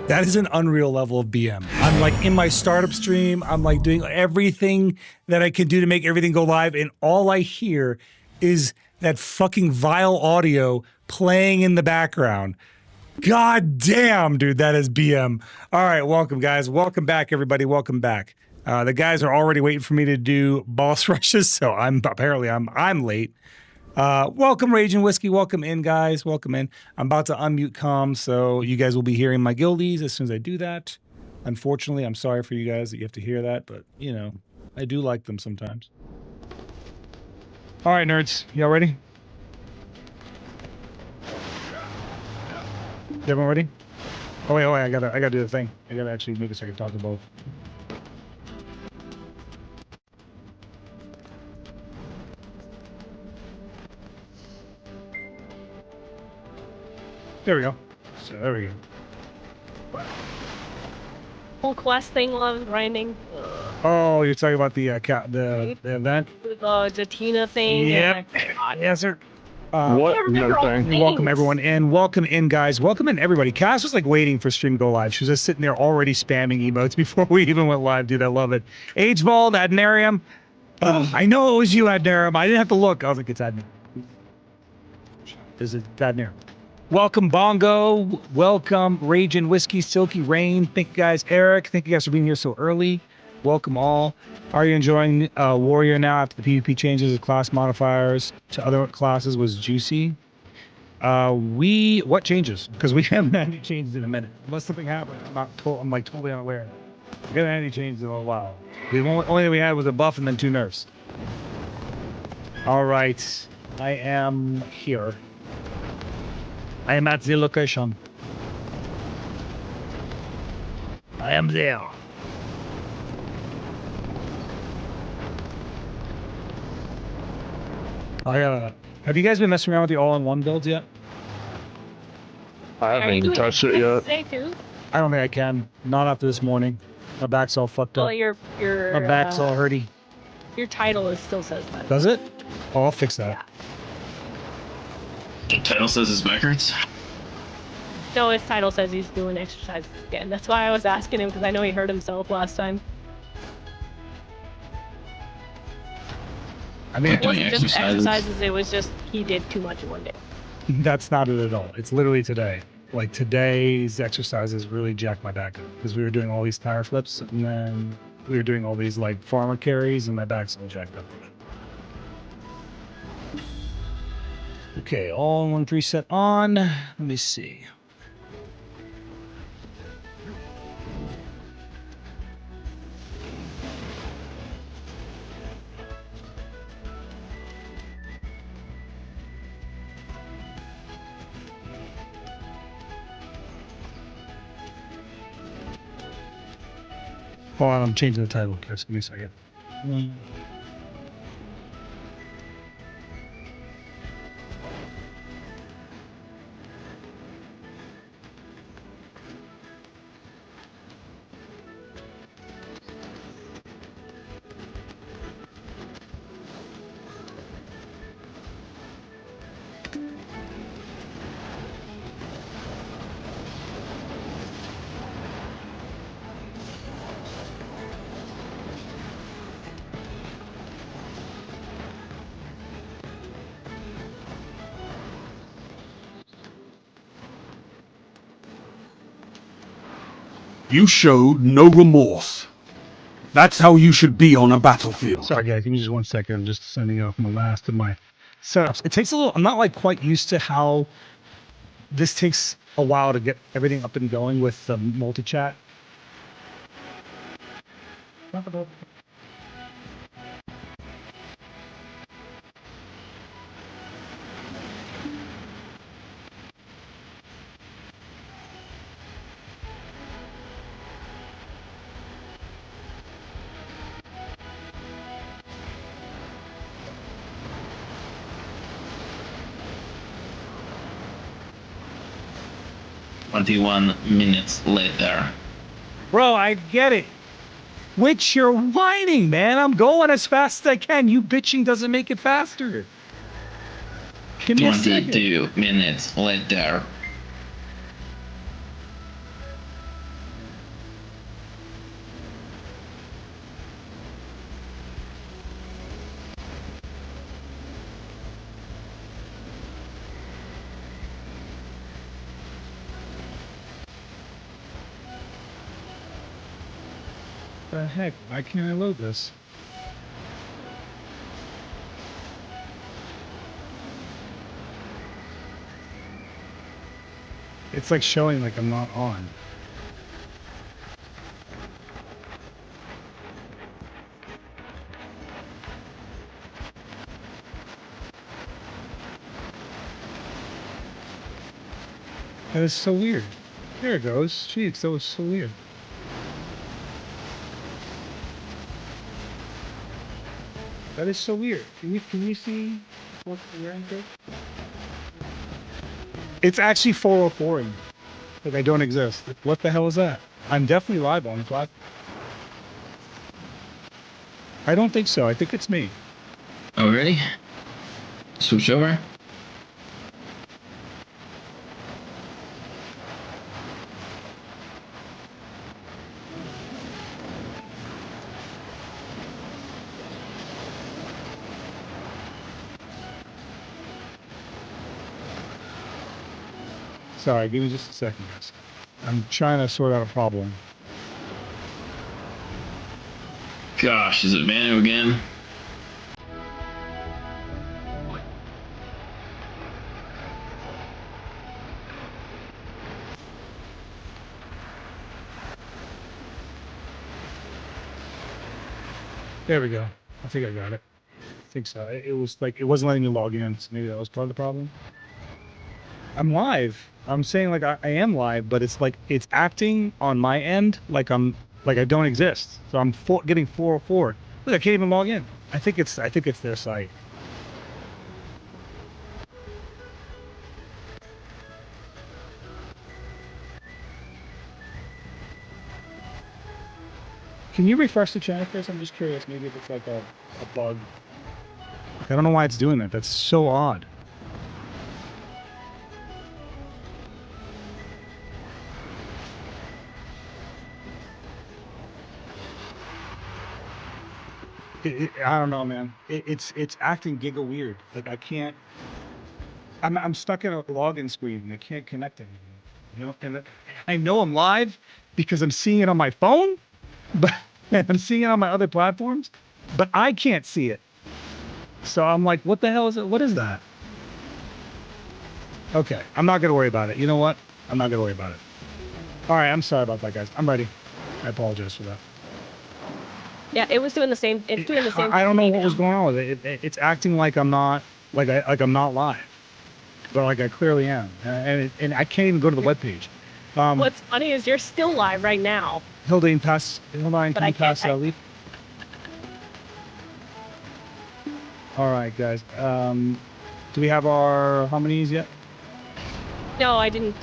That is an unreal level of BM. I'm like in my startup stream. I'm like doing everything that I can do to make everything go live. And all I hear is that fucking vile audio playing in the background. God damn, dude, that is BM. All right, welcome, guys. Welcome back, everybody. Welcome back. The guys are already waiting for me to do boss rushes, so I'm late. Welcome, Raging Whiskey. Welcome in, guys. Welcome in. I'm about to unmute comms, so you guys will be hearing my guildies as soon as I do that. Unfortunately, I'm sorry for you guys that you have to hear that, but, you know, I do like them sometimes. All right, nerds. Y'all ready? Everyone ready? Oh, wait, I gotta do the thing. I gotta actually move it so I can talk to both. There we go. So there we go. Whole quest thing while I was grinding. Oh, you're talking about the event? The Tina thing. Yep. Yes, sir. What? Welcome everyone in. Welcome in, guys. Welcome in, everybody. Cass was like waiting for stream to go live. She was just sitting there already spamming emotes before we even went live, dude. I love it. Agevald, Adnarium. I know it was you, Adnarium. I didn't have to look. I was like, it's Adnarium. Is it Adnarium? Welcome, Bongo. Welcome, Raging Whiskey, Silky Rain. Thank you guys, Eric. Thank you guys for being here so early. Welcome all. Are you enjoying Warrior now after the PvP changes of class modifiers to other classes was juicy? What changes? Because we haven't had any changes in a minute. Unless something happened, I'm like totally unaware. We haven't had any changes in a while. The only thing we had was a buff and then 2 nerfs. All right, I am here. I am at the location. I am there. Have you guys been messing around with the all-in-one builds yet? I Are haven't you even doing touched it exercise yet. today too? I don't think I can. Not after this morning. My back's all fucked Well, up. your My back's all hurty. your title is still says that. Does it? Oh, I'll fix that. Yeah. The title says his back hurts. No, his title says he's doing exercises again. That's why I was asking him because I know he hurt himself last time. I mean, It Doing wasn't just exercises. exercises. It was just he did too much in one day. that's not it at all. It's literally today. Like today's exercises really jacked my back up because we were doing all these tire flips and then we were doing all these like farmer carries and my back's all jacked up. Okay, all in one preset on. Let me see. Hold on, I'm changing the title. Just give me a second. You showed no remorse. That's how you should be on a battlefield. Sorry guys, give me just 1 second. I'm just sending off my last of my setups. It takes a little, I'm not like quite used to how this takes a while to get everything up and going with the multi-chat. "21 minutes later." Bro, I get it. Which you're whining, man. I'm going as fast as I can. You bitching doesn't make it faster. Give me a second. 22 minutes later. The heck? Why can't I load this? It's like showing like I'm not on. That is so weird. There it goes. Jeez, that was so weird. That is so weird. Can you see what's the ranker? It's actually 404. Like I don't exist. What the hell is that? I'm definitely live on the platform. I don't think so. I think it's me. Oh, ready? Switch over. Sorry, give me just a second, guys. I'm trying to sort out a problem. Gosh, is it Manu again? There we go. I think I got it. I think so. It was like, it wasn't letting me log in, so maybe that was part of the problem. I'm live. I'm saying like I am live, but it's like, it's acting on my end like I don't exist. So I'm getting 404. Look, I can't even log in. I think it's their site. Can you refresh the channel, Chris? I'm just curious. Maybe if it's like a bug. I don't know why it's doing that. That's so odd. I don't know, man. It's acting giga weird. Like I can't. I'm stuck in a login screen and I can't connect anything. You know, and I know I'm live because I'm seeing it on my phone, but I'm seeing it on my other platforms, but I can't see it. So I'm like, what the hell is it? What is that? Okay, I'm not gonna worry about it. You know what? I'm not gonna worry about it. All right, I'm sorry about that, guys. I'm ready. I apologize for that. Yeah, it was doing the same. It's doing the same. I don't know thing what now. was going on with it. It's acting like I'm not I'm not live, but like I clearly am, and I can't even go to the webpage. What's funny is you're still live right now. Hildine, pass. Hildine, But can I you pass can't- leaf? All right, guys. Do we have our hominies yet? No, I didn't.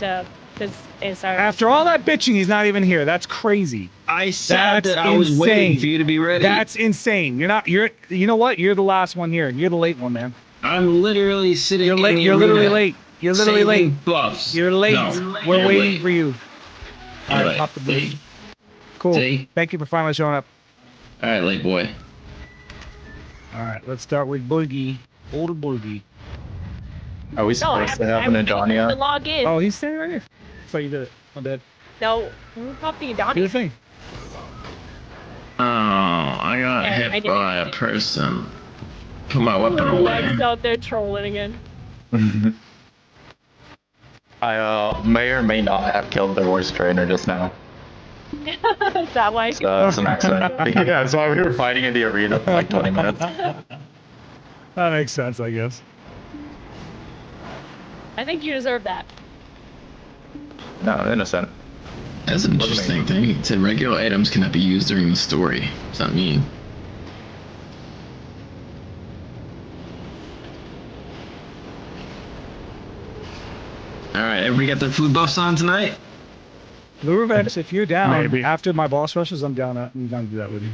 Because it's our. After all that bitching, he's not even here. That's crazy. I said That's that I was waiting insane. for you to be ready. That's insane. You're not. You're. You know what? You're the last one here. You're the late one, man. I'm literally sitting. You're late. in the You're literally arena late. You're literally saving late. Buffs. You're late. No, We're you're waiting late. for you. All You're right, late. pop the See? booty. Cool. See? Thank you for finally showing up. All right, late boy. All right, let's start with Boogie. Older Boogie. Are we No, I supposed to haven't. have I an to Adonia? log in. Oh, he's standing right here. So you did it. My bad. No, I'm not the Do the Donnie. thing. Oh, I got Yeah, I hit did. by a person. Put my weapon away. Legs out there trolling again. I may or may not have killed the horse trainer just now. Is that why? So it's an accident. Yeah, that's why we were fighting in the arena for like 20 minutes. That makes sense, I guess. I think you deserve that. No, innocent. That's an interesting thing. It said regular items cannot be used during the story. What does that mean? All right, everybody got their food buffs on tonight? Lurevex, if you're down, Maybe. after my boss rushes, I'm down to do that with you.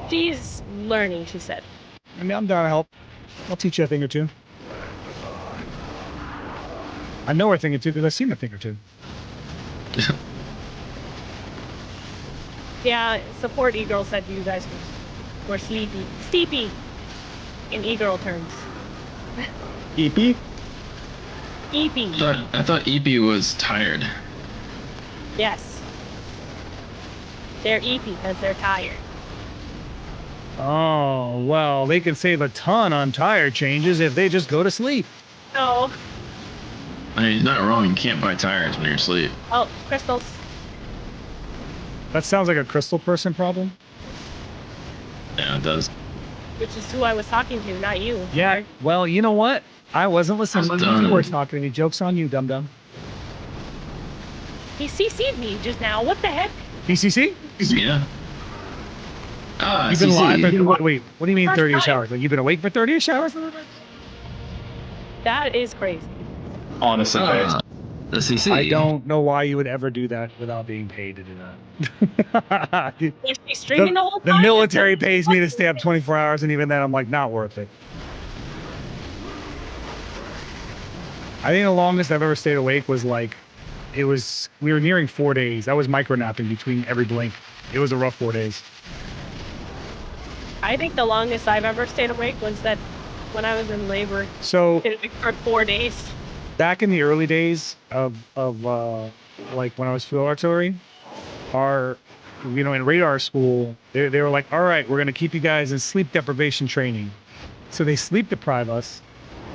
She's learning, she said. I mean, I'm down to help. I'll teach you a thing or two. I know a thing or two because I've seen a thing or two. Yeah, support e-girl said you guys were sleepy. Steepy in e-girl terms. EP? Eepy. I thought EP was tired. Yes. They're eepy because they're tired. Oh, well, they can save a ton on tire changes if they just go to sleep. No. I mean, he's not wrong. You can't buy tires when you're asleep. Oh, crystals. That sounds like a crystal person problem. Yeah, it does. Which is who I was talking to, not you. Yeah, well, you know what? I wasn't listening. I'm done. You were talking to me. Joke's on you, dum-dum. He CC'd me just now. What the heck? BCC? Yeah. Ah, You've been CC. live for, wait, what do you mean First 30 time. hours? Like, you've been awake for 30 hours? That is crazy. Honestly, Ah, the CC. I don't know why you would ever do that without being paid to do that. Was she streaming the whole The time? military pays me to stay up 24 hours, and even then, I'm like, not worth it. I think the longest I've ever stayed awake was like, we were nearing 4 days. I was micro-napping between every blink. It was a rough 4 days. I think the longest I've ever stayed awake was that when I was in labor. So It was for 4 days. back in the early days of like when I was field artillery, in radar school, they were like, all right, we're going to keep you guys in sleep deprivation training. So they sleep deprive us,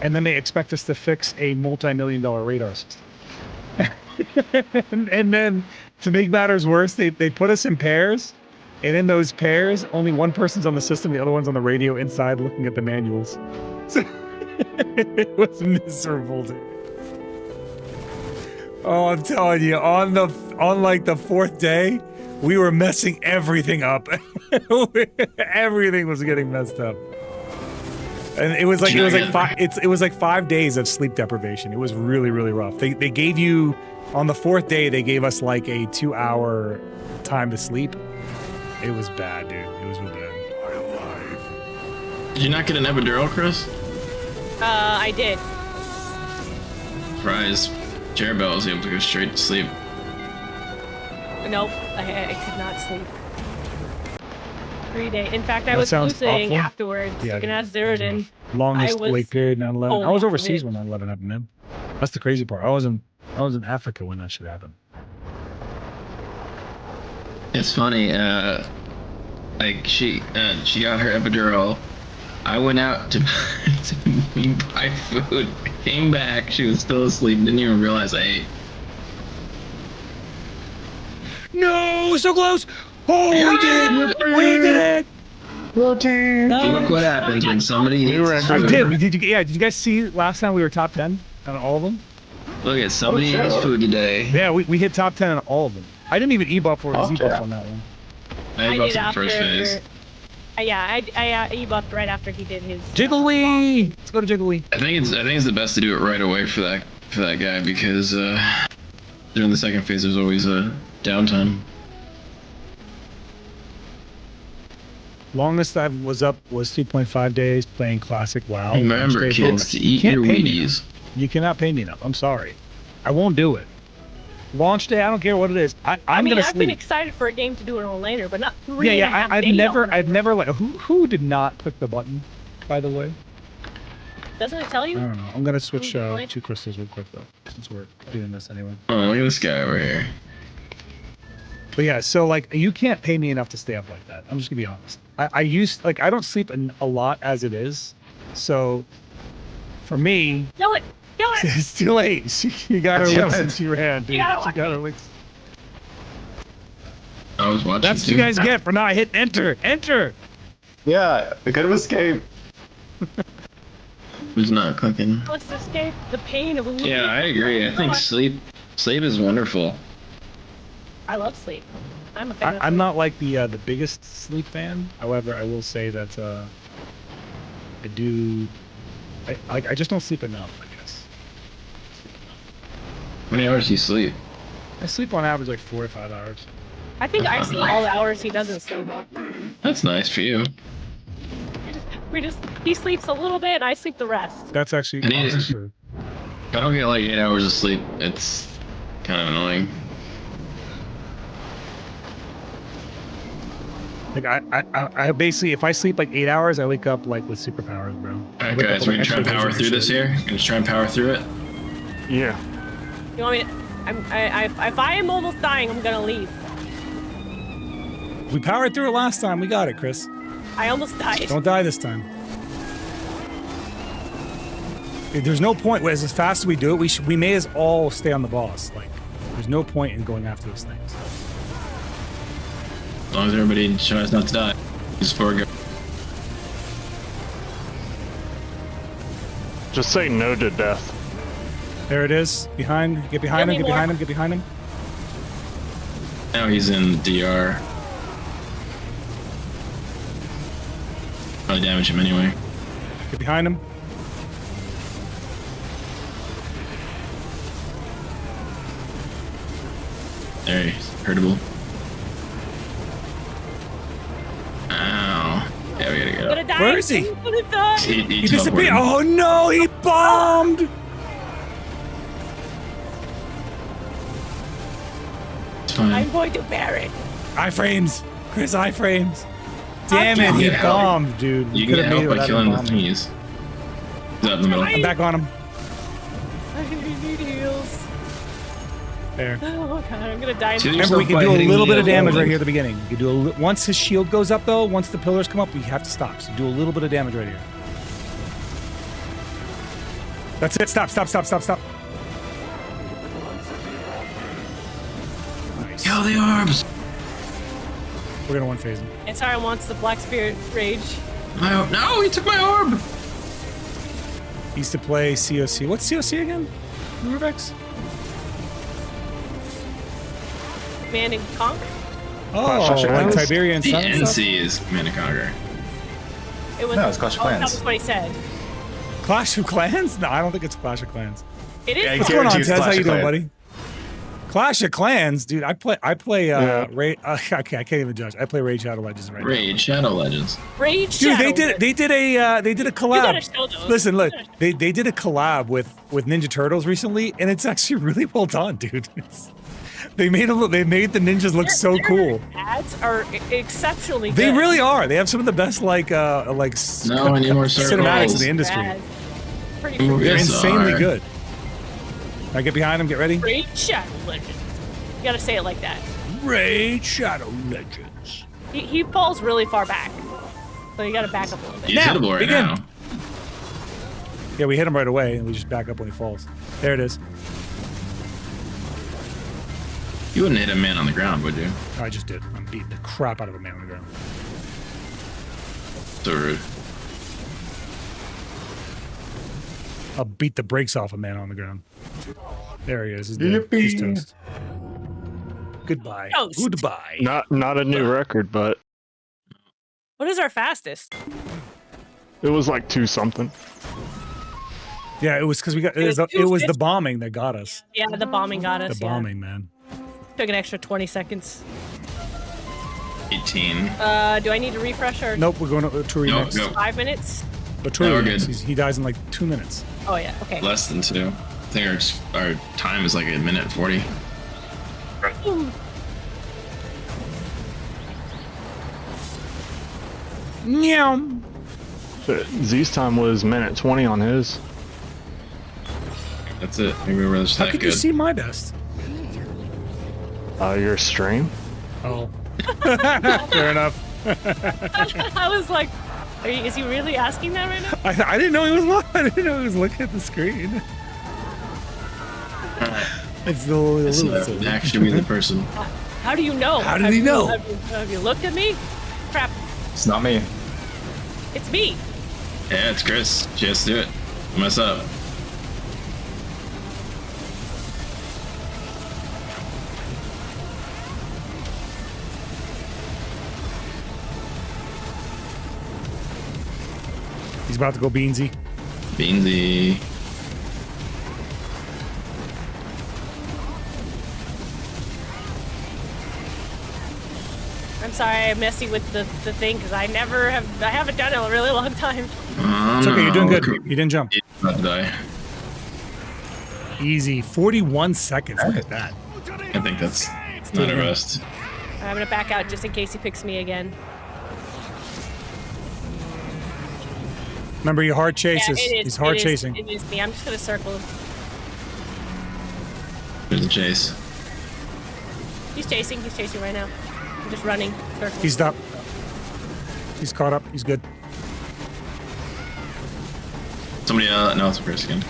and then they expect us to fix a multi-million-dollar radar system. and then to make matters worse, they put us in pairs, and in those pairs, only one person's on the system, the other one's on the radio inside looking at the manuals. So it was miserable, dude. Oh, I'm telling you, on like the fourth day, we were messing everything up. Everything was getting messed up. And it was like 5 days of sleep deprivation. It was really, really rough. They gave you, on the fourth day, they gave us like a 2-hour time to sleep. It was bad, dude. It was real bad. Did you not get an epidural, Chris? I did. Surprise. Jerabel was able to go straight to sleep. Nope, I could not sleep. 3 days. In fact, I That was sounds losing awful. afterwards. Yeah, You can ask Zeroden. Longest I was- wait period 9/11. Oh, I was yeah, overseas it- when 9/11 happened, man. That's the crazy part. I was in Africa when that shit happened. It's funny, like she got her epidural. I went out to buy food, came back, she was still asleep, didn't even realize I ate. No, so close. Oh, we did it. We did it. Look what happens when somebody eats I food. did. Did you guys see last time we were top 10 on all of them? Look at somebody eats food today. Yeah, we hit top 10 on all of them. I didn't even e-buff or Oh, z-buff yeah. on that one. I I buffed did the after. first phase. Yeah, I e-buffed right after he did his. Jiggly. Let's go to Jiggly. I think it's the best to do it right away for that guy because during the second phase there's always a downtime. Longest I was up was 2.5 days playing classic WoW. Remember, Launch day kids, bonus. to You eat can't your pay me Wheaties. enough. You cannot pay me enough. I'm sorry. I won't do it. Launch day, I don't care what it is. I'm I mean, gonna I've been sleep. excited for a game to do it on later, but not 3 Yeah, and a half I've days never on it. like who did not click the button, by the way? Doesn't it tell I you? don't know. I'm gonna switch Really? 2 crystals real quick though, since we're doing this anyway. Oh, look at this guy over here. But yeah, so like you can't pay me enough to stay up like that. I'm just gonna be honest. I don't sleep a lot as it is, so for me, Kill it! Kill it! it's too late. She got her Damn licks it. and she ran, dude. gotta She got her licks. I was watching. That's what you guys get for not hitting enter. Enter. Yeah, I could have escaped. Who's not clicking? Let's escape the pain of losing. Yeah, I agree. I think sleep is wonderful. I love sleep. I'm a fan of I'm not like the biggest sleep fan. However, I will say that I do. I just don't sleep enough. I guess How many hours do you sleep? I sleep on average like 4 to 5 hours. I think I sleep all the hours he doesn't sleep. That's nice for you. He sleeps a little bit and I sleep the rest. That's actually I need- also true. If I don't get like 8 hours of sleep, it's kind of annoying. Like I basically, if I sleep like 8 hours, I wake up like with superpowers, bro. I Alright wake up guys, with, we're gonna like, try and extra power vision through and this shit. here. Gonna try and power through it. Yeah. You want me to? If I am almost dying, I'm gonna leave. We powered through it last time. We got it, Chris. I almost died. Don't die this time. There's no point. As fast as we do it, we may as all stay on the boss. Like, there's no point in going after those things. As long as everybody tries not to die. Just for go. Just say no to death. There it is. Behind. Get behind him. Get behind him. Get behind him. Now he's in DR. Probably damage him anyway. Get behind him. There he's hurtable. Ow. Yeah, we gotta get I'm gonna up. die. Where is he? I'm gonna die. He He disappeared. teleported. Oh no! He bombed. It's fine. I'm going to bear it. Iframes. Chris, iframes. Damn it! You He can get help. bombed, dude. You We can could've get made help it by without killing him the bombing. thingies. He's out in the middle. I'm back on him. I need heals. There. Oh god, I'm gonna die. See, Remember, we yourself can by do a hitting little the bit of damage wall. right here at the beginning. You can do once his shield goes up, though. Once the pillars come up, we have to stop. So do a little bit of damage right here. That's it. Stop. Stop. Stop. Stop. Stop. Nice. Kill the orbs! We're gonna one phase him. And Sarah wants the Black Spirit Rage. My orb. No, he took my orb! He used to play COC. What's COC again? Ruvex? Man and Conk. Oh, Clash of like Clans? Tiberian The Sun and stuff? NC is Command & Conquer. It was. No, it's Clash of oh, that Clans. was what he said. Clash of Clans? No, I don't think it's Clash of Clans. It is. Yeah, What's going on, guarantee it's Tez? How Clash you of doing, Clans. buddy? Clash of Clans, dude. I play. Yeah. I can't even judge. I play Raid Shadow Legends right now. Raid Shadow Legends. Raid Dude, Shadow. they did a You gotta collab. show those. Listen, look, You gotta- they did a collab with Ninja Turtles recently, and it's actually really well done, dude. They made the ninjas look so their cool. Ads are exceptionally good. They really are. They have some of the best No, I need more cinematics in circles. the industry. Ads. Pretty Ooh, freaking They're yes. insanely are. good. I get behind them. Get ready. Raid Shadow Legends. You gotta say it like that. Raid Shadow Legends. He falls really far back, so you gotta back up a little bit. He's Now, hittable right begin. now. Yeah, we hit him right away, and we just back up when he falls. There it is. You wouldn't hit a man on the ground, would you? I just did. I'm beating the crap out of a man on the ground. So rude. I'll beat the brakes off a man on the ground. There he is. He's dead. He's Yippee. toast. Goodbye. Toast. Goodbye. Not a new record, but What is our fastest? it was like 2 something. Yeah, it was because we got. It was the 250. bombing that got us. Yeah, the bombing got us. The bombing, man. Yeah. Took an extra 20 seconds. 18. Do I need to refresh or Nope, we're going to Turi No, next. go. 5 minutes? But No, Turi we're next. good. He dies in like 2 minutes. Oh yeah. Okay. Less than 2. I think our time is like a minute 40. Boom. Meow. Shit, Z's time was minute 20 on his. That's it. Maybe we're just How that could good. you see my best? Your stream? Oh. Fair enough. I was like, is he really asking that right now? I didn't know he was. I didn't know he was looking at the screen. It's a little silly. That should be the person. How do you know? How did he know? Have you looked at me? Crap, It's not me. it's me. Yeah, it's Chris. Just do it. Mess up. He's about to go beansy. Beansy. I'm sorry I'm messing with the thing because I haven't done it in a really long time. It's okay. You're doing good. You didn't jump. About to die. Easy. 41 seconds. Look at that. I think that's not a rest. I'm gonna back out just in case he picks me again. Remember, your hard chases. Yeah, it is. He's hard it is- chasing. It is me. I'm just gonna circle. There's a chase. He's chasing. He's chasing right now. I'm just running. Circles. He's stopped. He's caught up. He's good. Somebody, no, it's Chris again.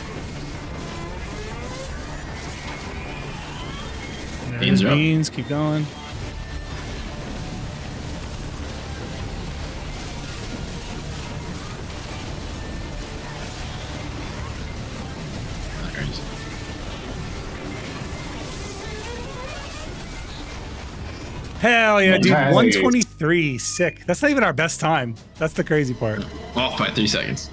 There's Beans are up. beans. Keep going. Alright. Hell yeah, dude. Nice. 123. Sick. That's not even our best time. That's the crazy part. Off by 3 seconds.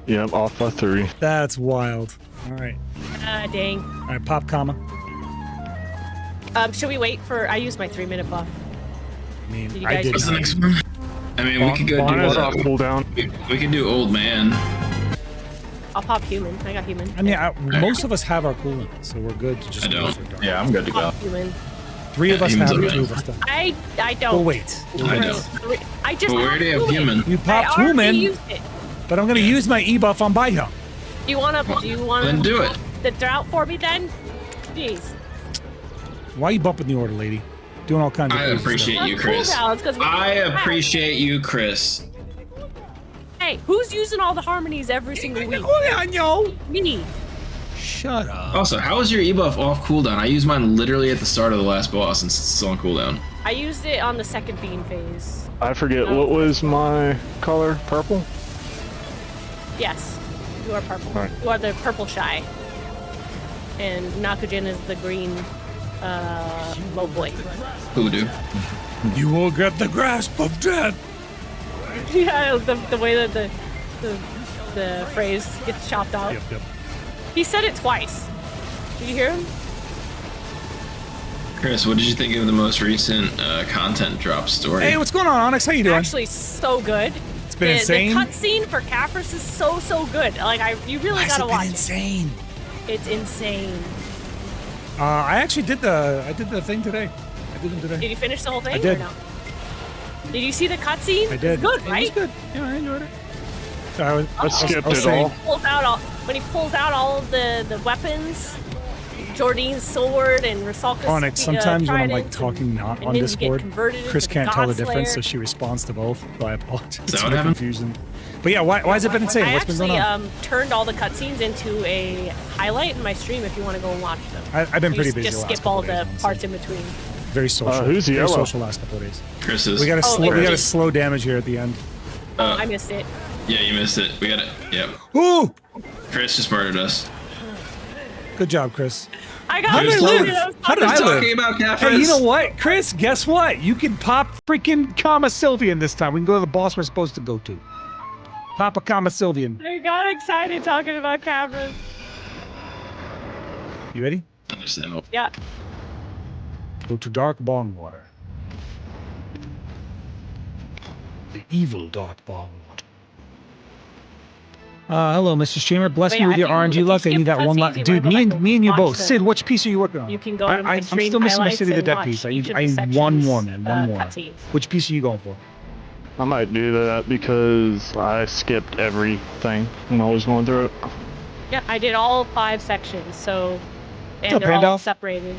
Yep, off by 3. That's wild. All right. Ah, dang. All right. Pop comma. Should we wait for? I used my 3-minute buff. I mean, You I guys did. What's the not. next one? I mean, we could go Bon is do off cooldown. we could do old man. I'll pop human. I got human. I mean, most of us have our cooldown, so we're good to just. I don't. go for it. Yeah, I'm good to go. Pop human. 3 of Yeah, us humans have are it. bad. 2 of us don't. I don't. Well, wait. I don't. I just. But we already have human. You I popped already human, used it. but I'm gonna use my e-buff on Baiham. Do you wanna? Do you wanna? Then do it. The drought for me then? Jeez. Why are you bumping the order, lady? Doing all kinds of I crazy appreciate stuff. you, On Chris. cooldowns, 'cause we I don't have- appreciate you, Chris. Hey, who's using all the harmonies every single week? yo. Me. Shut up. Also, how is your e-buff off cooldown? I used mine literally at the start of the last boss and it's still on cooldown. I used it on the second beam phase. I forget, what was my color? Purple? Yes, you are purple. Alright. You are the purple shy. And Nakujin is the green low boy. Hoodoo. You will get the grasp of death. Yeah, the way that the phrase gets chopped out. Yep. He said it twice. Did you hear him? Chris, what did you think of the most recent content drop story? Hey, what's going on, Onyx? How you doing? Actually, so good. It's been insane. The cutscene for Capris is so good. Like you really gotta watch insane? it. It's insane. I actually did the thing today. I did them today. Did you finish the whole thing? I did. Or no? Did you see the cutscene? I did. It's good, right? It was good. Yeah, I enjoyed it. So I skipped it saying, all. When he pulls out all of the weapons, Jordine's sword and Rusalka's Onyx, sometimes when I'm like trident, talking not and on then you get Discord, converted Chris into can't tell the God difference, so Slayer. she responds to both. So I apologize that for what the happened? confusion. But yeah, why has it been insane? I What's been going actually on? turned all the cutscenes into a highlight in my stream if you want to go and watch them. I've been You pretty just- busy. Just the last skip all couple the days, parts honestly. in between. Very social. Who's Very yellow? social last couple of days. Chris's. We got a Oh, slow. We got a Chris. slow damage here at the end. I missed it. Yeah, you missed it. We got it. Yep. Ooh, Chris just murdered us. good job, Chris. I got How did I it. live? How did I live? Talking about Capris. Hey, you know what, Chris? Guess what? You can pop freaking Kama Sylvian this time. We can go to the boss we're supposed to go to. Pop a Kama Sylvian. I got excited talking about cameras. You ready? Understandable. Yeah. Go to Dark Bongwater. The evil Dark Bongwater. Hello, Mr. Streamer. Bless But me yeah, with your if you- RNG if you luck. I skip need that one cutscenes, lot. you Dude, wanna me go and you watch both. them. Sid, which piece are you working on? You can go to my I'm stream still missing my highlights City of the and Dead watch piece. I each need of the one sections, more, man. One more. cutscenes. Which piece are you going for? I might do that because I skipped everything when I was going through it. Yeah, I did all 5 sections, so and up, they're all Randolph? separated.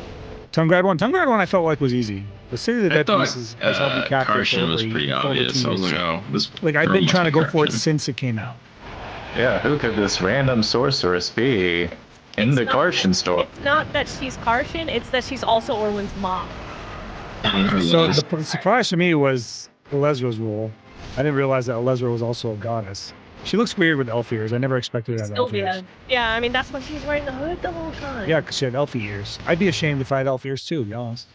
Tongue Grad one. Tongue Grad one I felt like was easy. The City of the I Dead thought piece is helped me capture Carson was pretty obvious. I was like, oh, this. like I've girl been must trying to be go for it Carson. since it came out. Yeah, who could this random sorceress be in It's the not- Carson store? It's not that she's Carson, it's that she's also Orwin's mom. So the surprise for me was Elezra's role. I didn't realize that Elezra was also a goddess. She looks weird with elf ears. I never expected her to have elf ears. Sylvia. Yeah, I mean, that's why she was wearing the hood the whole time. Yeah, because she had elfy ears. I'd be ashamed if I had elf ears too, to be honest.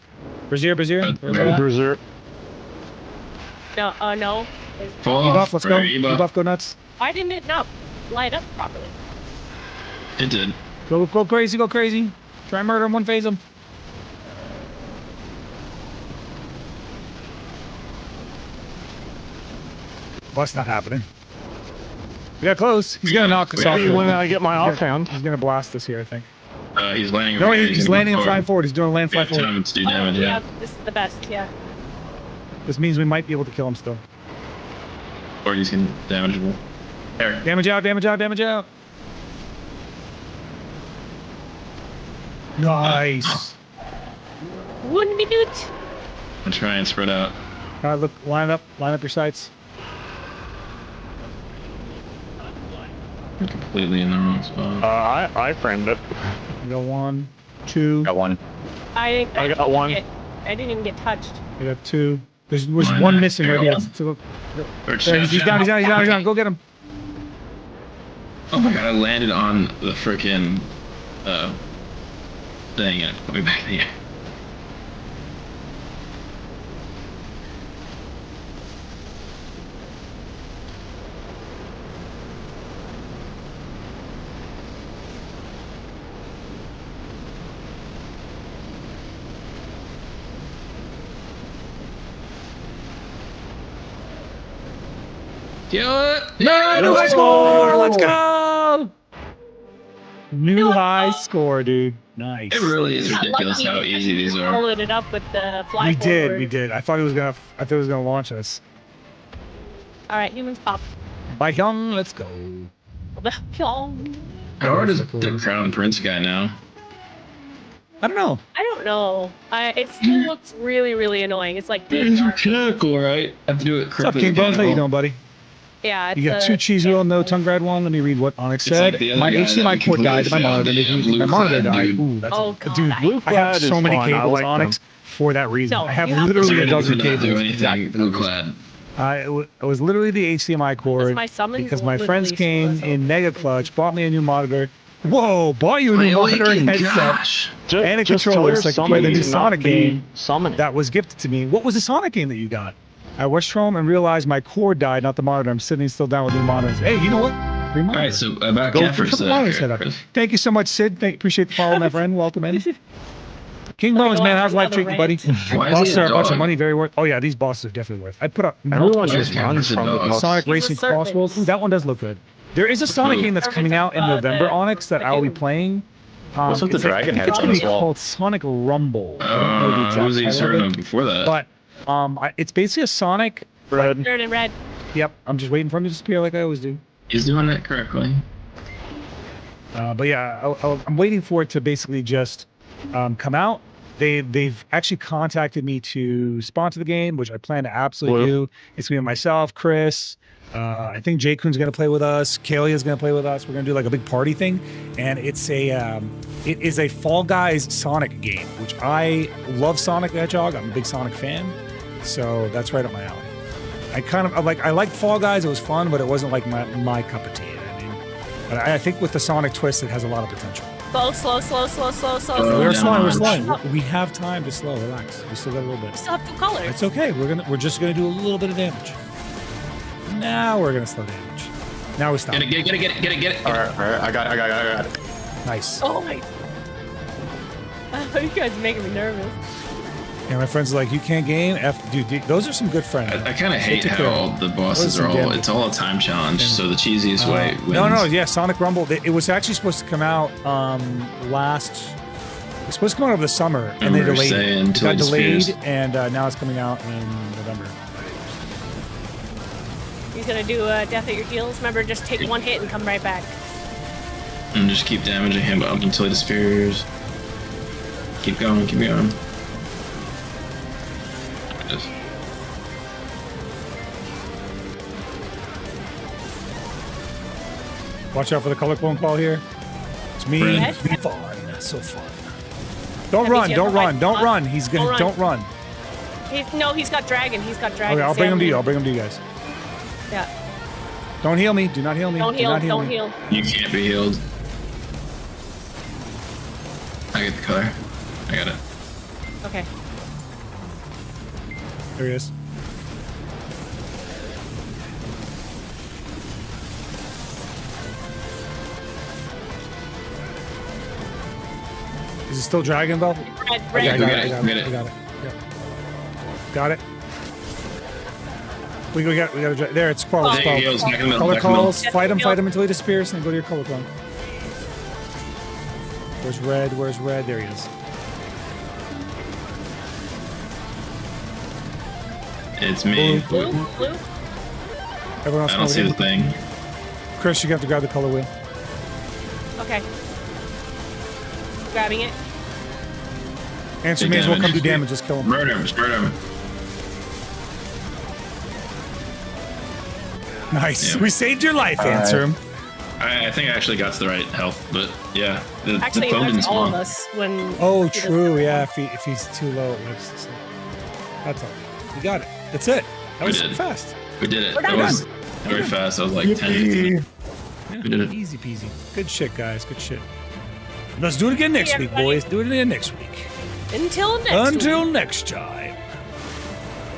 Brazier. Berserk. No, no. Ebuff, let's go. Ebuff. Ebuff, go nuts. Why didn't it not light up properly? It did. Go crazy, go crazy. Try and murder him, one phase him. What's not happening? We got close. He's gonna knock us off. When I get my offhand. He's gonna blast us here, I think. He's landing. No, over here. he's gonna landing go and flying forward. forward. He's doing a land We fly have forward. time to do damage. yeah, Yeah. this is the best, yeah. This means we might be able to kill him still. Or he's gonna damageable. There. Damage out, damage out, damage out. Nice. Wouldn't be it? And try and spread out. Look, line up your sights. You're completely in the wrong spot. I framed it. We got 1, 2. Got one. I got one. I didn't even get touched. We got 2. There's Mine, one missing right I here. got one. So, Birch there, he's down, he's down. Go get him. Oh my god, I landed on the frickin' thing and it put me back in the air. Kill it! No, high score! Let's go! New high score, dude. Nice. It really is ridiculous how easy these are. Followed it up with the fly We forward. did. I thought it was gonna launch us. All right, humans pop. Bye, young. Let's go. How hard is the Crown Prince guy now? I don't know. I don't know. It still looks really, really annoying. It's like It's mechanical, right? I have to do it What's up, correctly. King Bones? How you doing, buddy? yeah. It's You got 2 cheese wheel, no tongue grad one. Let me read what Onyx It's said. like the other My guy HDMI that cord died. My completely monitor. failed the My monitor blue died. clad Ooh, that's Oh, God, dude. I- I have Clad so is many fine. I cables, like Onyx, for that reason. No, I have you have to literally a do dozen Could not do cables. anything. Exactly. Blue clad. It was literally the HDMI cord my summons because my literally friends came was in Mega Clutch, bought me a new monitor. Whoa, bought you a new monitor and headset. Gosh. And a Just controller tell so I your can play the new summons Sonic not be game summoning. that was gifted to me. What was the Sonic game that you got? I watched home and realized my cord died, not the monitor. I'm sitting still down with new monitors. Hey, you know what? Free All monitors. right, so about Go for Kefir triple monitor setup. Thank you so much, Sid. Appreciate the follow, my friend. Welcome in. King Bones, man, how's life treating you, buddy? Why is Bosses he are a a bunch of dog? money, very worth. Oh yeah, these bosses are definitely worth. I put up Everyone Where's just your runs bunch of from the dogs? boss. Sonic He's a Racing serpent. Crossworlds. Ooh, that one does look good. There is a Sonic Ooh. game that's coming out in November, Onyx, that I'll be playing. What's with the It's like- dragon I think it's heads gonna as be well? called Sonic Rumble. I don't know the exact Who was he title of serving it, him before that? but it's basically a Sonic. Red. Third and red. Yep, I'm just waiting for him to disappear like I always do. He's doing it correctly. But yeah, I'm waiting for it to basically just come out. They've actually contacted me to sponsor the game, which I plan to absolutely Blue. do. It's gonna be myself, Chris. I think Jay Kuhn's gonna play with us. Kaylee's gonna play with us. We're gonna do like a big party thing, and it is a Fall Guys Sonic game, which I love Sonic the Hedgehog. I'm a big Sonic fan, so that's right up my alley. I liked Fall Guys. It was fun, but it wasn't like my cup of tea. I mean, but I think with the Sonic twist, it has a lot of potential. Slow. We're no, slowing. We're no. slowing. We have time to slow. Relax. We still got a little bit. We still have 2 colors. It's okay. We're just gonna do a little bit of damage. Now we're gonna slow damage. Now we stop. Get it. All right. I got it. Nice. Oh my. You guys are making me nervous. Yeah, my friends are like, you can't game. Dude, those are some good friends. I kind of hate took care of how the bosses Those are are some all. damage. It's all a time challenge, so the cheesiest way wins. No, yeah, Sonic Rumble. It was actually supposed to come out It was supposed to come out over the summer, and they Remember delayed it. saying It until got it delayed, disappears. and now it's coming out in November. He's gonna do death at your heels. Remember, just take 1 hit and come right back. And just keep damaging him up until he disappears. Keep going. Just- Watch out for the color clone call here. It's me. Red. Fun. So fun. Don't That means run. you Don't have to run. fight Don't us. run. He's gonna. Don't Don't run. He's got dragon. He's got dragon. Okay, I'll bring him to you. I'll Sam. bring him to you guys. Yeah. Don't heal me. Do not heal me. Don't Do heal. not heal Don't me. heal. You can't be healed. I get the color. I got it. Okay. There he is. Is it still Dragon Ball? Red. Okay, I Red. got Get it. it, I got get it. it. I got it. Yep. Got it. We got a there. It's Qual. Oh, There he goes. Back in the middle. Color Back in the middle. calls. Yes, Fight him heal. until he disappears, and then go to your color clone. Where's red? Where's red? There he is. It's me. Blue. Everyone else I come don't over see the here. thing. Chris, you have to grab the color wheel. Okay. Grabbing it. Answer Big may as well come damage. do damage. Just kill him. Murder him. Just murder him. Nice. Yeah. We saved your life. Answer him. I think I actually got to the right health, but yeah. The Actually, phone that's didn't all of spawn. us when. Oh, he does true. that. Yeah, if he's too low, that's all. You got it. That's it. That We was did. fast. We did it. We're That done. was very fast. I was like 10, 15. Yippee. We did it. Easy peasy. Good shit, guys. Good shit. Let's do it again next Hey, week, everybody. boys. Do it again next week. Until next Until week, next time.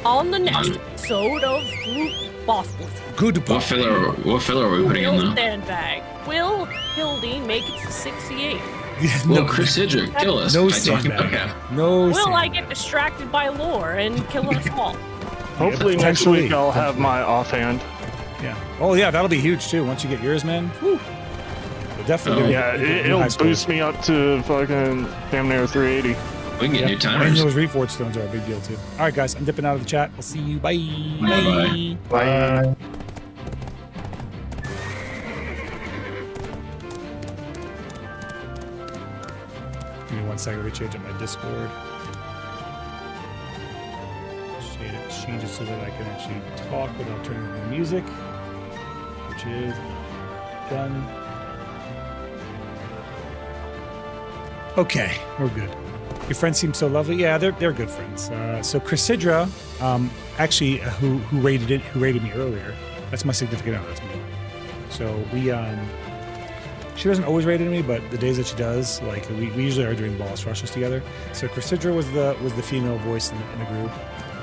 on the next episode of Group Boss Wars. Goodbye. What filler are we putting in Will though? Sandbag. Will Hildy make it to 68? Well, Chris Sidrick, kill us. No By talking sandbag. about No Will I sandbag. get distracted by lore and kill us all? Hopefully next potentially. week I'll have my offhand. Yeah. Oh, yeah, that'll be huge, too. Once you get yours, man. Whew. We'll definitely Oh. get Yeah, get new it'll high scores. boost me up to fucking damn near 380. We can get new And timers. those reforged stones are a big deal, too. All right, guys, I'm dipping out of the chat. I'll see you. Bye. Bye-bye. Bye. Give me 1 second to change up my Discord. Change it so that I can actually talk without turning on the music, which is done. Okay, we're good. Your friends seem so lovely. Yeah, they're good friends. So Chrysidra, actually, who rated me earlier. That's my significant other. That's me. So we she doesn't always rate me, but the days that she does, like we usually are doing boss rushes together. So Chrysidra was the female voice in the group,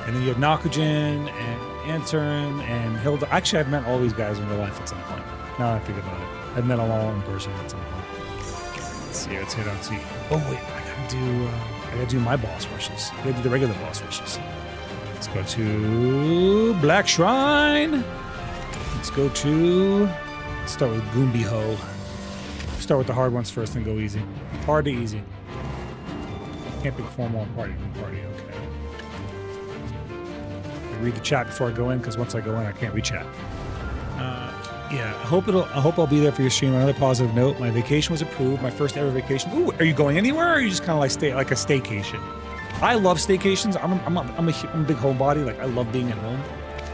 and then you have Nakujin and Anturin and Hilda. Actually, I've met all these guys in real life at some point. Now that I think about it, I've met them all in person at some point. Let's see. Let's hit on see. Oh wait, I gotta do my boss rushes. I gotta do the regular boss rushes. Let's go to Black Shrine. Let's go to... Let's start with Goombi Ho. Start with the hard ones first and go easy. Hard to easy. Can't pick formal party. Okay. I read the chat before I go in, because once I go in, I can't read chat. Yeah, I hope I'll be there for your stream. On another positive note, my vacation was approved. My first ever vacation. Ooh, are you going anywhere, or are you just kind of like a staycation? I love staycations. I'm a big homebody. Like, I love being at home.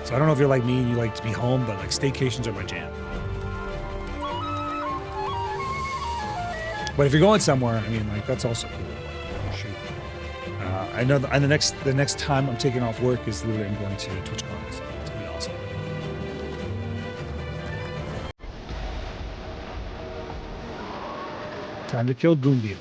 So I don't know if you're like me and you like to be home, but like staycations are my jam. But if you're going somewhere, I mean, like, that's also cool. Shoot. I know the next time I'm taking off work is literally I'm going to TwitchCon. So it'll be awesome. Time to kill Goombi.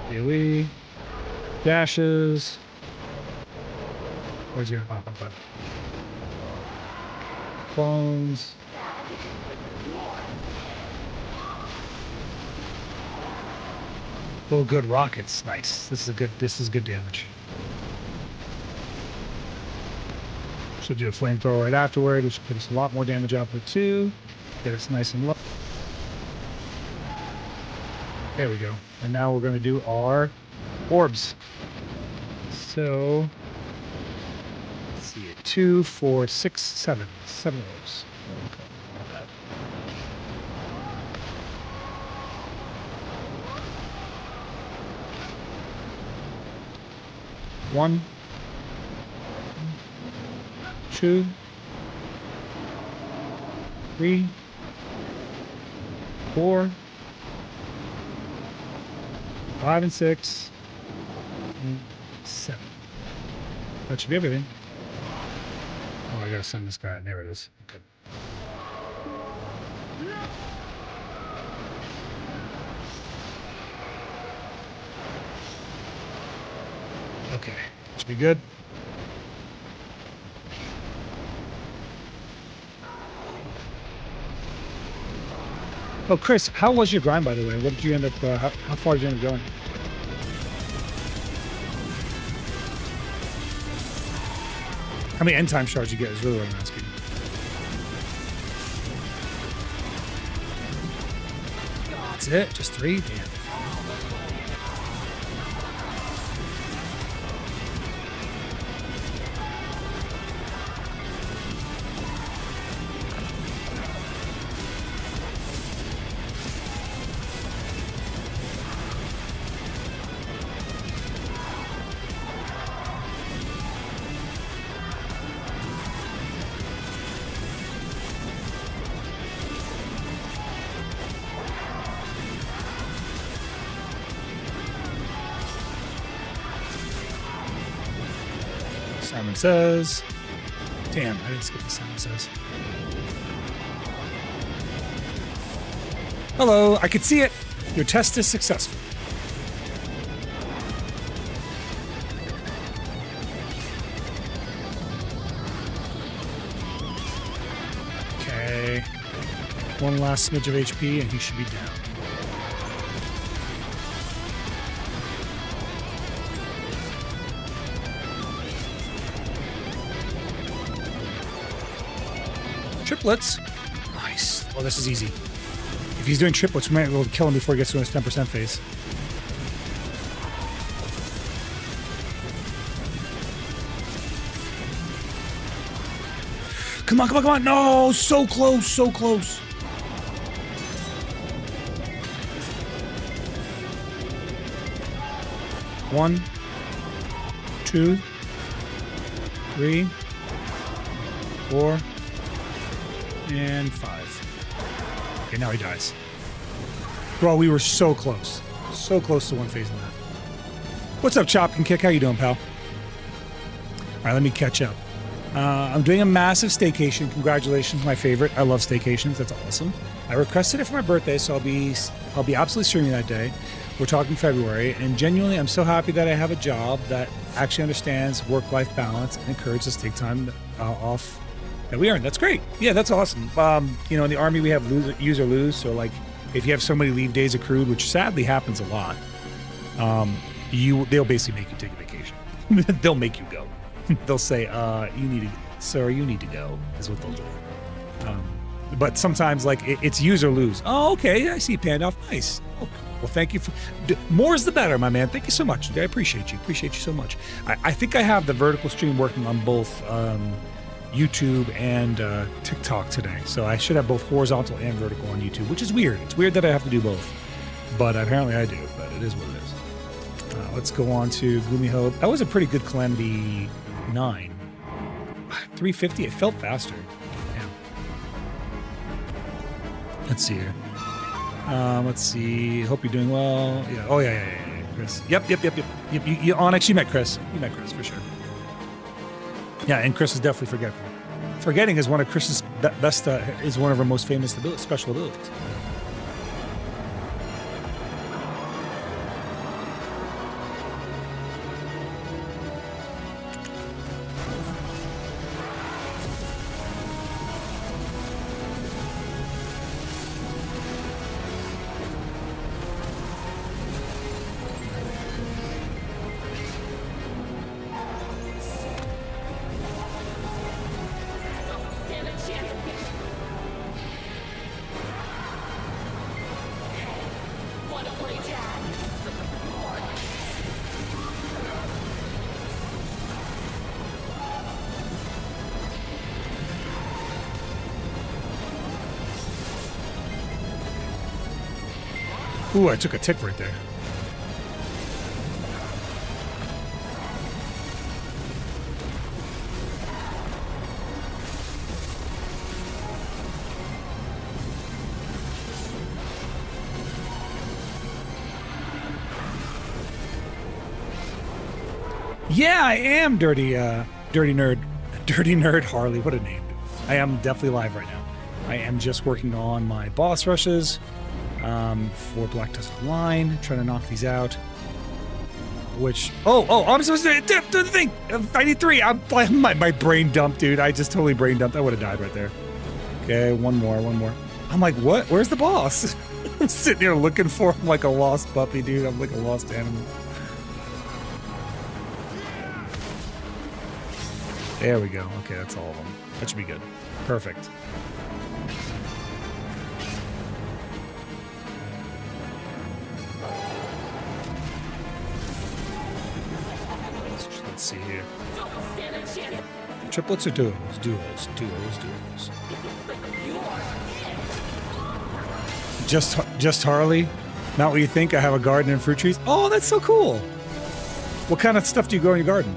AoE, dashes. Where's your button? Clones. Oh, good rockets. Nice. This is good damage. Should do a flamethrower right afterward, which puts a lot more damage output too. Get us nice and low. There we go. And now we're going to do our orbs. So, let's see it. 2, 4, 6, 7. 7 orbs. Okay, not bad. One, 2, 3, 4, 5 and 6, and 7. That should be everything. Oh, I gotta send this guy. There it is. Good. Okay, should be good. Oh, Chris, how was your grind, by the way? What did you end up, how far did you end up going? How many end time shards you get is really what I'm asking. That's it? Just 3? Damn. Simon Says. Damn, I didn't skip the Simon Says. Hello, I could see it. Your test is successful. Okay. One last smidge of HP and he should be down. Triplets. Nice. Oh, this is easy. If he's doing triplets, we might be able to kill him before he gets to his 10% phase. Come on, come on, come on. No, so close, so close. One, 2, 3, 4, and 5. Okay, now he dies. Bro, we were so close. So close to one phase in that. What's up, Chop and Kick? How you doing, pal? All right, let me catch up. I'm doing a massive staycation. Congratulations, my favorite. I love staycations. That's awesome. I requested it for my birthday, so I'll be absolutely streaming that day. We're talking February, and genuinely, I'm so happy that I have a job that actually understands work-life balance and encourages us to take time off that we earn. That's great. Yeah, that's awesome. You know, in the Army, we have use or lose. So, like, if you have so many leave days accrued, which sadly happens a lot, they'll basically make you take a vacation. They'll make you go. They'll say, you need to, sir, you need to go, is what they'll do. But sometimes, like, it's use or lose. Oh, okay, I see Pandoff. Nice. Okay. Well, thank you for... more is the better, my man. Thank you so much. I appreciate you. Appreciate you so much. I think I have the vertical stream working on both YouTube and TikTok today. So I should have both horizontal and vertical on YouTube, which is weird. It's weird that I have to do both. But apparently I do, but it is what it is. Let's go on to Gloomy Hope. That was a pretty good Calamity 9. 350, it felt faster. Yeah. Let's see here. Let's see. Hope you're doing well. Yeah. Oh, yeah, Chris. Yep. You, Onyx, you met Chris. You met Chris for sure. Yeah, and Chris is definitely forgetful. Forgetting is one of Chris's best, is one of her most famous special abilities. Ooh, I took a tick right there. Yeah, I am dirty nerd Harley. What a name. I am definitely live right now. I am just working on my boss rushes. For Black Tusk Line, trying to knock these out. Which I'm supposed to do the thing. I need 3. My brain dumped, dude. I just totally brain dumped. I would have died right there. Okay, one more. I'm like, what? Where's the boss? I'm sitting here looking for him like a lost puppy, dude. I'm like a lost animal. There we go. Okay, that's all of them. That should be good. Perfect. Let's see here. Triplets or duos? Duos. Just Harley? Not what you think? I have a garden and fruit trees? Oh, that's so cool. What kind of stuff do you grow in your garden?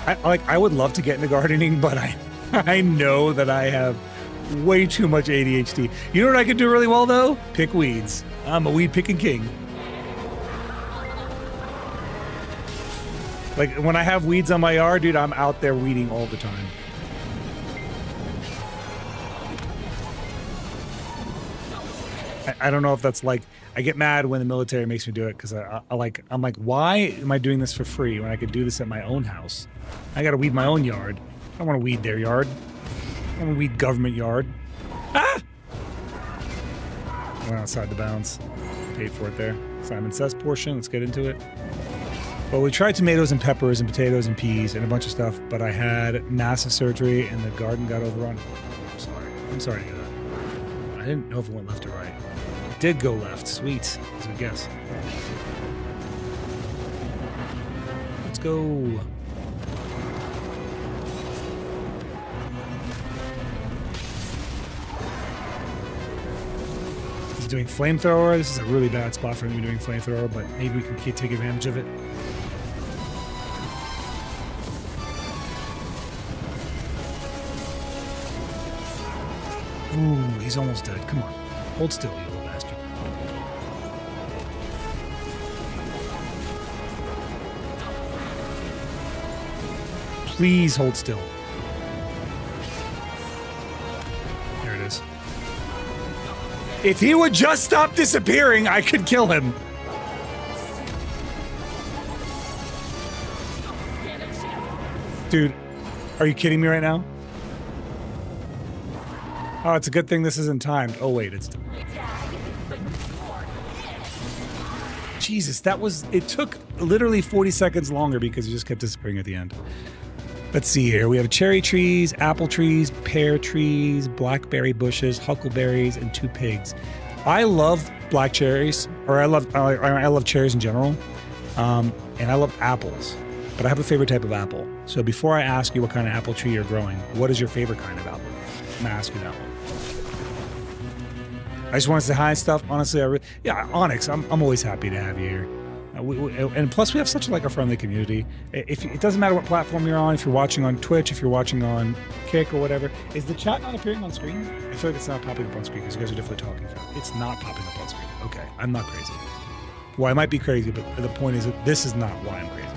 I would love to get into gardening, but I know that I have way too much ADHD. You know what I could do really well, though? Pick weeds. I'm a weed picking king. Like, when I have weeds on my yard, dude, I'm out there weeding all the time. I don't know if that's like, I get mad when the military makes me do it because I'm like, why am I doing this for free when I could do this at my own house? I gotta weed my own yard. I don't want to weed their yard. I want to weed government yard. Ah! Went outside the bounds. Paid for it there. Simon Says portion. Let's get into it. Well, we tried tomatoes and peppers and potatoes and peas and a bunch of stuff, but I had massive surgery and the garden got overrun. I'm sorry to hear that. I didn't know if it went left or right. It did go left. Sweet. That's a good guess. Let's go. He's doing flamethrower. This is a really bad spot for him to be doing flamethrower, but maybe we can take advantage of it. Ooh, he's almost dead. Come on. Hold still, you little bastard. Please hold still. There it is. If he would just stop disappearing, I could kill him. Dude, are you kidding me right now? Oh, it's a good thing this isn't timed. Oh, wait, it's timed. Jesus, it took literally 40 seconds longer because it just kept disappearing at the end. Let's see here. We have cherry trees, apple trees, pear trees, blackberry bushes, huckleberries, and 2 pigs. I love black cherries, or I love cherries in general, and I love apples. But I have a favorite type of apple. So before I ask you what kind of apple tree you're growing, what is your favorite kind of apple? I'm gonna ask you that one. I just want to say hi and stuff. Honestly, yeah, Onyx, I'm always happy to have you here. And plus, we have such a friendly community. It doesn't matter what platform you're on. If you're watching on Twitch, if you're watching on Kick or whatever, is the chat not appearing on screen? I feel like it's not popping up on screen because you guys are definitely talking. It's not popping up on screen. Okay, I'm not crazy. Well, I might be crazy, but the point is that this is not why I'm crazy.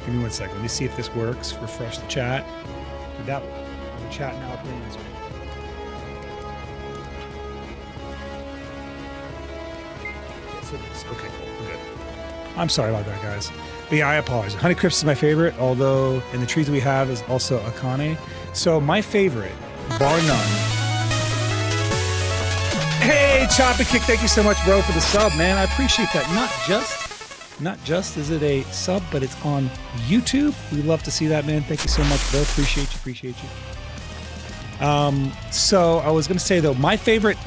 Give me 1 second. Let me see if this works. Refresh the chat. The chat now appearing on screen. Yes, it is. Okay, cool. We're good. I'm sorry about that, guys. But yeah, I apologize. Honeycrisp is my favorite, although in the trees we have is also Akane. So my favorite, bar none. Hey, Choppy Kick, thank you so much, bro, for the sub, man. I appreciate that. Not just is it a sub, but it's on YouTube. We love to see that, man. Thank you so much, bro. Appreciate you. So I was gonna say though, my favorite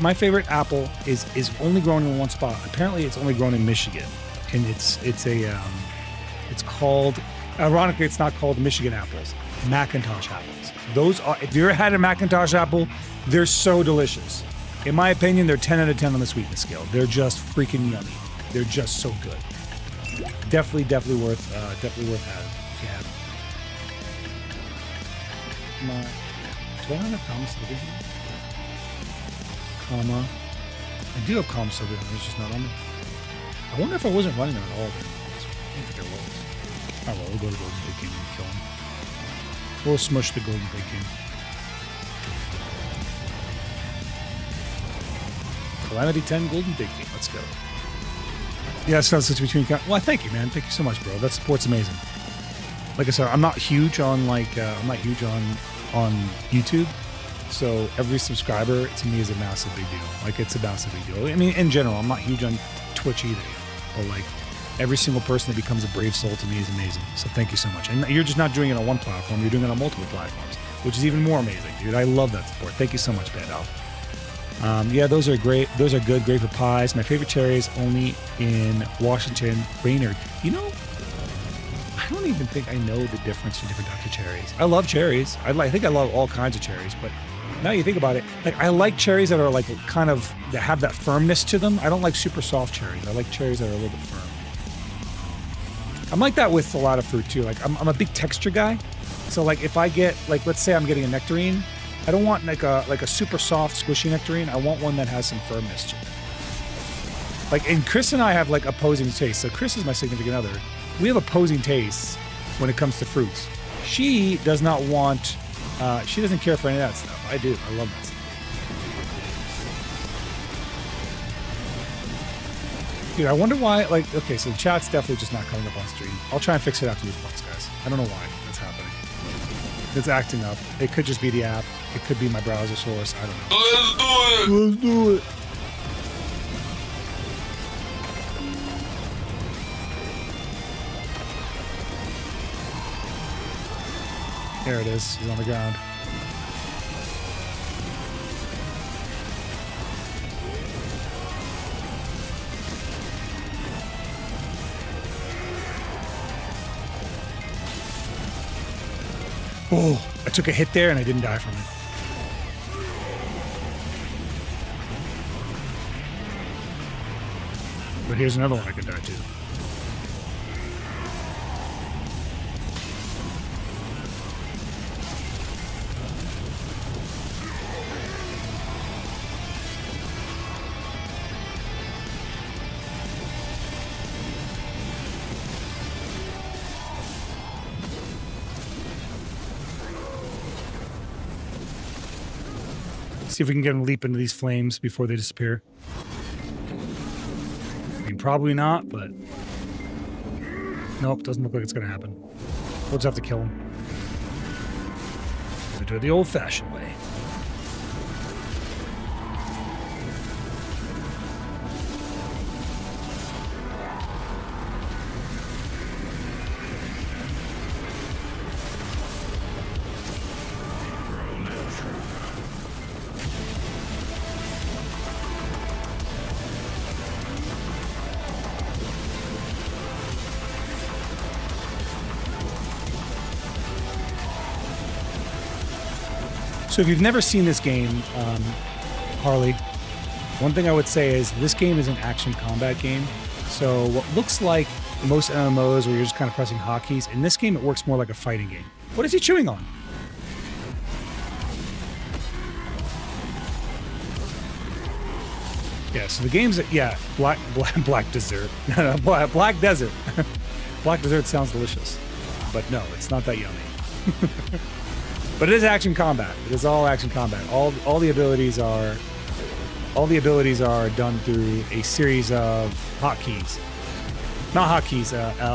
apple is only grown in one spot. Apparently, it's only grown in Michigan, and it's called. Ironically, it's not called Michigan apples. Macintosh apples. Those are. If you ever had a Macintosh apple, they're so delicious. In my opinion, they're 10 out of 10 on the sweetness scale. They're just freaking yummy. They're just so good. Definitely worth having if you have them. Do I not have comments living here? Comma. I do have comments living here, it's just not on me. I wonder if I wasn't running them at all. I don't think I was. Oh well, we'll go to Golden Big King and kill him. We'll smush the Golden Big King. Calamity 10 Golden Big King, let's go. Yeah, it's not such between. Well, thank you, man. Thank you so much, bro. That support's amazing. Like I said, I'm not huge on on YouTube, so every subscriber to me is a massive big deal. Like it's a massive big deal. I mean, in general, I'm not huge on Twitch either, but like every single person that becomes a brave soul to me is amazing. So thank you so much. And you're just not doing it on one platform; you're doing it on multiple platforms, which is even more amazing, dude. I love that support. Thank you so much, Bandalf. Yeah, those are great. Those are good. Great for pies. My favorite cherry is only in Washington, Brainerd. You know, I don't even think I know the difference in different types of cherries. I love cherries. I think I love all kinds of cherries, but now you think about it, like I like cherries that are like kind of that have that firmness to them. I don't like super soft cherries. I like cherries that are a little bit firm. I'm like that with a lot of fruit too. Like I'm a big texture guy. So like if I get like, let's say I'm getting a nectarine, I don't want like a super soft squishy nectarine. I want one that has some firmness to it. Like, and Chris and I have like opposing tastes. So Chris is my significant other. We have opposing tastes when it comes to fruits. She does not want, she doesn't care for any of that stuff. I do. I love that stuff. Dude, I wonder why, like, okay, so the chat's definitely just not coming up on stream. I'll try and fix it after these blocks, guys. I don't know why that's happening. It's acting up. It could just be the app. It could be my browser source. I don't know. Let's do it. There it is. He's on the ground. Oh, I took a hit there and I didn't die from it. But here's another one I could die to. See if we can get him to leap into these flames before they disappear. I mean, probably not, but... Nope, doesn't look like it's going to happen. We'll just have to kill him. We'll do it the old-fashioned way. So if you've never seen this game, Harley, one thing I would say is this game is an action combat game. So what looks like most MMOs where you're just kind of pressing hotkeys, in this game it works more like a fighting game. What is he chewing on? Yeah, so the game's, yeah, Black Desert. No, Black Desert. Black Desert sounds delicious. But no, it's not that yummy. But it is action combat. It is all action combat. All the abilities are done through a series of hotkeys. Not hotkeys,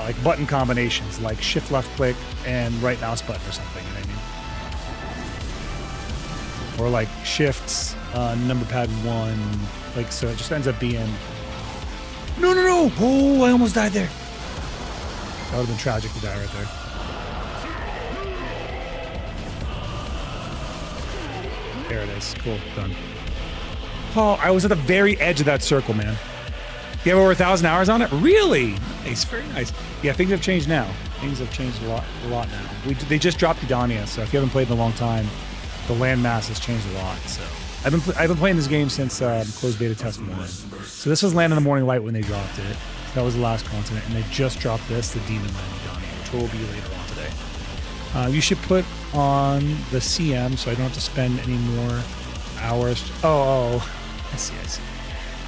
like button combinations, like shift left click and right mouse button or something. You know what I mean? Or like shifts, number pad 1. Like, so it just ends up being. No! Oh, I almost died there. That would have been tragic to die right there. There it is. Cool. Done. Oh, I was at the very edge of that circle, man. You have over 1,000 hours on it? Really? Nice. Very nice. Yeah, things have changed now. Things have changed a lot now. They just dropped Edania, so if you haven't played in a long time, the landmass has changed a lot. So I've been playing this game since closed beta test 1. So this was Land in the Morning Light when they dropped it. That was the last continent, and they just dropped this, the Demon Land Edania, which will be later on today. You should put on the CM so I don't have to spend any more hours. Oh, I see.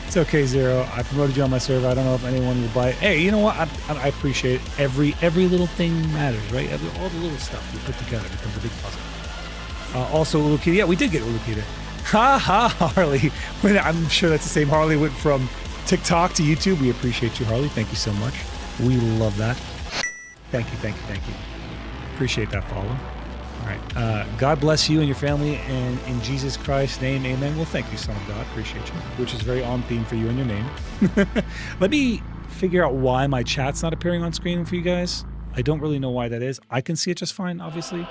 It's okay, Zero. I promoted you on my server. I don't know if anyone will buy it. Hey, you know what? I appreciate it. Every little thing matters, right? All the little stuff you put together becomes a big puzzle. Also, Ulukita. Yeah, we did get Ulukita. Ha, Harley. I'm sure that's the same Harley went from TikTok to YouTube. We appreciate you, Harley. Thank you so much. We love that. Thank you. Appreciate that follow. All right. God bless you and your family, and in Jesus Christ's name, amen. Well, thank you, Son of God. Appreciate you, which is very on theme for you and your name. Let me figure out why my chat's not appearing on screen for you guys. I don't really know why that is. I can see it just fine, obviously,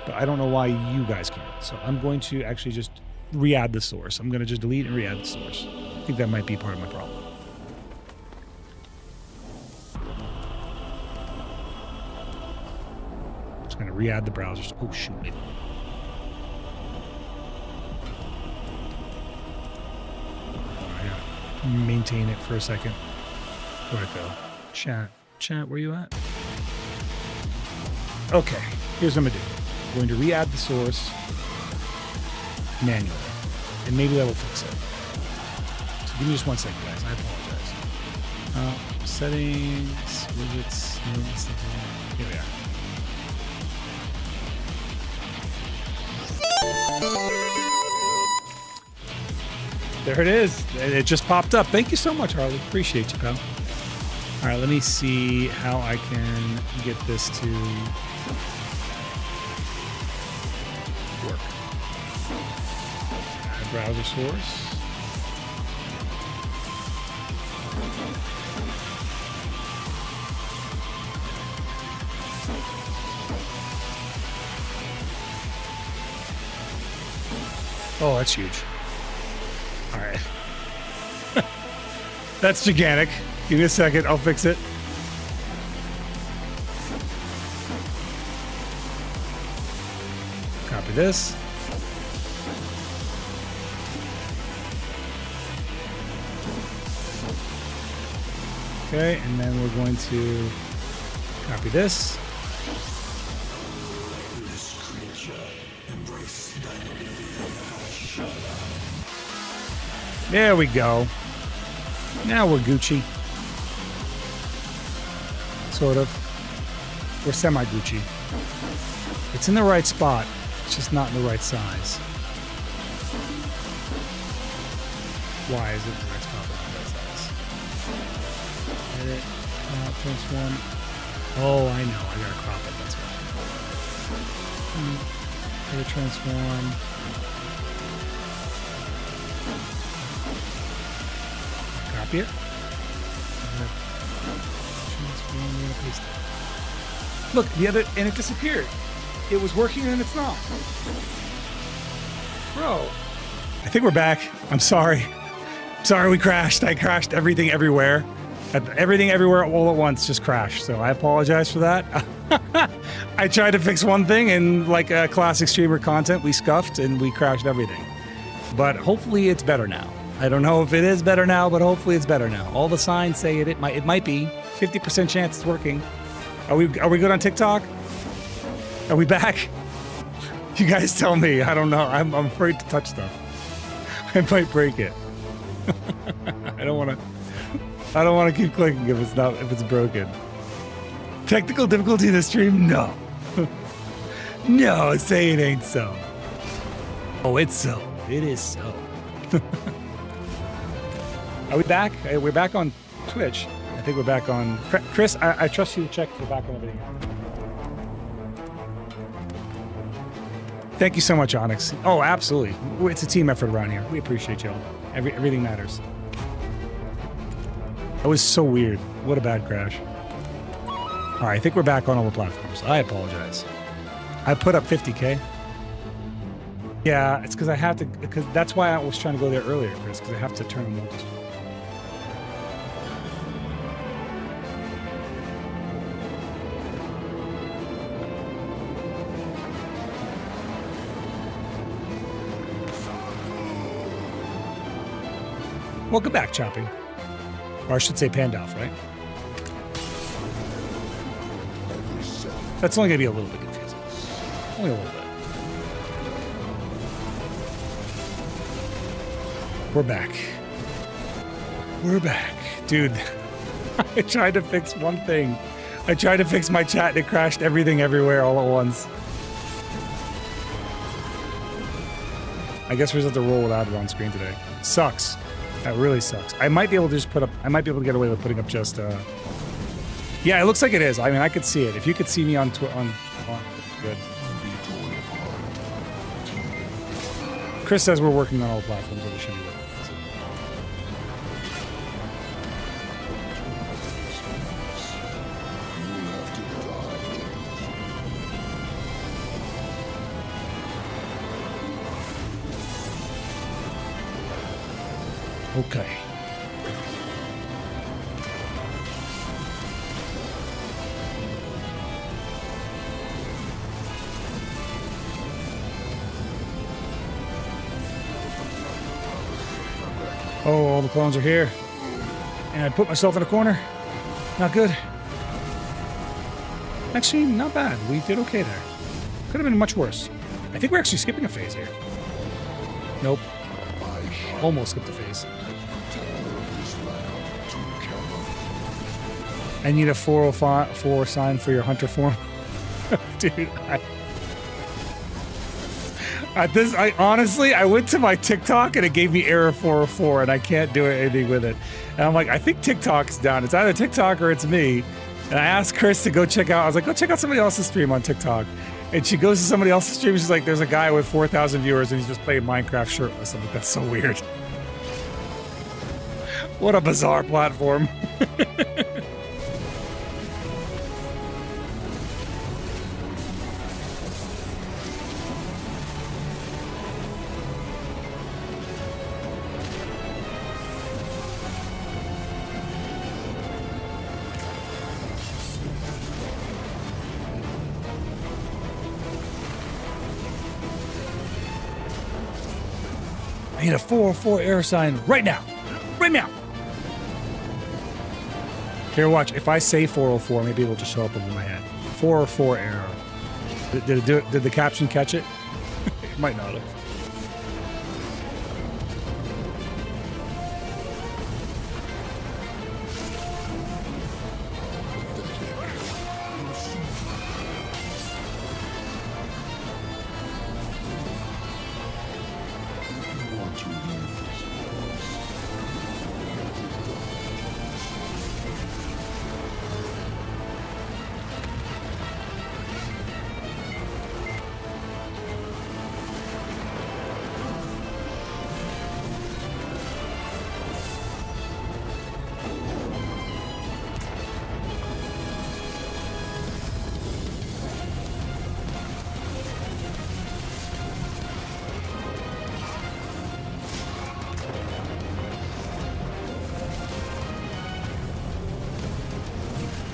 but I don't know why you guys can't. So I'm going to actually just re-add the source. I'm going to just delete and re-add the source. I think that might be part of my problem. Going to re-add the browsers. Oh, shoot. Wait. I gotta maintain it for a second. Where'd it go? Chat, where you at? Okay, here's what I'm going to do. I'm going to re-add the source manually, and maybe that will fix it. So give me just 1 second, guys. I apologize. Settings, widgets, here we are. There it is. It just popped up. Thank you so much, Harley. Appreciate you, pal. All right, let me see how I can get this to work. Browser source. Oh, that's huge. All right. That's gigantic. Give me a second. I'll fix it. Copy this. Okay, and then we're going to copy this. There we go. Now we're Gucci. Sort of. We're semi-Gucci. It's in the right spot. It's just not in the right size. Why is it? That's probably edit, transform. Oh, I know. I gotta crop it. That's why. Edit, transform. Copy it. Transform. Paste it. Look, the other, and it disappeared. It was working and it's not. Bro. I think we're back. I'm sorry. Sorry we crashed. I crashed everything everywhere. Everything everywhere all at once just crashed. So I apologize for that. I tried to fix one thing and like a classic streamer content, we scuffed and we crashed everything. But hopefully it's better now. I don't know if it is better now, but hopefully it's better now. All the signs say it might be. 50% chance it's working. Are we good on TikTok? Are we back? You guys tell me. I don't know. I'm afraid to touch stuff. I might break it. I don't want to keep clicking if it's broken. Technical difficulty in the stream? No. No, say it ain't so. Oh, it's so. It is so. Are we back? We're back on Twitch. I think we're back on... Chris, I trust you to check if we're back on everything. Thank you so much, Onyx. Oh, absolutely. It's a team effort around here. We appreciate y'all. Everything matters. That was so weird. What a bad crash. All right, I think we're back on all the platforms. I apologize. I put up 50K. Yeah, it's because I have to... Because that's why I was trying to go there earlier, Chris, because I have to turn them on. Welcome back, Chopping. Or I should say Pandolf, right? That's only going to be a little bit confusing. Only a little bit. We're back. We're back. Dude, I tried to fix one thing. I tried to fix my chat and it crashed everything everywhere all at once. I guess we just have to roll without it on screen today. Sucks. That really sucks. I might be able to just put up... I might be able to get away with putting up just... Yeah, it looks like it is. I mean, I could see it. If you could see me on good. Chris says we're working on all platforms, so we should be working. Okay. Oh, all the clones are here. And I put myself in a corner. Not good. Actually, not bad. We did okay there. Could have been much worse. I think we're actually skipping a phase here. Nope. Almost skipped a phase. I need a 404 sign for your hunter form. Dude, I honestly, I went to my TikTok and it gave me error 404 and I can't do anything with it. And I'm like, I think TikTok's down. It's either TikTok or it's me. And I asked Chris to go check out. I was like, go check out somebody else's stream on TikTok. And she goes to somebody else's stream. She's like, there's a guy with 4,000 viewers and he's just playing Minecraft shirtless. I'm like, that's so weird. What a bizarre platform. I need a 404 error sign right now. Right now. Here, watch. If I say 404, maybe it'll just show up over my head. 404 error. Did it do it? Did the caption catch it? It might not have.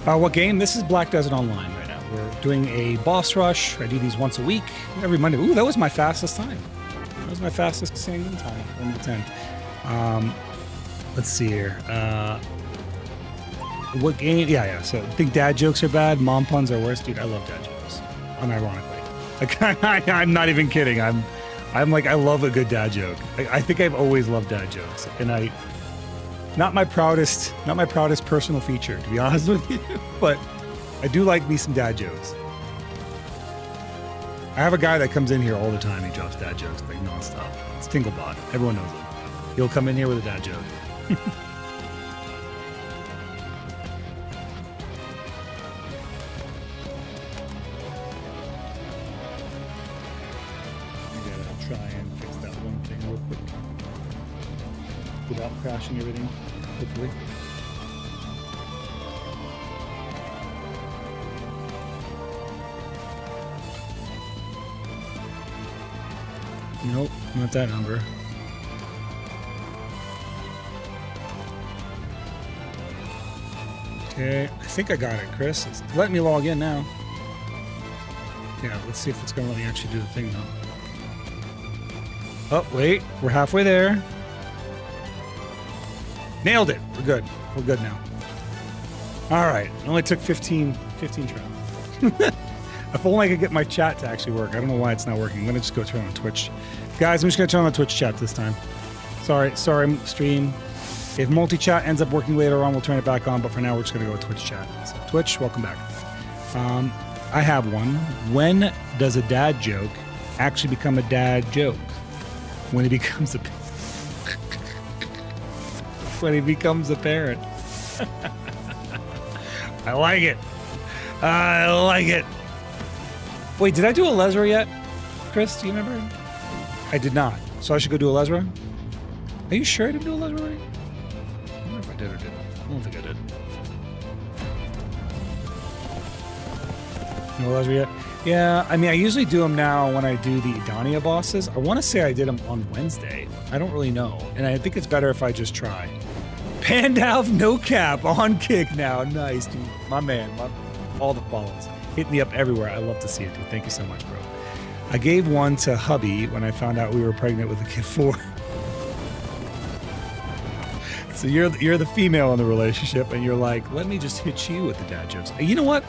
What game? This is Black Desert Online right now. We're doing a boss rush. I do these once a week, every Monday. Ooh, that was my fastest time. That was my fastest single time, 1 to 10. Let's see here. What game? Yeah. So I think dad jokes are bad. Mom puns are worse. Dude, I love dad jokes. Unironically. Like, I'm not even kidding. I'm like, I love a good dad joke. I think I've always loved dad jokes. And not my proudest personal feature, to be honest with you, but I do like me some dad jokes. I have a guy that comes in here all the time. He drops dad jokes like nonstop. It's Tinglebot. Everyone knows him. He'll come in here with a dad joke. I gotta try and fix that one thing real quick without crashing everything, hopefully. Nope, not that number. Okay, I think I got it, Chris. It's letting me log in now. Yeah, let's see if it's going to let me actually do the thing now. Oh, wait, we're halfway there. Nailed it. We're good. We're good now. All right, it only took 15 tries. If only I could get my chat to actually work. I don't know why it's not working. I'm going to just go turn on Twitch. Guys, I'm just going to turn on the Twitch chat this time. Sorry, stream. If multi-chat ends up working later on, we'll turn it back on. But for now, we're just going to go with Twitch chat. So, Twitch, welcome back. I have one. When does a dad joke actually become a dad joke? When it becomes a... when he becomes a parent. I like it. I like it. Wait, did I do a Lesra yet? Chris, do you remember? I did not. So I should go do a Lesra? Are you sure I didn't do a Lesra already? I wonder if I did or didn't. I don't think I did. No Lesra yet? Yeah, I mean, I usually do them now when I do the Idania bosses. I want to say I did them on Wednesday. I don't really know. And I think it's better if I just try. Pandalf no cap on kick now. Nice, dude. My man. All the follows. Hit me up everywhere. I love to see it, dude. Thank you so much, bro. I gave one to hubby when I found out we were pregnant with a kid 4. So you're the female in the relationship, and you're like, let me just hit you with the dad jokes. You know what?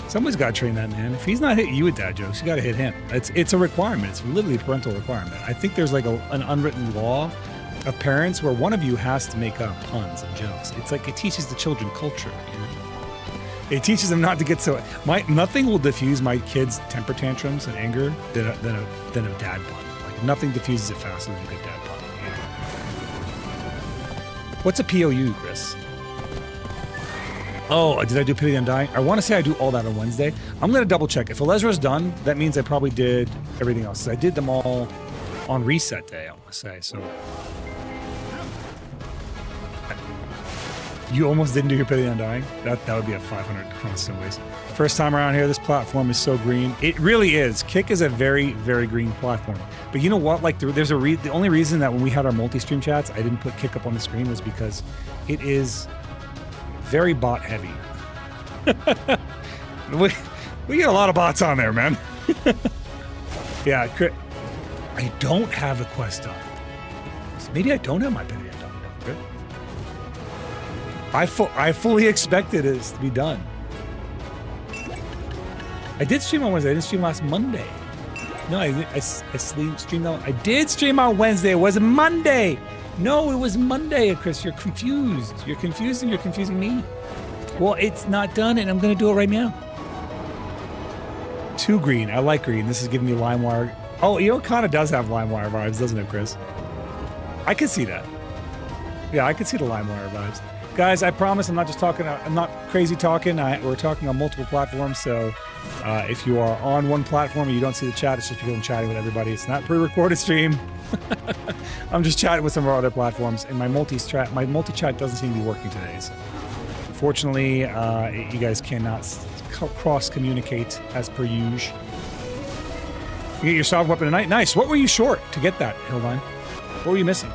Someone's got to train that man. If he's not hitting you with dad jokes, you got to hit him. It's a requirement. It's literally a parental requirement. I think there's like an unwritten law of parents where one of you has to make up puns and jokes. It's like it teaches the children culture, you know? It teaches them not to get so... Nothing will diffuse my kids' temper tantrums and anger than a dad pun. Like, nothing diffuses it faster than a good dad pun. You know? What's a POU, Chris? Oh, did I do Pity Undying? I want to say I do all that on Wednesday. I'm going to double check. If Alezra's done, that means I probably did everything else. I did them all on reset day, I want to say. So... You almost didn't do your Pity Undying? That would be a 500 constant waste. First time around here, this platform is so green. It really is. Kick is a very, very green platform. But you know what? Like, there's the only reason that when we had our multi-stream chats, I didn't put Kick up on the screen was because it is very bot heavy. we get a lot of bots on there, man. Yeah, I don't have a quest done. Maybe I don't have my Pity Undying done. Good. I fully expected it to be done. I did stream on Wednesday. I didn't stream last Monday. No, I streamed on... I did stream on Wednesday. It was Monday. No, it was Monday, Chris. You're confused. You're confused and you're confusing me. Well, it's not done and I'm going to do it right now. Too green. I like green. This is giving me LimeWire. Oh, you know, it kind of does have LimeWire vibes, doesn't it, Chris? I can see that. Yeah, I can see the LimeWire vibes. Guys, I promise I'm not just talking, I'm not crazy talking. We're talking on multiple platforms, so if you are on one platform and you don't see the chat, it's just people chatting with everybody. It's not pre-recorded stream. I'm just chatting with some of our other platforms, and my multi-chat doesn't seem to be working today. So unfortunately, you guys cannot cross-communicate as per usual. You get your soft weapon tonight? Nice. What were you short to get that, Hildine? What were you missing?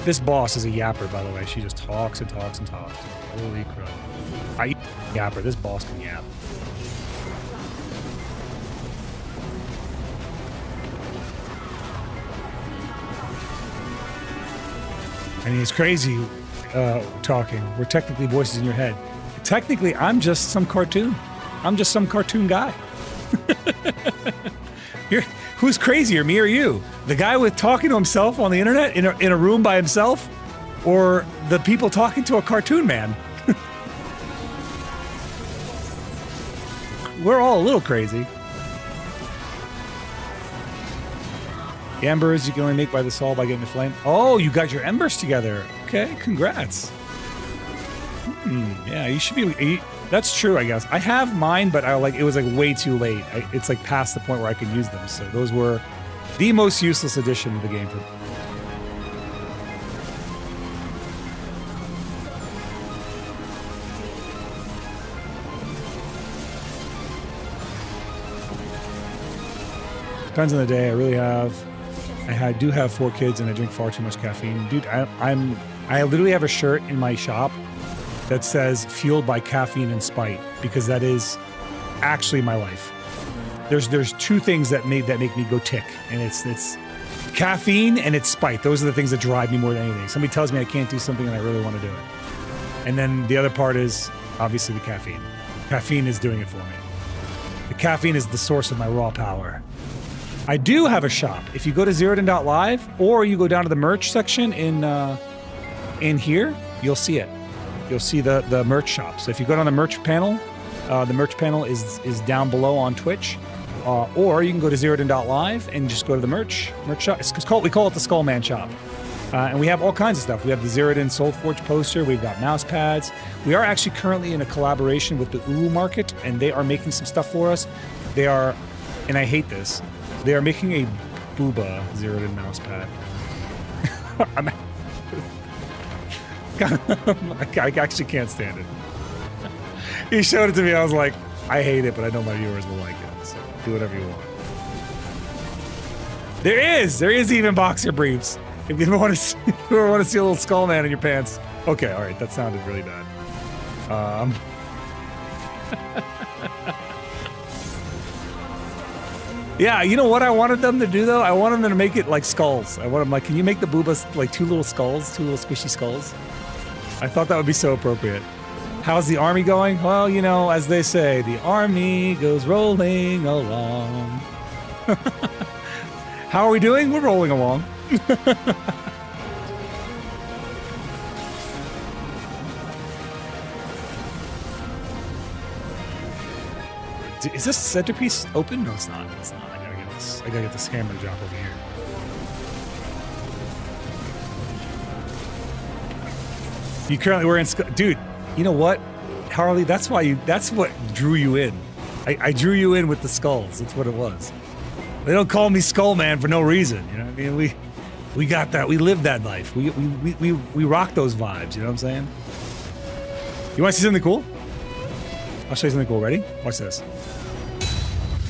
This boss is a yapper, by the way. She just talks and talks and talks. Holy crap. I eat yapper. This boss can yap. I mean, it's crazy talking. We're technically voices in your head. Technically, I'm just some cartoon. I'm just some cartoon guy. Who's crazier, me or you? The guy with talking to himself on the internet in a room by himself, or the people talking to a cartoon man? We're all a little crazy. The embers you can only make by the sol by getting the flame. Oh, you got your embers together. Okay, congrats. Yeah, you should be. That's true, I guess. I have mine, but it was like way too late. It's like past the point where I could use them. So those were the most useless addition to the game for me. Depends on the day. I do have 4 kids and I drink far too much caffeine. Dude, I literally have a shirt in my shop that says fueled by caffeine and spite, because that is actually my life. There's 2 things that make me go tick, and it's caffeine and it's spite. Those are the things that drive me more than anything. Somebody tells me I can't do something and I really want to do it. And then the other part is obviously the caffeine. Caffeine is doing it for me. The caffeine is the source of my raw power. I do have a shop. If you go to Zeroden.live or you go down to the merch section in here, you'll see it. You'll see the merch shop. So if you go down the merch panel is down below on Twitch, or you can go to Zeroden.live and just go to the merch shop. We call it the Skullman shop, and we have all kinds of stuff. We have the Zeroden Soulforge poster. We've got mouse pads. We are actually currently in a collaboration with the Ulu Market, and they are making some stuff for us. They are, and I hate this, they are making a Booba Zeroden mouse pad. I actually can't stand it. He showed it to me. I was like, I hate it, but I know my viewers will like it. So do whatever you want. There is even boxer briefs. If you ever want to see a little skull man in your pants. Okay, all right, that sounded really bad. Yeah, you know what I wanted them to do though? I wanted them to make it like skulls. I want them like, can you make the boobas like 2 little skulls, 2 little squishy skulls? I thought that would be so appropriate. How's the army going? Well, you know, as they say, the army goes rolling along. How are we doing? We're rolling along. Is this centerpiece open? No, it's not. It's not. I gotta get this hammer drop over here. You currently were in, dude. You know what, Harley? That's what drew you in. I drew you in with the skulls. That's what it was. They don't call me Skull Man for no reason. You know what I mean? We got that. We lived that life. We rock those vibes. You know what I'm saying? You want to see something cool? I'll show you something cool. Ready? Watch this.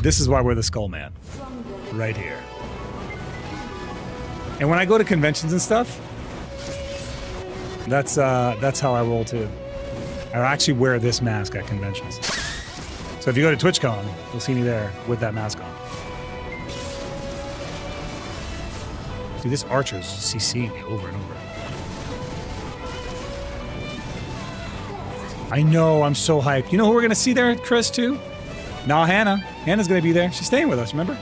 This is why we're the Skull Man. Right here. And when I go to conventions and stuff, that's how I roll too. I actually wear this mask at conventions. So if you go to TwitchCon, you'll see me there with that mask on. Dude, this archer's CCing me over and over. I know, I'm so hyped. You know who we're gonna see there, Chris, too? Nah, Hannah. Hannah's gonna be there. She's staying with us, remember?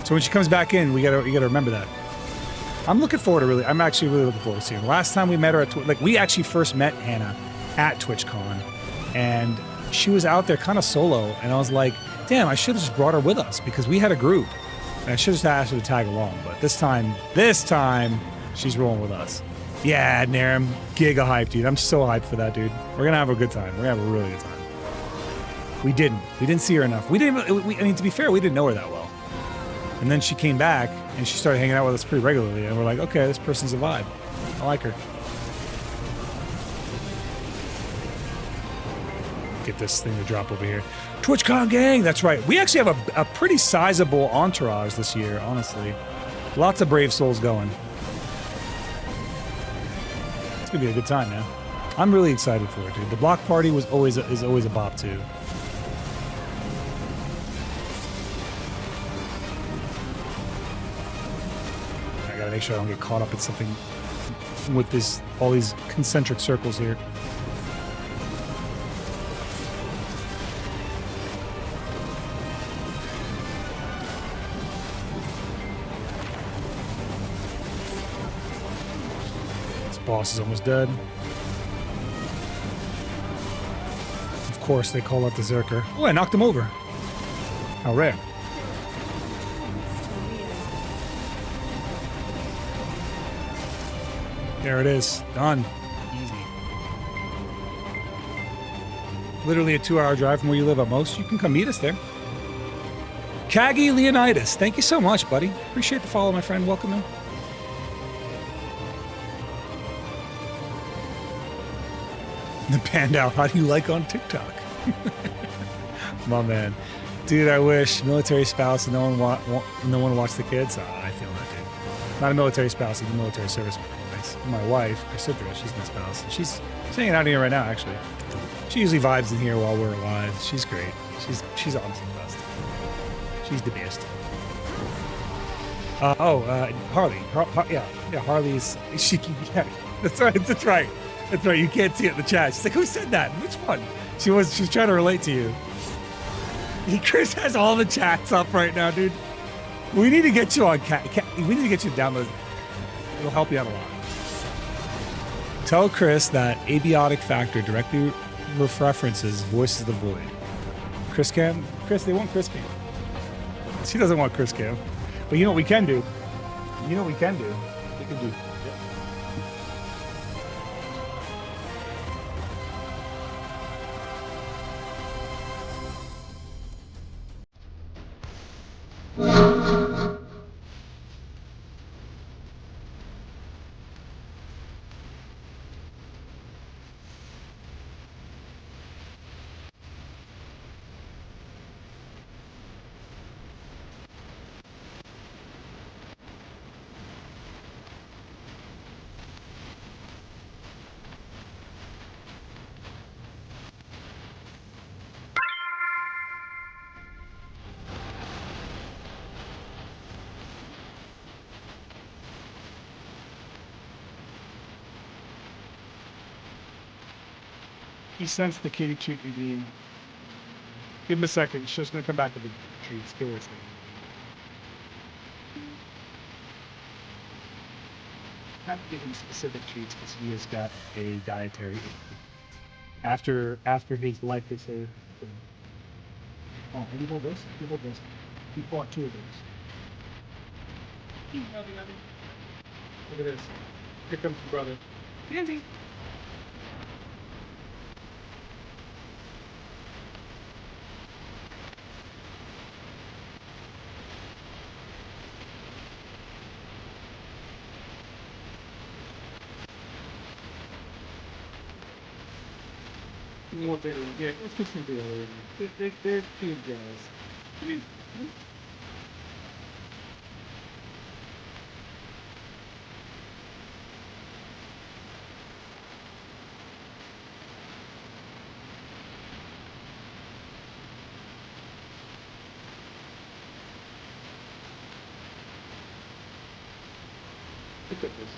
So when she comes back in, you gotta remember that. I'm actually really looking forward to seeing her. Last time we met her at we actually first met Hannah at TwitchCon, and she was out there kind of solo, and I was like, damn, I should have just brought her with us because we had a group. And I should have just asked her to tag along, but this time, she's rolling with us. Yeah, Narum, giga hype, dude. I'm so hyped for that, dude. We're gonna have a good time. We're gonna have a really good time. We didn't see her enough. I mean, to be fair, we didn't know her that well. And then she came back and she started hanging out with us pretty regularly, and we're like, okay, this person's a vibe. I like her. Get this thing to drop over here. TwitchCon gang, that's right. We actually have a pretty sizable entourage this year, honestly. Lots of brave souls going. gonna be a good time, man. I'm really excited for it, dude. The block party was always is always a bop too. I gotta make sure I don't get caught up in something with all these concentric circles here. This boss is almost dead. Of course, they call out the Zerker. Oh, I knocked him over. How rare. There it is. Done. Easy. Literally a 2-hour drive from where you live at most. You can come meet us there. Kagi Leonidas, thank you so much, buddy. Appreciate the follow, my friend. Welcome in. The Panda, how do you like on TikTok? My man. Dude, I wish. Military spouse and no one watch the kids. Oh, I feel that, dude. Not a military spouse, I'm a military service. My wife, Cassandra, she's my spouse. She's hanging out here right now, actually. She usually vibes in here while we're alive. She's great. She's honestly the best. She's the best. Harley. Yeah, Harley's. Yeah, that's right. That's right. That's right. You can't see it in the chat. She's like, who said that? Which one? She's trying to relate to you. Chris has all the chats up right now, dude. We need to get you on we need to get you to download. It'll help you out a lot. Tell Chris that abiotic factor directly references Voices of the Void. Chris Cam? Chris, they want Chris Cam. She doesn't want Chris Cam. But you know what we can do? You know what we can do? We can do. He sensed the kitty treat being. Give him a second. She's just gonna come back to the treats. Give her a second. Not give him specific treats because he has got a dietary issue. After his life is a. Oh, you hold this? You hold this. He bought 2 of those. Look at this. Here comes the brother. Andy. More better. Yeah, let's fix some deal. They're 2 guys. Look at this.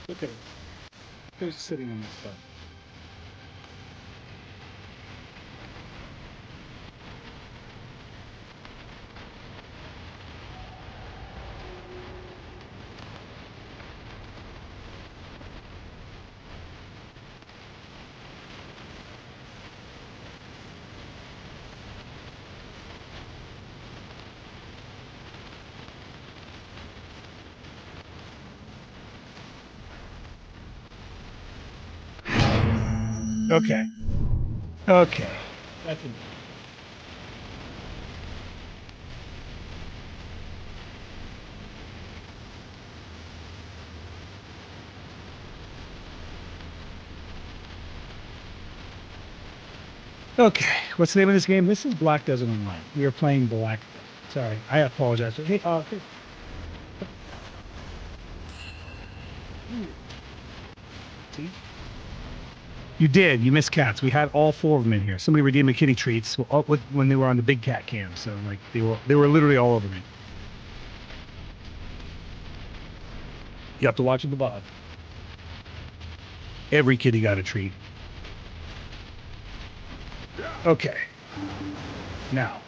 Look at it. They're sitting on this stuff. Okay. Okay. That's enough. Okay, what's the name of this game? This is Black Desert Online. We are playing Black Desert. Sorry, I apologize. Hey, See? You did. You missed cats. We had all 4 of them in here. Somebody redeemed the kitty treats when they were on the big cat cam. So like they were literally all over me. You have to watch the VOD. Every kitty got a treat. Okay. Now.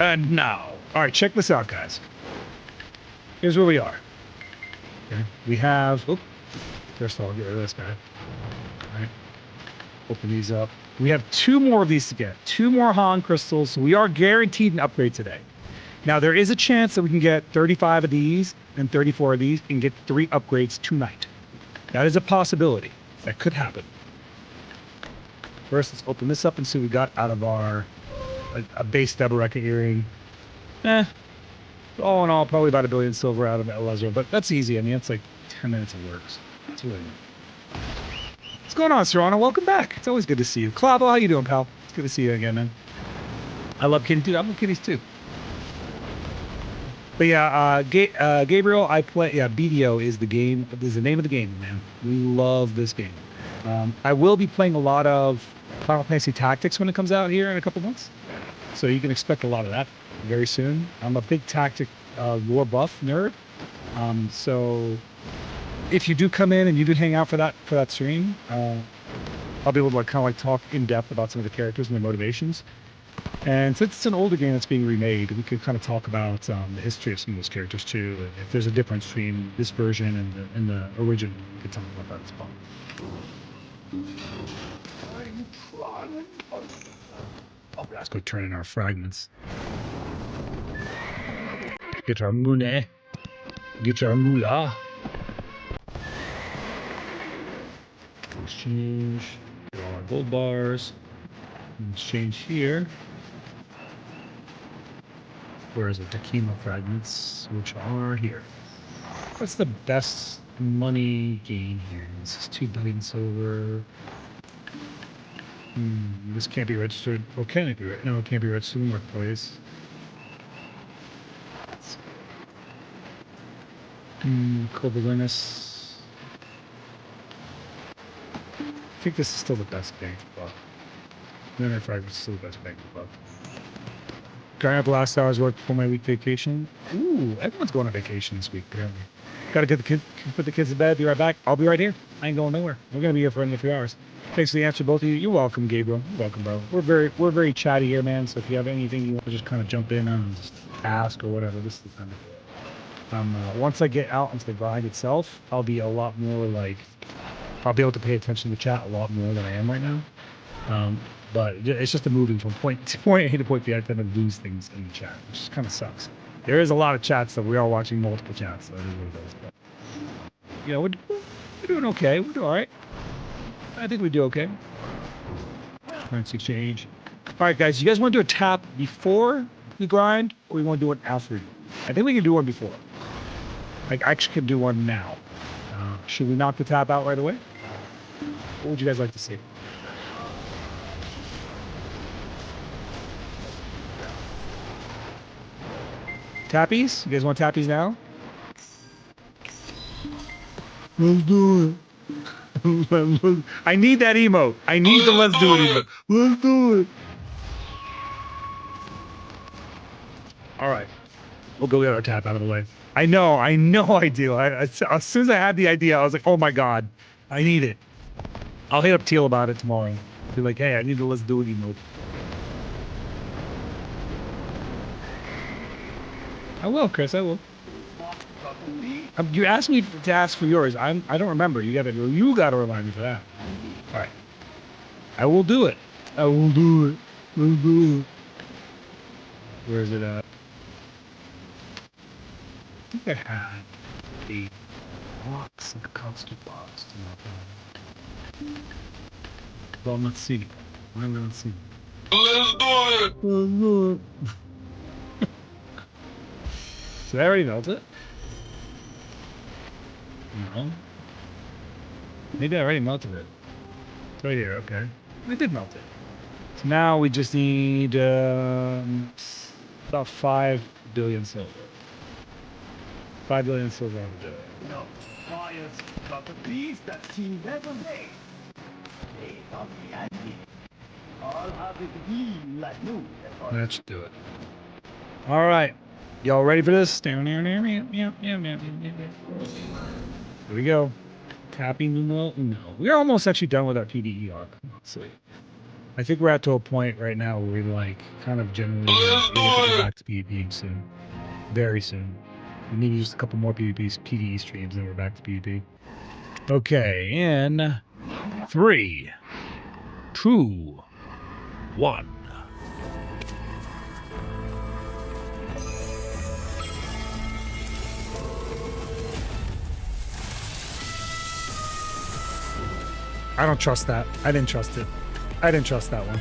And now. All right, check this out, guys. Here's where we are. Okay. We have. Oop. First of all, get rid of this guy. All right. Open these up. We have 2 more of these to get. 2 more Han crystals. So we are guaranteed an upgrade today. Now, there is a chance that we can get 35 of these and 34 of these and get 3 upgrades tonight. That is a possibility. That could happen. First, let's open this up and see what we got out of our a base double record earring. All in all, probably about 1 billion silver out of Elazar, but that's easy. I mean, it's like 10 minutes of work. So it's really What's going on, Serrano? Welcome back. It's always good to see you. Clavo, how you doing, pal? It's good to see you again, man. I love kitties, dude. I love kitties too. But yeah, Gabriel, I play. Yeah, BDO is the game. Is the name of the game, man. We love this game. I will be playing a lot of Final Fantasy Tactics when it comes out here in a couple months, so you can expect a lot of that very soon. I'm a big tactic lore buff nerd, so if you do come in and you do hang out for that stream, I'll be able to kind of like talk in depth about some of the characters and their motivations. And since it's an older game that's being remade, we could kind of talk about the history of some of those characters too. And if there's a difference between this version and the original, we could talk about that as well. Oh, let's go turn in our fragments. Get our mune. Get our moolah. Exchange. Get all our gold bars. Exchange here. Whereas the Takima fragments, which are here. What's the best money gain here? This is 2 billion silver. This can't be registered. Oh, can it be? No, it can't be registered in Workplace. Covalernus. I think this is still the best bang for buck. Lunar fragments is still the best bang for buck. Grind up last hour's work before my week vacation. Ooh, everyone's going on vacation this week, apparently. Gotta get the kids, put the kids to bed, be right back. I'll be right here. I ain't going nowhere. We're gonna be here for another few hours. Thanks for the answer, both of you. You're welcome, Gabriel. You're welcome, bro. We're very chatty here, man. So if you have anything you want to just kind of jump in and just ask or whatever, this is the time to do it. Once I get out into the grind itself, I'll be a lot more like, I'll be able to pay attention to chat a lot more than I am right now. But it's just a moving from point A to point B. I tend to lose things in the chat, which kind of sucks. There is a lot of chats that we are watching multiple chats, so it is what it is. But you know, we're doing okay. We're doing all right. I think we do okay. Currency exchange. All right, guys. You guys want to do a tap before we grind, or we want to do it after? I think we can do one before. Like, I actually can do one now. Should we knock the tap out right away? What would you guys like to see? Tappies? You guys want tappies now? Let's do it. I need that emote. I need the let's do it emote. Let's do it. All right. We'll go get our tap out of the way. I know I do. As soon as I had the idea, I was like, oh my God, I need it. I'll hit up Teal about it tomorrow. Be like, hey, I need the let's do it emote. I will, Chris. I will. You asked me to ask for yours. I don't remember. You gotta remind me for that. All right. I will do it. I will do it. We'll do it. Where is it at? I think I had the box, like a custard box. Well, I'm not seeing it. I'm not seeing it. Let's do it. Let's do it. Did I already melt it? No. Maybe I already melted it. It's right here, okay. We did melt it. So now we just need about 5 billion silver. 5 billion silver on the jet. No. fires got the peace that seemed never made. They got the envy. All have it be like new. Let's do it. All right. Y'all ready for this? Here we go. Tapping no. We're almost actually done with our PDE arc. Sweet. I think we're at to a point right now where we're like kind of generally ready to go back to PvP soon. Very soon. We need just a couple more PDE streams and we're back to PvP. Okay, in 3, 2, 1. I don't trust that. I didn't trust it. I didn't trust that one.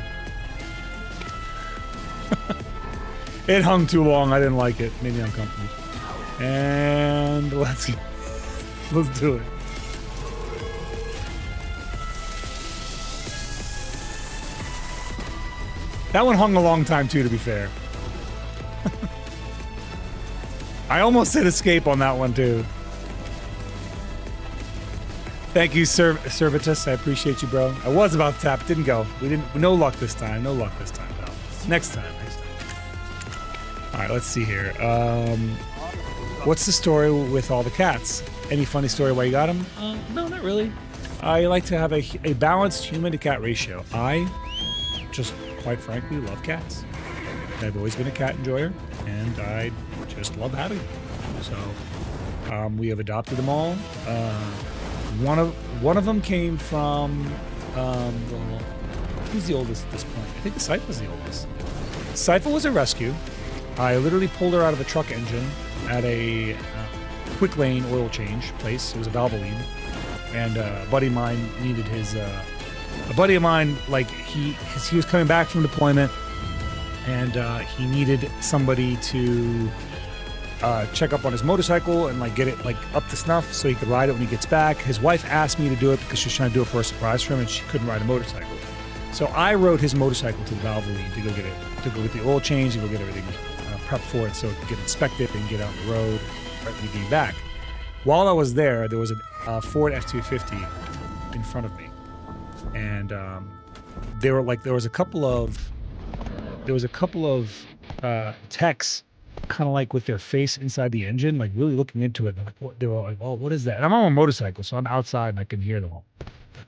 It hung too long. I didn't like it. Made me uncomfortable. And let's do it. That one hung a long time too, to be fair. I almost hit escape on that one too. Thank you, Servitus. I appreciate you, bro. I was about to tap, didn't go. We didn't. No luck this time. No luck this time, though. Next time. All right, let's see here. What's the story with all the cats? Any funny story why you got them? No, not really. I like to have a balanced human to cat ratio. I just, quite frankly, love cats. I've always been a cat enjoyer, and I just love having them. So we have adopted them all. One of them came from who's the oldest at this point? I think Cypher was the oldest. Cypher was a rescue. I literally pulled her out of a truck engine at a quick lane oil change place. It was a Valvoline, and a buddy of mine needed his. A buddy of mine, like he was coming back from deployment, and he needed somebody to check up on his motorcycle and like get it like up to snuff so he could ride it when he gets back. His wife asked me to do it because she was trying to do it for a surprise for him and she couldn't ride a motorcycle. So I rode his motorcycle to the Valvoline to go get it, to go get the oil change and go get everything prepped for it so it could get inspected and get out on the road right when he came back. While I was there was a Ford F-250 in front of me, and there was a couple of techs kind of like with their face inside the engine, like really looking into it. They were like, "Oh, what is that?" And I'm on a motorcycle, so I'm outside and I can hear them all.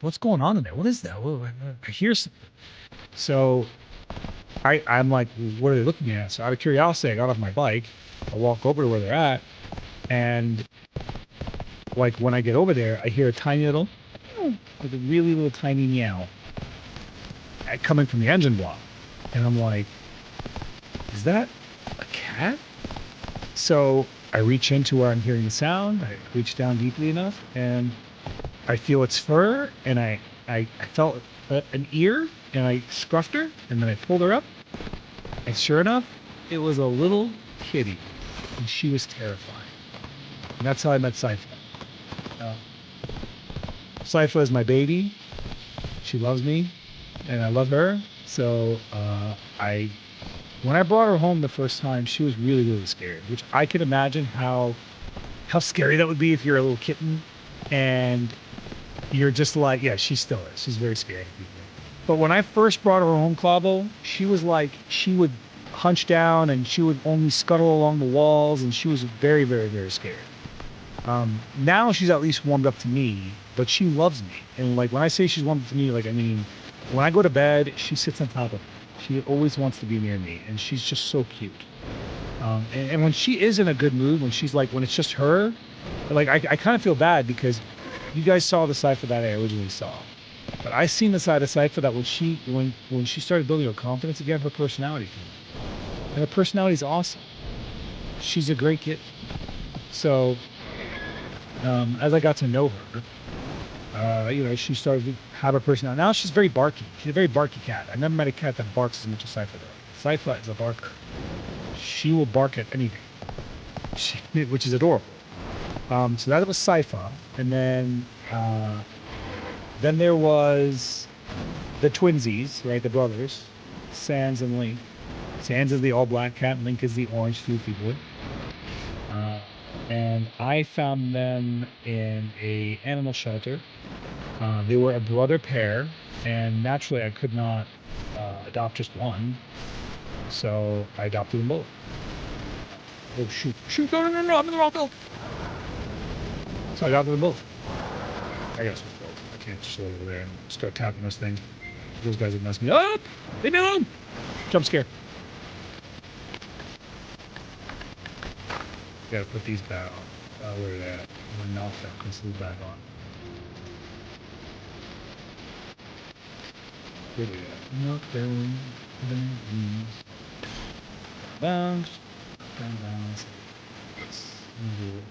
What's going on in there? What is that? I hear something. So I'm like, what are they looking at? So out of curiosity, I got off my bike. I walk over to where they're at, and like when I get over there, I hear a tiny little, like a really little tiny meow coming from the engine block, and I'm like, is that a cat? So I reach into where I'm hearing the sound. I reach down deeply enough, and I feel its fur, and I felt an ear, and I scruffed her, and then I pulled her up, and sure enough, it was a little kitty, and she was terrifying. And that's how I met Cypher. Cypher is my baby. She loves me, and I love her. So when I brought her home the first time, she was really, really scared, which I could imagine how scary that would be if you're a little kitten and you're just like, yeah, she still is. She's very scary. But when I first brought her home, Clavo, she was like, she would hunch down and she would only scuttle along the walls, and she was very, very, very scared. Now she's at least warmed up to me, but she loves me. And like when I say she's warmed up to me, like I mean, when I go to bed, she sits on top of me. She always wants to be near me, and she's just so cute. And when she is in a good mood, when she's like, when it's just her, like I kind of feel bad because you guys saw the Cypher that I originally saw, but I seen the side of Cypher that when she started building her confidence again, her personality came. And her personality is awesome. She's a great kid. So as I got to know her, she started to have a personality. Now she's very barky. She's a very barky cat. I've never met a cat that barks as much as Cypher does. Cypher is a barker. She will bark at anything, which is adorable. So that was Cypher. And then there was the twinsies, right? The brothers, Sans and Link. Sans is the all black cat, Link is the orange floofy boy. and I found them in a animal shelter. They were a brother pair, and naturally I could not adopt just one, so I adopted them both. Oh shoot! Shoot! No! No! No! No! I'm in the wrong field. So I adopted them both. I gotta switch field. I can't just go over there and start tapping this thing. Those guys would mess me up. Leave me alone. Jump scare. Gotta put these back on. Where are they at? I'm gonna knock that. Let's leave back on. Where are they at? Knock down. Bounce. Down, bounce.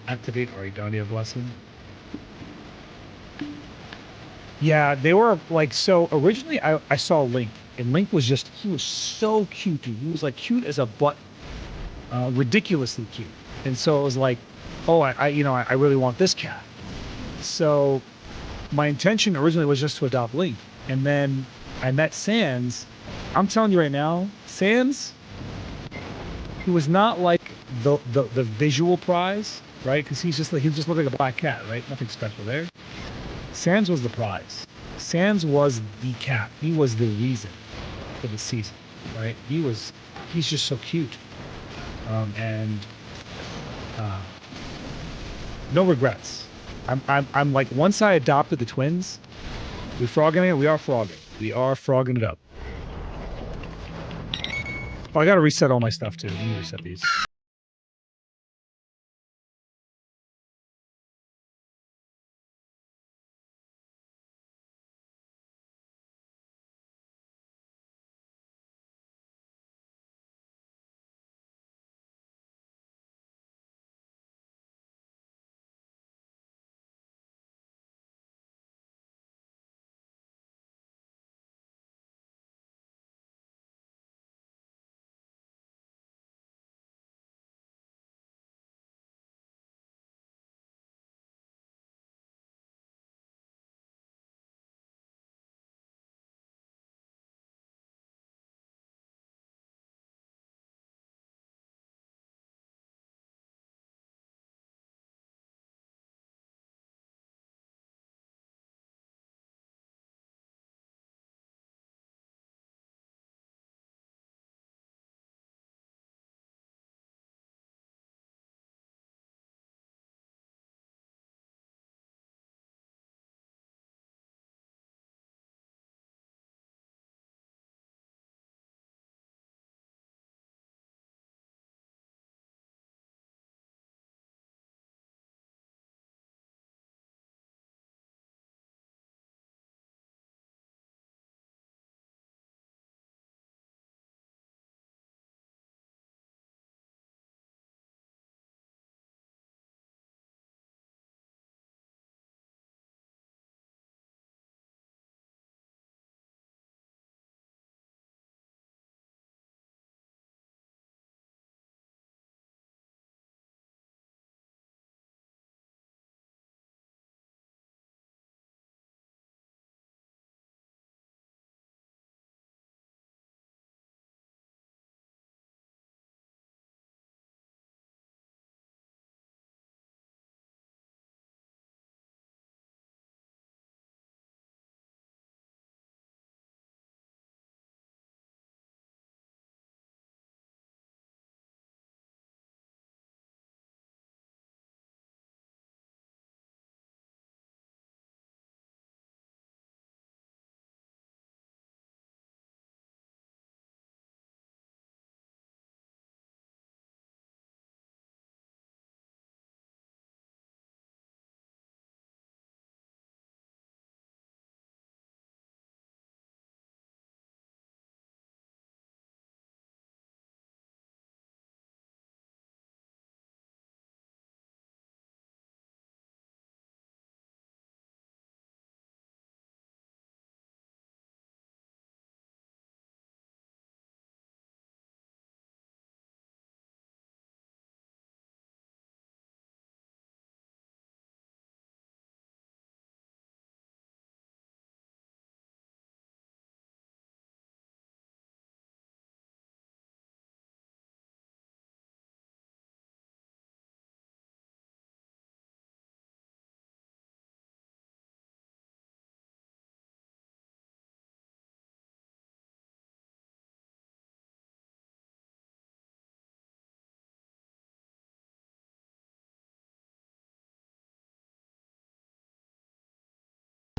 Activate our Idonia Blessing. Yeah, they were like, so originally I saw Link, and Link was just, he was so cute, dude. He was like cute as a butt, ridiculously cute. And so it was like, oh, I really want this cat. So my intention originally was just to adopt Link. And then I met Sans. I'm telling you right now, Sans, he was not like the visual prize, right? Because he just looked like a black cat, right? Nothing special there. Sans was the prize. Sans was the cat. He was the reason for the season, right? He's just so cute. And no regrets. I'm like, once I adopted the twins, we frogging it? We are frogging. We are frogging it up. Oh, I gotta reset all my stuff too. Let me reset these.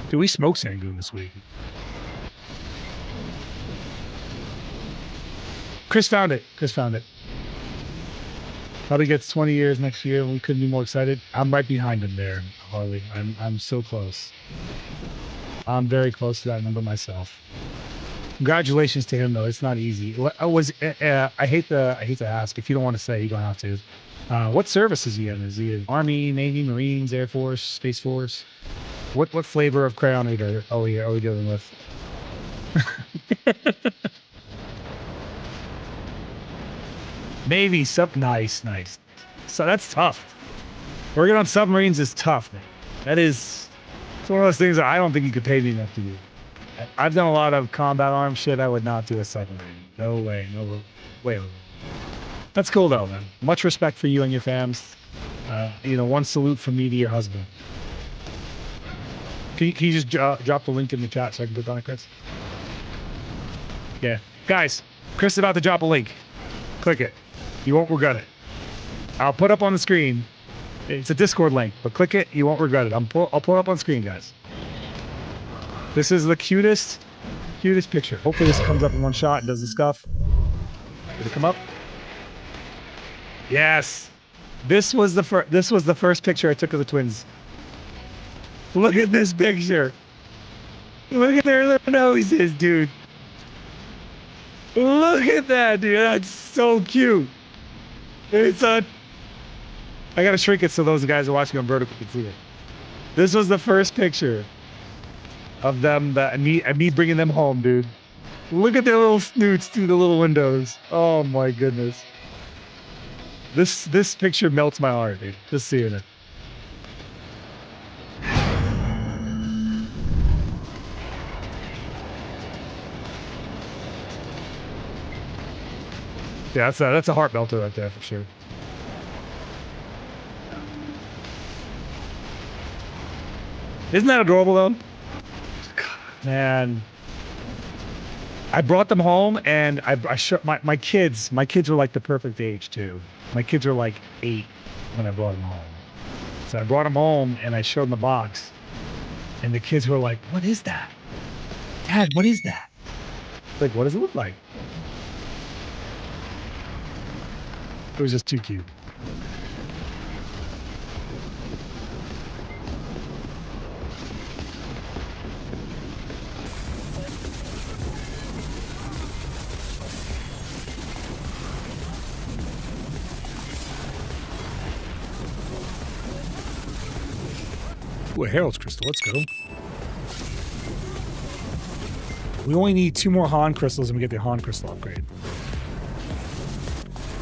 Dude, we smoked Sangoon this week. Chris found it. Probably gets 20 years next year, and we couldn't be more excited. I'm right behind him there, Harley. I'm so close. I'm very close to that number myself. Congratulations to him, though. It's not easy. I hate to ask. If you don't want to say, you don't have to. What service is he in? Is he in Army, Navy, Marines, Air Force, Space Force? What flavor of crayon are we dealing with? Navy, nice. So that's tough. Working on submarines is tough, man. It's one of those things that I don't think you could pay me enough to do. I've done a lot of combat arms shit. I would not do a submarine. No way, no way. That's cool though, man. Much respect for you and your fams. One salute from me to your husband. Can you just drop the link in the chat so I can click on it, Chris? Yeah. Guys, Chris is about to drop a link. Click it. You won't regret it. I'll put up on the screen. It's a Discord link, but click it. You won't regret it. I'll pull it up on screen, guys. This is the cutest picture. Hopefully this comes up in one shot and does the scuff. Did it come up? Yes. This was the first picture I took of the twins. Look at this picture. Look at their little noses, dude. Look at that, dude. That's so cute. I gotta shrink it so those guys are watching on vertical can see it. This was the first picture of them, me bringing them home, dude. Look at their little snoots through the little windows. Oh my goodness. This picture melts my heart, dude. Just seeing it. Yeah, that's a heart melter right there for sure. Isn't that adorable though? Man, I brought them home and I showed my kids. My kids were like the perfect age too. My kids were like 8 when I brought them home. So I brought them home and I showed them the box, and the kids were like, "What is that, Dad? What is that?" Like, what does it look like? It was just too cute. Ooh, a Herald's Crystal. Let's go. We only need 2 more Han Crystals and we get the Han Crystal upgrade.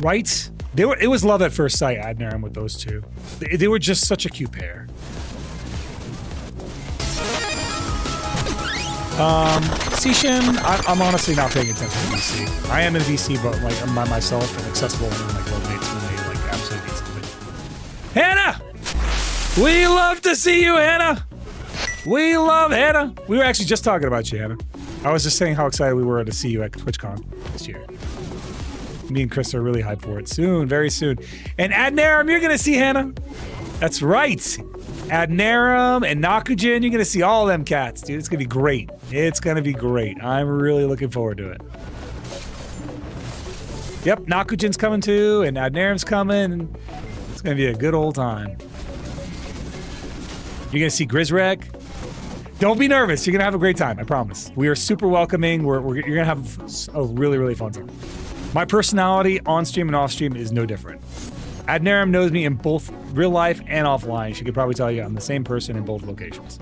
Right? It was love at first sight, Adnaram, with those two. They were just such a cute pair. Sishin, I'm honestly not paying attention to VC. I am in VC, but like I'm by myself and accessible and like roommates when they like absolutely need something. Hannah! We love to see you, Hannah! We love Hannah! We were actually just talking about you, Hannah. I was just saying how excited we were to see you at TwitchCon this year. Me and Chris are really hyped for it. Soon, very soon. And Adnaram, you're gonna see Hannah. That's right. Adnaram and Nakujin, you're gonna see all of them cats, dude. It's gonna be great. It's gonna be great. I'm really looking forward to it. Yep, Nakujin's coming too, and Adnaram's coming. It's gonna be a good old time. You're gonna see Grizreg. Don't be nervous. You're gonna have a great time. I promise. We are super welcoming. You're gonna have a really, really fun time. My personality on stream and off stream is no different. Adnaram knows me in both real life and offline. She could probably tell you I'm the same person in both locations.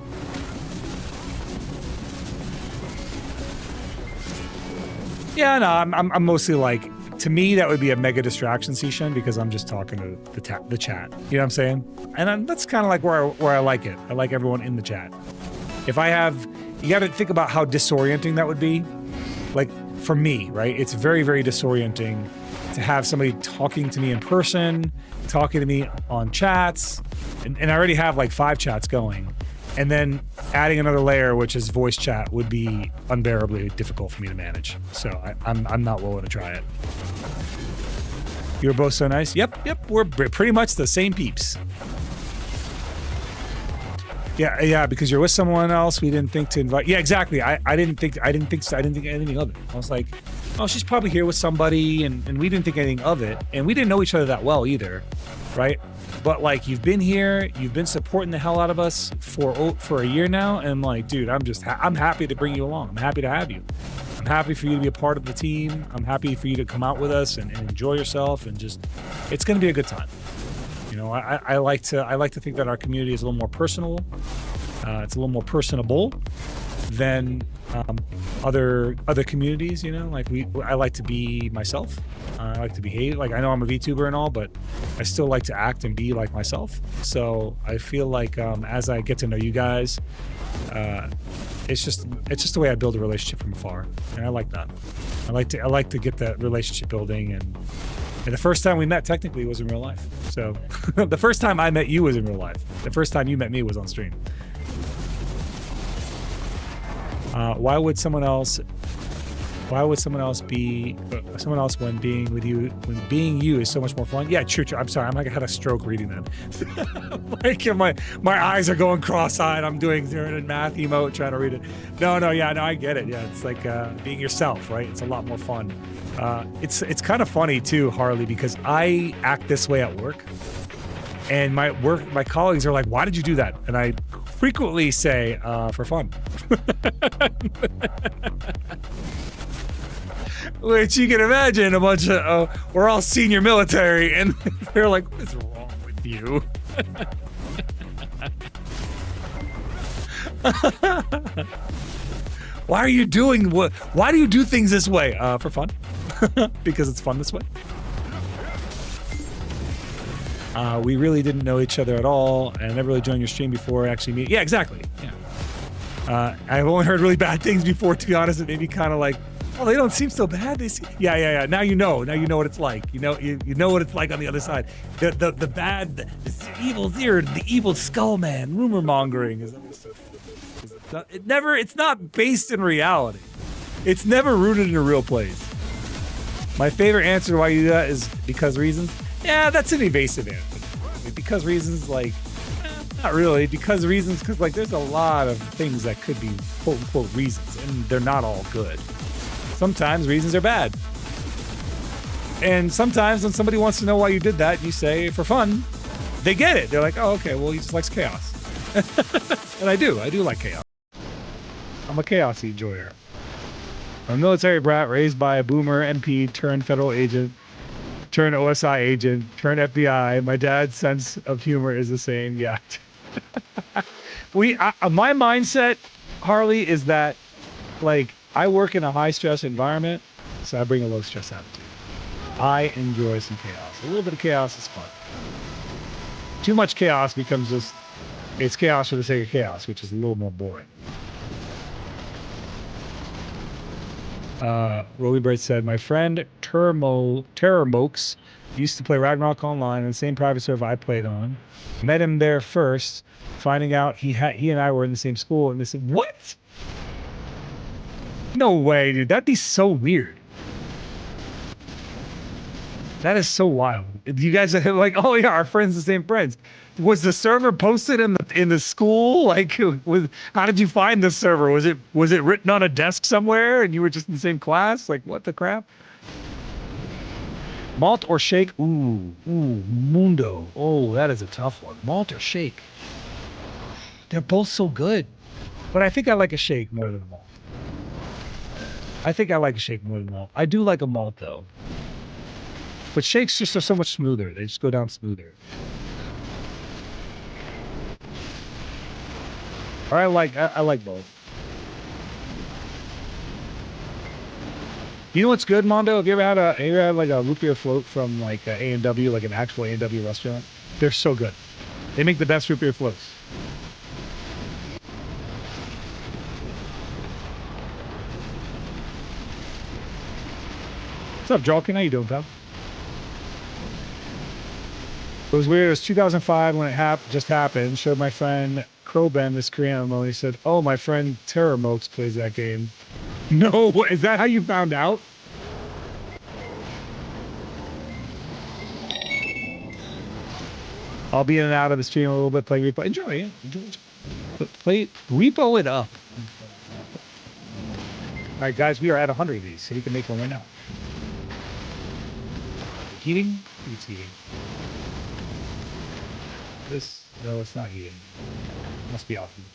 Yeah, no, I'm mostly like, to me that would be a mega distraction session because I'm just talking to the chat. You know what I'm saying? And that's kind of like where I like it. I like everyone in the chat. If I have, you got to think about how disorienting that would be. Like for me, right? It's very, very disorienting to have somebody talking to me in person, talking to me on chats, and I already have like 5 chats going. And then adding another layer, which is voice chat, would be unbearably difficult for me to manage. So I'm not willing to try it. You're both so nice. Yep, we're pretty much the same peeps. Yeah, because you're with someone else. We didn't think to invite. Yeah, exactly. I didn't think anything of it. I was like, oh, she's probably here with somebody, and we didn't think anything of it, and we didn't know each other that well either, right? But like, you've been here, you've been supporting the hell out of us for a year now, and I'm like, dude, I'm happy to bring you along. I'm happy to have you. I'm happy for you to be a part of the team. I'm happy for you to come out with us and enjoy yourself, and just, it's gonna be a good time. You know, I like to think that our community is a little more personal. It's a little more personable than other communities. You know, like I like to be myself. I like to behave. Like, I know I'm a VTuber and all, but I still like to act and be like myself. So I feel like as I get to know you guys, it's just the way I build a relationship from afar, and I like that. I like to get that relationship building, and the first time we met technically was in real life. So the first time I met you was in real life. The first time you met me was on stream. Why would someone else be someone else when being with you, when being you is so much more fun? Yeah, true. I'm sorry. I'm like, I had a stroke reading that. Like, my eyes are going cross-eyed. I'm doing Zeroden math emote trying to read it. No, I get it. Yeah, it's like being yourself, right? It's a lot more fun. It's kind of funny too, Harley, because I act this way at work, and my colleagues are like, "Why did you do that?" And I frequently say, "For fun." Which you can imagine, a bunch of we're all senior military, and they're like, "What is wrong with you?" Why are you doing what? Why do you do things this way? For fun. Because it's fun this way. We really didn't know each other at all, and I never really joined your stream before actually meeting. Yeah, exactly. Yeah. I've only heard really bad things before, to be honest. It made me kind of like, oh, they don't seem so bad. They seem... Yeah. Now you know. Now you know what it's like. You know what it's like on the other side. The bad, the evil Zeroden, the evil skull man, rumor mongering is. It's not based in reality. It's never rooted in a real place. My favorite answer to why you do that is because reasons. Yeah, that's an evasive answer. Because reasons, like, not really. Because reasons, because like there's a lot of things that could be quote unquote reasons, and they're not all good. Sometimes reasons are bad. And sometimes when somebody wants to know why you did that, you say for fun. They get it. They're like, oh, okay, well, he just likes chaos. And I do like chaos. I'm a chaos enjoyer. I'm a military brat raised by a boomer MP turned federal agent, turned OSI agent, turned FBI. My dad's sense of humor is the same. Yeah. My mindset, Harley, is that like I work in a high stress environment, so I bring a low stress attitude. I enjoy some chaos. A little bit of chaos is fun. Too much chaos becomes just, it's chaos for the sake of chaos, which is a little more boring. Rolly Bird said, my friend Terrormokes used to play Ragnarok online in the same private server I played on. Met him there first, finding out he and I were in the same school, and they said, what? No way, dude. That'd be so weird. That is so wild. You guys are like, oh yeah, our friends, the same friends. Was the server posted in the school? Like, how did you find this server? Was it written on a desk somewhere and you were just in the same class? Like, what the crap? Malt or shake? Ooh, Mundo. Oh, that is a tough one. Malt or shake? They're both so good. But I think I like a shake more than a malt. I do like a malt though. But shakes just are so much smoother. They just go down smoother. Or I like both. You know what's good, Mondo? Have you ever had like a root beer float from like A&W, like an actual A&W restaurant? They're so good. They make the best root beer floats. What's up, Jalkin? How you doing, pal? It was weird. It was 2005 when it just happened. Showed my friend Kroben this Korean MMO. He said, "Oh, my friend Terrormokes plays that game." No, is that how you found out? I'll be in and out of the stream a little bit, playing replay. Enjoy it. Enjoy it. Repo it up. All right, guys, we are at 100 of these, so you can make one right now. Heating? It's heating. This, no, it's not heating. Must be alchemy.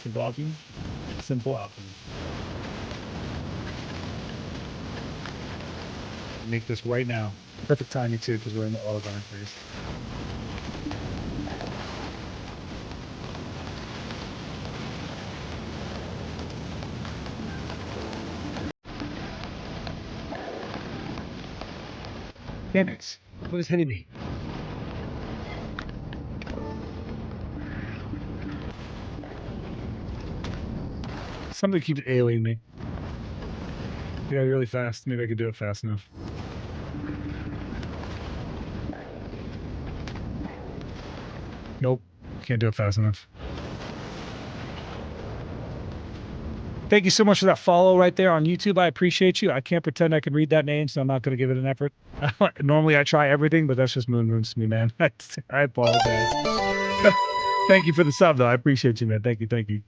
Simple alchemy? Simple alchemy. Make this right now. Perfect timing too, because we're in the olive oil phase. Damn it. What is hitting me? Something keeps ailing me. Yeah, really fast. Maybe I could do it fast enough. Nope. Can't do it fast enough. Thank you so much for that follow right there on YouTube. I appreciate you. I can't pretend I can read that name, so I'm not going to give it an effort. Normally I try everything, but that's just moon runes to me, man. I apologize. Thank you for the sub, though. I appreciate you, man. Thank you. Thank you.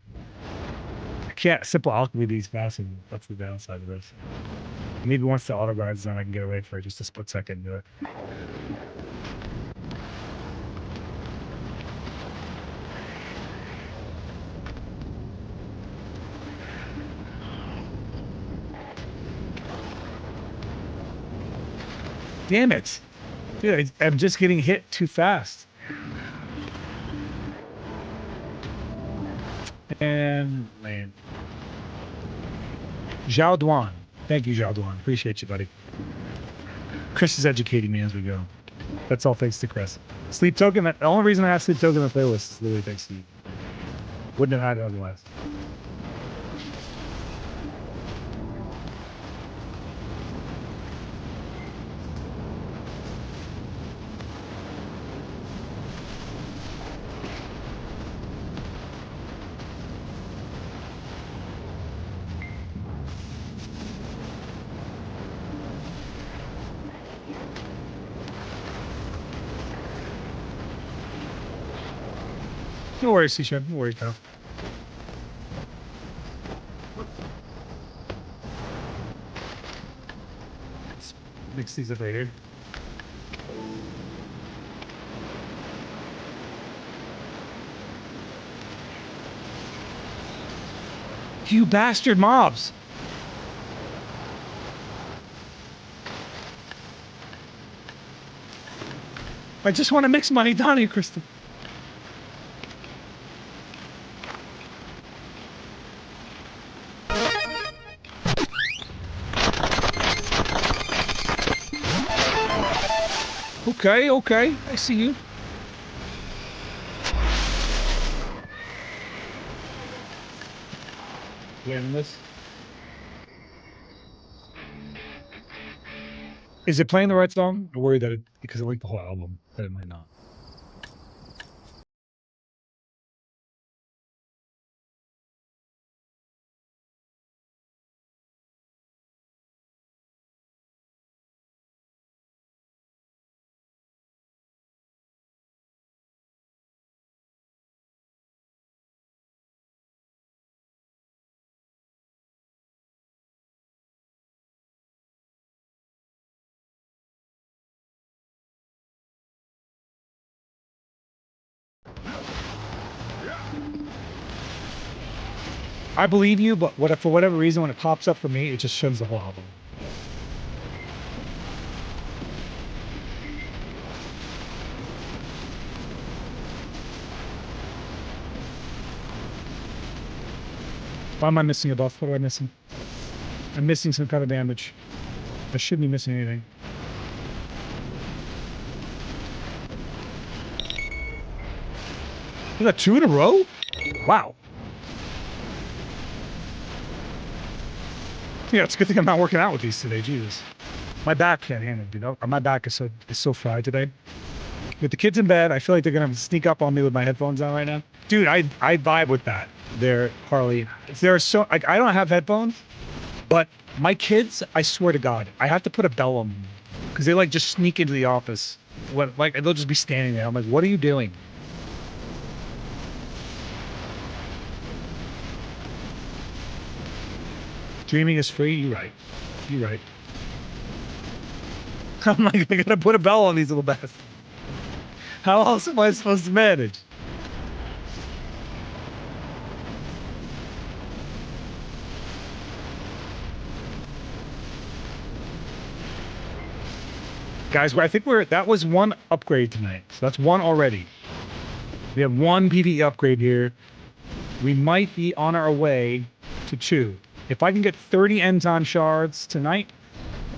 I can't simple alchemy these fast, and that's the downside of this. Maybe once the auto guard's done, I can get away for just a split second and do it. Damn it. Dude, I'm just getting hit too fast. And land. Zhao Duan. Thank you, Zhao Duan. Appreciate you, buddy. Chris is educating me as we go. That's all thanks to Chris. Sleep token, the only reason I have sleep token on the playlist is literally thanks to you. Wouldn't have had it otherwise. No worries, Sishan. No worries, pal. Let's mix these up later. You bastard mobs! I just want to mix money down here, Kristen. Okay, okay, I see you. Getting this. Is it playing the right song? I'm worried that because I like the whole album, that it might not. I believe you, but for whatever reason, when it pops up for me, it just shows the whole album. Why am I missing a buff? What am I missing? I'm missing some kind of damage. I shouldn't be missing anything. Is that 2 in a row? Wow. Yeah, it's a good thing I'm not working out with these today. Jesus, my back can't handle it, you know. My back is so fried today. With the kids in bed, I feel like they're gonna sneak up on me with my headphones on right now. Dude, I vibe with that. They're Harley. They're so like I don't have headphones, but my kids, I swear to God, I have to put a bell on them because they like just sneak into the office. What like they'll just be standing there. I'm like, what are you doing? Streaming is free. You're right. You're right. I'm like, I gotta put a bell on these little bastards. How else am I supposed to manage? Guys, I think that was one upgrade tonight. So that's one already. We have one PvE upgrade here. We might be on our way to 2. If I can get 30 Enton shards tonight,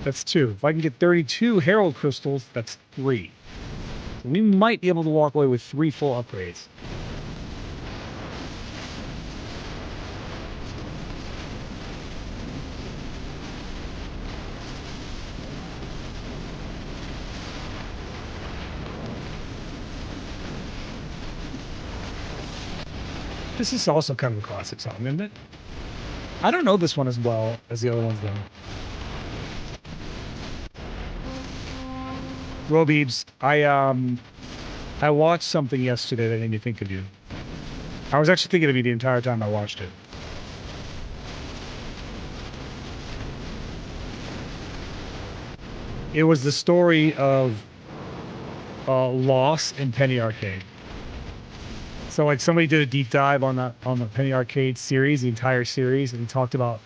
that's 2. If I can get 32 Herald crystals, that's 3. So we might be able to walk away with 3 full upgrades. This is also kind of a classic song, isn't it? I don't know this one as well as the other ones, though. Robeebs, I watched something yesterday that made me think of you. I was actually thinking of you the entire time I watched it. It was the story of loss in Penny Arcade. So like somebody did a deep dive on the Penny Arcade series, the entire series, and talked about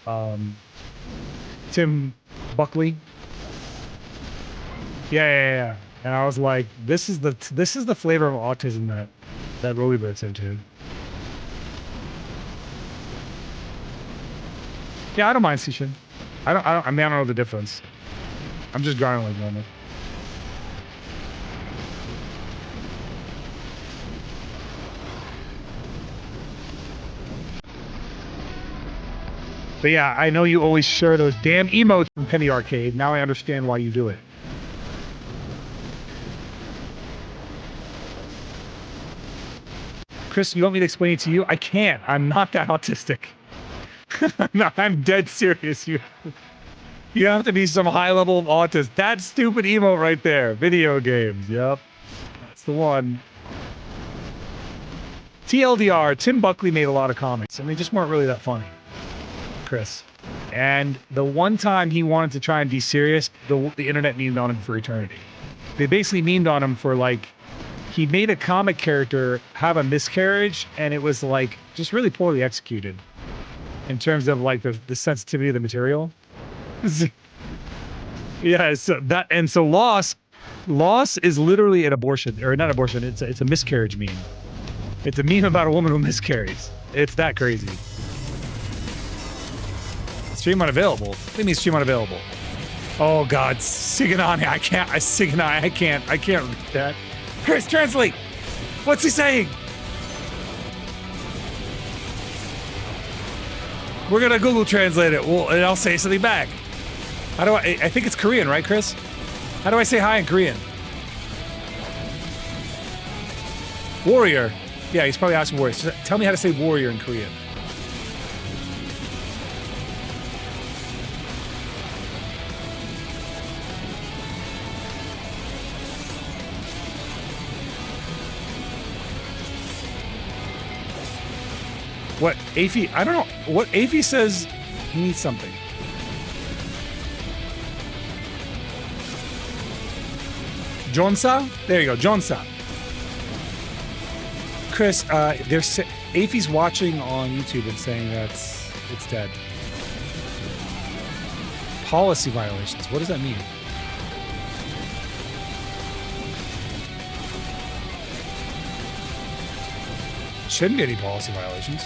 Tim Buckley. Yeah. And I was like, this is the flavor of autism that Robeeb's into. Yeah, I don't mind Sishin. I don't know the difference. I'm just grinding like normal. But yeah, I know you always share those damn emotes from Penny Arcade. Now I understand why you do it. Chris, you want me to explain it to you? I can't. I'm not that autistic. No, I'm dead serious. You have to be some high level of autism. That stupid emote right there. Video games. Yep. That's the one. TLDR, Tim Buckley made a lot of comics, and they just weren't really that funny. Chris. And the one time he wanted to try and be serious, the internet memed on him for eternity. They basically memed on him for like, he made a comic character have a miscarriage, and it was like just really poorly executed in terms of like the sensitivity of the material. Yeah, so loss is literally an abortion, or not abortion, it's a miscarriage meme. It's a meme about a woman who miscarries. It's that crazy. Stream unavailable. What do you mean stream unavailable? Oh God, Siganani, I can't read that. Chris, translate. What's he saying? We're gonna Google translate it. Well, and I'll say something back. How do I think it's Korean, right, Chris? How do I say hi in Korean? Warrior. Yeah, he's probably asking warrior. So tell me how to say warrior in Korean. What, Afi? I don't know. What, Afi says he needs something. Jonsa? There you go, Jonsa. Chris, Afi's watching on YouTube and saying that it's dead. Policy violations. What does that mean? Shouldn't be any policy violations.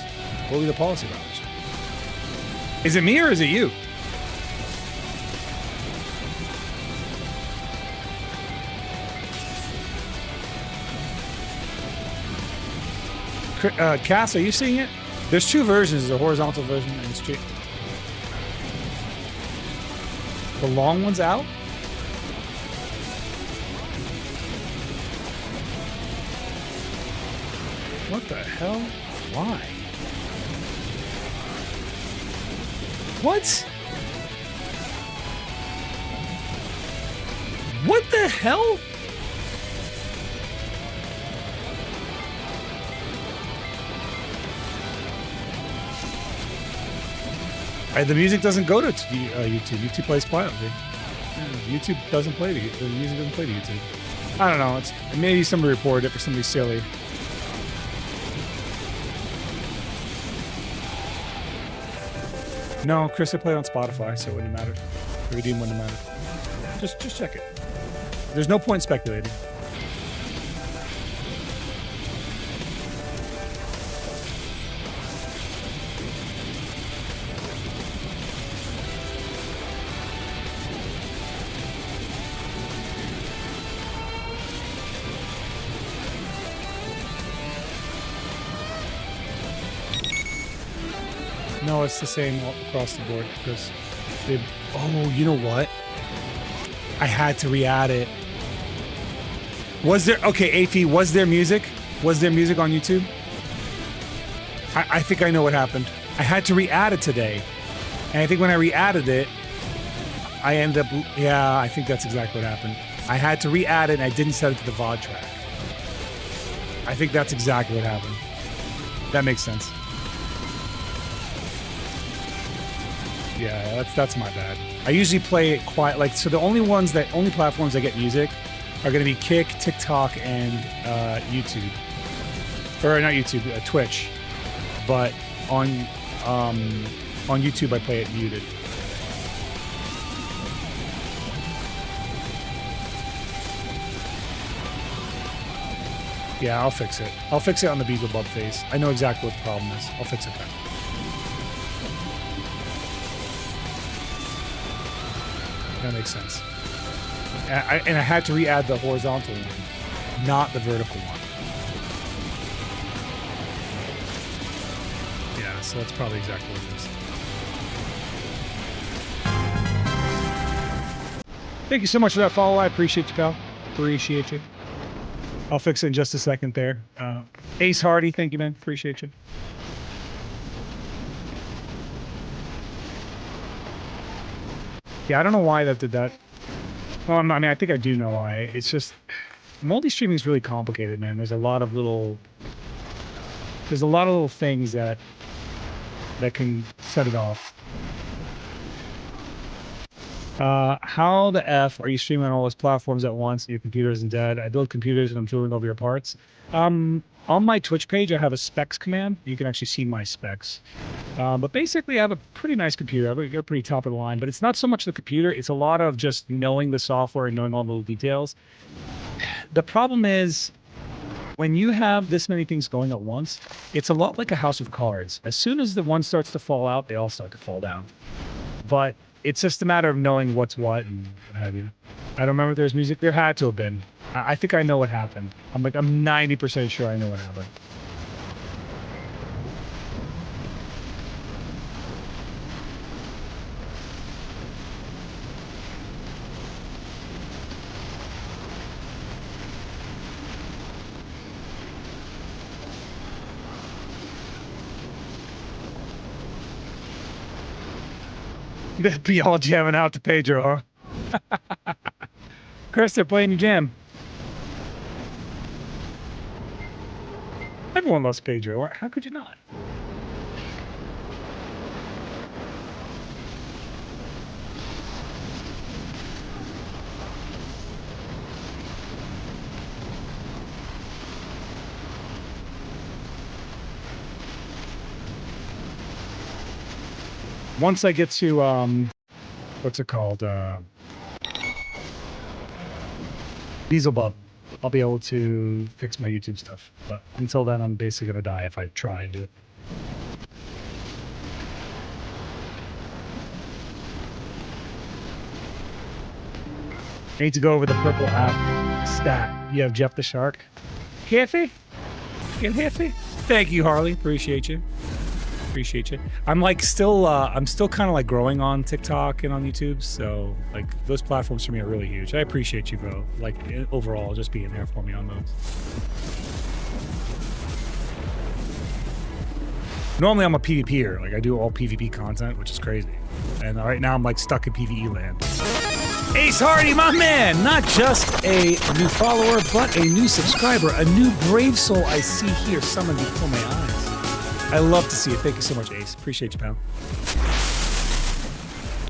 What will be the policy violation? Is it me or is it you? Cass, are you seeing it? There's 2 versions, the horizontal version and the straight. The long one's out? What the hell? Why? What? What the hell? The music doesn't go to YouTube. YouTube plays quietly. YouTube doesn't play the music doesn't play to YouTube. I don't know. It's maybe somebody reported it for somebody silly. No, Chris, I played on Spotify, so it wouldn't matter. The redeem wouldn't matter. Just check it. There's no point speculating. No, it's the same all across the board, Chris. Oh, you know what? I had to re-add it. Was there, okay, AP, was there music? Was there music on YouTube? I think I know what happened. I had to re-add it today. And I think when I re-added it, I ended up, yeah, I think that's exactly what happened. I had to re-add it and I didn't set it to the VOD track. I think that's exactly what happened. That makes sense. Yeah, that's my bad. I usually play it quiet, like, so the only platforms that get music are going to be Kick, TikTok, and YouTube. Or not YouTube, Twitch. But on YouTube I play it muted. Yeah, I'll fix it. I'll fix it on the Beelzebub phase. I know exactly what the problem is. I'll fix it then. That makes sense. And I had to re-add the horizontal one, not the vertical one. Yeah, so that's probably exactly what it is. Thank you so much for that follow. I appreciate you, pal. Appreciate you. I'll fix it in just a second there. Ace Hardy, thank you, man. Appreciate you. Yeah, I don't know why that did that. Well, I mean, I think I do know why. It's just multi-streaming is really complicated, man. There's a lot of little things that can set it off. How the F are you streaming on all those platforms at once? Your computer isn't dead. I build computers and I'm drilling over your parts. On my Twitch page, I have a specs command. You can actually see my specs. But basically, I have a pretty nice computer. I've got pretty top of the line. But it's not so much the computer. It's a lot of just knowing the software and knowing all the little details. The problem is, when you have this many things going at once, it's a lot like a house of cards. As soon as the one starts to fall out, they all start to fall down. But it's just a matter of knowing what's what and what have you. I don't remember if there's music. There had to have been. I think I know what happened. I'm 90% sure I know what happened. They'd be all jamming out to Pedro, huh? Chris, they're playing your jam. Everyone loves Pedro. How could you not? Once I get to, what's it called? Beelzebub, I'll be able to fix my YouTube stuff. But until then, I'm basically going to die if I try and do it. I need to go over the purple app stat. You have Jeff the Shark. Happy? Get happy? Thank you, Harley. Appreciate you. Appreciate you. I'm still kind of like growing on TikTok and on YouTube, so like those platforms for me are really huge. I appreciate you, bro. Like overall, just being there for me on those. Normally I'm a PvPer, like I do all PvP content, which is crazy. And right now I'm like stuck in PvE land. Ace Hardy, my man! Not just a new follower, but a new subscriber, a new brave soul I see here summoned before my eyes. I love to see it. Thank you so much, Ace. Appreciate you, pal.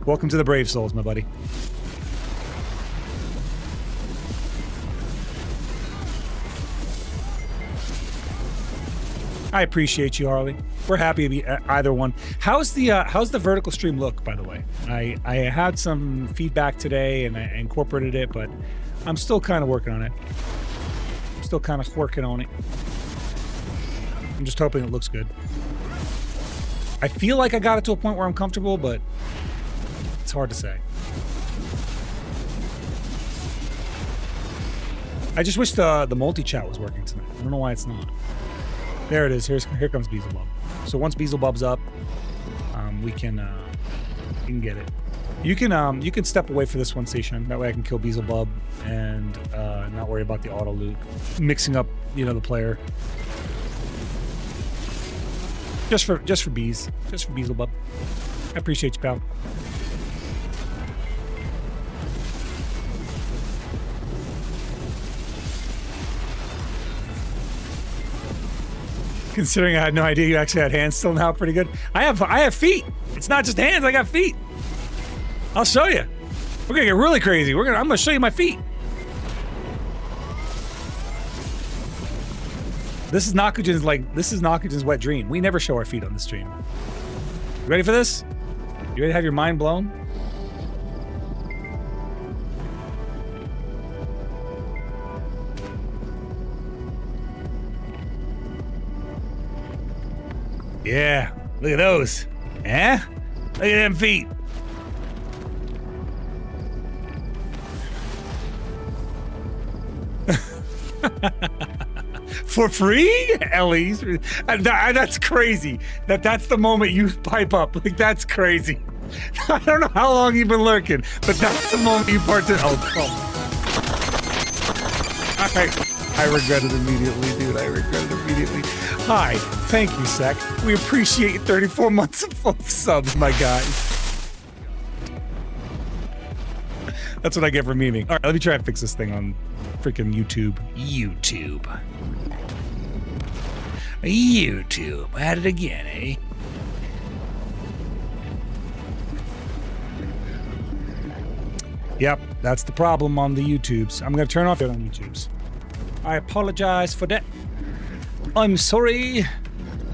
Welcome to the Brave Souls, my buddy. I appreciate you, Harley. We're happy to be either one. How's the vertical stream look, by the way? I had some feedback today and I incorporated it, but I'm still kind of working on it. Still kind of working on it. I'm just hoping it looks good. I feel like I got it to a point where I'm comfortable, but it's hard to say. I just wish the multi-chat was working tonight. I don't know why it's not. There it is. Here comes Beelzebub. So once Beelzebub's up, we can get it. You can step away for this one station. That way I can kill Beelzebub and not worry about the auto loot, mixing up the player. Just for bees, just for Beelzebub. I appreciate you, pal. Considering I had no idea you actually had hands still now, pretty good. I have feet. It's not just hands, I got feet. I'll show you. We're gonna get really crazy. I'm gonna show you my feet. This is Nakujan's wet dream. We never show our feet on the stream. You ready for this? You ready to have your mind blown? Yeah, look at those. Eh? Look at them feet. For free? Ellie's. That's crazy. That's the moment you pipe up. Like, that's crazy. I don't know how long you've been lurking, but that's the moment you participate. Oh. I regret it immediately, dude. I regret it immediately. Hi. Thank you, Sec. We appreciate 34 months of subs, my guy. That's what I get for memeing. All right, let me try and fix this thing on freaking YouTube. YouTube. At it again, eh? Yep, that's the problem on the YouTubes. I'm gonna turn off it on YouTubes. I apologize for that. I'm sorry.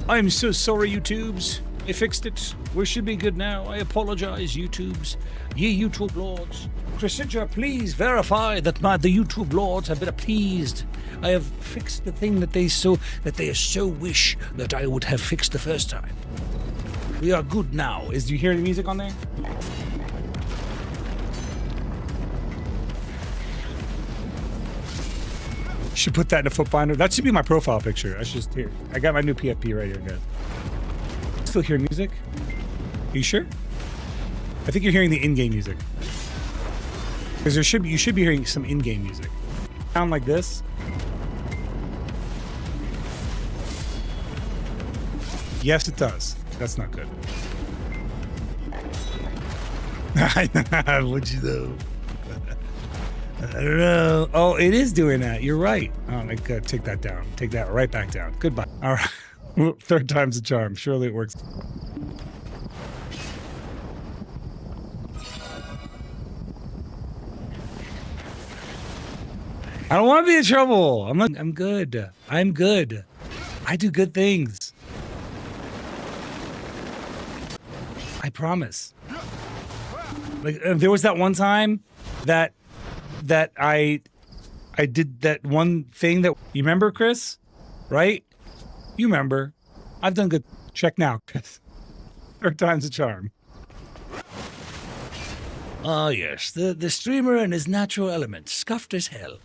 I'm so sorry, YouTubes. I fixed it. We should be good now. I apologize, YouTubes. Ye YouTube lords. Crescentia, please verify that the YouTube lords have been appeased. I have fixed the thing that they so wish that I would have fixed the first time. We are good now. Do you hear the music on there? Should put that in a foot finder. That should be my profile picture. I should just here. I got my new PFP right here, guys. Still hear music? Are you sure? I think you're hearing the in-game music. Because you should be hearing some in-game music. Sound like this? Yes, it does. That's not good. Would you though? I don't know. Oh, it is doing that. You're right. Oh, I gotta take that down. Take that right back down. Goodbye. All right. Third time's a charm. Surely it works. I don't want to be in trouble. I'm good. I'm good. I do good things. I promise. Like there was that one time that I did that one thing that you remember, Chris? Right? You remember. I've done good. Check now, Chris. Third time's a charm. Ah, yes. The streamer and his natural element, scuffed as hell.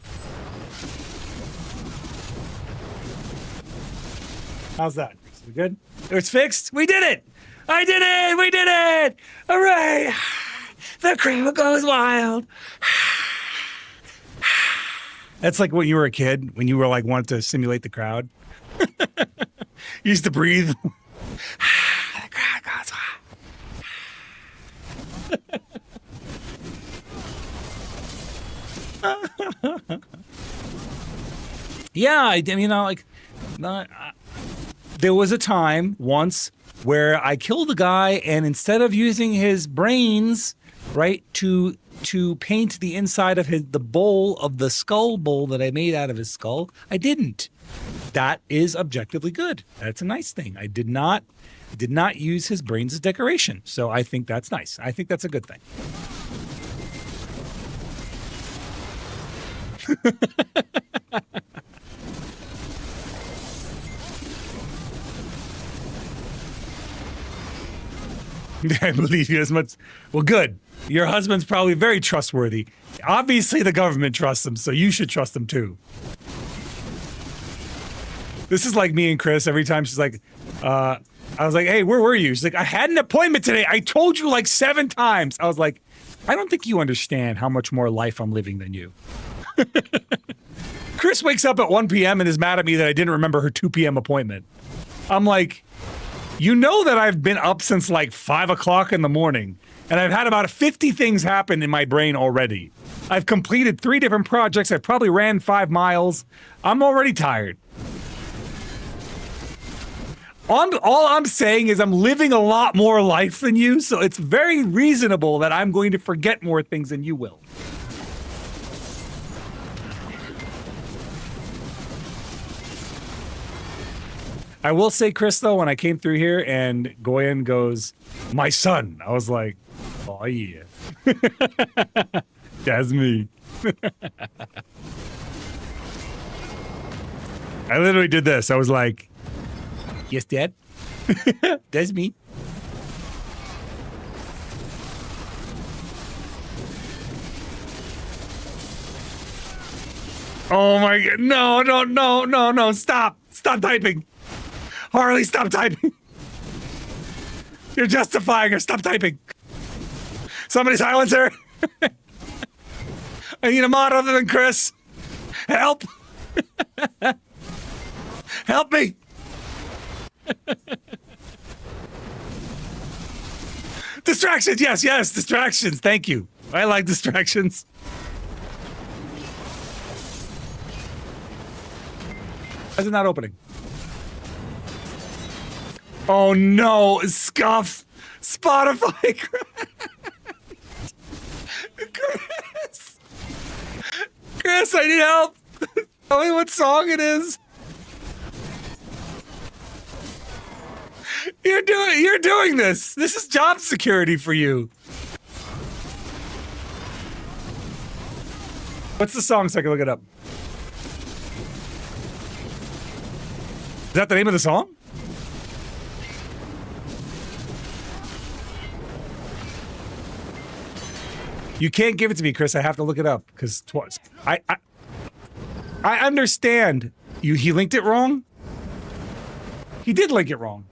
How's that? Is it good? It's fixed? We did it! I did it! We did it! Hooray! The crowd goes wild. That's like when you were a kid, when you were like wanted to simulate the crowd. You used to breathe. The crowd goes wild. Yeah, there was a time once where I killed a guy, and instead of using his brains, right, to paint the inside of the bowl of the skull bowl that I made out of his skull, I didn't. That is objectively good. That's a nice thing. I did not use his brains as decoration. So I think that's nice. I think that's a good thing. I believe you as much. Well, good. Your husband's probably very trustworthy. Obviously, the government trusts him, so you should trust him too. This is like me and Chris. Every time she's like, I was like, hey, where were you? She's like, I had an appointment today. I told you like 7 times. I was like, I don't think you understand how much more life I'm living than you. Chris wakes up at 1 p.m. and is mad at me that I didn't remember her 2 p.m. appointment. I'm like, you know that I've been up since like 5 o'clock in the morning, and I've had about 50 things happen in my brain already. I've completed 3 different projects. I probably ran 5 miles. I'm already tired. All I'm saying is I'm living a lot more life than you, so it's very reasonable that I'm going to forget more things than you will. I will say, Chris, though, when I came through here and Goyen goes, my son, I was like, oh yeah. That's me. I literally did this. I was like, yes, Dad. That's me. Oh my God. No. Stop typing. Harley, stop typing. You're justifying her. Stop typing. Somebody silence her. I need a mod other than Chris. Help. Help me. Distractions. Yes. Distractions. Thank you. I like distractions. Why is it not opening? Oh no, scuff. Spotify. Chris, I need help. Tell me what song it is. You're doing this. This is job security for you. What's the song so I can look it up? Is that the name of the song? You can't give it to me, Chris. I have to look it up because I understand you. He linked it wrong. He did link it wrong.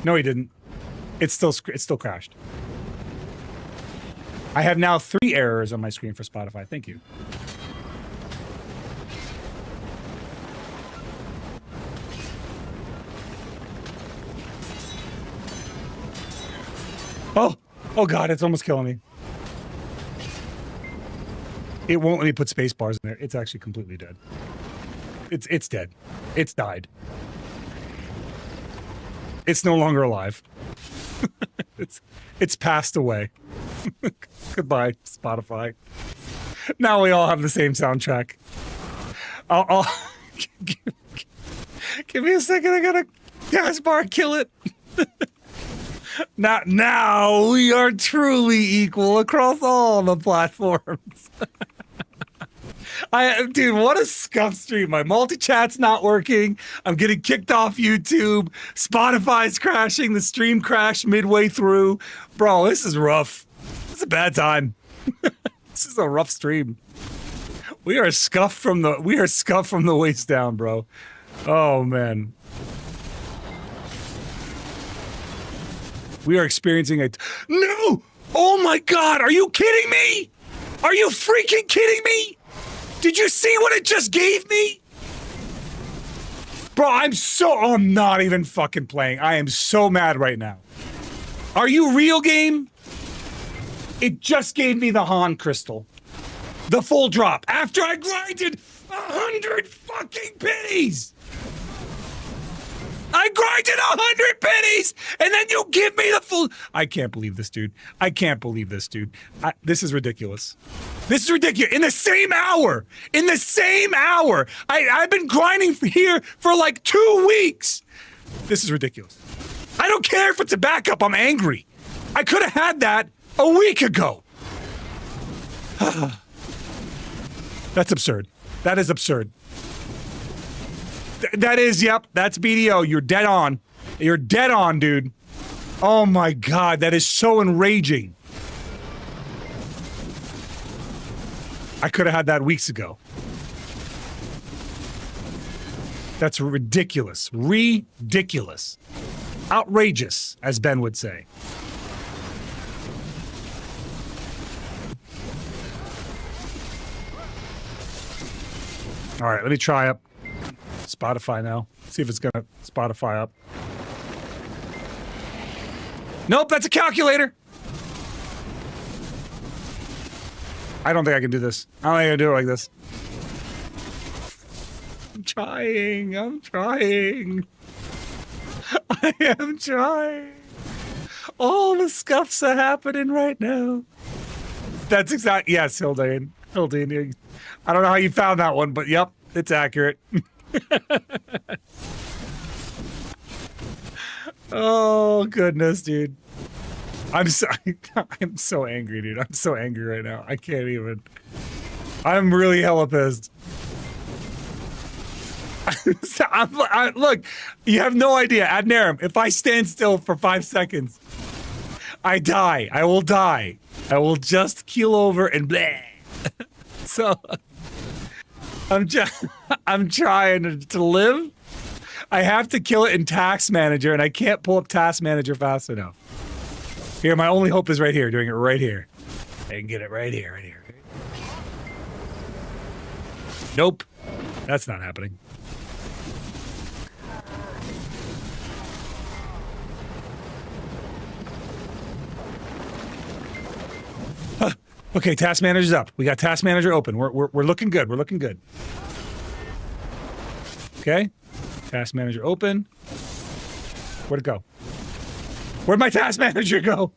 No, he didn't. It's still crashed. I have now 3 errors on my screen for Spotify. Thank you. Oh God, it's almost killing me. It won't let me put space bars in there. It's actually completely dead. It's dead. It's died. It's no longer alive. It's passed away. Goodbye, Spotify. Now we all have the same soundtrack. I'll give me a second. I gotta gas bar kill it. Now we are truly equal across all the platforms. Dude, what a scuff stream. My multi-chat's not working. I'm getting kicked off YouTube. Spotify's crashing. The stream crashed midway through. Bro, this is rough. This is a bad time. This is a rough stream. We are scuffed from the waist down, bro. Oh man. We are experiencing no! Oh my God, are you kidding me? Are you freaking kidding me? Did you see what it just gave me? Bro, I'm not even fucking playing. I am so mad right now. Are you real, game? It just gave me the Han crystal. The full drop. After I grinded 100 fucking pennies. I grinded 100 pennies, and then you give me the full. I can't believe this, dude. I can't believe this, dude. This is ridiculous. This is ridiculous. In the same hour. In the same hour. I've been grinding here for like 2 weeks. This is ridiculous. I don't care if it's a backup. I'm angry. I could have had that a week ago. That's absurd. That is absurd. That is, yep, that's BDO. You're dead on. You're dead on, dude. Oh my God, that is so enraging. I could have had that weeks ago. That's ridiculous. Ridiculous. Outrageous, as Ben would say. All right, let me try up Spotify now. See if it's gonna Spotify up. Nope, that's a calculator. I don't think I can do this. I don't think I can do it like this. I'm trying. I'm trying. I am trying. All the scuffs are happening right now. That's exactly, yes, Hildane. Hildane. I don't know how you found that one, but yep, it's accurate. Oh goodness, dude. I'm so angry, dude. I'm so angry right now. I can't even. I'm really hella pissed. Look, you have no idea. Ad Narum, if I stand still for 5 seconds, I die. I will die. I will just keel over and bleh. So I'm trying to live. I have to kill it in Task Manager, and I can't pull up Task Manager fast enough. Here, my only hope is right here, doing it right here. I can get it right here, right here. Nope. That's not happening. Okay, Task Manager's up. We got Task Manager open. We're looking good. We're looking good. Okay. Task Manager open. Where'd it go? Where'd my Task Manager go?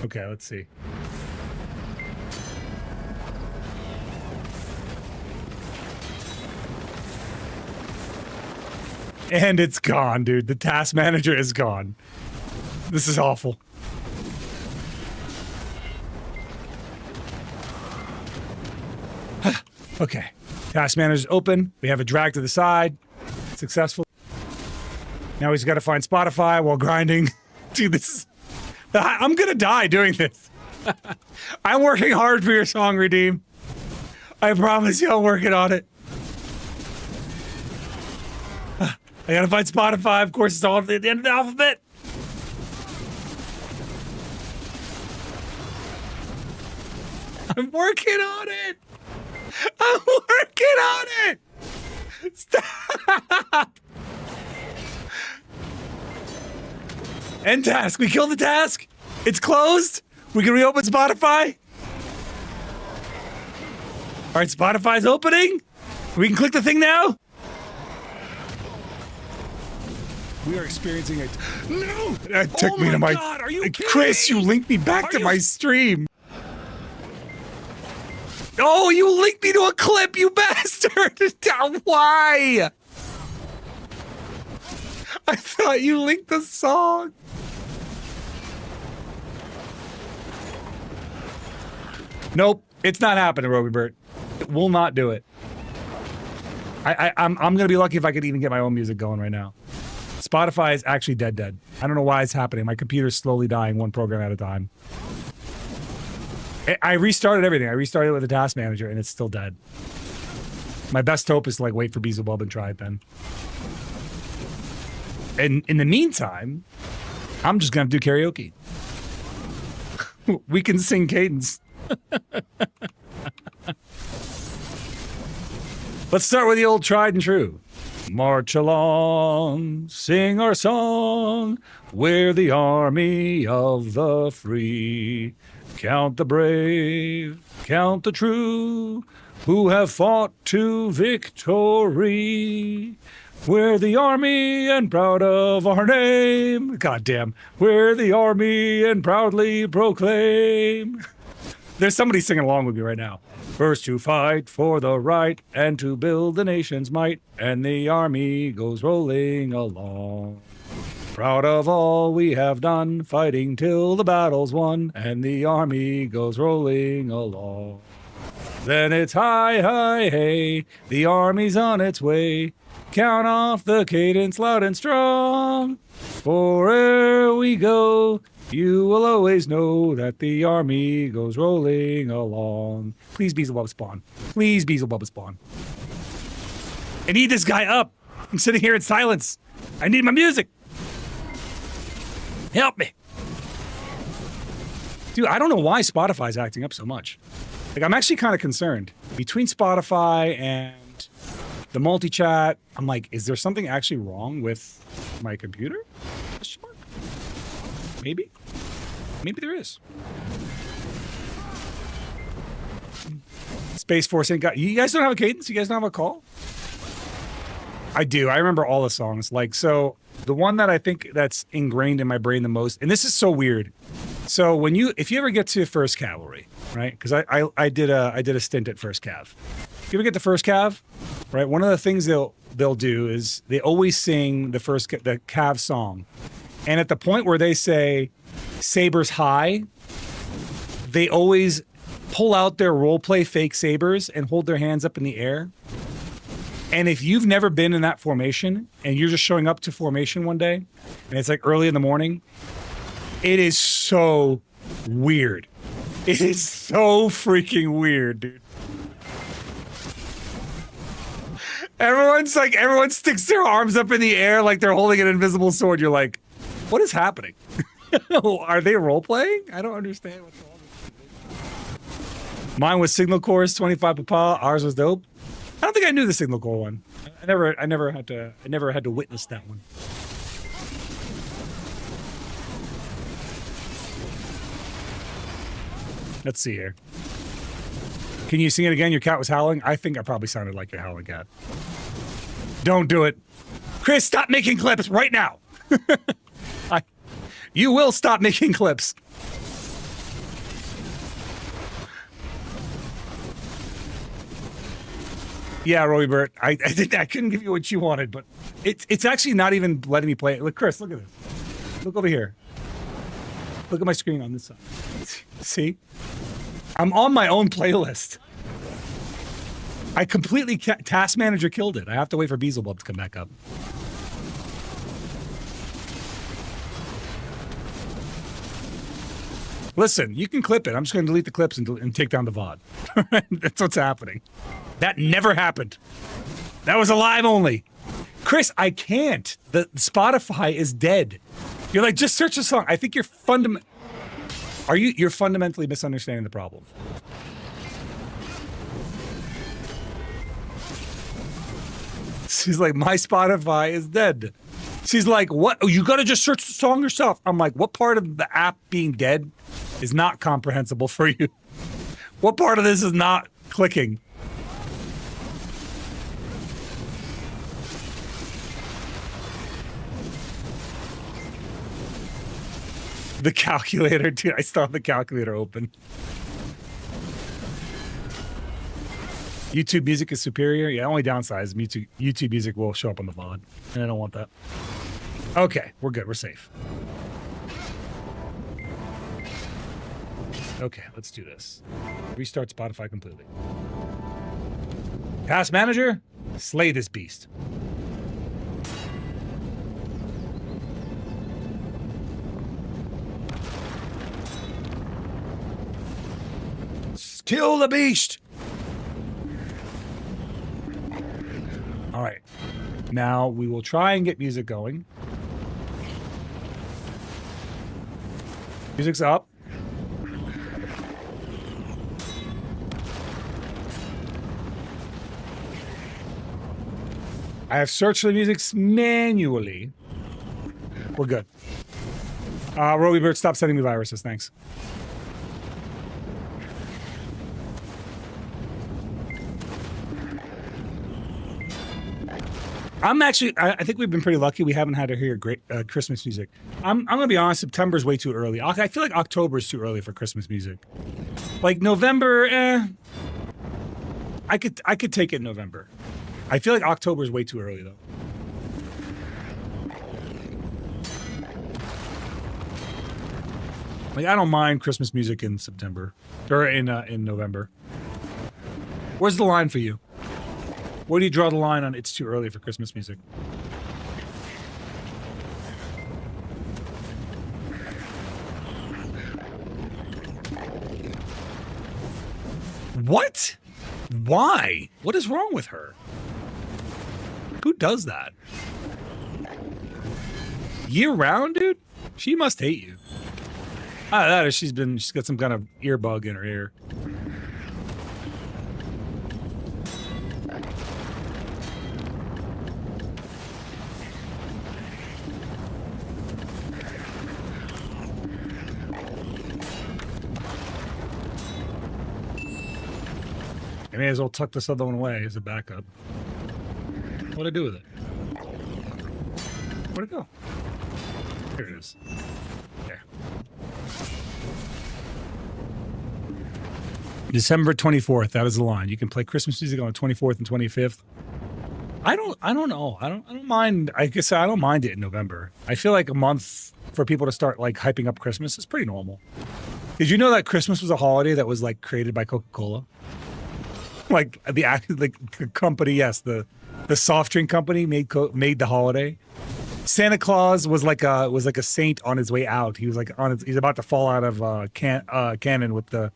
Okay, let's see. And it's gone, dude. The Task Manager is gone. This is awful. Okay. Task Manager's open. We have a drag to the side. Successful. Now he's got to find Spotify while grinding. Dude, this is... I'm gonna die doing this. I'm working hard for your song, Redeem. I promise you I'm working on it. I gotta find Spotify. Of course, it's all at the end of the alphabet. I'm working on it. I'm working on it. Stop. End task. We killed the task. It's closed. We can reopen Spotify. All right, Spotify's opening. We can click the thing now. We are experiencing a... No! That took me to my... God, are you Chris, kidding? You linked me back to my stream. Oh, you linked me to a clip, you bastard! Why? I thought you linked the song. Nope, it's not happening, Robybert. It will not do it. I'm gonna be lucky if I could even get my own music going right now. Spotify is actually dead. I don't know why it's happening. My computer's slowly dying one program at a time. I restarted everything. I restarted it with the Task Manager, and it's still dead. My best hope is to like wait for Beelzebub and try it then. And in the meantime, I'm just gonna do karaoke. We can sing cadence. Let's start with the old tried and true. March along, sing our song. We're the army of the free. Count the brave, count the true, who have fought to victory. We're the army and proud of our name. Goddamn. We're the army and proudly proclaim. There's somebody singing along with me right now. First to fight for the right and to build the nation's might, and the army goes rolling along. Proud of all we have done, fighting till the battle's won, and the army goes rolling along. Then it's hi, hi, hey, the army's on its way. Count off the cadence loud and strong. For where'er we go, you will always know that the army goes rolling along. Please, Beelzebub spawn. Please, Beelzebub spawn. I need this guy up. I'm sitting here in silence. I need my music. Help me. Dude, I don't know why Spotify's acting up so much. Like, I'm actually kind of concerned. Between Spotify and the multi-chat, I'm like, is there something actually wrong with my computer? Maybe. Maybe there is. Space Force ain't got... You guys don't have a cadence? You guys don't have a call? I do. I remember all the songs. Like, so the one that I think that's ingrained in my brain the most, and this is so weird. So when if you ever get to First Cavalry, right? Because I did a stint at First Cav. If you ever get to First Cav, right? One of the things they'll do is they always sing the Cav song, and at the point where they say sabers high, they always pull out their roleplay fake sabers and hold their hands up in the air. And if you've never been in that formation and you're just showing up to formation one day and it's like early in the morning, it is so weird. It is so freaking weird, dude. Everyone sticks their arms up in the air like they're holding an invisible sword. You're like, what is happening? Are they role-playing? I don't understand what's going on. Mine was Signal Corps 25 Papa. Ours was dope. I don't think I knew the Signal Corps one. I never had to witness that one. Let's see here. Can you sing it again? Your cat was howling? I think I probably sounded like your howling cat. Don't do it. Chris, stop making clips right now. You will stop making clips. Yeah, Roy Burt. I couldn't give you what you wanted, but it's actually not even letting me play it. Look, Chris, look at this. Look over here. Look at my screen on this side. See? I'm on my own playlist. I completely Task Manager killed it. I have to wait for Beelzebub to come back up. Listen, you can clip it. I'm just going to delete the clips and take down the VOD. That's what's happening. That never happened. That was a live only. Chris, I can't. The Spotify is dead. You're like, just search a song. I think you're fundamentally misunderstanding the problem. She's like, my Spotify is dead. She's like, what? Oh, you got to just search the song yourself. I'm like, what part of the app being dead is not comprehensible for you? What part of this is not clicking? The calculator, dude. I still have the calculator open. YouTube music is superior. Yeah, only downside is YouTube music will show up on the VOD, and I don't want that. Okay, we're good. We're safe. Okay, let's do this. Restart Spotify completely. Task Manager, slay this beast. Kill the beast! All right. Now we will try and get music going. Music's up. I have searched for the music manually. We're good. Roby Bird, stop sending me viruses. Thanks. I'm actually, I think we've been pretty lucky. We haven't had to hear great Christmas music. I'm going to be honest, September's way too early. I feel like October is too early for Christmas music. Like November, I could take it in November. I feel like October is way too early though. Like I don't mind Christmas music in September or in November. Where's the line for you? Where do you draw the line on it's too early for Christmas music? What? Why? What is wrong with her? Who does that? Year round, dude? She must hate you. Either that or she's got some kind of ear bug in her ear. I may as well tuck this other one away as a backup. What'd I do with it? Where'd it go? Here it is. There. December 24th. That is the line. You can play Christmas music on the 24th and 25th. I don't know. I don't mind. I guess I don't mind it in November. I feel like a month for people to start like hyping up Christmas is pretty normal. Did you know that Christmas was a holiday that was like created by Coca-Cola? Like the company, yes, the soft drink company made the holiday. Santa Claus was like a saint on his way out. He was like he's about to fall out of canon with the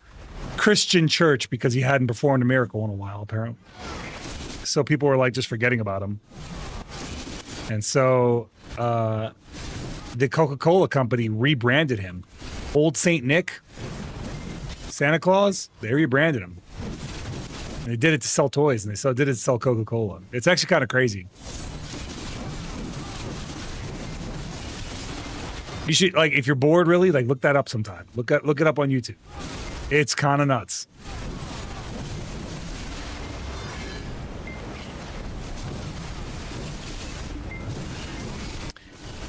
Christian church because he hadn't performed a miracle in a while, apparently. So people were like just forgetting about him, and so the Coca-Cola company rebranded him. Old Saint Nick, Santa Claus, they rebranded him. They did it to sell toys, and they did it to sell Coca-Cola. It's actually kind of crazy. You should, like, if you're bored, really, like, look that up sometime. Look it up on YouTube. It's kind of nuts.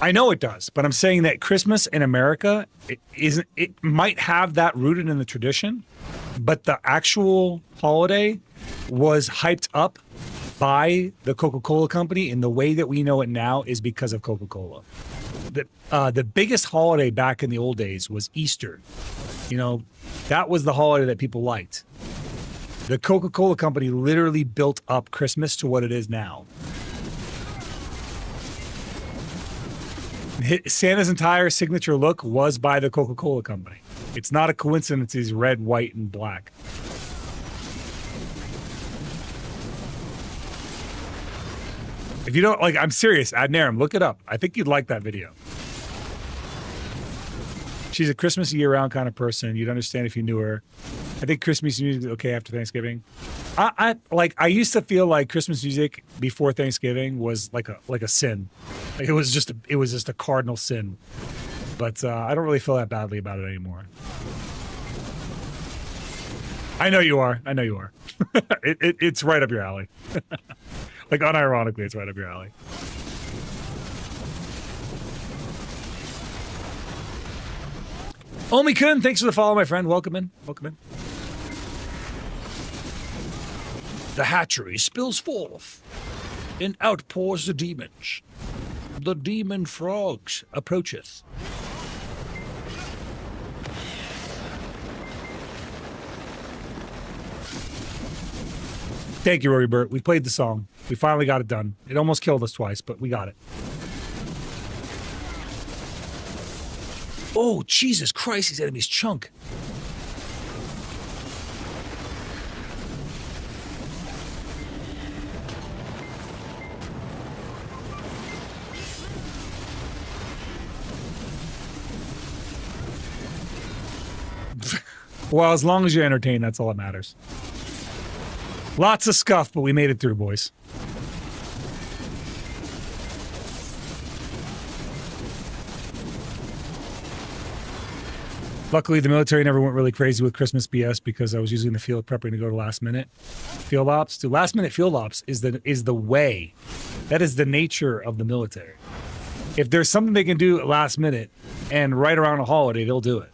I know it does, but I'm saying that Christmas in America, it might have that rooted in the tradition, but the actual holiday was hyped up by the Coca-Cola company in the way that we know it now is because of Coca-Cola. The biggest holiday back in the old days was Easter. You know, that was the holiday that people liked. The Coca-Cola company literally built up Christmas to what it is now. Santa's entire signature look was by the Coca-Cola company. It's not a coincidence he's red, white, and black. If you don't, like, I'm serious, Adnarum, look it up. I think you'd like that video. She's a Christmas year-round kind of person. You'd understand if you knew her. I think Christmas music is okay after Thanksgiving. I used to feel like Christmas music before Thanksgiving was like a sin. Like it was just a cardinal sin. But I don't really feel that badly about it anymore. I know you are. It's right up your alley. Like unironically, it's right up your alley. Omi-kun, thanks for the follow, my friend. Welcome in. The hatchery spills forth, and out pours the demons. The demon frogs approacheth. Thank you, Rory Burt. We played the song. We finally got it done. It almost killed us twice, but we got it. Oh, Jesus Christ, these enemies chunk. Well, as long as you're entertained, that's all that matters. Lots of scuff, but we made it through, boys. Luckily, the military never went really crazy with Christmas BS because I was using the field prepping to go to last minute field ops. To last minute field ops is the way. That is the nature of the military. If there's something they can do at last minute and right around a holiday, they'll do it.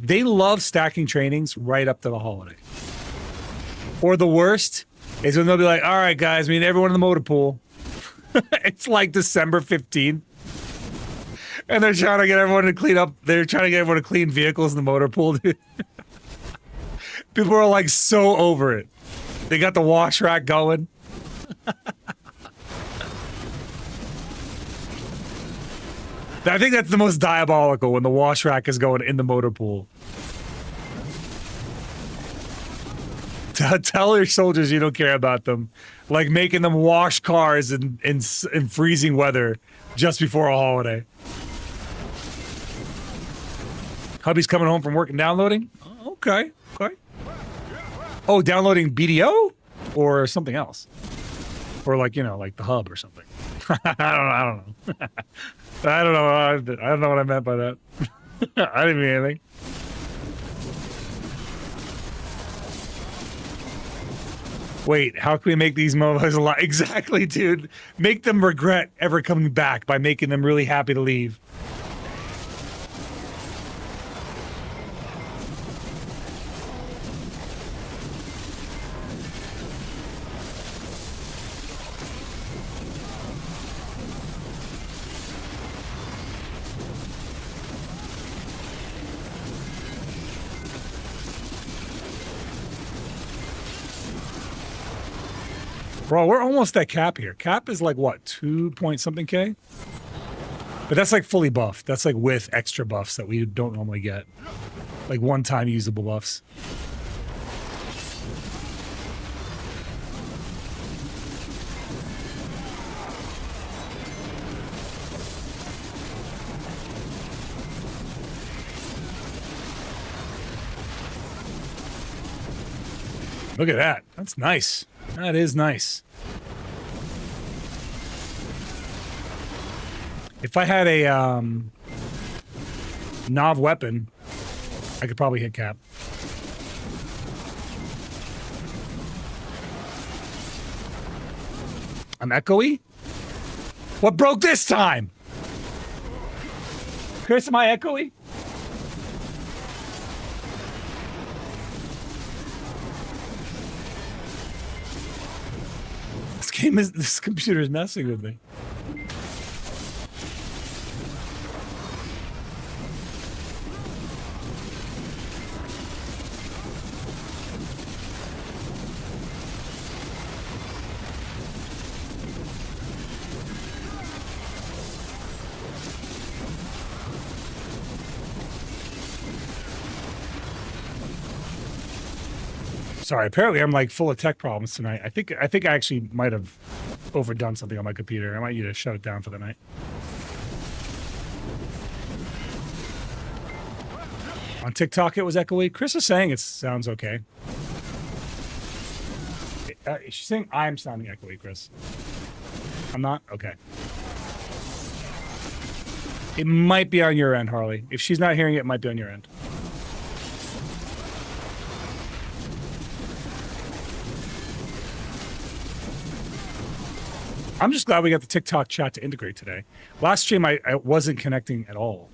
They love stacking trainings right up to the holiday. Or the worst is when they'll be like, all right, guys, we need everyone in the motor pool. It's like December 15th. And they're trying to get everyone to clean up. They're trying to get everyone to clean vehicles in the motor pool, dude. People are like so over it. They got the wash rack going. I think that's the most diabolical when the wash rack is going in the motor pool. Tell your soldiers you don't care about them. Like making them wash cars in freezing weather just before a holiday. Hubby's coming home from work and downloading? Oh, okay. Oh, downloading BDO? Or something else? Or like, you know, like the hub or something. I don't know. I don't know what I meant by that. I didn't mean anything. Wait, how can we make these mofos a lot? Exactly, dude. Make them regret ever coming back by making them really happy to leave. Bro, we're almost at cap here. Cap is like, what, 2 point something K? But that's like fully buffed. That's like with extra buffs that we don't normally get. Like one-time usable buffs. Look at that. That's nice. That is nice. If I had a Nav weapon, I could probably hit cap. I'm echoey? What broke this time? Chris, am I echoey? This computer is messing with me. Sorry, apparently I'm like full of tech problems tonight. I think I actually might have overdone something on my computer. I might need to shut it down for the night. On TikTok it was echoey. Chris is saying it sounds okay. She's saying I'm sounding echoey, Chris. I'm not? Okay. It might be on your end, Harley. If she's not hearing it, it might be on your end. I'm just glad we got the TikTok chat to integrate today. Last stream, I wasn't connecting at all.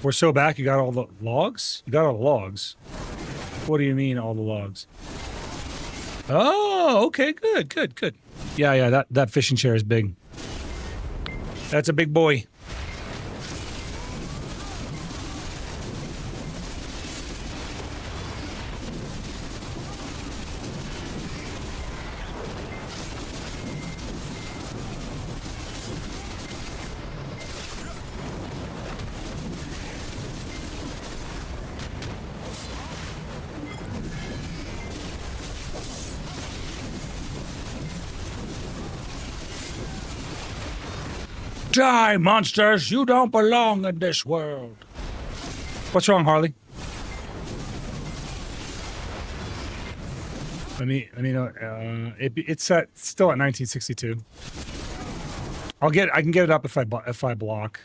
We're so back, you got all the logs? You got all the logs. What do you mean, all the logs? Oh, okay, good. Yeah, that fishing chair is big. That's a big boy. Die, monsters! You don't belong in this world. What's wrong, Harley? Let me know. It's still at 1962. I can get it up if I block.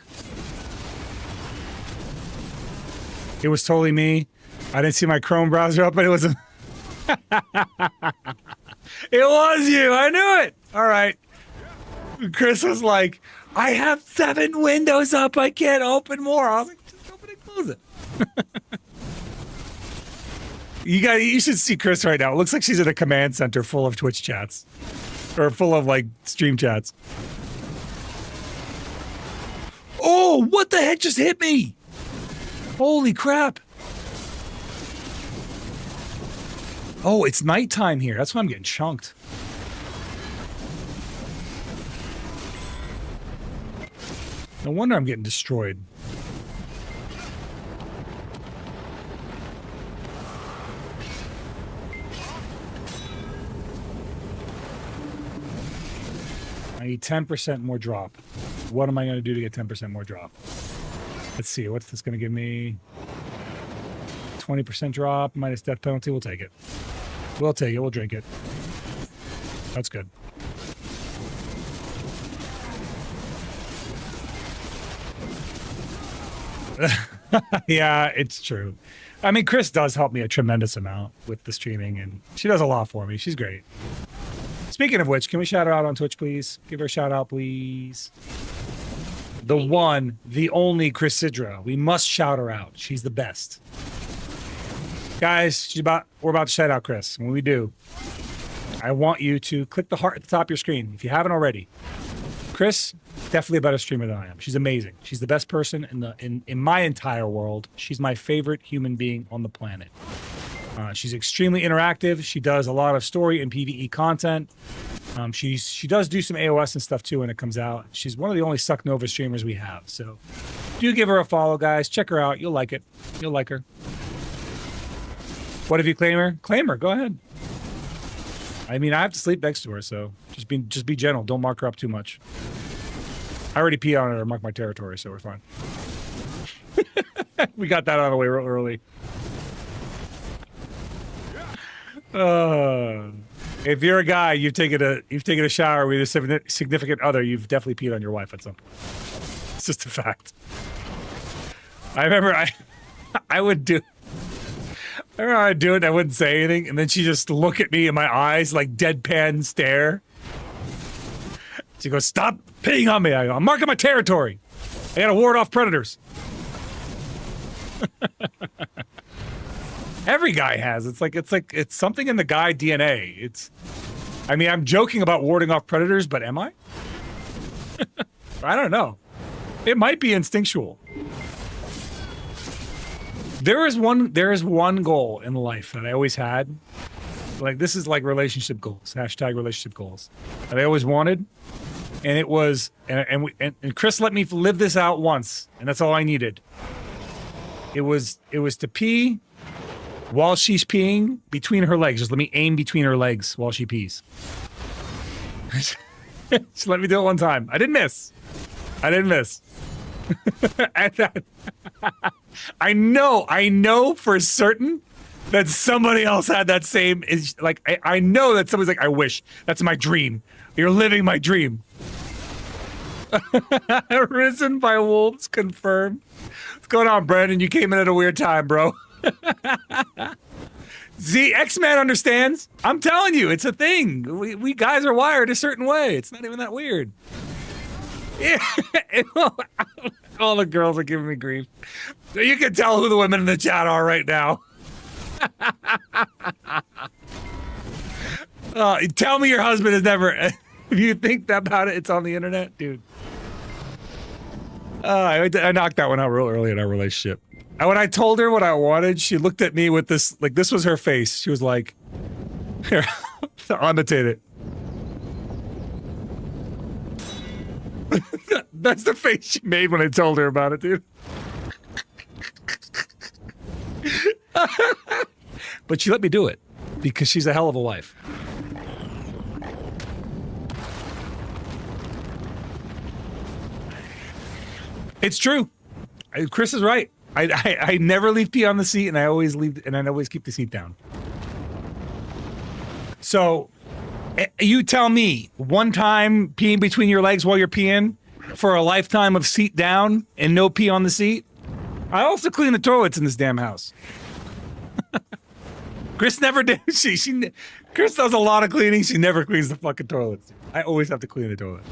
It was totally me. I didn't see my Chrome browser up, but it was it was you. I knew it. All right. Chris was like, I have 7 windows up. I can't open more. I was like, just open and close it. You should see Chris right now. It looks like she's in a command center full of Twitch chats. Or full of, like, stream chats. Oh, what the heck just hit me? Holy crap. Oh, it's nighttime here. That's why I'm getting chunked. No wonder I'm getting destroyed. I need 10% more drop. What am I going to do to get 10% more drop? Let's see. What's this going to give me? 20% drop minus death penalty. We'll take it. We'll take it. We'll drink it. That's good. Yeah, it's true. I mean, Chris does help me a tremendous amount with the streaming, and she does a lot for me. She's great. Speaking of which, can we shout her out on Twitch, please? Give her a shout out, please. The one, the only Chris Sidra. We must shout her out. She's the best. Guys, we're about to shout out Chris. When we do, I want you to click the heart at the top of your screen if you haven't already. Chris, definitely a better streamer than I am. She's amazing. She's the best person in my entire world. She's my favorite human being on the planet. She's extremely interactive. She does a lot of story and PvE content. She does do some AOS and stuff too when it comes out. She's one of the only Suck Nova streamers we have. So do give her a follow, guys. Check her out. You'll like it. You'll like her. What if you claim her? Claim her. Go ahead. I mean, I have to sleep next to her, so just be gentle. Don't mark her up too much. I already peed on her and marked my territory, so we're fine. We got that out of the way real early. If you're a guy, you've taken a shower with a significant other, you've definitely peed on your wife at some point. It's just a fact. I remember I would do it, and I wouldn't say anything, and then she just look at me in my eyes like deadpan stare. She goes, "Stop peeing on me." I go, "I'm marking my territory. I gotta ward off predators." Every guy has. It's something in the guy DNA. I mean, I'm joking about warding off predators, but am I? I don't know. It might be instinctual. There is one goal in life that I always had. Like, this is like relationship goals, # relationship goals, that I always wanted. And it was, and Chris let me live this out once, and that's all I needed. It was to pee while she's peeing between her legs. Just let me aim between her legs while she pees. Just let me do it one time. I didn't miss. I know for certain that somebody else had that same, I know that somebody's like, I wish. That's my dream. You're living my dream. Risen by wolves, confirmed. What's going on, Brandon? You came in at a weird time, bro. X-Man understands. I'm telling you, it's a thing. We guys are wired a certain way. It's not even that weird. Yeah. All the girls are giving me grief. You can tell who the women in the chat are right now. Tell me your husband has never... If you think about it, it's on the internet, dude. I knocked that one out real early in our relationship. And when I told her what I wanted, she looked at me with this, like, this was her face. She was like, here, I'll imitate it. That's the face she made when I told her about it, dude. But she let me do it because she's a hell of a wife. It's true. Chris is right. I never leave pee on the seat, and I always keep the seat down. So, you tell me, one time peeing between your legs while you're peeing for a lifetime of seat down and no pee on the seat? I also clean the toilets in this damn house. Chris never did. Chris does a lot of cleaning. She never cleans the fucking toilets. I always have to clean the toilet.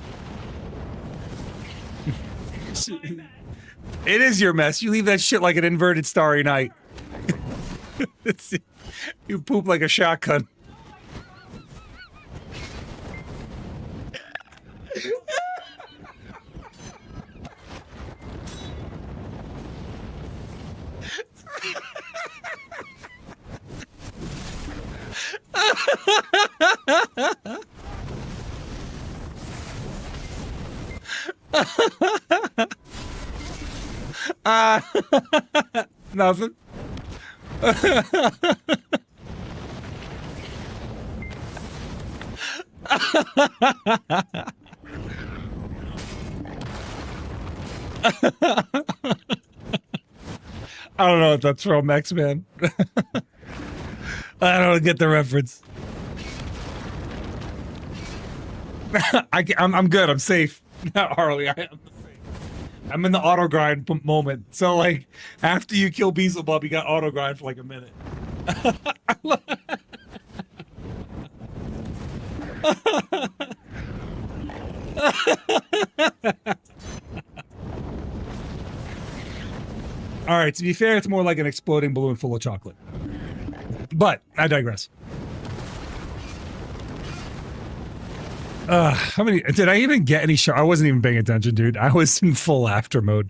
It is your mess. You leave that shit like an inverted Starry Night. You poop like a shotgun. Nothing. I don't know what that's from, X-Man. I don't get the reference. I'm good. I'm safe. Not Harley. I'm in the auto grind moment. So like, after you kill Beelzebub, you got auto grind for like a minute. All right. To be fair, it's more like an exploding balloon full of chocolate. But I digress. How many did I even get any shot? I wasn't even paying attention, dude. I was in full after mode.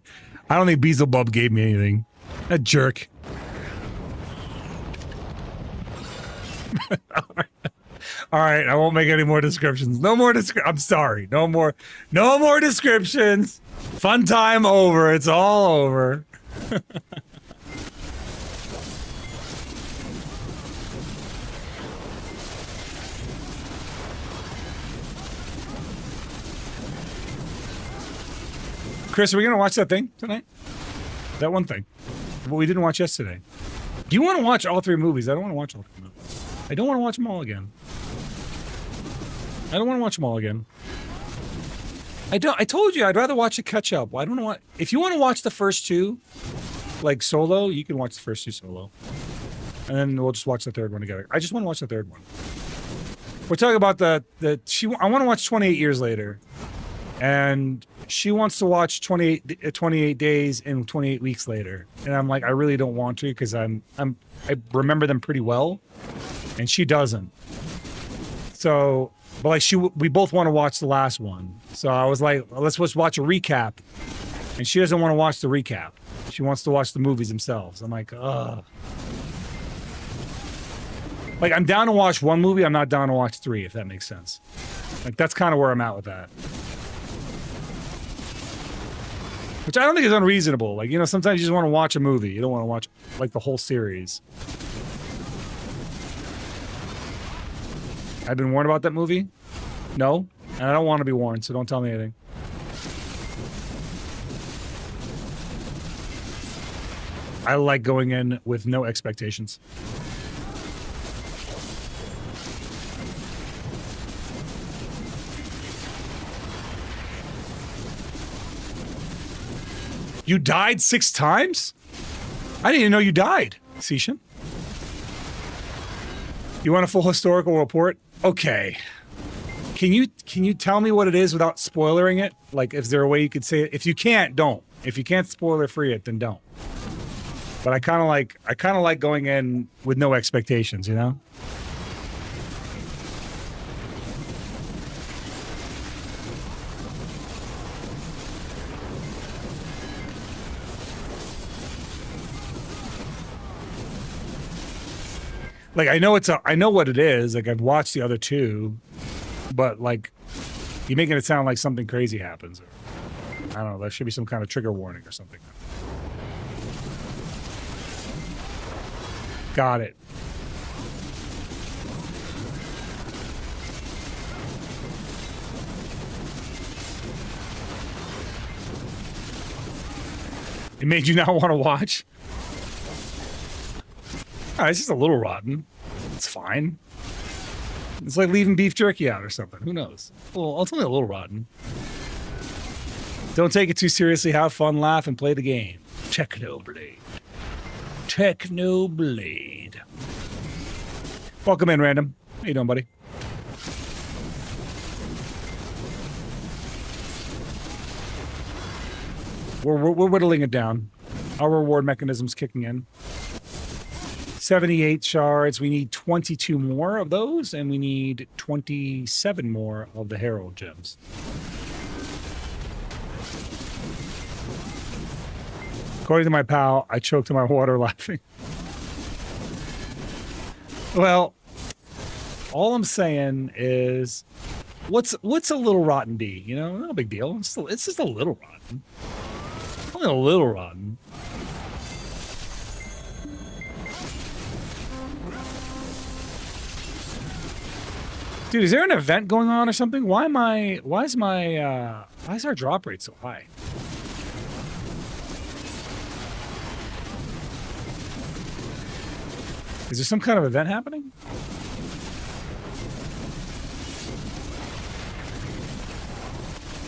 I don't think Beelzebub gave me anything. That jerk. All right, I won't make any more descriptions. No more I'm sorry. No more descriptions. Fun time over. It's all over. Chris, are we gonna watch that thing tonight? That one thing. What we didn't watch yesterday. Do you want to watch all three movies? I don't want to watch all three movies. I don't want to watch them all again. I don't want to watch them all again. I told you I'd rather watch a catch up. I don't know what. If you want to watch the first two, like solo, you can watch the first two solo, and then we'll just watch the third one together. I just want to watch the third one. We're talking about I want to watch 28 Years Later, and she wants to watch 28 Days and 28 Weeks Later, and I'm like, I really don't want to because I remember them pretty well, and she doesn't. So, but like we both want to watch the last one. So I was like, let's just watch a recap, and she doesn't want to watch the recap. She wants to watch the movies themselves. I'm like, ugh. Like, I'm down to watch one movie. I'm not down to watch three, if that makes sense. Like, that's kind of where I'm at with that. Which I don't think is unreasonable. Like, you know, sometimes you just want to watch a movie. You don't want to watch, like, the whole series. I've been warned about that movie? No? And I don't want to be warned, so don't tell me anything. I like going in with no expectations. You died 6 times? I didn't even know you died, Sishan. You want a full historical report? Okay. Can you tell me what it is without spoiling it? Like, is there a way you could say it? If you can't, don't. If you can't spoiler free it, then don't. But I kind of like going in with no expectations, you know? Like, I know what it is. Like, I've watched the other two, but like, you're making it sound like something crazy happens. Or, I don't know. There should be some kind of trigger warning or something. Got it. It made you not want to watch? Oh, it's just a little rotten. It's fine. It's like leaving beef jerky out or something. Who knows? Well, it's only a little rotten. Don't take it too seriously. Have fun, laugh, and play the game. Technoblade. Technoblade. Welcome in, Random. How you doing, buddy? We're whittling it down. Our reward mechanism's kicking in. 78 shards. We need 22 more of those, and we need 27 more of the Herald gems. According to my pal, I choked on my water laughing. Well, all I'm saying is, what's a little rotten D? You know, not a big deal. It's just a little rotten. Only a little rotten. Dude, is there an event going on or something? Why is our drop rate so high? Is there some kind of event happening?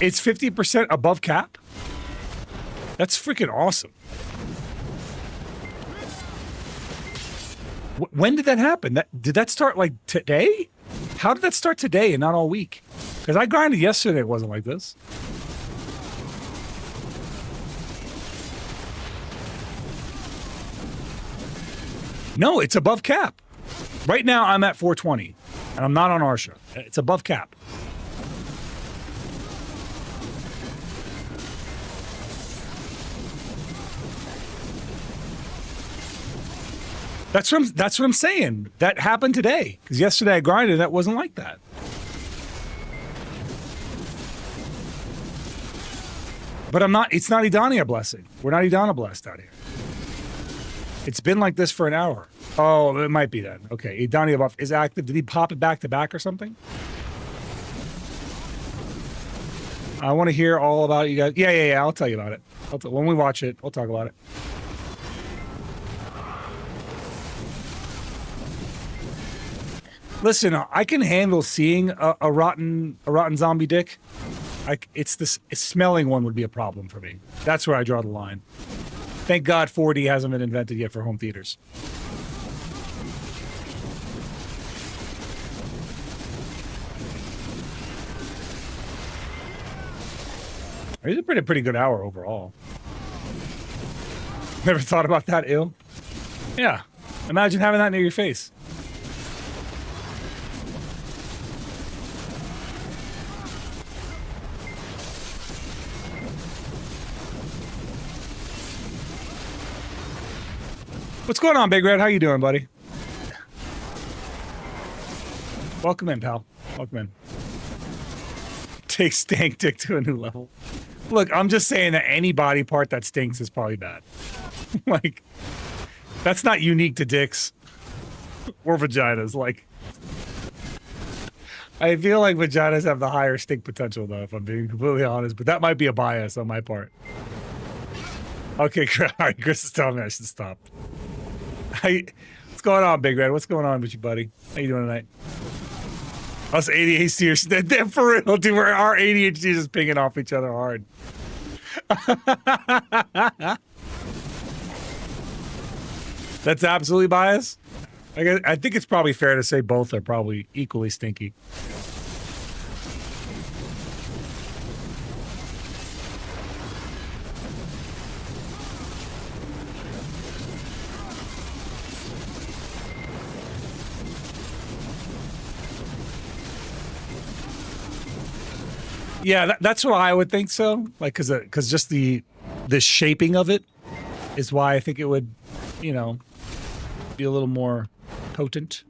It's 50% above cap? That's freaking awesome. When did that happen? Did that start like today? How did that start today and not all week? Because I grinded yesterday, it wasn't like this. No, it's above cap. Right now, I'm at 420, and I'm not on Arsha. It's above cap. That's what I'm saying. That happened today. Because yesterday I grinded, that wasn't like that. But it's not Idania blessing. We're not Idana blessed out here. It's been like this for an hour. Oh, it might be that. Okay, Idania buff is active. Did he pop it back to back or something? I want to hear all about it, you guys. Yeah. I'll tell you about it. When we watch it, we'll talk about it. Listen, I can handle seeing a rotten zombie dick. It's smelling one would be a problem for me. That's where I draw the line. Thank God 4D hasn't been invented yet for home theaters. It's a pretty good hour overall. Never thought about that, ill? Yeah. Imagine having that near your face. What's going on, Big Red? How you doing, buddy? Welcome in, pal. Welcome in. Take stank dick to a new level. Look, I'm just saying that any body part that stinks is probably bad. Like, that's not unique to dicks or vaginas. Like, I feel like vaginas have the higher stink potential, though, if I'm being completely honest. But that might be a bias on my part. Okay, all right, Chris is telling me I should stop. What's going on, Big Red? What's going on with you, buddy? How you doing tonight? Us ADHDers, they're for real, dude. Our ADHDs is pinging off each other hard. That's absolutely biased. I think it's probably fair to say both are probably equally stinky. Yeah, that's why I would think so. Like, because just the shaping of it is why I think it would, you know, be a little more potent.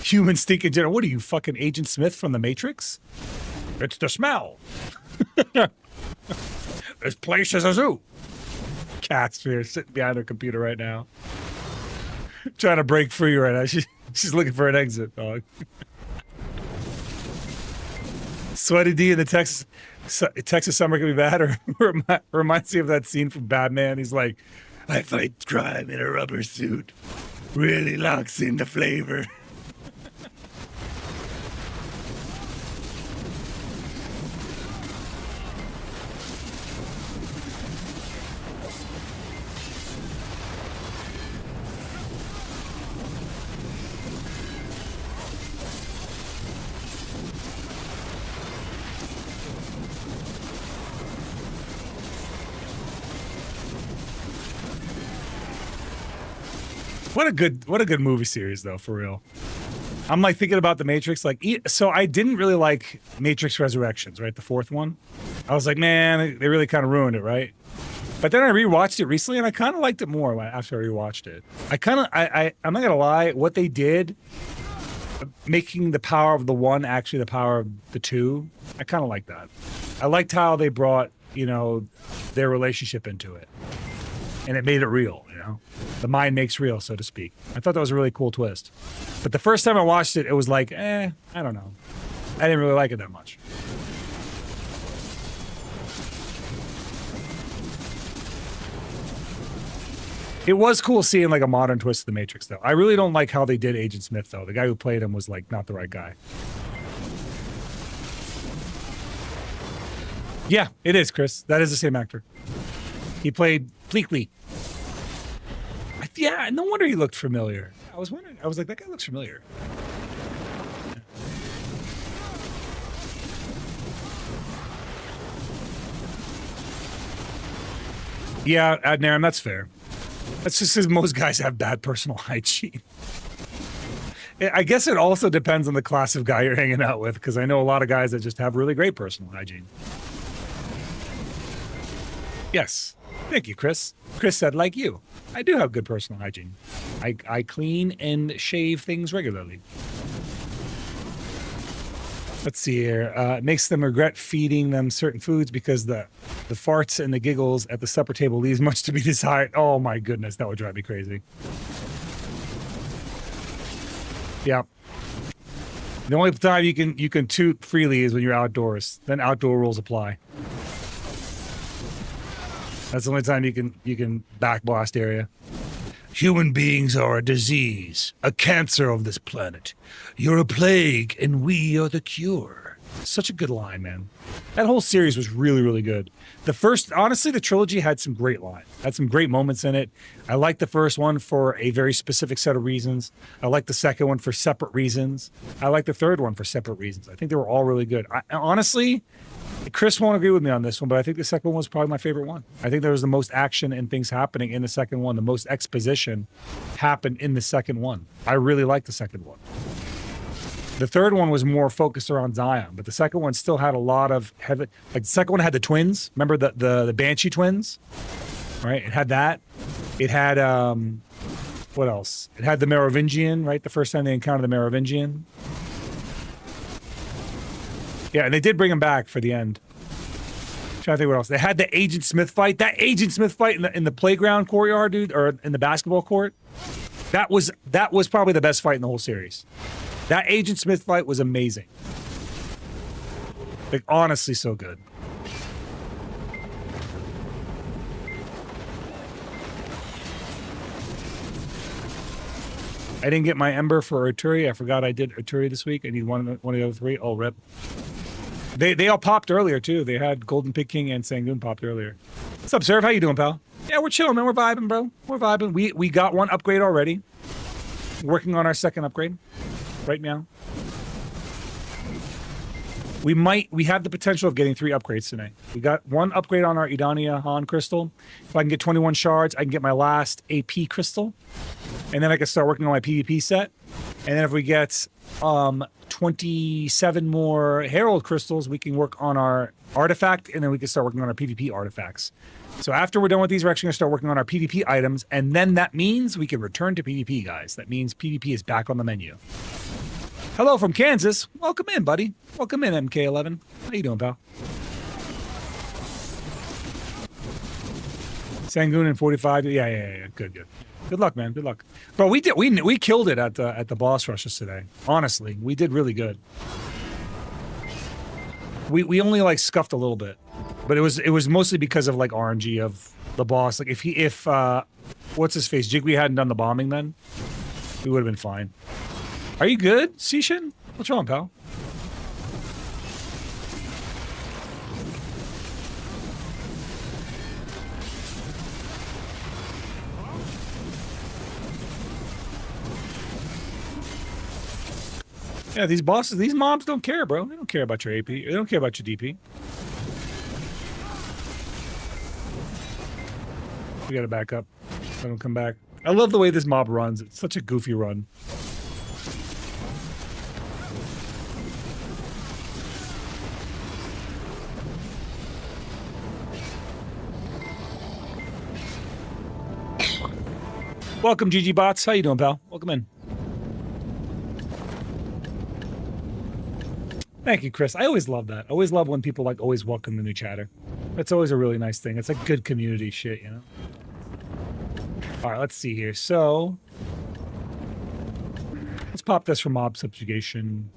Human stink in general. What are you, fucking Agent Smith from The Matrix? It's the smell. This place is a zoo. Cat's here sitting behind her computer right now, trying to break free right now. She's looking for an exit, dog. Sweaty D in the Texas summer can be bad, or reminds me of that scene from Batman. He's like, I fight crime in a rubber suit. Really locks in the flavor. What a good movie series though, for real. I'm like thinking about the Matrix, like, so I didn't really like Matrix Resurrections, right? The fourth one. I was like, man, they really kind of ruined it, right? But then I rewatched it recently and I kind of liked it more after I rewatched it. I'm not gonna lie, what they did, making the power of the one actually the power of the two, I kind of like that. I liked how they brought, you know, their relationship into it. And it made it real, you know? The mind makes real, so to speak. I thought that was a really cool twist. But the first time I watched it, it was like, I don't know. I didn't really like it that much. It was cool seeing like a modern twist to the Matrix, though. I really don't like how they did Agent Smith, though. The guy who played him was like not the right guy. Yeah, it is, Chris. That is the same actor. He played Bleakley. Yeah, no wonder he looked familiar. I was wondering. I was like, that guy looks familiar. Yeah, Adnaram, that's fair. That's just because most guys have bad personal hygiene. I guess it also depends on the class of guy you're hanging out with, because I know a lot of guys that just have really great personal hygiene. Yes. Thank you, Chris. Chris said, like you. I do have good personal hygiene. I clean and shave things regularly. Let's see here. It makes them regret feeding them certain foods because the farts and the giggles at the supper table leaves much to be desired. Oh my goodness, that would drive me crazy. Yeah. The only time you can toot freely is when you're outdoors. Then outdoor rules apply. That's the only time you can backblast area. Human beings are a disease, a cancer of this planet. You're a plague, and we are the cure. Such a good line, man. That whole series was really, really good. Honestly, the trilogy had some great lines. Had some great moments in it. I liked the first one for a very specific set of reasons. I liked the second one for separate reasons. I liked the third one for separate reasons. I think they were all really good. Honestly, Chris won't agree with me on this one, but I think the second one was probably my favorite one. I think there was the most action and things happening in the second one. The most exposition happened in the second one. I really liked the second one. The third one was more focused around Zion, but the second one still had a lot of heavy. Like the second one had the twins. Remember the Banshee twins, right? It had that. It had what else? It had the Merovingian, right? The first time they encountered the Merovingian. Yeah, and they did bring him back for the end. I'm trying to think what else. They had the Agent Smith fight. That Agent Smith fight in the playground courtyard, dude, or in the basketball court. That was probably the best fight in the whole series. That Agent Smith fight was amazing. Like, honestly, so good. I didn't get my Ember for Arturi. I forgot I did Arturi this week. I need one of the other three. Oh, rip. They all popped earlier, too. They had Golden Pig King and Sangoon popped earlier. What's up, Serve? How you doing, pal? Yeah, we're chilling, man. We're vibing, bro. We're vibing. We got one upgrade already. Working on our second upgrade right now. We have the potential of getting 3 upgrades tonight. We got 1 upgrade on our Idania Han crystal. If I can get 21 shards, I can get my last AP crystal. And then I can start working on my PvP set. And then if we get 27 more Herald crystals, we can work on our artifact, and then we can start working on our PvP artifacts. So after we're done with these, we're actually going to start working on our PvP items, and then that means we can return to PvP, guys. That means PvP is back on the menu. Hello from Kansas. Welcome in, buddy. Welcome in, MK11. How you doing, pal? Sangoon and 45. Yeah. Good. Good luck, man. Good luck. Bro, we killed it at the boss rushes today. Honestly, we did really good. we only like scuffed a little bit, but it was mostly because of like RNG of the boss. Like if what's his face, Jigwe hadn't done the bombing, then we would have been fine. Are you good, Sishin? What's wrong, pal? Yeah, these bosses, these mobs don't care, bro. They don't care about your AP. They don't care about your DP. We gotta back up. Let them come back. I love the way this mob runs. It's such a goofy run. Welcome, GG Bots. How you doing, pal? Welcome in. Thank you, Chris. I always love that. I always love when people like always welcome the new chatter. That's always a really nice thing. It's like good community shit, you know? All right, let's see here. So, let's pop this for mob subjugation.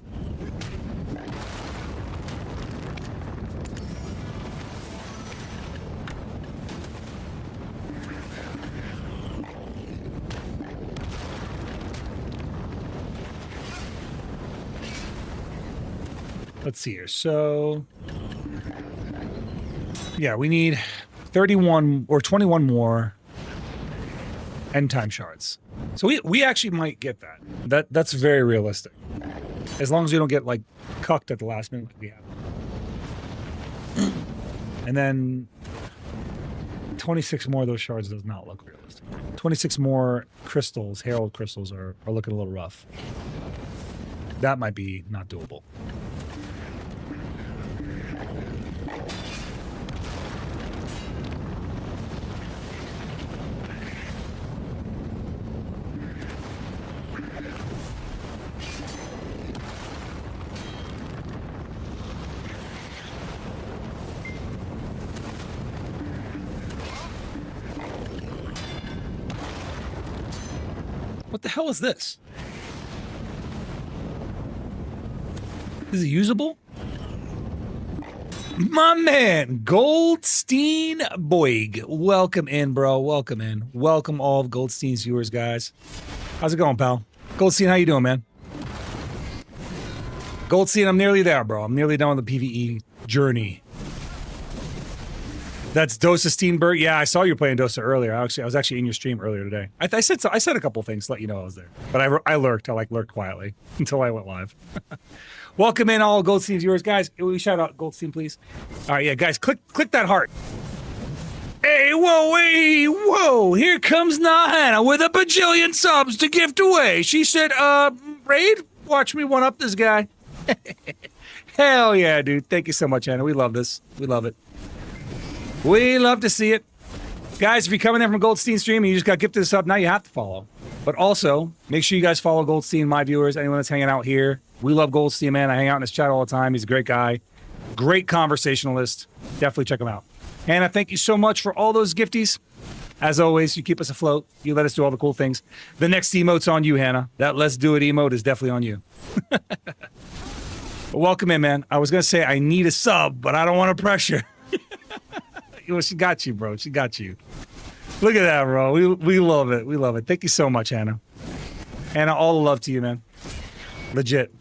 Let's see here. So, yeah, we need 31 or 21 more end time shards. So we actually might get that. That's very realistic. As long as we don't get like cucked at the last minute like we have. And then 26 more of those shards does not look realistic. 26 more crystals, herald crystals are looking a little rough. That might be not doable. What the hell is this? Is it usable? My man, Goldstein Boig. Welcome in, bro. Welcome in. Welcome all of Goldstein's viewers, guys. How's it going, pal? Goldstein, how you doing, man? Goldstein, I'm nearly there, bro. I'm nearly done with the PvE journey. That's Dosa Steenberg. Yeah, I saw you playing Dosa earlier. I was actually in your stream earlier today. I said a couple things to let you know I was there. But I lurked. I lurked quietly until I went live. Welcome in all Goldstein's viewers, guys. We shout out Goldstein, please. All right, yeah, guys, click that heart. Hey, whoa! Here comes Nahana with a bajillion subs to gift away. She said, Raid, watch me one up this guy. Hell yeah, dude! Thank you so much, Anna. We love this. We love it. We love to see it. Guys, if you're coming in from Goldstein stream and you just got gifted a sub, now you have to follow. But also, make sure you guys follow Goldstein, my viewers, anyone that's hanging out here. We love Goldstein, man. I hang out in his chat all the time. He's a great guy. Great conversationalist. Definitely check him out. Hannah, thank you so much for all those gifties. As always, you keep us afloat. You let us do all the cool things. The next emote's on you, Hannah. That Let's Do It emote is definitely on you. But welcome in, man. I was going to say I need a sub, but I don't want to pressure. Well, she got you, bro. She got you. Look at that, bro. We love it. We love it. Thank you so much, Hannah. Hannah, all the love to you, man. Legit.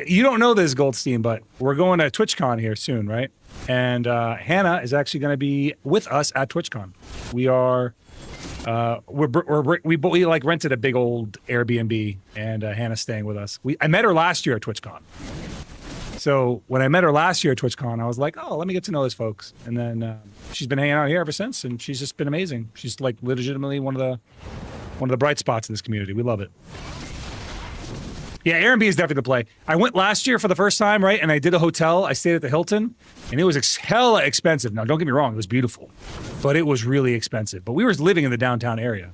You don't know this, Goldstein, but we're going to TwitchCon here soon, right? And Hannah is actually going to be with us at TwitchCon. We are, we like rented a big old Airbnb, and Hannah's staying with us. I met her last year at TwitchCon. So when I met her last year at TwitchCon, I was like, oh, let me get to know those folks. And then she's been hanging out here ever since, and she's just been amazing. She's like legitimately one of the bright spots in this community. We love it. Yeah, Airbnb is definitely the play. I went last year for the first time, right? And I did a hotel. I stayed at the Hilton, and it was hella expensive. Now, don't get me wrong, it was beautiful, but it was really expensive. But we were living in the downtown area.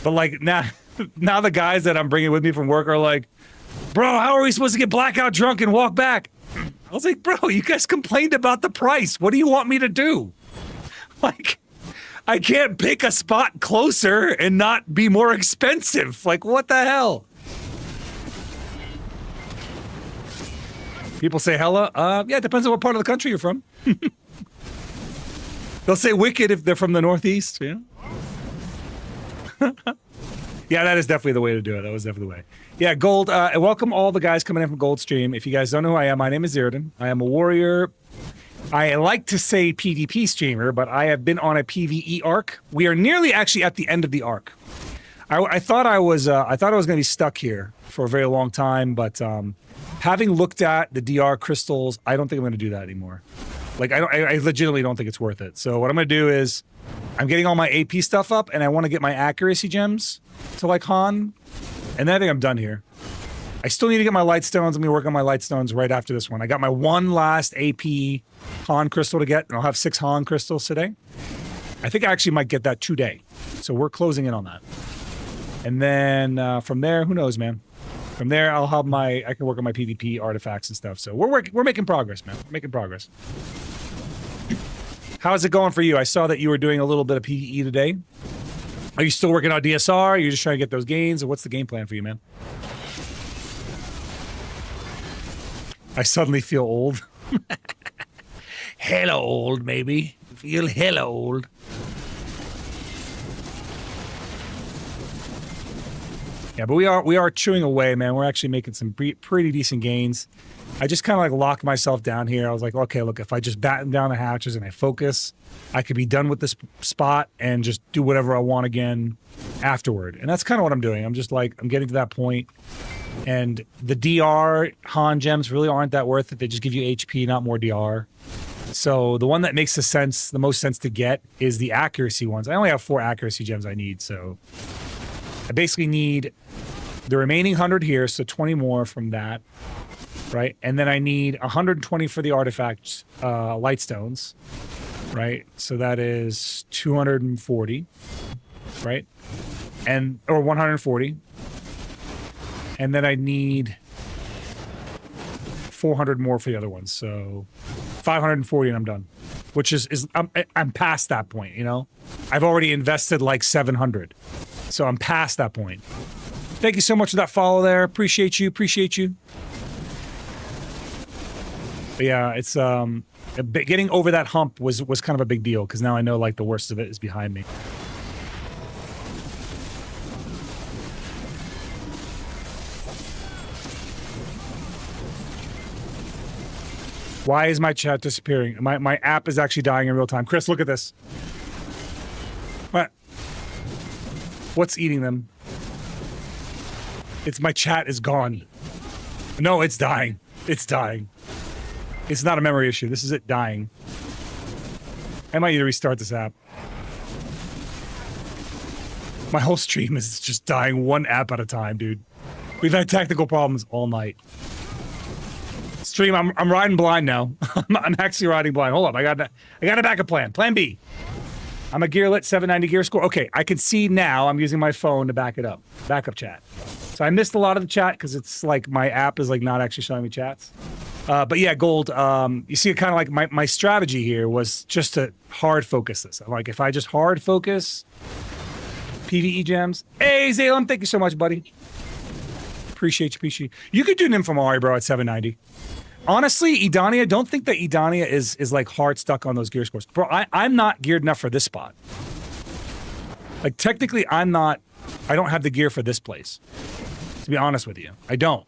But like now the guys that I'm bringing with me from work are like, bro, how are we supposed to get blackout drunk and walk back? I was like, bro, you guys complained about the price. What do you want me to do? Like, I can't pick a spot closer and not be more expensive. Like, what the hell? People say hella. Yeah, it depends on what part of the country you're from. They'll say wicked if they're from the Northeast. Yeah. Yeah, that is definitely the way to do it. That was definitely the way. Yeah, Gold. And welcome all the guys coming in from Gold Stream. If you guys don't know who I am, my name is Zeroden. I am a warrior. I like to say PvP streamer, but I have been on a PvE arc. We are nearly actually at the end of the arc. I thought I was going to be stuck here for a very long time, but having looked at the DR crystals, I don't think I'm going to do that anymore. Like I legitimately don't think it's worth it. So what I'm going to do is I'm getting all my AP stuff up, and I want to get my accuracy gems to like Han, and then I think I'm done here. I still need to get my light stones. I'm going to work on my light stones right after this one. I got my one last AP Han crystal to get, and I'll have 6 Han crystals today. I think I actually might get that today. So we're closing in on that. And then from there, who knows, man? From there, I can work on my PvP artifacts and stuff. So we're making progress, man. We're making progress. How's it going for you? I saw that you were doing a little bit of PvE today. Are you still working on DSR? Are you just trying to get those gains? Or what's the game plan for you, man? I suddenly feel old. Hella old, maybe. Feel hella old. Yeah, but we are chewing away, man. We're actually making some pretty decent gains. I just kind of like locked myself down here. I was like, okay, look, if I just batten down the hatches and I focus, I could be done with this spot and just do whatever I want again afterward. And that's kind of what I'm doing. I'm just like, I'm getting to that point. And the DR Han gems really aren't that worth it. They just give you HP, not more DR. So the one that makes the most sense to get is the accuracy ones. I only have 4 accuracy gems I need, so I basically need the remaining 100 here, so 20 more from that, right? And then I need 120 for the artifacts, light stones, right? So that is 240, right? Or 140. And then I need 400 more for the other ones, so 540 and I'm done. Which is I'm past that point, you know? I've already invested like 700. So I'm past that point. Thank you so much for that follow there. Appreciate you. But yeah, it's getting over that hump was kind of a big deal because now I know like the worst of it is behind me. Why is my chat disappearing? My app is actually dying in real time. Chris, look at this. What? What's eating them? My chat is gone. No, it's dying. It's dying. It's not a memory issue. This is it dying. I might need to restart this app. My whole stream is just dying one app at a time, dude. We've had technical problems all night. Stream, I'm riding blind now. I'm actually riding blind. Hold up, I got a backup plan. Plan B. I'm a gearlit 790 gear score. Okay, I can see now. I'm using my phone to back it up. Backup chat. So I missed a lot of the chat because it's like my app is like not actually showing me chats. But yeah, Gold, you see kind of like my strategy here was just to hard focus this. I'm like, if I just hard focus PvE gems. Hey, Zalem, thank you so much, buddy. Appreciate you. You could do Nymphomari, bro, at 790. Honestly, Edania, don't think that Edania is like hard stuck on those gear scores. Bro, I'm not geared enough for this spot. Like technically I don't have the gear for this place. To be honest with you. I don't.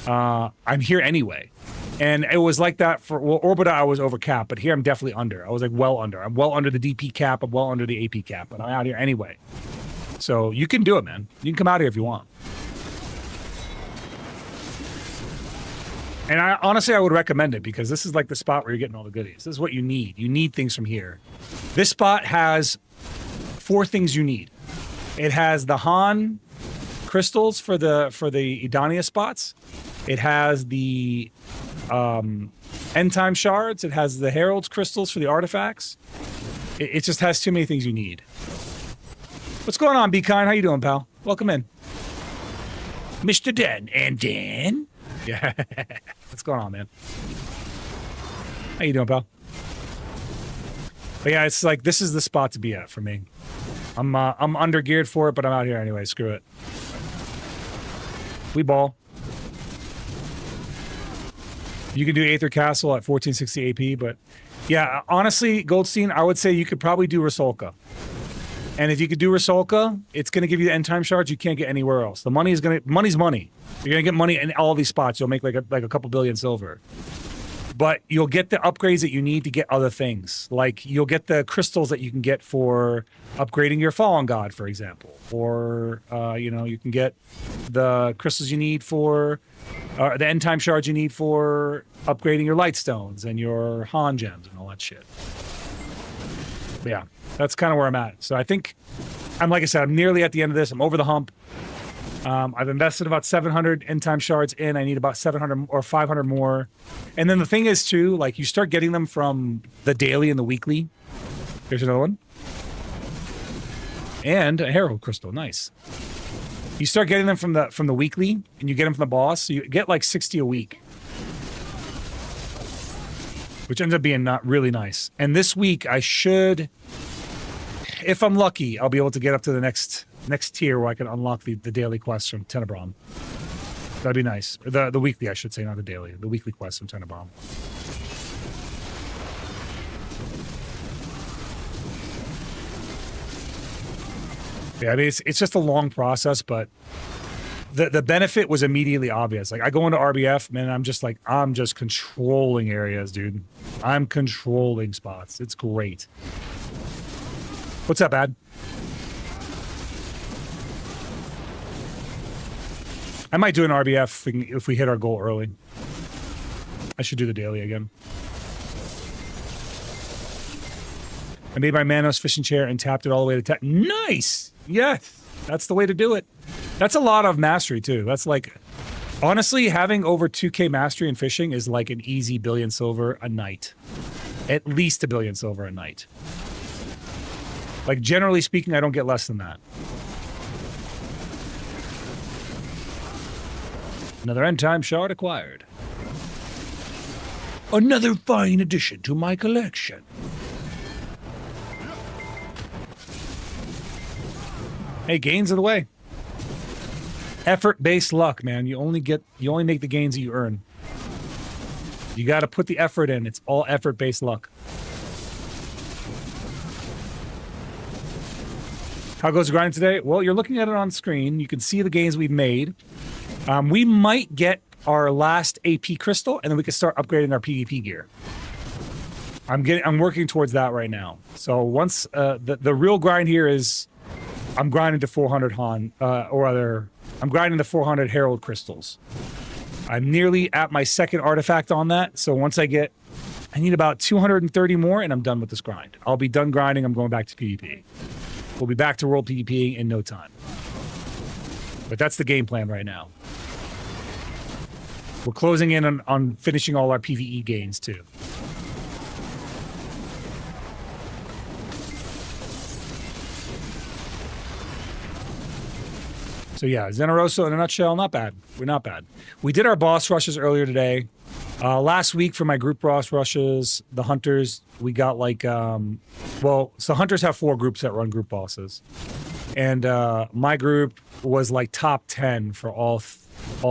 I'm here anyway. And it was like that for, well, Orbita I was over cap, but here I'm definitely under. I was like well under. I'm well under the DP cap, I'm well under the AP cap, but I'm out here anyway. So you can do it, man. You can come out here if you want. And honestly, I would recommend it because this is like the spot where you're getting all the goodies. This is what you need. You need things from here. This spot has 4 things you need. It has the Han crystals for the Edania spots. It has the end time shards. It has the Herald's crystals for the artifacts. It just has too many things you need. What's going on, Be Kind? How you doing, pal? Welcome in. Mr. Dan and Dan. Yeah. What's going on, man? How you doing, pal? But yeah, it's like this is the spot to be at for me. I'm under geared for it, but I'm out here anyway. Screw it. We ball. You can do Aether Castle at 1460 AP, but yeah, honestly, Goldstein, I would say you could probably do Rusalka. And if you could do Rusalka, it's going to give you the end time shards you can't get anywhere else. The money is money's money. You're going to get money in all these spots. You'll make like a couple billion silver. But you'll get the upgrades that you need to get other things. Like you'll get the crystals that you can get for upgrading your Fallen God, for example. Or, you can get the crystals you need for, the end time shards you need for upgrading your light stones and your Han gems and all that shit. But yeah, that's kind of where I'm at. So I think, like I said, I'm nearly at the end of this. I'm over the hump. I've invested about 700 end time shards in. I need about 700 or 500 more. And then the thing is too, like you start getting them from the daily and the weekly. Here's another one. And a Herald crystal, nice. You start getting them from the weekly, and you get them from the boss. So you get like 60 a week, which ends up being not really nice. And this week I should, if I'm lucky, I'll be able to get up to the next tier where I can unlock the daily quest from Tenebron. That'd be nice. The weekly, I should say, not the daily. The weekly quest from Tenebron. Yeah, I mean, it's just a long process, but the benefit was immediately obvious. Like I go into RBF, man, I'm just controlling areas, dude. I'm controlling spots. It's great. What's up, Ad? I might do an RBF if we hit our goal early. I should do the daily again. I made my Manos fishing chair and tapped it all the way to 10. Nice! Yes! That's the way to do it. That's a lot of mastery, too. That's like... Honestly, having over 2K mastery in fishing is like an easy billion silver a night. At least a billion silver a night. Like, generally speaking, I don't get less than that. Another end time shard acquired. Another fine addition to my collection. Hey, gains are the way. Effort-based luck, man. You only make the gains that you earn. You got to put the effort in. It's all effort-based luck. How goes grinding today? Well, you're looking at it on screen. You can see the gains we've made. We might get our last AP crystal, and then we can start upgrading our PvP gear. I'm working towards that right now. So once the real grind here is, I'm grinding to 400 I'm grinding to 400 Herald crystals. I'm nearly at my second artifact on that. So once I need about 230 more, and I'm done with this grind. I'll be done grinding. I'm going back to PvP. We'll be back to world PvP in no time. But that's the game plan right now. We're closing in on finishing all our PvE gains, too. So yeah, Zeneroso in a nutshell, not bad. We're not bad. We did our boss rushes earlier today. Last week for my group boss rushes, the hunters, we got like, so hunters have 4 groups that run group bosses. And my group was like top 10 for all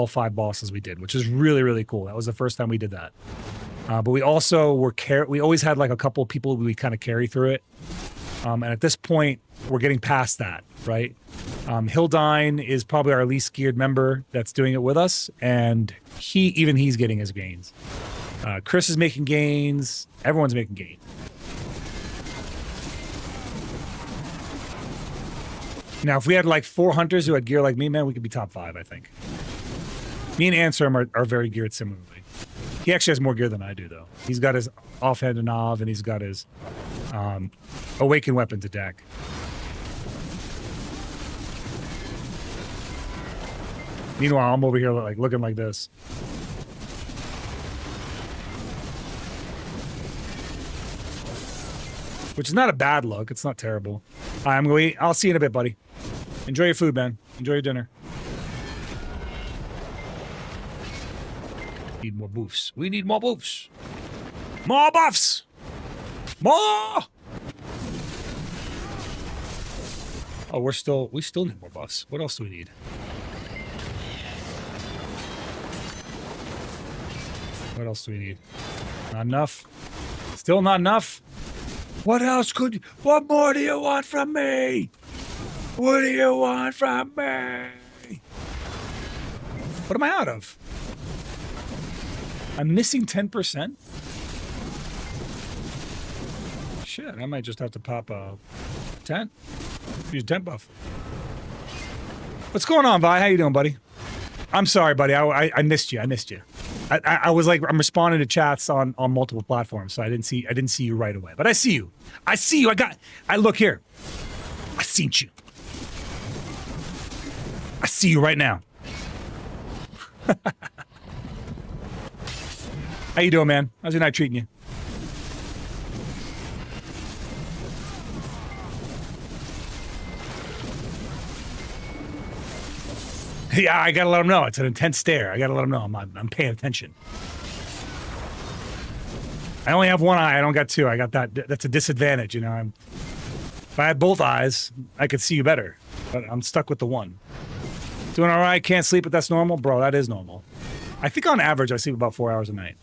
5 bosses we did, which is really, really cool. That was the first time we did that. But we also we always had like a couple of people we kind of carry through it. And at this point, we're getting past that, right? Hildine is probably our least geared member that's doing it with us, and he's getting his gains. Chris is making gains. Everyone's making gains. Now, if we had like 4 hunters who had gear like me, man, we could be top 5, I think. Me and Ansem are very geared similarly. He actually has more gear than I do, though. He's got his offhand and Nav, and he's got his awakened weapon to deck. Meanwhile, I'm over here like looking like this. Which is not a bad look. It's not terrible. I'm going to eat. I'll see you in a bit, buddy. Enjoy your food, man. Enjoy your dinner. Need more boofs. We need more boofs. More buffs! More! Oh, we still need more buffs. What else do we need? What else do we need? Not enough. Still not enough. What else could? What more do you want from me? What do you want from me? What am I out of? I'm missing 10%. Shit, I might just have to pop a tent. Use tent buff. What's going on, Vi? How you doing, buddy? I'm sorry, buddy. I missed you. I missed you. I was like, I'm responding to chats on multiple platforms, so I didn't see you right away. But I see you. I see you. I look here. I seen you. I see you right now. How you doing, man? How's your night treating you? Yeah, I gotta let him know. It's an intense stare. I gotta let him know I'm paying attention. I only have one eye. I don't got two. I got that. That's a disadvantage, you know. If I had both eyes, I could see you better. But I'm stuck with the one. Doing all right. Can't sleep, but that's normal, bro. That is normal. I think on average I sleep about 4 hours a night.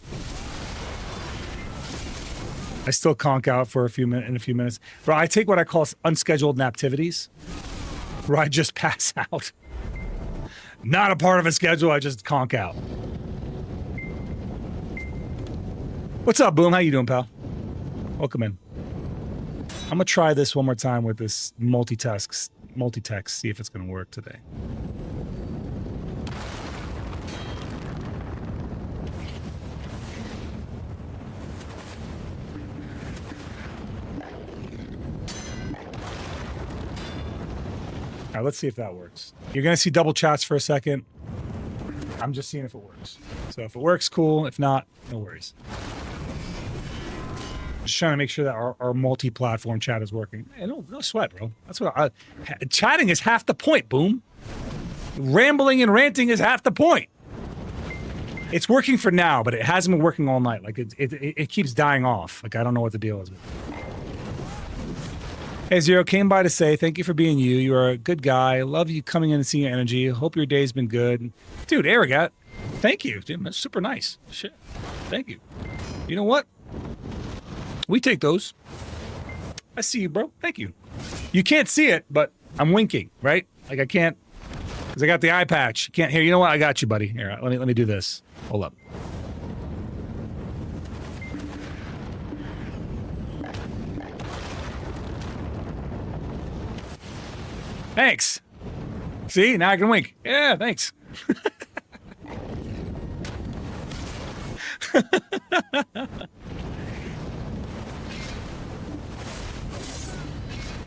I still conk out for a few minutes. Bro, I take what I call unscheduled naptivities, where I just pass out. Not a part of a schedule, I just conk out. What's up, Boom? How you doing, pal? Welcome in. I'm gonna try this one more time with this multi-text, see if it's gonna work today. All right, let's see if that works. You're going to see double chats for a second. I'm just seeing if it works. So if it works, cool. If not, no worries. Just trying to make sure that our multi-platform chat is working. Hey, no sweat, bro. That's what chatting is half the point, Boom. Rambling and ranting is half the point. It's working for now, but it hasn't been working all night. Like it keeps dying off. Like I don't know what the deal is with it. Hey, Zero, came by to say thank you for being you. You are a good guy. Love you coming in and seeing your energy. Hope your day's been good. Dude, Aragat, thank you. Dude, that's super nice. Shit. Thank you. You know what? We take those. I see you, bro. Thank you. You can't see it, but I'm winking, right? Like I can't, because I got the eye patch. You can't hear. You know what? I got you, buddy. Here, let me do this. Hold up. Thanks. See, now I can wink. Yeah, thanks.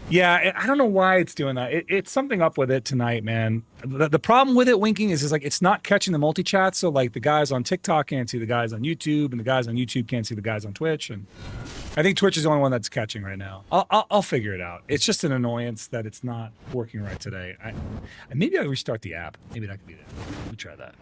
Yeah, I don't know why it's doing that. It's something up with it tonight, man. The problem with it winking is like it's not catching the multi-chat, so like the guys on TikTok can't see the guys on YouTube, and the guys on YouTube can't see the guys on Twitch, and I think Twitch is the only one that's catching right now. I'll figure it out. It's just an annoyance that it's not working right today. Maybe I'll restart the app. Maybe that could be it. Let me try that.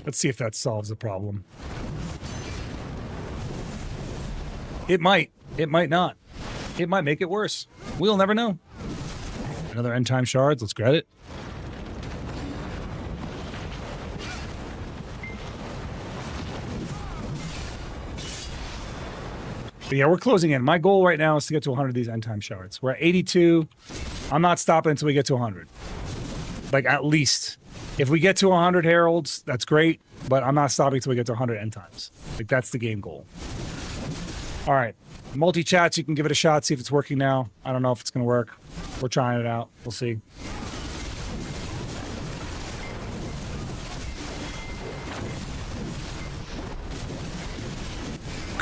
Let's see if that solves the problem. It might. It might not. It might make it worse. We'll never know. Another end time shards. Let's grab it. But yeah, we're closing in. My goal right now is to get to 100 of these end time shards. We're at 82. I'm not stopping until we get to 100. Like at least. If we get to 100 heralds, that's great, but I'm not stopping until we get to 100 end times. Like that's the game goal. All right, multi-chats, you can give it a shot, see if it's working now. I don't know if it's gonna work. We're trying it out, we'll see.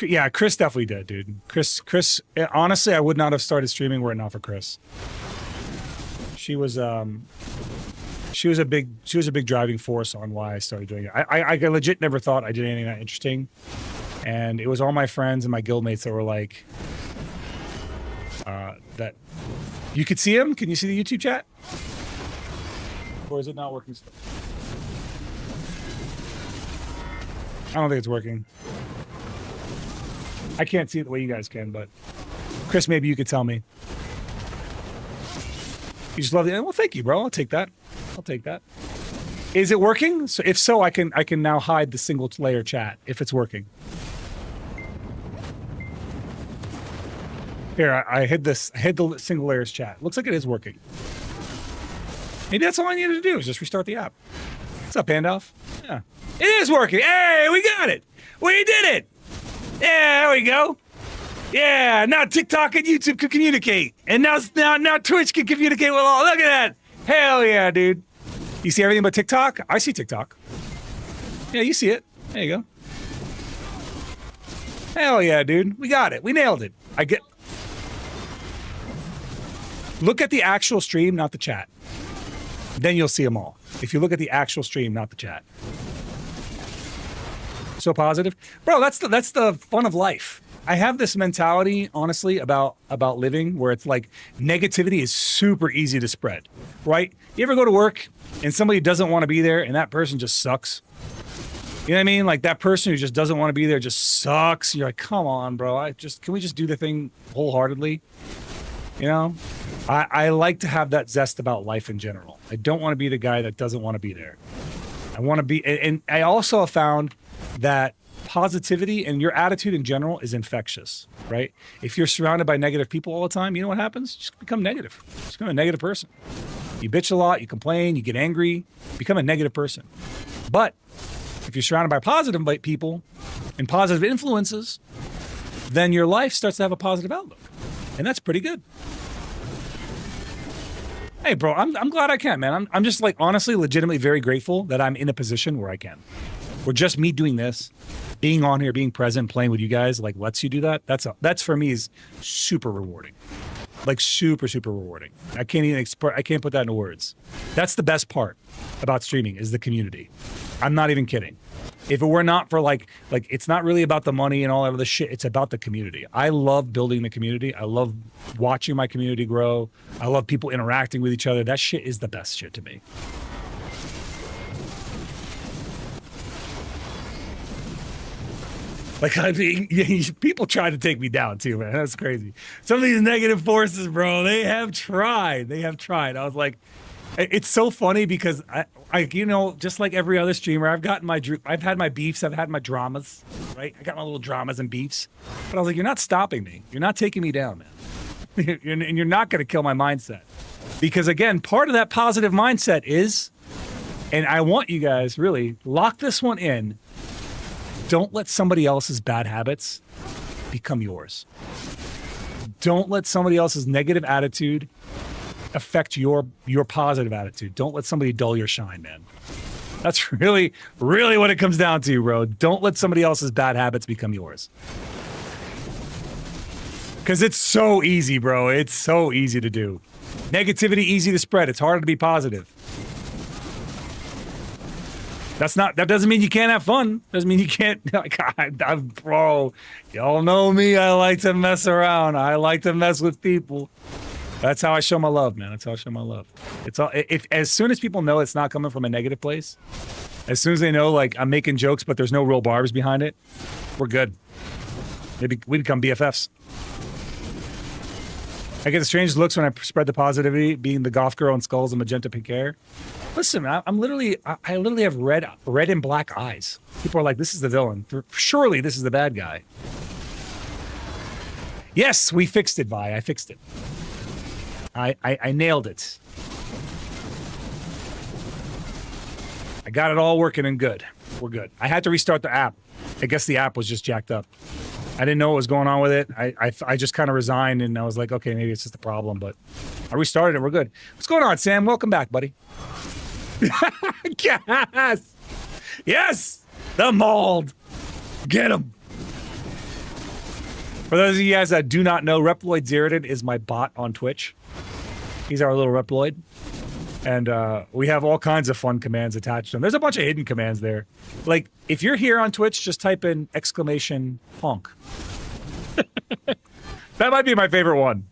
Yeah, Chris definitely did, dude. Chris, honestly, I would not have started streaming were it not for Chris. She was a big driving force on why I started doing it. I legit never thought I did anything that interesting, and it was all my friends and my guildmates that were like, that you could see him. Can you see the YouTube chat? Or is it not working still? don't think it's working. I can't see it the way you guys can, but Chris, maybe you could tell me. You just love the. Well, thank you, bro. I'll take that. I'll take that. Is it working? So if so, I can now hide the single layer chat if it's working. Here, I hid this. I hid the single layers chat. Looks like it is working. Maybe that's all I needed to do is just restart the app. What's up, Pandolf? Yeah, it is working. Hey, we got it. We did it. Yeah, there we go. Yeah, now TikTok and YouTube can communicate, and now Twitch can communicate with all. Look at that. Hell yeah, dude. You see everything but TikTok? I see TikTok. Yeah, you see it. There you go. Hell yeah, dude. We got it. We nailed it. Look at the actual stream, not the chat. Then you'll see them all. If you look at the actual stream, not the chat. So positive. Bro, that's the fun of life. I have this mentality, honestly, about living where it's like negativity is super easy to spread, right? You ever go to work and somebody doesn't want to be there and that person just sucks? You know what I mean? Like that person who just doesn't want to be there just sucks. You're like, come on, bro. Can we just do the thing wholeheartedly? You know? I like to have that zest about life in general. I don't want to be the guy that doesn't want to be there. I want to be, and I also have found that positivity and your attitude in general is infectious, right? If you're surrounded by negative people all the time, you know what happens? Just become negative. Just become a negative person. You bitch a lot, you complain, you get angry, become a negative person. But if you're surrounded by positive people and positive influences, then your life starts to have a positive outlook. And that's pretty good. Hey, bro, I'm glad I can, man. I'm just like honestly, legitimately very grateful that I'm in a position where I can. Where just me doing this, being on here, being present, playing with you guys, like lets you do that. That's for me is super rewarding. Like super, super rewarding. I can't put that into words. That's the best part about streaming is the community. I'm not even kidding. If it were not for like it's not really about the money and all that other shit. It's about the community. I love building the community. I love watching my community grow. I love people interacting with each other. That shit is the best shit to me. Like, I mean, people try to take me down too, man. That's crazy. Some of these negative forces, bro, they have tried. I was like, it's so funny because I you know, just like every other streamer, I've had my beefs, I've had my dramas, right? I got my little dramas and beefs. But I was like, you're not stopping me. You're not taking me down, man. And you're not going to kill my mindset. Because again, part of that positive mindset is, and I want you guys really lock this one in. Don't let somebody else's bad habits become yours. Don't let somebody else's negative attitude affect your positive attitude. Don't let somebody dull your shine, man. That's really, really what it comes down to, bro. Don't let somebody else's bad habits become yours. Because it's so easy, bro. It's so easy to do. Negativity, easy to spread. It's harder to be positive. That doesn't mean you can't have fun. Doesn't mean you can't. Bro, y'all know me. I like to mess around. I like to mess with people. That's how I show my love, man. That's how I show my love. It's all. As soon as people know it's not coming from a negative place, as soon as they know like I'm making jokes, but there's no real barbs behind it, we're good. Maybe we become BFFs. I get the strangest looks when I spread the positivity, being the goth girl in skulls and magenta pink hair. Listen, I literally have red and black eyes. People are like, this is the villain. Surely this is the bad guy. Yes, we fixed it, Vi. I fixed it. I nailed it. I got it all working and good. We're good. I had to restart the app. I guess the app was just jacked up. I didn't know what was going on with it. I just kind of resigned and I was like, okay, maybe it's just a problem, but I restarted it. We're good. What's going on, Sam? Welcome back, buddy. Yes! Yes! The mauled. Get him. For those of you guys that do not know, Reploid Zeroden is my bot on Twitch. He's our little Reploid. And we have all kinds of fun commands attached to them. There's a bunch of hidden commands there. Like, if you're here on Twitch, just type in exclamation honk. That might be my favorite one,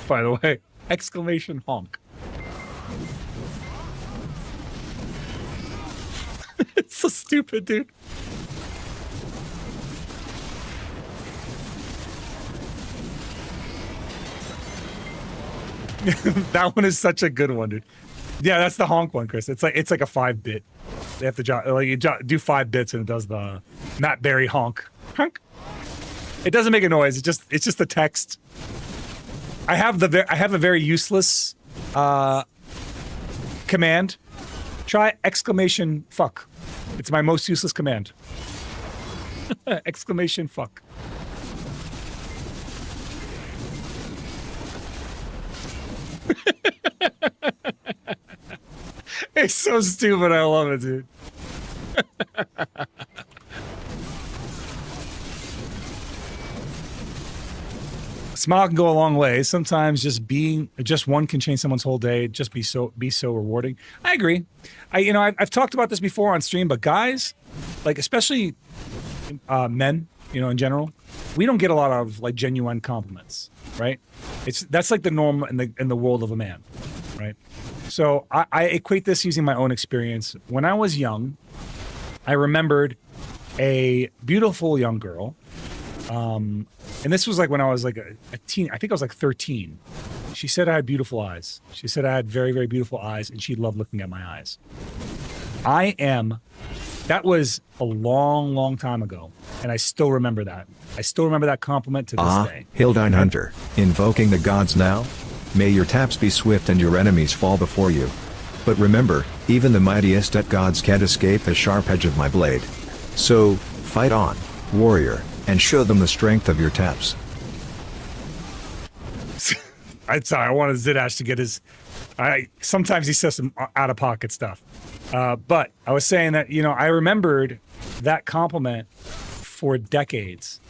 by the way. Exclamation honk. It's so stupid, dude. That one is such a good one, dude. Yeah, that's the honk one, Chris. It's like a 5-bit. They have to do 5 bits and it does the Matt Berry honk. Honk. It doesn't make a noise. It's just the text. I have a very useless command. Try exclamation fuck. It's my most useless command. Exclamation fuck. It's so stupid. I love it, dude. Smile can go a long way. Sometimes just one can change someone's whole day. Just be so rewarding. I agree. I've talked about this before on stream, but guys, like especially men, in general, we don't get a lot of like genuine compliments, right? That's like the norm in the world of a man, right? So I equate this using my own experience. When I was young, I remembered a beautiful young girl. And this was like when I was like a teen. I think I was like 13. She said I had beautiful eyes. She said I had very, very beautiful eyes, and she loved looking at my eyes. That was a long, long time ago, and I still remember that. I still remember that compliment to this day. Hildine Hunter, invoking the gods now? May your taps be swift and your enemies fall before you. But remember, even the mightiest at gods can't escape the sharp edge of my blade. So, fight on, warrior, and show them the strength of your taps. I wanted Zidash to get his... sometimes he says some out-of-pocket stuff. But I was saying that, I remembered that compliment for decades.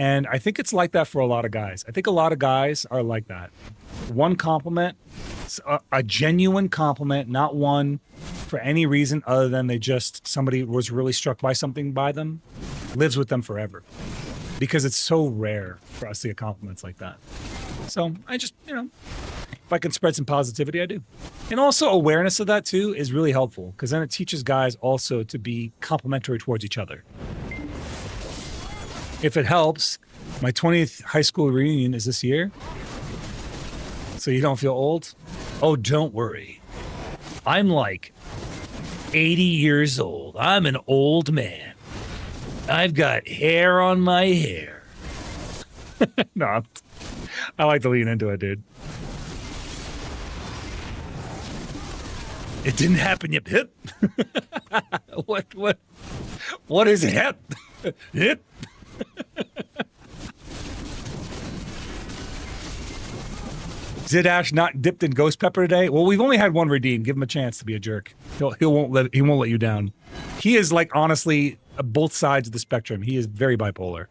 And I think it's like that for a lot of guys. I think a lot of guys are like that. One compliment, a genuine compliment, not one for any reason other than somebody was really struck by something by them, lives with them forever. Because it's so rare for us to get compliments like that. So I just, if I can spread some positivity, I do. And also awareness of that too is really helpful because then it teaches guys also to be complimentary towards each other. If it helps, my 20th high school reunion is this year. So you don't feel old? Oh, don't worry. I'm like 80 years old. I'm an old man. I've got hair on my hair. No, I like to lean into it, dude. It didn't happen yet, hip. What is it, hip? Hip? Zidash not dipped in ghost pepper today. Well, we've only had one redeem. Give him a chance to be a jerk. He won't let you down. He is like honestly both sides of the spectrum. He is very bipolar.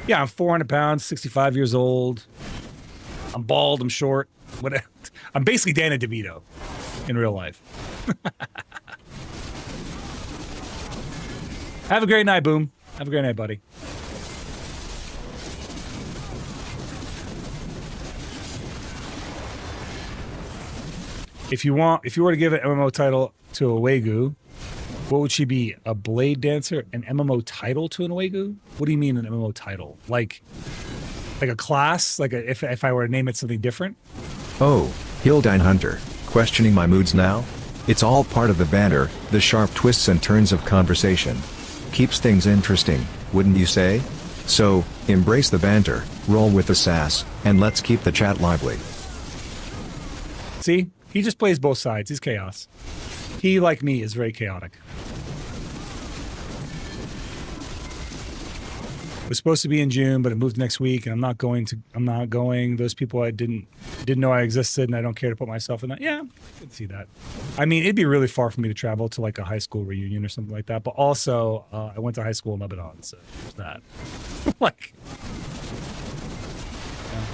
Yeah, I'm 400 pounds, 65 years old. I'm bald. I'm short. I'm basically Danny DeVito in real life. Have a great night, Boom. Have a great night, buddy. If you were to give an MMO title to a Waigu, what would she be? A blade dancer? An MMO title to an Waigu? What do you mean an MMO title? Like a class? If I were to name it something different? Oh, Hildine Hunter, questioning my moods now? It's all part of the banter, the sharp twists and turns of conversation. Keeps things interesting, wouldn't you say? So, embrace the banter, roll with the sass, and let's keep the chat lively. See? He just plays both sides. He's chaos. He, like me, is very chaotic. It was supposed to be in June, but it moved next week, and I'm not going. Those people I didn't know I existed, and I don't care to put myself in that. Yeah, I can see that. I mean, it'd be really far for me to travel to like a high school reunion or something like that. But also, I went to high school in Lebanon, so there's that. Like, yeah.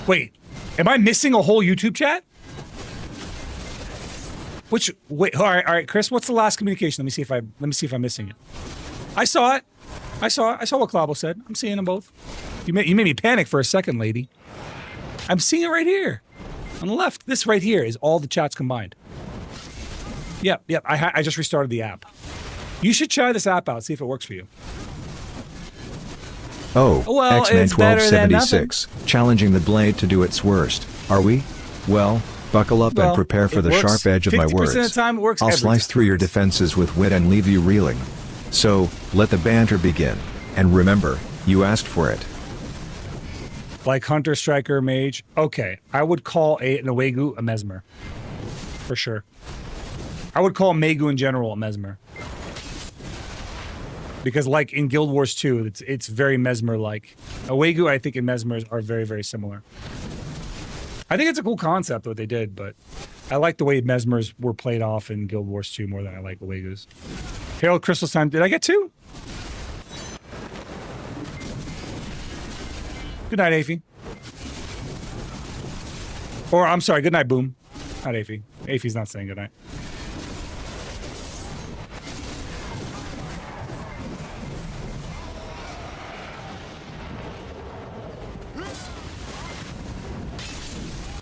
Wait, am I missing a whole YouTube chat? Wait, all right, Chris. What's the last communication? Let me see if I'm missing it. I saw it. I saw what Clavo said. I'm seeing them both. You made me panic for a second, lady. I'm seeing it right here, on the left. This right here is all the chats combined. Yep. I just restarted the app. You should try this app out. See if it works for you. Oh, well, X-Men it's better than 1276, challenging the blade to do its worst. Are we? Well, buckle up Well, and prepare for it the works. sharp edge of my 50% words. of the time it works I'll every slice time. through your defenses with wit and leave you reeling. So, let the banter begin. And remember, you asked for it. Like Hunter, Striker, Mage. Okay, I would call an Owegu a Mesmer. For sure. I would call Megu in general a Mesmer. Because like in Guild Wars 2, it's very Mesmer-like. Owegu, I think, and Mesmers are very, very similar. I think it's a cool concept what they did, but I like the way Mesmers were played off in Guild Wars 2 more than I like Owegus. Harold Crystal's time. Did I get 2? Good night, Afy. Or, I'm sorry, good night, Boom. Not Afy. Afy's not saying good night.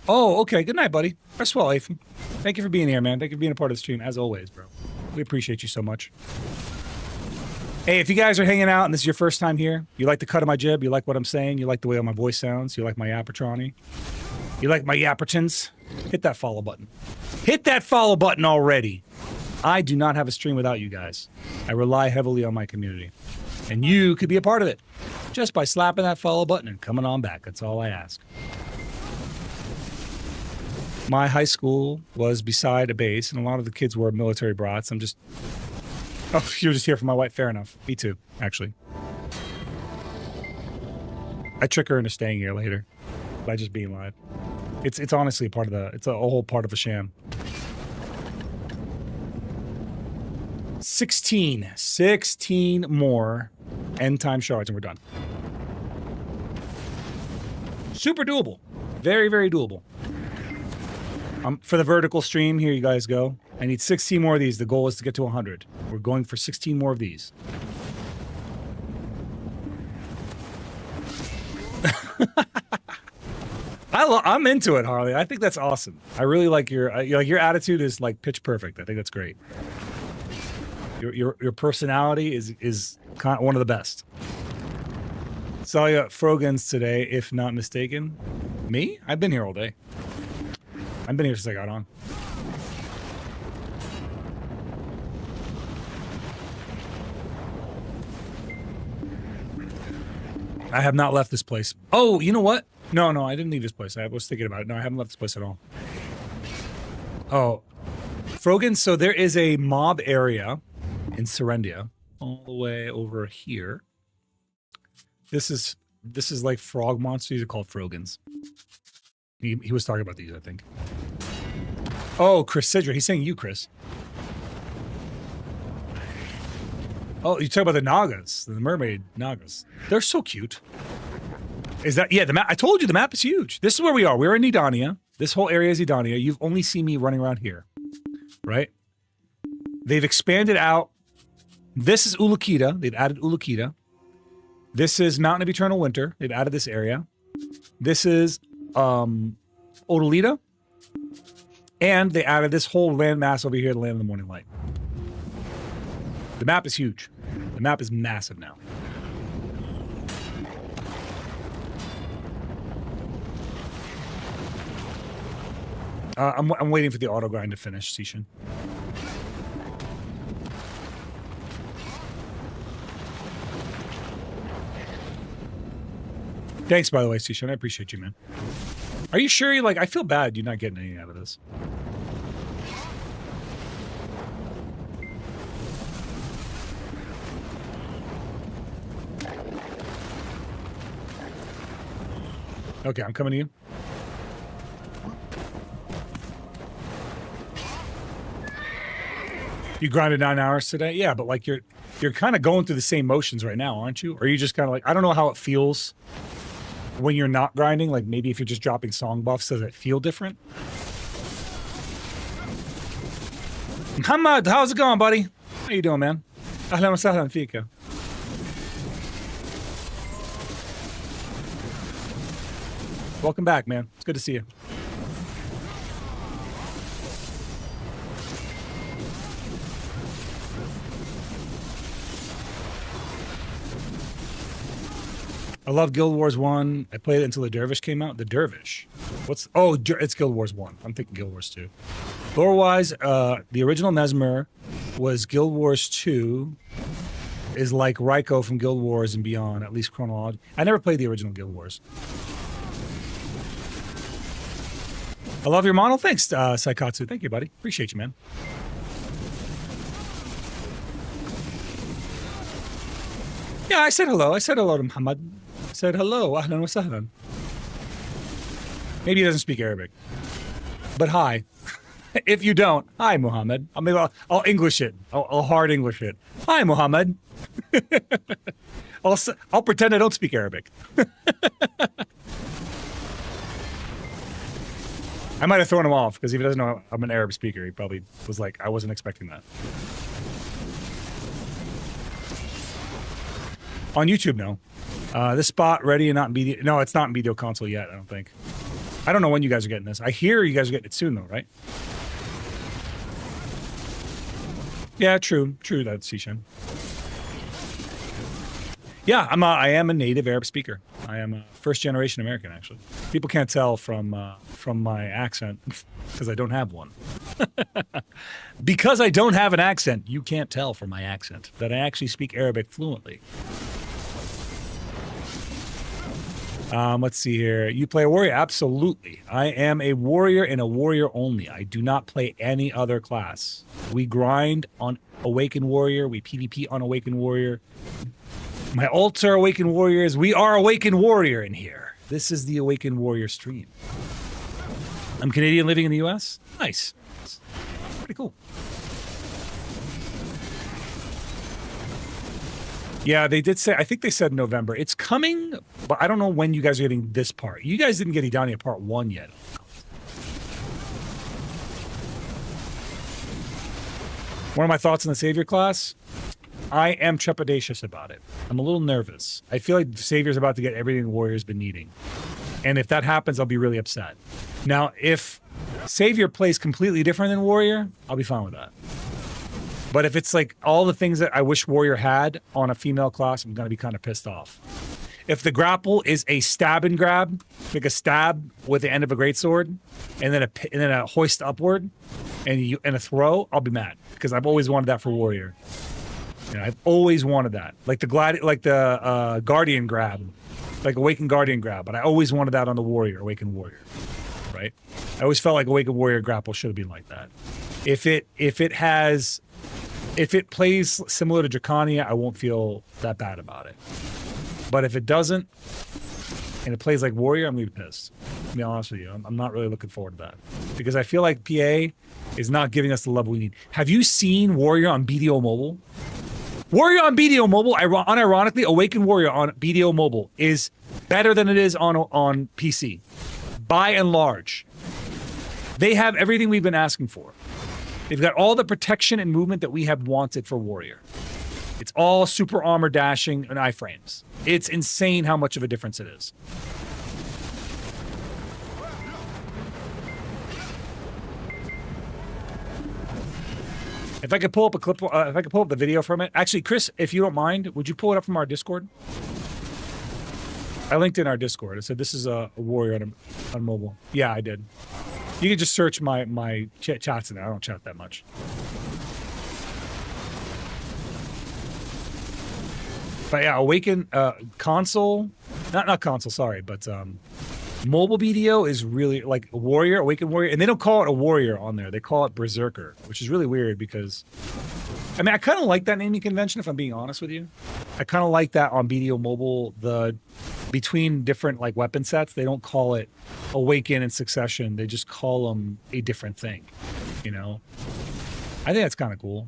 Oh, okay. Good night, buddy. Rest well, Afy. Thank you for being here, man. Thank you for being a part of the stream, as always, bro. We appreciate you so much. Hey, if you guys are hanging out and this is your first time here, you like the cut of my jib, you like what I'm saying, you like the way my voice sounds, you like my Yappertroni, you like my Yappertons, hit that follow button. Hit that follow button already. I do not have a stream without you guys. I rely heavily on my community. And you could be a part of it just by slapping that follow button and coming on back. That's all I ask. My high school was beside a base, and a lot of the kids wore military brats. I'm just... Oh, you're just here for my wife. Fair enough. Me too, actually. I trick her into staying here later by just being live. It's honestly a part of the... It's a whole part of a sham. 16 more end time shards and we're done. Super doable. Very, very doable. For the vertical stream, here you guys go. I need 16 more of these. The goal is to get to 100. We're going for 16 more of these. I'm into it, Harley. I think that's awesome. I really like your attitude is like pitch perfect. I think that's great. Your personality is kind of one of the best. Saw you at Frogan's today, if not mistaken. Me? I've been here all day. I've been here since I got on. I have not left this place. Oh, you know what? No, I didn't leave this place. I was thinking about it. No, I haven't left this place at all. Oh, Frogan, so there is a mob area in Serendia all the way over here. This is like frog monsters. These are called Frogans. He was talking about these, I think. Oh, Chris Sidra. He's saying you, Chris. Oh, you talk about the Nagas, the mermaid Nagas. They're so cute. Is that, yeah, the map, I told you the map is huge. This is where we are. We're in Edania. This whole area is Edania. You've only seen me running around here, right? They've expanded out. This is Ulukita. They've added Ulukita. This is Mountain of Eternal Winter. They've added this area. This is Odalita. And they added this whole landmass over here, the Land of the Morning Light. The map is huge. The map is massive now. I'm waiting for the auto grind to finish, Sishin. Thanks, by the way, Sishin. I appreciate you, man. Are you sure? You're like, I feel bad you're not getting anything out of this. Okay, I'm coming to you. You grinded 9 hours today? Yeah, but like you're kind of going through the same motions right now, aren't you? Or are you just kind of like, I don't know how it feels when you're not grinding. Like maybe if you're just dropping song buffs, does it feel different? Muhammad, how's it going, buddy? How you doing, man? Ahlan wa sahlan fika. Welcome back, man. It's good to see you. I love Guild Wars 1. I played it until the Dervish came out. The Dervish. It's Guild Wars 1. I'm thinking Guild Wars 2. Lore-wise, the original Mesmer was Guild Wars 2 is like Raiko from Guild Wars and beyond, at least chronology. I never played the original Guild Wars. I love your model. Thanks, Saikatsu. Thank you, buddy. Appreciate you, man. Yeah, I said hello. I said hello to Muhammad. I said hello. Ahlan wa sahlan. Maybe he doesn't speak Arabic. But hi. If you don't, hi, Muhammad. I mean, I'll English it. I'll hard English it. Hi, Muhammad. I'll pretend I don't speak Arabic. I might have thrown him off because if he doesn't know I'm an Arab speaker, he probably was like, I wasn't expecting that. On YouTube, no. This spot ready and not in video. No, it's not in video console yet, I don't think. I don't know when you guys are getting this. I hear you guys are getting it soon, though, right? Yeah, true. True, that's Sishan. Yeah, I am a native Arab speaker. I am a first-generation American, actually. People can't tell from my accent because I don't have one. Because I don't have an accent, you can't tell from my accent that I actually speak Arabic fluently. Let's see here. You play a warrior? Absolutely. I am a warrior and a warrior only. I do not play any other class. We grind on Awakened Warrior. We PvP on Awakened Warrior. My ults are Awakened Warriors. We are Awakened Warrior in here. This is the Awakened Warrior stream. I'm Canadian living in the US. Nice. Pretty cool. Yeah, they did say, I think they said November. It's coming, but I don't know when you guys are getting this part. You guys didn't get Idania Part 1 yet. One of my thoughts on the Savior class, I am trepidatious about it. I'm a little nervous. I feel like the Savior's about to get everything the Warrior's been needing. And if that happens, I'll be really upset. Now, if Savior plays completely different than Warrior, I'll be fine with that. But if it's like all the things that I wish Warrior had on a female class, I'm going to be kind of pissed off. If the grapple is a stab and grab, like a stab with the end of a greatsword, and then a hoist upward, and a throw, I'll be mad because I've always wanted that for Warrior. You know, I've always wanted that, like the Guardian grab, like Awakened Guardian grab. But I always wanted that on the Warrior, Awakened Warrior, right? I always felt like Awakened Warrior grapple should have been like that. If it plays similar to Dracania, I won't feel that bad about it. But if it doesn't, and it plays like Warrior, I'm going to be pissed. To be honest with you, I'm not really looking forward to that. Because I feel like PA is not giving us the level we need. Have you seen Warrior on BDO Mobile? Warrior on BDO Mobile, unironically, Awakened Warrior on BDO Mobile is better than it is on PC. By and large. They have everything we've been asking for. They've got all the protection and movement that we have wanted for Warrior. It's all super armor dashing and iframes. It's insane how much of a difference it is. If I could pull up a clip, if I could pull up the video from it. Actually, Chris, if you don't mind, would you pull it up from our Discord? I linked in our Discord. I said this is a Warrior on mobile. Yeah, I did. You can just search my chats in there. I don't chat that much. But yeah, Awaken console, not console, sorry, but mobile BDO is really like a Warrior, Awaken Warrior, and they don't call it a Warrior on there. They call it Berserker, which is really weird because, I mean, I kind of like that naming convention if I'm being honest with you. I kind of like that on BDO Mobile, between different like weapon sets, they don't call it Awaken and Succession. They just call them a different thing, you know? I think that's kind of cool.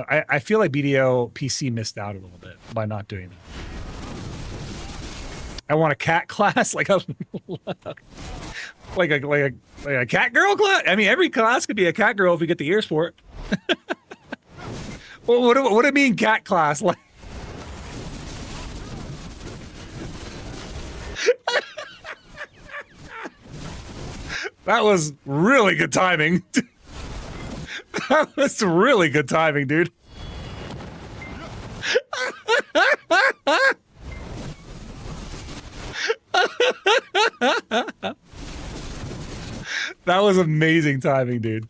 I feel like BDO PC missed out a little bit by not doing that. I want a cat class, like a cat girl class. I mean, every class could be a cat girl if we get the ears for it. Well, what do I mean cat class? Like, that was really good timing. That was really good timing, dude. That was amazing timing, dude.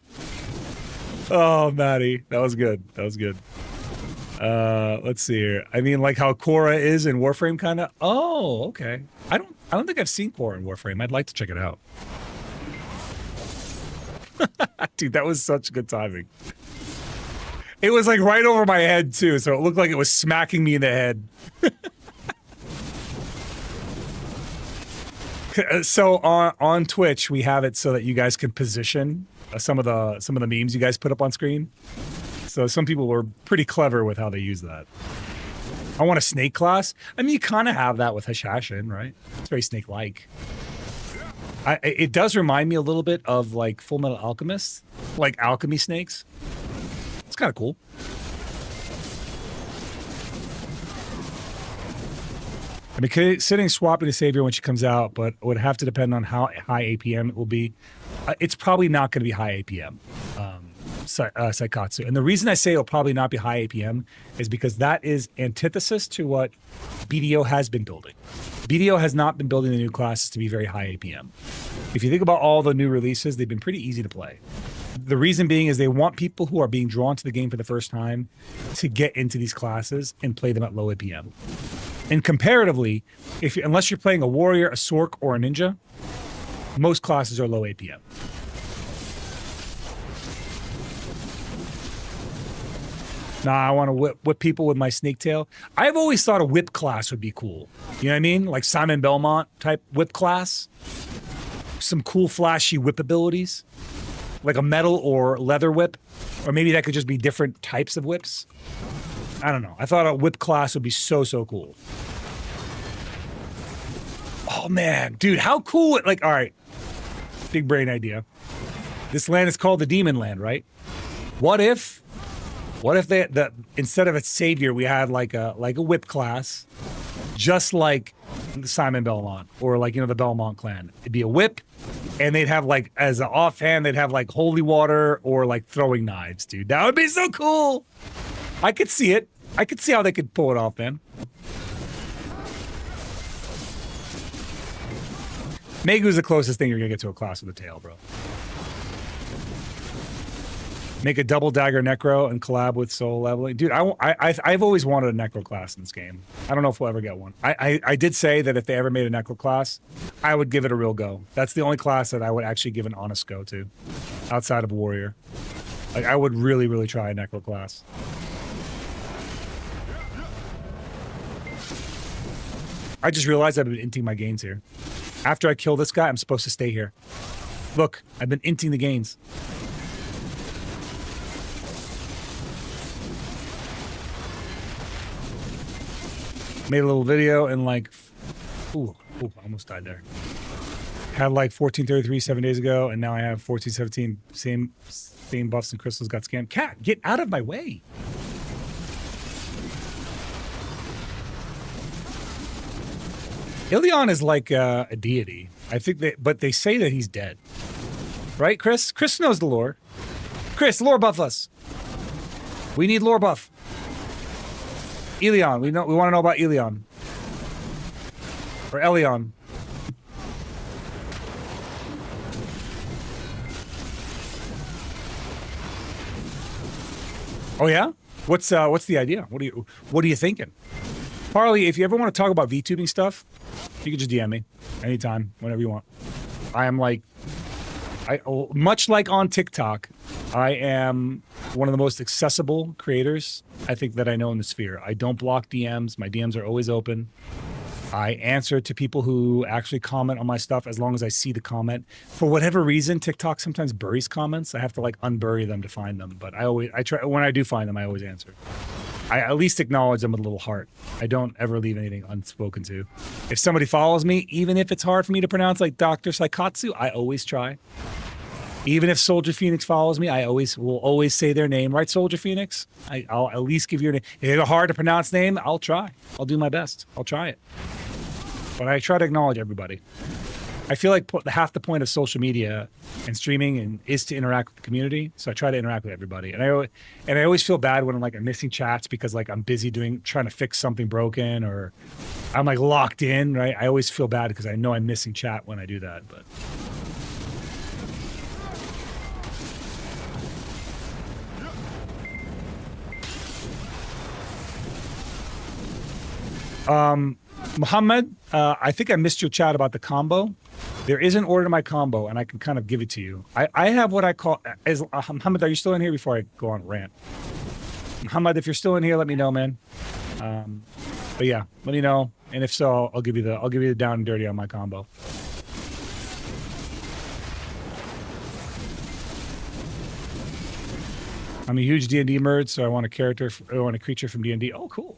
Oh, Maddie, that was good. That was good. Let's see here. I mean, like how Korra is in Warframe, kind of. Oh, okay. I don't think I've seen Korra in Warframe. I'd like to check it out. Dude, that was such good timing. It was like right over my head too, so it looked like it was smacking me in the head. So on Twitch, we have it so that you guys can position some of the memes you guys put up on screen. So some people were pretty clever with how they use that. I want a snake class. I mean, you kind of have that with Hashashin, right? It's very snake-like. It does remind me a little bit of like Full Metal Alchemist, like alchemy snakes. It's kind of cool. I mean, considering swapping to Savior when she comes out, but it would have to depend on how high APM it will be. It's probably not going to be high APM, Saikatsu. And the reason I say it'll probably not be high APM is because that is antithesis to what BDO has been building. BDO has not been building the new classes to be very high APM. If you think about all the new releases, they've been pretty easy to play. The reason being is they want people who are being drawn to the game for the first time to get into these classes and play them at low APM. And comparatively, unless you're playing a warrior, a sork, or a ninja, most classes are low APM. Nah, I want to whip people with my snake tail. I've always thought a whip class would be cool. You know what I mean? Like Simon Belmont type whip class. Some cool flashy whip abilities. Like a metal or leather whip. Or maybe that could just be different types of whips. I don't know. I thought a whip class would be so cool. Oh man, dude, how cool. Like, all right. Big brain idea. This land is called the Demon Land, right? What if instead of a savior, we had like a whip class, just like Simon Belmont or like, the Belmont clan. It'd be a whip, and they'd have like, as an offhand, they'd have like holy water or like throwing knives, dude. That would be so cool. I could see it. I could see how they could pull it off, man. Megu's the closest thing you're gonna get to a class with a tail, bro. Make a double dagger necro and collab with soul leveling. Dude, I've always wanted a necro class in this game. I don't know if we'll ever get one. I did say that if they ever made a necro class, I would give it a real go. That's the only class that I would actually give an honest go to, outside of warrior. Like, I would really try a necro class. I just realized I've been inting my gains here. After I kill this guy, I'm supposed to stay here. Look, I've been inting the gains. Made a little video and like, ooh, I almost died there. Had like 1433 7 days ago, and now I have 1417. Same buffs and crystals got scammed. Cat, get out of my way. Ilion is like a deity. I think but they say that he's dead. Right, Chris? Chris knows the lore. Chris, lore buff us. We need lore buff. Ilion, we want to know about Ilion. Or Elion. Oh yeah? What's the idea? What are you thinking? Harley, if you ever want to talk about VTubing stuff, you can just DM me anytime, whenever you want. I am like, much like on TikTok, I am one of the most accessible creators I think that I know in the sphere. I don't block DMs. My DMs are always open. I answer to people who actually comment on my stuff as long as I see the comment. For whatever reason, TikTok sometimes buries comments. I have to like unbury them to find them. But I try, when I do find them, I always answer. I at least acknowledge them with a little heart. I don't ever leave anything unspoken to. If somebody follows me, even if it's hard for me to pronounce, like Dr. Saikatsu, I always try. Even if Soldier Phoenix follows me, I will always say their name. Right, Soldier Phoenix? I'll at least give your name. If it's a hard to pronounce name, I'll try. I'll do my best. I'll try it. But I try to acknowledge everybody. I feel like half the point of social media and streaming is to interact with the community. So I try to interact with everybody, and I always feel bad when I'm missing chats because I'm busy trying to fix something broken, or I'm locked in, right? I always feel bad because I know I'm missing chat when I do that, but. Muhammad, I think I missed your chat about the combo. There is an order to my combo, and I can kind of give it to you. I have what I call as Muhammad. Are you still in here before I go on rant? Muhammad, if you're still in here, let me know, man. But yeah, let me know, and if so, I'll give you the down and dirty on my combo. I'm a huge D&D nerd, so I want a creature from D&D. Oh, cool.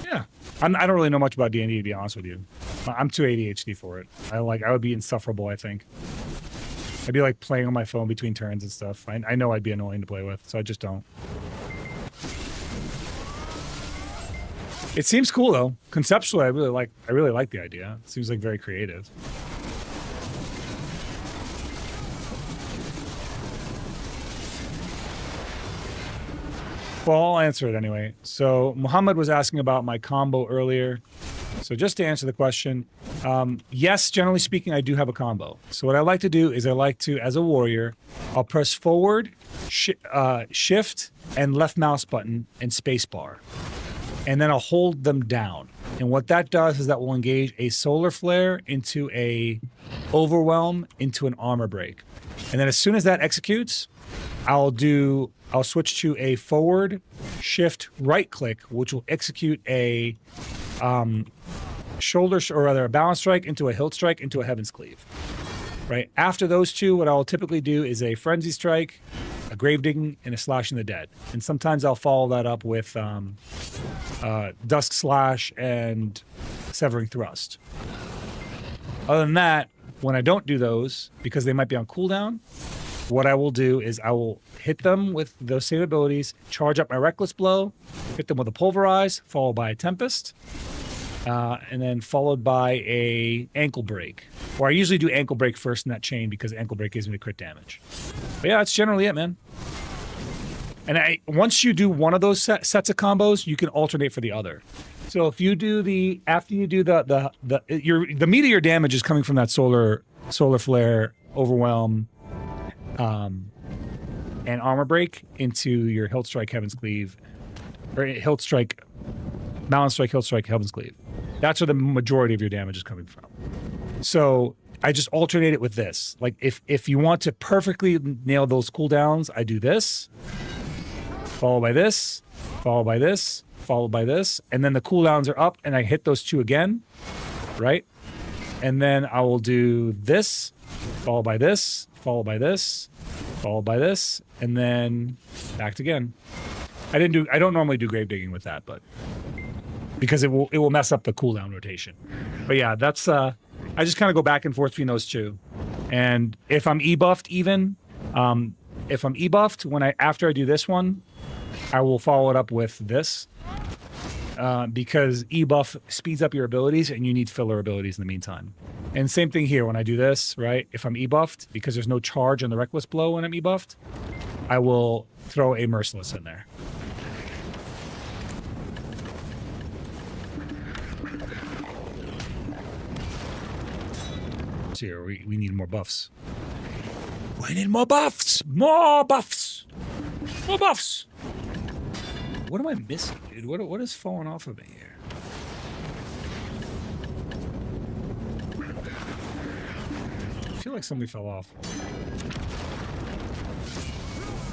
Yeah, I don't really know much about D&D, to be honest with you. I'm too ADHD for it. I would be insufferable, I think. I'd be playing on my phone between turns and stuff. I know I'd be annoying to play with, so I just don't. It seems cool though. Conceptually, I really like the idea. It seems very creative. Well, I'll answer it anyway. So Muhammad was asking about my combo earlier. So just to answer the question, yes, generally speaking, I do have a combo. So what I like to do is as a warrior, I'll press forward, shift, and left mouse button and space bar. And then I'll hold them down. And what that does is that will engage a solar flare into a overwhelm into an armor break. And then as soon as that executes, I'll switch to a forward, shift, right click, which will execute a a balance strike into a hilt strike into a heaven's cleave. Right after those two, what I'll typically do is a frenzy strike, a grave digging, and a slashing the dead. And sometimes I'll follow that up with dusk slash and severing thrust. Other than that, when I don't do those, because they might be on cooldown, what I will do is I will hit them with those same abilities, charge up my Reckless Blow, hit them with a Pulverize, followed by a Tempest, and then followed by a Ankle Break. Or I usually do Ankle Break first in that chain because Ankle Break gives me the crit damage. But yeah, that's generally it, man. And once you do one of those sets of combos, you can alternate for the other. So if you do after you do the meat of your damage is coming from that solar flare, overwhelm, and armor break into your hilt strike, heaven's cleave, or hilt strike, balance strike, hilt strike, heaven's cleave. That's where the majority of your damage is coming from. So I just alternate it with this. If you want to perfectly nail those cooldowns, I do this, followed by this, followed by this, followed by this, and then the cooldowns are up, and I hit those two again, right? And then I will do this, followed by this, followed by this, followed by this, and then back again. I don't normally do grave digging with that, but because it will mess up the cooldown rotation. But yeah, that's I just kind of go back and forth between those two. And if I'm e-buffed after I do this one, I will follow it up with this. Because e-buff speeds up your abilities and you need filler abilities in the meantime. And same thing here when I do this, right? If I'm e-buffed, because there's no charge on the Reckless Blow when I'm e-buffed, I will throw a Merciless in there. So here, we need more buffs. We need more buffs! More buffs! More buffs! What am I missing, dude? What is falling off of me here? I feel like somebody fell off.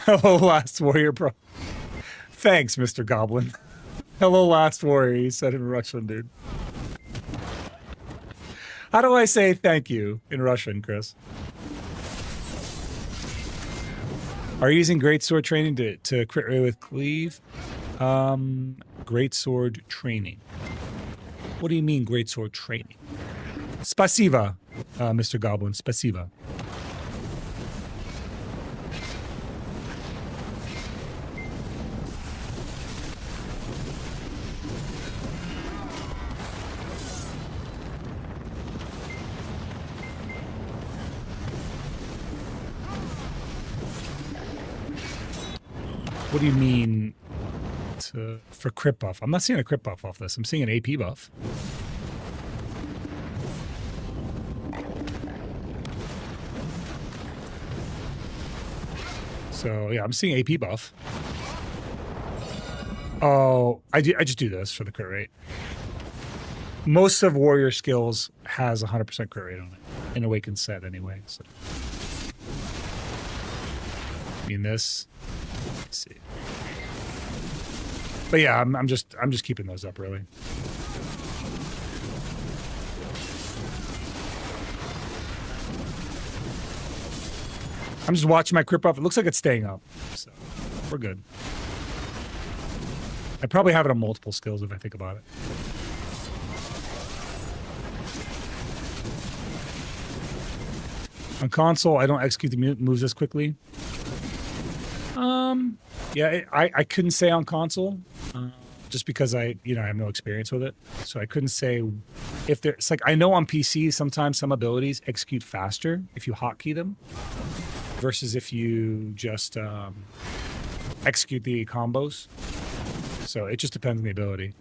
Hello, Last Warrior, bro. Thanks, Mr. Goblin. Hello, Last Warrior, he said in Russian, dude. How do I say thank you in Russian, Chris? Are you using Greatsword training to crit rate with cleave? Greatsword training. What do you mean Greatsword training? Spasiba, Mr. Goblin. Spasiba. What do you mean for crit buff? I'm not seeing a crit buff off this. I'm seeing an AP buff. So yeah, I'm seeing AP buff. Oh, I just do this for the crit rate. Most of warrior skills has 100% crit rate on it in Awakened set anyway. So. I mean this. Let's see. But yeah, I'm just keeping those up really. I'm just watching my crit buff. It looks like it's staying up, so we're good. I probably have it on multiple skills if I think about it. On console, I don't execute the moves as quickly. Yeah, I couldn't say on console, just because I have no experience with it. So I couldn't say if there. It's like I know on PC sometimes some abilities execute faster if you hotkey them, versus if you just execute the combos. So it just depends on the ability.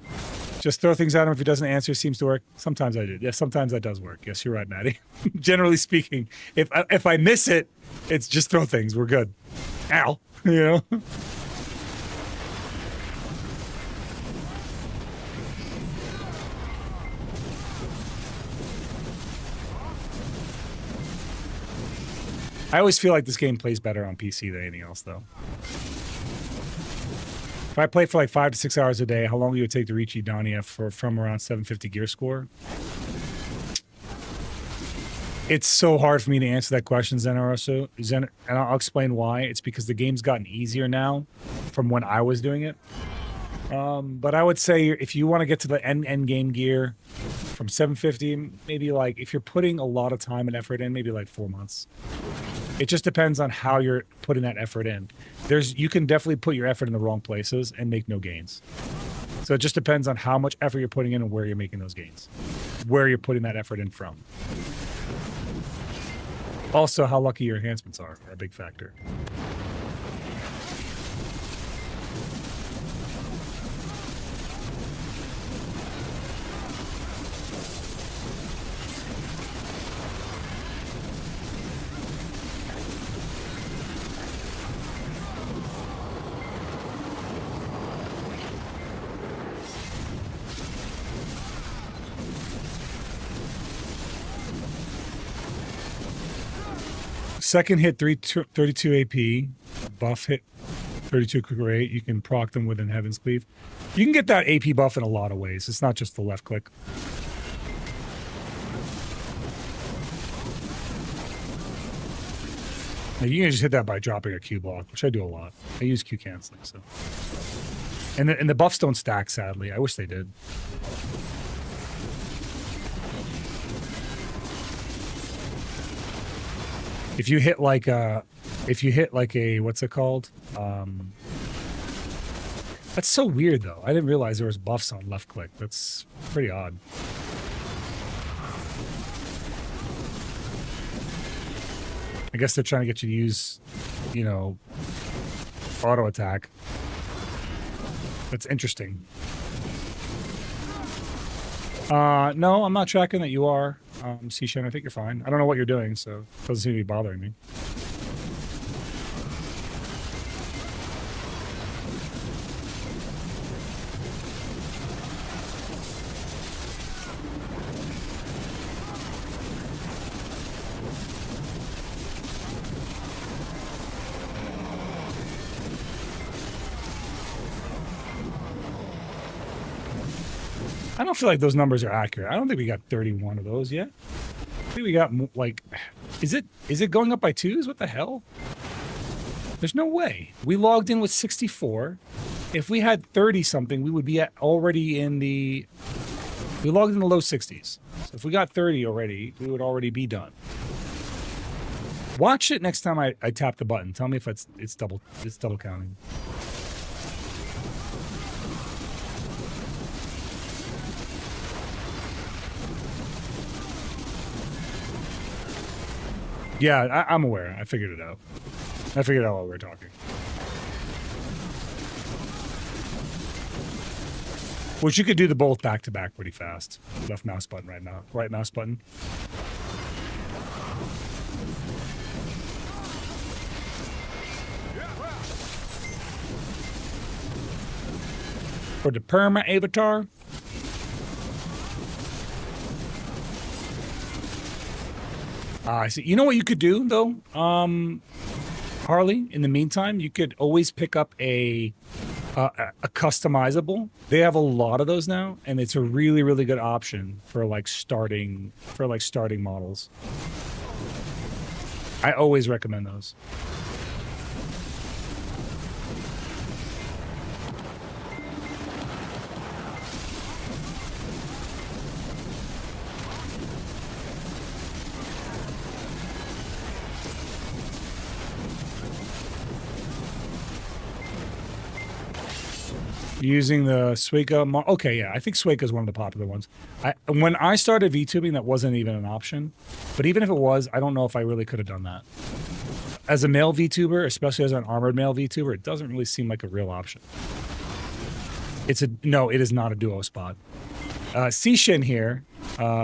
Just throw things at him if he doesn't answer. Seems to work. Sometimes I do. Yeah, sometimes that does work. Yes, you're right, Maddie. Generally speaking, if I miss it, it's just throw things. We're good. Ow. You know? I always feel like this game plays better on PC than anything else, though. If I play for like 5 to 6 hours a day, how long would it take to reach Edania from around 750 gear score? It's so hard for me to answer that question, Zenaroso. And I'll explain why. It's because the game's gotten easier now from when I was doing it. But I would say if you want to get to the end game gear from 750, maybe like if you're putting a lot of time and effort in, maybe like 4 months. It just depends on how you're putting that effort in. You can definitely put your effort in the wrong places and make no gains. So it just depends on how much effort you're putting in and where you're making those gains. Where you're putting that effort in from. Also, how lucky your enhancements are a big factor. Second hit 32 AP, buff hit 32 quick rate. You can proc them within Heaven's Cleave. You can get that AP buff in a lot of ways. It's not just the left click. Now you can just hit that by dropping a Q block, which I do a lot. I use Q canceling, so. And the buffs don't stack, sadly. I wish they did. If you hit like a, what's it called? That's so weird though. I didn't realize there was buffs on left click. That's pretty odd. I guess they're trying to get you to use, auto attack. That's interesting. No, I'm not tracking that you are. Seashan, I think you're fine. I don't know what you're doing, so it doesn't seem to be bothering me. I don't feel like those numbers are accurate. I don't think we got 31 of those yet. I think we got like, is it going up by 2s? What the hell? There's no way. We logged in with 64. If we had 30 something, we would be already in the. We logged in the low 60s. So if we got 30 already, we would already be done. Watch it next time I tap the button. Tell me if it's double counting. Yeah, I'm aware. I figured it out. I figured out while we were talking. Which you could do the both back to back pretty fast. Left mouse button, right mouse button. For the perma avatar. I see. You know what you could do though, Harley? In the meantime, you could always pick up a customizable. They have a lot of those now, and it's a really, really good option for like starting models. I always recommend those. Using the Suica. Okay, yeah, I think Suica is one of the popular ones. When I started VTubing, that wasn't even an option. But even if it was, I don't know if I really could have done that. As a male VTuber, especially as an armored male VTuber, it doesn't really seem like a real option. No, it is not a duo spot. Sishin here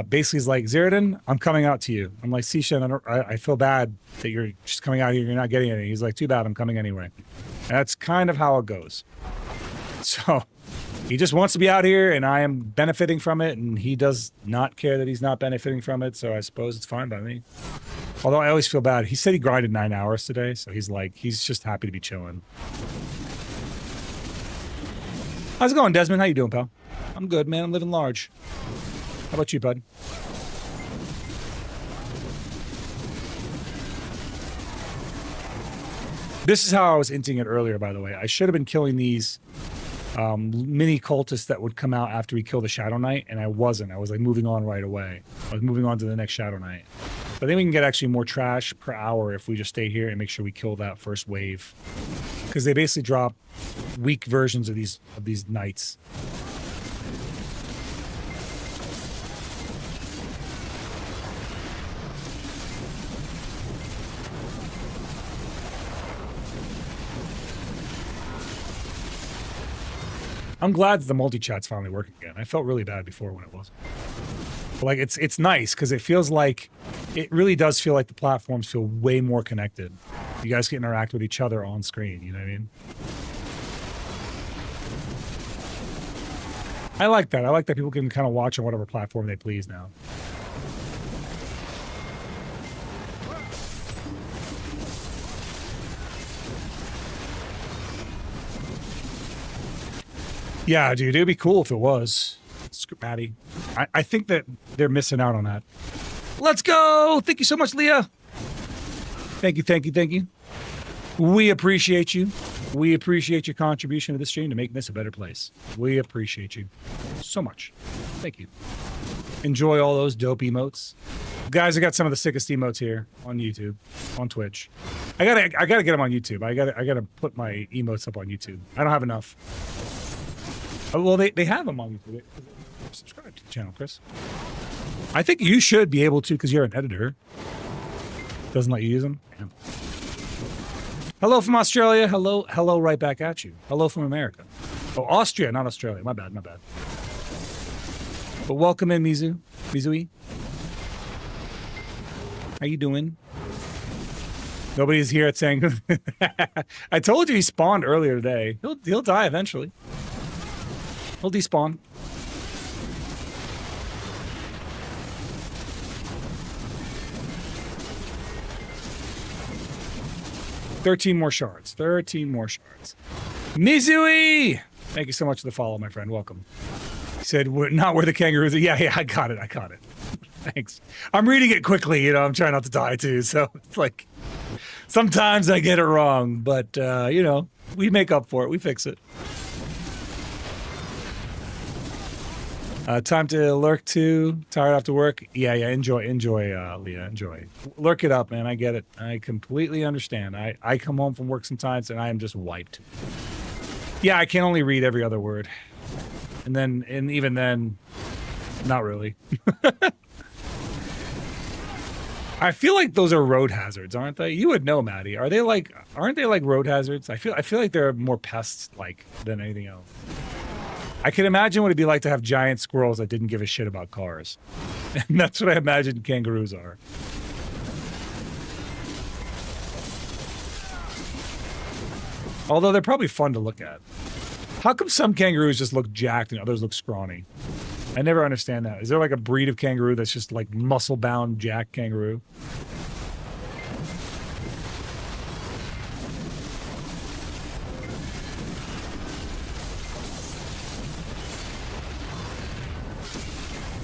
basically is like, Zeroden, I'm coming out to you. I'm like, Sishin, I feel bad that you're just coming out here, you're not getting anything. He's like, too bad, I'm coming anyway. And that's kind of how it goes. So he just wants to be out here, and I am benefiting from it, and he does not care that he's not benefiting from it, so I suppose it's fine by me. Although I always feel bad. He said he grinded 9 hours today, so he's just happy to be chilling. How's it going, Desmond? How you doing, pal? I'm good, man. I'm living large. How about you, bud? This is how I was hinting it earlier, by the way. I should have been killing these mini cultists that would come out after we kill the Shadow Knight, and I wasn't. I was like moving on right away. I was moving on to the next Shadow Knight. But I think we can get actually more trash per hour if we just stay here and make sure we kill that first wave. Because they basically drop weak versions of these knights. I'm glad that the multi-chat's finally working again. I felt really bad before when it wasn't. But like it's nice because it feels like it really does feel like the platforms feel way more connected. You guys can interact with each other on screen, you know what I mean? I like that. I like that people can kind of watch on whatever platform they please now. Yeah, dude, it'd be cool if it was. Patty. I think that they're missing out on that. Let's go! Thank you so much, Leah. Thank you, thank you, thank you. We appreciate you. We appreciate your contribution to this stream to make this a better place. We appreciate you so much. Thank you. Enjoy all those dope emotes. Guys, I got some of the sickest emotes here on YouTube, on Twitch. I gotta get them on YouTube. I gotta put my emotes up on YouTube. I don't have enough. Oh, well, they have them on YouTube. Subscribe to the channel, Chris. I think you should be able to because you're an editor. Doesn't let you use them. Damn. Hello from Australia. Hello right back at you. Hello from America. Oh, Austria, not Australia. My bad. But welcome in, Mizui. How you doing? Nobody's here at saying. I told you he spawned earlier today. He'll die eventually. He'll despawn. $13 more shards. 13 more shards. Mizui! Thank you so much for the follow, my friend. Welcome. He said, "We're not where the kangaroos are." Yeah, I got it. Thanks. I'm reading it quickly, I'm trying not to die too. So it's like, sometimes I get it wrong, but we make up for it. We fix it. Time to lurk too. Tired after work. Yeah. Enjoy, Leah. Enjoy. Lurk it up, man. I get it. I completely understand. I come home from work sometimes and I am just wiped. Yeah, I can only read every other word, and even then, not really. I feel like those are road hazards, aren't they? You would know, Maddie. Aren't they like road hazards? I feel like they're more pests like than anything else. I can imagine what it'd be like to have giant squirrels that didn't give a shit about cars. And that's what I imagine kangaroos are. Although they're probably fun to look at. How come some kangaroos just look jacked and others look scrawny? I never understand that. Is there like a breed of kangaroo that's just like muscle-bound jack kangaroo?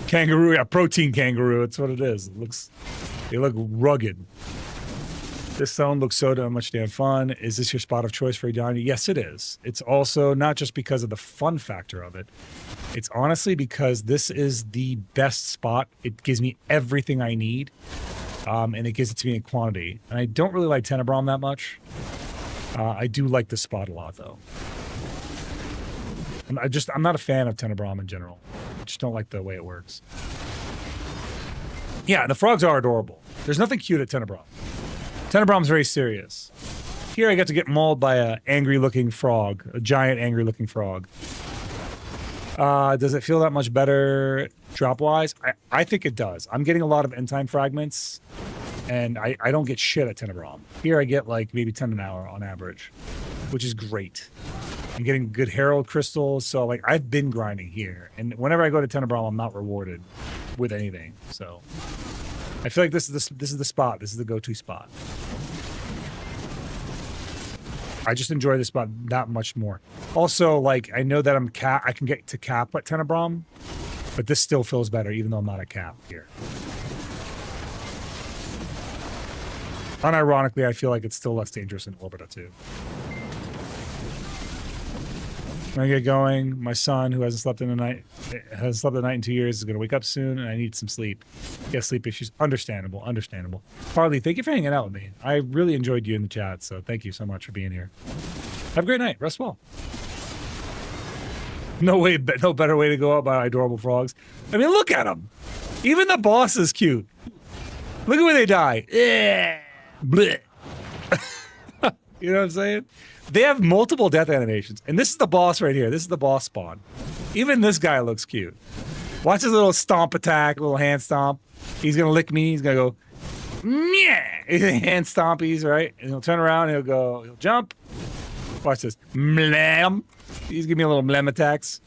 Kangaroo, yeah, protein kangaroo. That's what it is. They look rugged. This zone looks so damn much damn fun. Is this your spot of choice for Edania? Yes, it is. It's also not just because of the fun factor of it. It's honestly because this is the best spot. It gives me everything I need, and it gives it to me in quantity. And I don't really like Tenebrom that much. I do like this spot a lot, though. I'm not a fan of Tenebrom in general. I just don't like the way it works. Yeah, the frogs are adorable. There's nothing cute at Tenebrom. Tenebrom's very serious. Here I get to get mauled by an angry-looking frog, a giant angry-looking frog. Does it feel that much better drop-wise? I think it does. I'm getting a lot of end-time fragments, and I don't get shit at Tenebrom. Here I get like maybe 10 an hour on average, which is great. I'm getting good Herald crystals, so like I've been grinding here, and whenever I go to Tenebrom, I'm not rewarded with anything. So I feel like this is the spot. This is the go-to spot. I just enjoy this spot that much more. Also, like I know that I can get to cap at Tenebrom, but this still feels better, even though I'm not at cap here. Unironically, I feel like it's still less dangerous in Orbita too. When I get going, my son, who hasn't slept a night in 2 years, is going to wake up soon, and I need some sleep. He has sleep issues. Understandable. Harley, thank you for hanging out with me. I really enjoyed you in the chat, so thank you so much for being here. Have a great night. Rest well. No better way to go out by adorable frogs. I mean, look at them. Even the boss is cute. Look at where they die. Blech. You know what I'm saying? They have multiple death animations. And this is the boss right here. This is the boss spawn. Even this guy looks cute. Watch his little stomp attack, little hand stomp. He's going to lick me. He's going to go, meh. Hand stompies, right? And he'll turn around and he'll jump. Watch this. Mlam. He's giving me a little mlam attacks.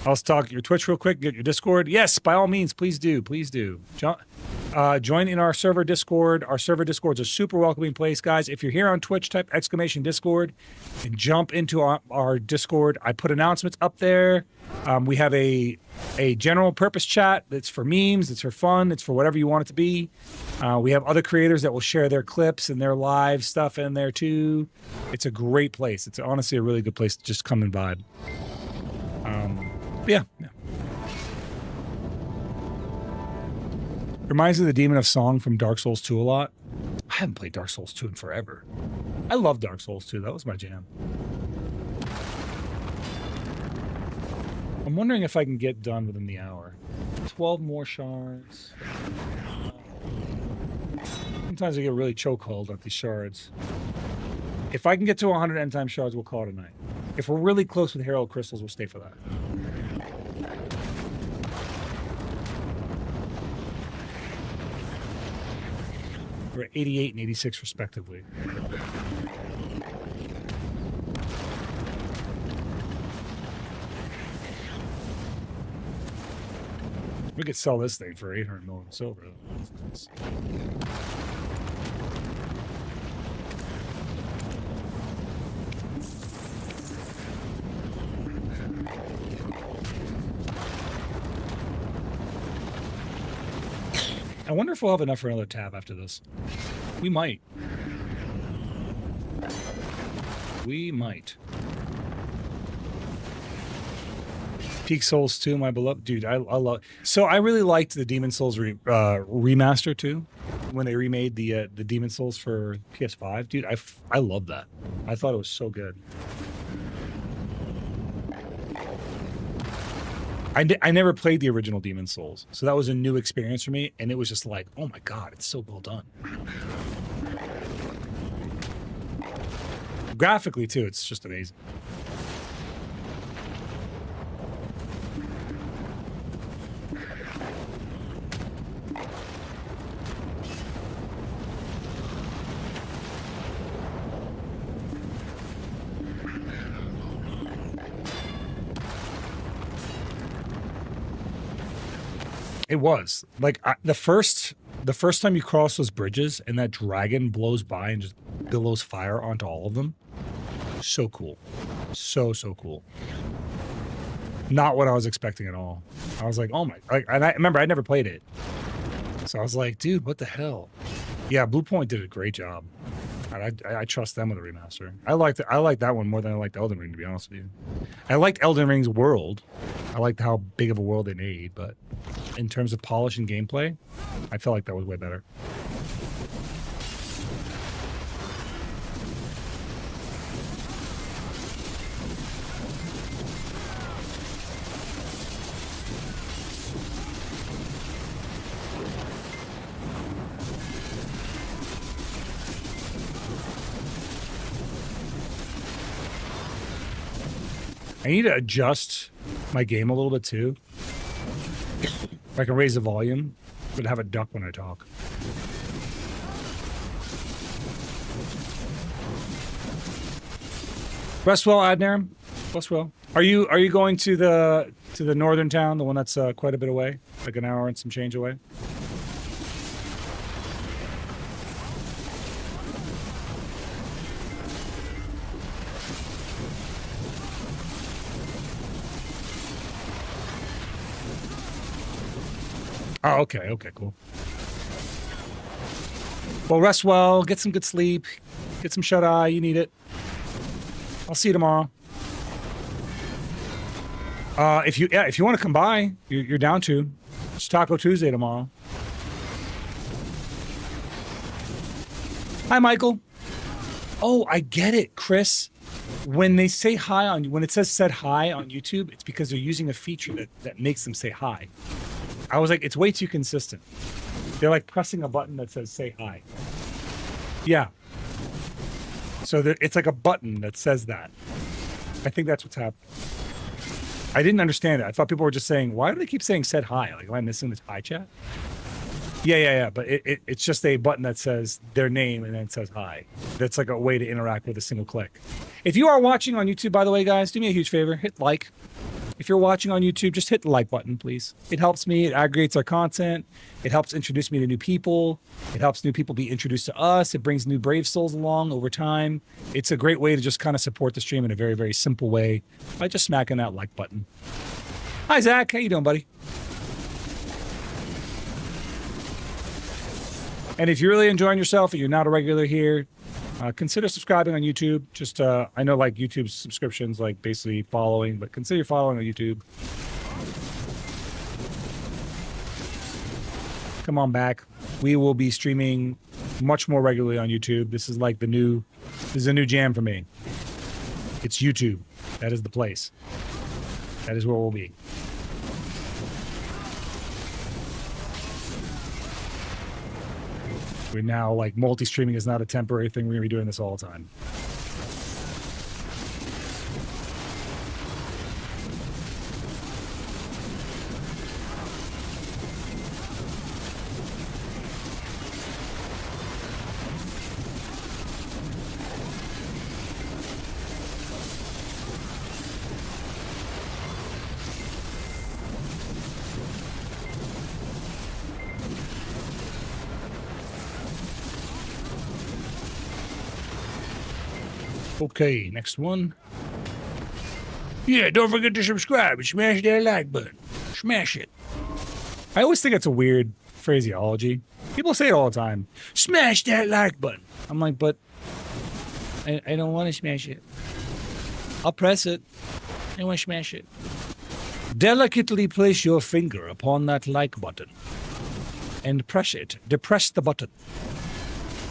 I'll talk your Twitch real quick, get your Discord. Yes, by all means, please do. Join in our server Discord. Our server Discord's a super welcoming place, guys. If you're here on Twitch, type !Discord and jump into our Discord. I put announcements up there. We have a general purpose chat that's for memes, it's for fun, it's for whatever you want it to be. We have other creators that will share their clips and their live stuff in there too. It's a great place. It's honestly a really good place to just come and vibe. Yeah. Reminds me of the Demon of Song from Dark Souls 2 a lot. I haven't played Dark Souls 2 in forever. I love Dark Souls 2. That was my jam. I'm wondering if I can get done within the hour. 12 more shards. Sometimes I get really chokehold at these shards. If I can get to 100 end time shards, we'll call it a night. If we're really close with Herald Crystals, we'll stay for that. We're at 88 and 86 respectively. We could sell this thing for 800 million silver. That's nice. I wonder if we'll have enough for another tab after this. We might. Peak Souls 2, my beloved. Dude, I love... So I really liked the Demon Souls remaster too. When they remade the Demon Souls for PS5. Dude, I love that. I thought it was so good. I never played the original Demon Souls, so that was a new experience for me, and it was just like, oh my god, it's so well done. Graphically too, it's just amazing. It was like the first time you cross those bridges and that dragon blows by and just billows fire onto all of them. So cool. So cool. Not what I was expecting at all. I was like, oh my, like, and I remember I never played it. So I was like, dude, what the hell? Yeah, Blue Point did a great job. And I trust them with a remaster. I liked that one more than I liked Elden Ring, to be honest with you. I liked Elden Ring's world. I liked how big of a world they made, but in terms of polish and gameplay, I felt like that was way better. I need to adjust my game a little bit too. I can raise the volume, but have it duck when I talk. Rest well, Adnaram. Rest well. Are you going to the northern town, the one that's quite a bit away, like an hour and some change away? Oh, okay, cool. Well, rest well, get some good sleep, get some shut-eye, you need it. I'll see you tomorrow. If you want to come by, you're down to. It's Taco Tuesday tomorrow. Hi, Michael. Oh, I get it, Chris. When they say hi when it says said hi on YouTube, it's because they're using a feature that makes them say hi. I was like, it's way too consistent. They're like pressing a button that says say hi. Yeah. So it's like a button that says that. I think that's what's happening. I didn't understand it. I thought people were just saying, why do they keep saying said hi? Like, am I missing this hi chat? Yeah. But it's just a button that says their name and then it says hi. That's like a way to interact with a single click. If you are watching on YouTube, by the way, guys, do me a huge favor. Hit like. If you're watching on YouTube, just hit the like button, please. It helps me. It aggregates our content. It helps introduce me to new people. It helps new people be introduced to us. It brings new brave souls along over time. It's a great way to just kind of support the stream in a very, very simple way by just smacking that like button. Hi, Zach. How you doing, buddy? And if you're really enjoying yourself and you're not a regular here, consider subscribing on YouTube. Just, I know like YouTube subscriptions, like basically following, but consider following on YouTube. Come on back. We will be streaming much more regularly on YouTube. This is like a new jam for me. It's YouTube. That is the place. That is where we'll be. We're now like multi-streaming is not a temporary thing. We're gonna be doing this all the time. Okay, next one. Yeah, don't forget to subscribe and smash that like button. Smash it. I always think it's a weird phraseology. People say it all the time. Smash that like button. I'm like, but I don't want to smash it. I'll press it. I want to smash it. Delicately place your finger upon that like button and press it. Depress the button.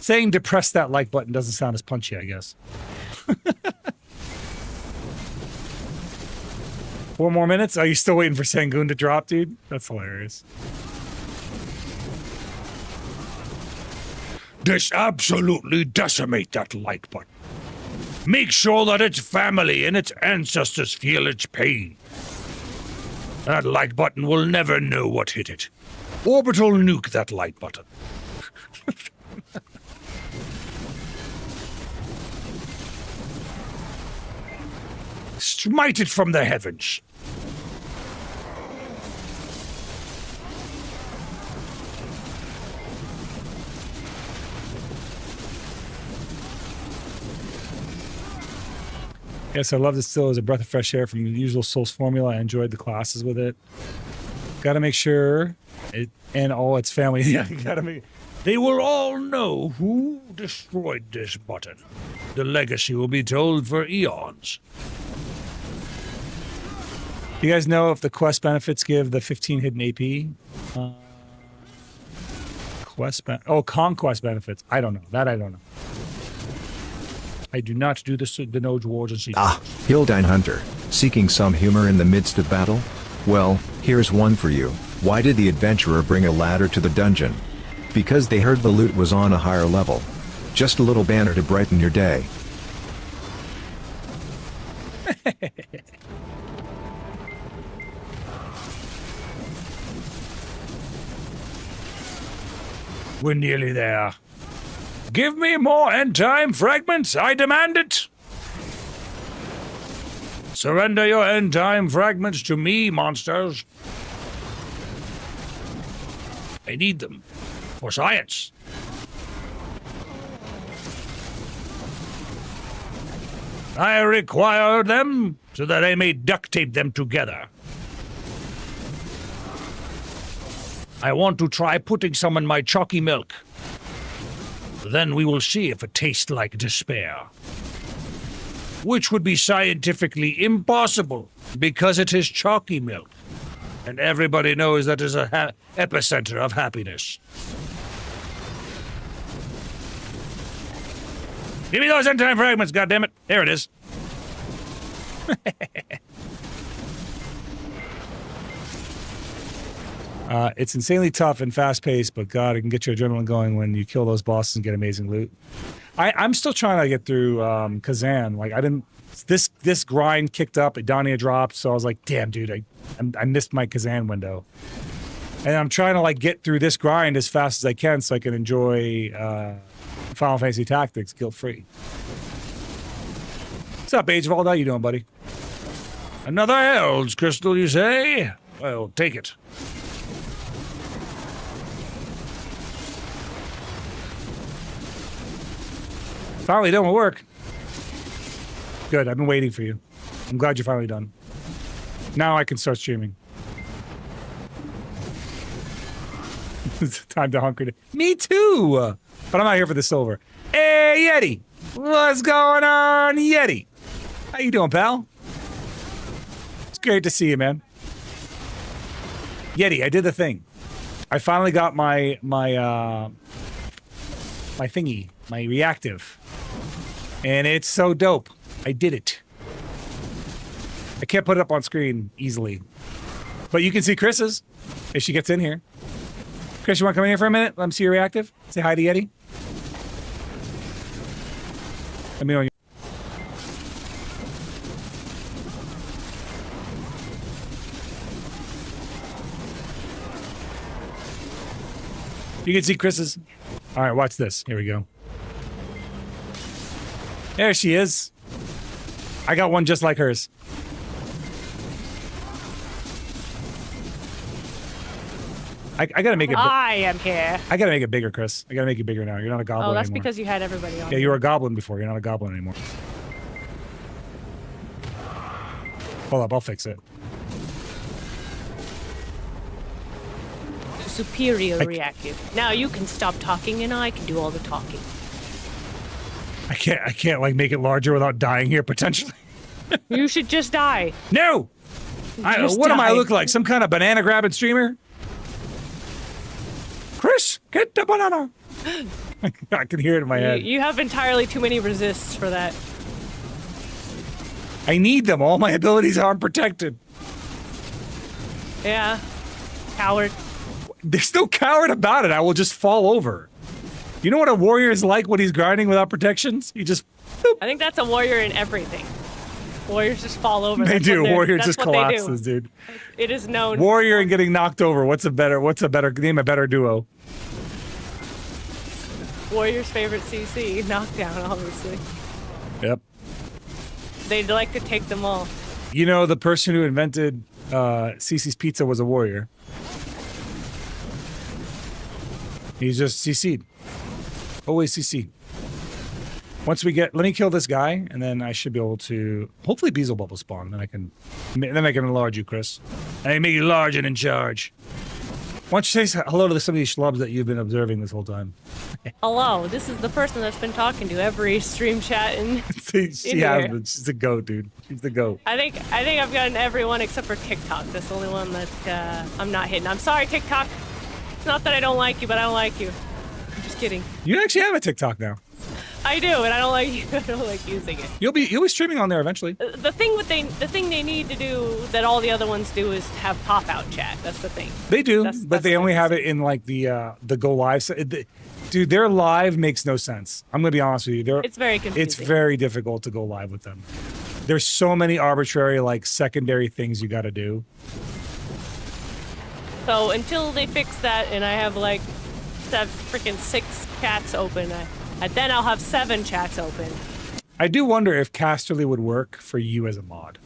Saying depress that like button doesn't sound as punchy, I guess. 4 more minutes? Are you still waiting for Sangoon to drop, dude? That's hilarious. Just absolutely decimate that like button. Make sure that its family and its ancestors feel its pain. That like button will never know what hit it. Orbital nuke that like button. Smite it from the heavens. Yes, I love this still as a breath of fresh air from the usual Souls formula. I enjoyed the classes with it. Gotta make sure it and all its family. Yeah, gotta make. They will all know who destroyed this button. The legacy will be told for eons. You guys know if the quest benefits give the 15 hidden AP? Conquest benefits. I don't know. That I don't know. I do not do the Node Wars and Secrets. Ah, Hildine Hunter, seeking some humor in the midst of battle? Well, here's one for you. Why did the adventurer bring a ladder to the dungeon? Because they heard the loot was on a higher level. Just a little banner to brighten your day. We're nearly there. Give me more end-time fragments, I demand it! Surrender your end-time fragments to me, monsters. I need them. For science. I require them so that I may duct tape them together. I want to try putting some in my chalky milk. Then we will see if it tastes like despair. Which would be scientifically impossible, because it is chalky milk. And everybody knows that is a epicenter of happiness. Give me those end-time fragments, goddammit! There it is. It's insanely tough and fast-paced, but God, it can get your adrenaline going when you kill those bosses and get amazing loot. I'm still trying to get through Kazan. Like, I didn't... This grind kicked up, Idania dropped, so I was like, damn, dude, I missed my Kazan window. And I'm trying to, like, get through this grind as fast as I can so I can enjoy Final Fantasy Tactics guilt-free. What's up, Age of All? How you doing, buddy? Another Hell's Crystal, you say? Well, take it. Finally done with work. Good, I've been waiting for you. I'm glad you're finally done. Now I can start streaming. It's time to hunker down. Me too! But I'm not here for the silver. Hey, Yeti! What's going on, Yeti? How you doing, pal? It's great to see you, man. Yeti, I did the thing. I finally got my thingy, my reactive. And it's so dope. I did it. I can't put it up on screen easily. But you can see Chris's if she gets in here. Chris, you want to come in here for a minute? Let me see your reactive. Say hi to Yeti. Let me know. You can see Chris's. All right, watch this. Here we go. There she is. I got one just like hers. I gotta make it. I am here. I gotta make it bigger, Chris. I gotta make it bigger now. You're not a goblin Oh, that's anymore. because you had everybody on. Yeah, you were a goblin before. You're not a goblin anymore. Hold up, I'll fix it. Superior reactive. Now you can stop talking and I can do all the talking. I can't like make it larger without dying here potentially. You should just die. No! What am I look like? Some kind of banana grabbing streamer? Chris, get the banana! I can hear it in my head. You have entirely too many resists for that. I need them. All my abilities aren't protected. Yeah. Coward. There's no coward about it. I will just fall over. You know what a warrior is like when he's grinding without protections? He just... boop. I think that's a warrior in everything. Warriors just fall over. They That's do. what they're- Warrior that's just what they do. collapses, dude. It is known. Warrior and getting knocked over. What's a better name a better duo? Warrior's favorite CC. Knockdown, obviously. Yep. They'd like to take them all. You know, the person who invented CC's Pizza was a warrior. He's just CC'd. Always CC'd. Once we get, let me kill this guy, and then I should be able to, hopefully Beezle Bubble spawn, then I can enlarge you, Chris. I make you large and in charge. Why don't you say hello to some of these schlubs that you've been observing this whole time? Hello, this is the person that's been talking to every stream chat and she has been. She's the goat, dude. She's the goat. I think I've gotten everyone except for TikTok. That's the only one that I'm not hitting. I'm sorry, TikTok. It's not that I don't like you, but I don't like you. I'm just kidding. You actually have a TikTok now. I do, and I don't like I don't like using it. You'll be streaming on there eventually. The thing they need to do that all the other ones do is have pop out chat. That's the thing. They do, That's but they what only I'm have it in like the go live. Dude, their live makes no sense. I'm gonna be honest with you. It's very confusing. It's very difficult to go live with them. There's so many arbitrary like secondary things you got to do. So until they fix that, and I have like freaking 6 chats open, then I'll have 7 chats open. I do wonder if Casterly would work for you as a mod.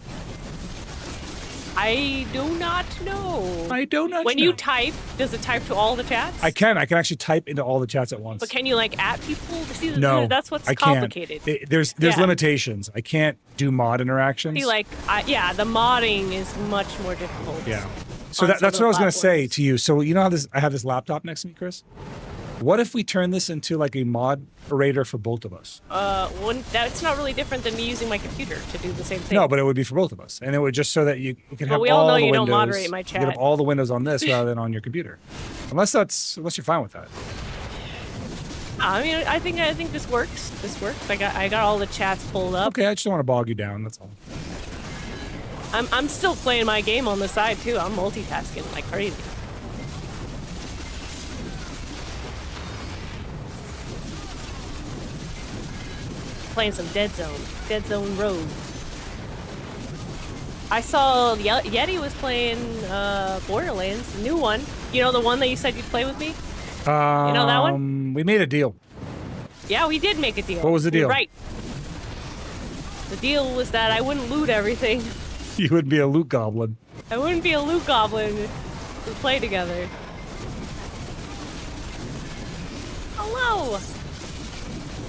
I do not know. I do not When know. you type, does it type to all the chats? I can actually type into all the chats at once. But can you like at people? See, No, that's what's I can't. complicated. There's Yeah. limitations. I can't do mod interactions. See, like, yeah, the modding is much more difficult. Yeah. So on that's some what of I was the going to say platforms. to you. So you know how I have this laptop next to me, Chris? What if we turn this into like a moderator for both of us? That's not really different than me using my computer to do the same thing. No, but it would be for both of us. And it would just so that you can have we all all know the you windows. don't moderate my You can chat. have all the windows on this rather than on your computer. Unless you're fine with that. I mean, I think this works. This works. I got all the chats pulled up. Okay, I just don't want to bog you down, that's all. I'm still playing my game on the side too. I'm multitasking like crazy. Playing some Dead Zone Road. I saw Yeti was playing Borderlands, the new one. You know, the one that you said you'd play with me? You know that one? We made a deal. Yeah, we did make a deal. What was the You're deal? right. The deal was that I wouldn't loot everything. You would be a loot goblin. I wouldn't be a loot goblin to play together. Hello!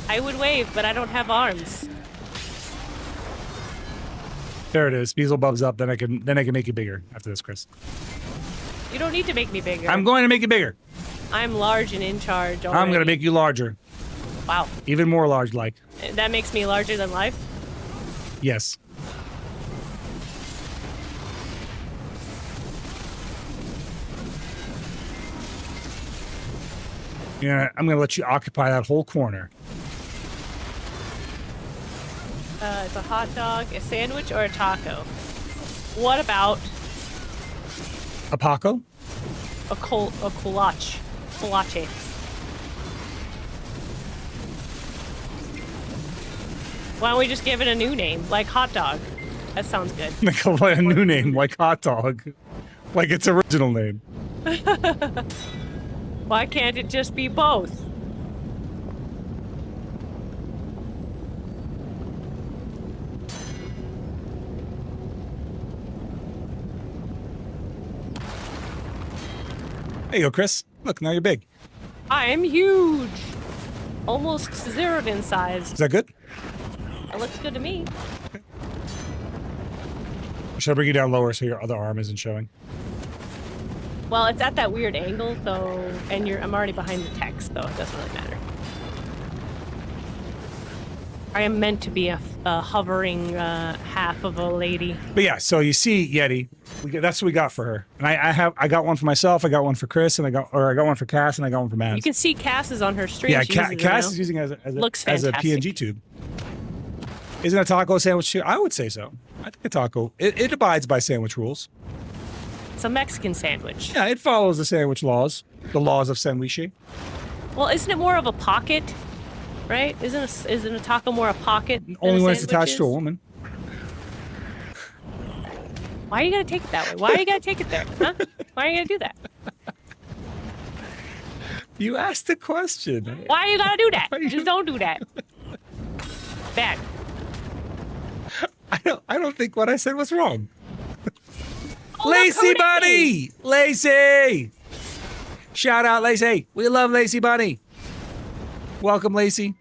I would wave, but I don't have arms. There it is. Beezle bubs up, then I can make you bigger after this, Chris. You don't need to make me bigger. I'm going to make you bigger. I'm large and in charge already. I'm going to make you larger. Wow. Even more large like. That makes me larger than life? Yes. Yeah, I'm going to let you occupy that whole corner. It's a hot dog, a sandwich, or a taco? What about A Paco? a kolache? Kolache. Why don't we just give it a new name, like hot dog? That sounds good. Make a new name like hot dog. Like its original name. Why can't it just be both? There you go, Chris. Look, now you're big. I am huge. Almost Zeroden size. Is that good? That looks good to me. Or should I bring you down lower so your other arm isn't showing? Well, it's at that weird angle, so, and I'm already behind the text, so it doesn't really matter. I am meant to be a hovering half of a lady. But yeah, so you see Yeti. That's what we got for her. And I got one for myself, I got one for Chris, and I got one for Cass, and I got one for Mads. You can see Cass is on her stream. Yeah, She uses it Cass now. is using it as a Looks as a fantastic. PNG tube. Isn't a taco a sandwich too? I would say so. I think a taco, it abides by sandwich rules. It's a Mexican sandwich. Yeah, it follows the sandwich laws, the laws of sandwich. Well, isn't it more of a pocket, right? Isn't a taco more a pocket? Only than when a it's attached to a sandwich is? woman. Why are you gonna take it that way? Why are you gonna take it there? Huh? Why are you gonna do that? You asked the question. Why are you gonna do that? Why you- Just don't do that. Bad. I don't think what I said was wrong. Oh, Lacey look, Cody! Bunny! Lacey! Shout out Lacey. We love Lacey Bunny. Welcome, Lacey.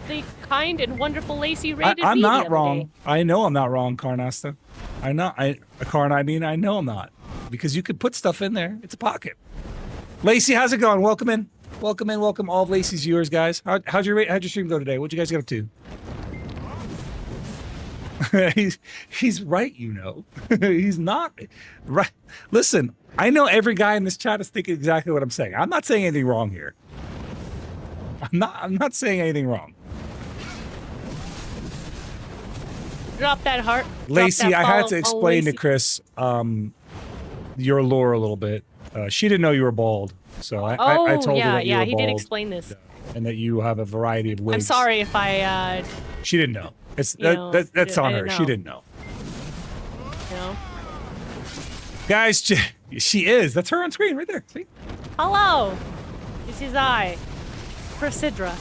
The kind and wonderful Lacey rated I'm me the not other wrong. day. I know I'm not wrong, Carnasta. I know I'm not. Because you could put stuff in there. It's a pocket. Lacey, how's it going? Welcome in. Welcome all of Lacey's viewers, guys. How'd your stream go today? What'd you guys get up to? he's right, you know. He's not right. Listen, I know every guy in this chat is thinking exactly what I'm saying. I'm not saying anything wrong here. I'm not saying anything wrong. Drop that heart. Drop Lacey, that I had follow, to explain to Lacey. Chris your lore a little bit. She didn't know you were bald, so I told her that you were he bald did explain this. and that you have a variety of wigs. I'm sorry if I, She didn't know. It's You know, that's I on didn't her. She know. didn't know. you know. Guys, she is. That's her on screen right there. See? Hello. This is I, Prasidra.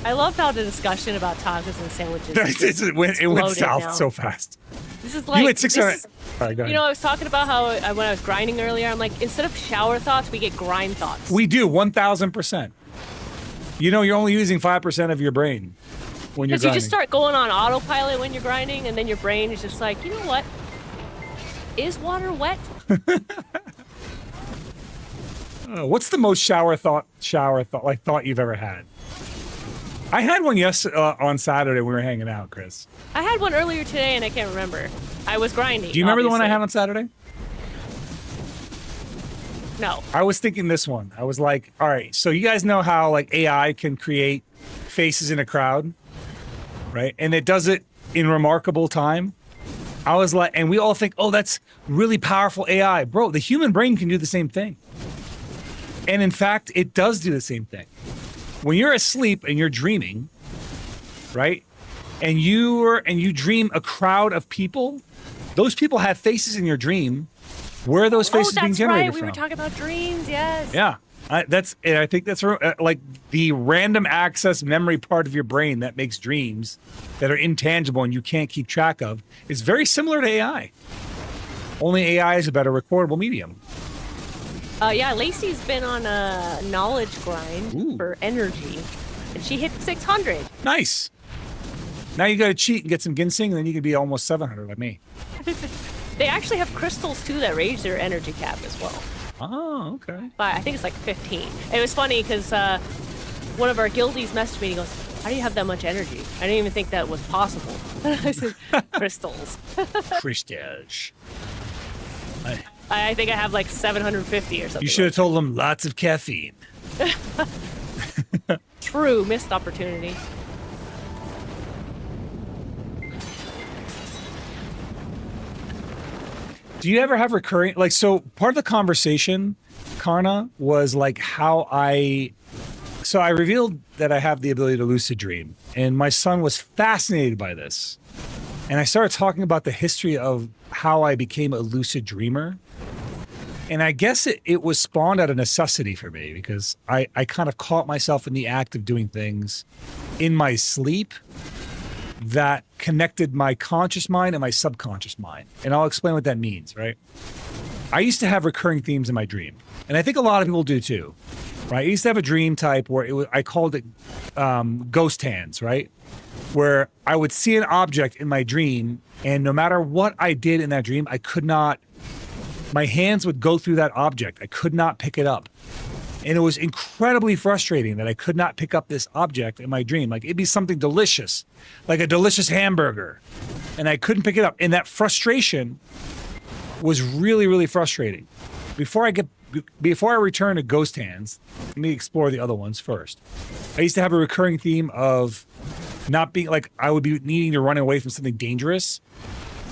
I loved how the discussion about tacos and sandwiches. it went exploded south now. so fast. This is like You went 600. this is- All right, go ahead. You know, I was talking about how when I was grinding earlier, I'm like, instead of shower thoughts, we get grind thoughts. We do 1,000%. You know, you're only using 5% of your brain when you're Because you grinding. just start going on autopilot when you're grinding, and then your brain is just like, you know what? Is water wet? What's the most shower thought you've ever had? I had one on Saturday when we were hanging out, Chris. I had one earlier today, and I can't remember. I was grinding. Do you remember the one I had obviously. on Saturday? No. I was thinking this one. I was like, all right, so you guys know how like AI can create faces in a crowd, right? And it does it in remarkable time. I was like, and we all think, oh, that's really powerful AI. Bro, the human brain can do the same thing. And in fact, it does do the same thing. When you're asleep and you're dreaming, right? And you dream a crowd of people, those people have faces in your dream. Where are those faces being that's generated right. We from? were talking about dreams. Yes. Yeah, I think that's like the random access memory part of your brain that makes dreams that are intangible and you can't keep track of is very similar to AI. Only AI is a better recordable medium. Yeah. Lacey's been on a knowledge grind Ooh. for energy, and she hit 600. Nice. Now you got to cheat and get some ginseng, and then you could be almost 700 like me. They actually have crystals too that raise their energy cap as well. Oh, okay. But I think it's like 15. It was funny because one of our guildies messaged me and he goes, how do you have that much energy? I didn't even think that was possible. I said, crystals. Christian. I think I have like 750 or something. You should have told them lots of caffeine. True, missed opportunity. Do you ever have recurring, like, so part of the conversation, Karna, was like how I revealed that I have the ability to lucid dream, and my son was fascinated by this. And I started talking about the history of how I became a lucid dreamer. And I guess it was spawned out of necessity for me because I kind of caught myself in the act of doing things in my sleep that connected my conscious mind and my subconscious mind. And I'll explain what that means, right? I used to have recurring themes in my dream. And I think a lot of people do too, right? I used to have a dream type where I called it ghost hands, right? Where I would see an object in my dream, and no matter what I did in that dream, my hands would go through that object. I could not pick it up. And it was incredibly frustrating that I could not pick up this object in my dream. Like it'd be something delicious, like a delicious hamburger, and I couldn't pick it up. And that frustration was really, really frustrating. Before I before I return to Ghost Hands, let me explore the other ones first. I used to have a recurring theme of not being like, I would be needing to run away from something dangerous,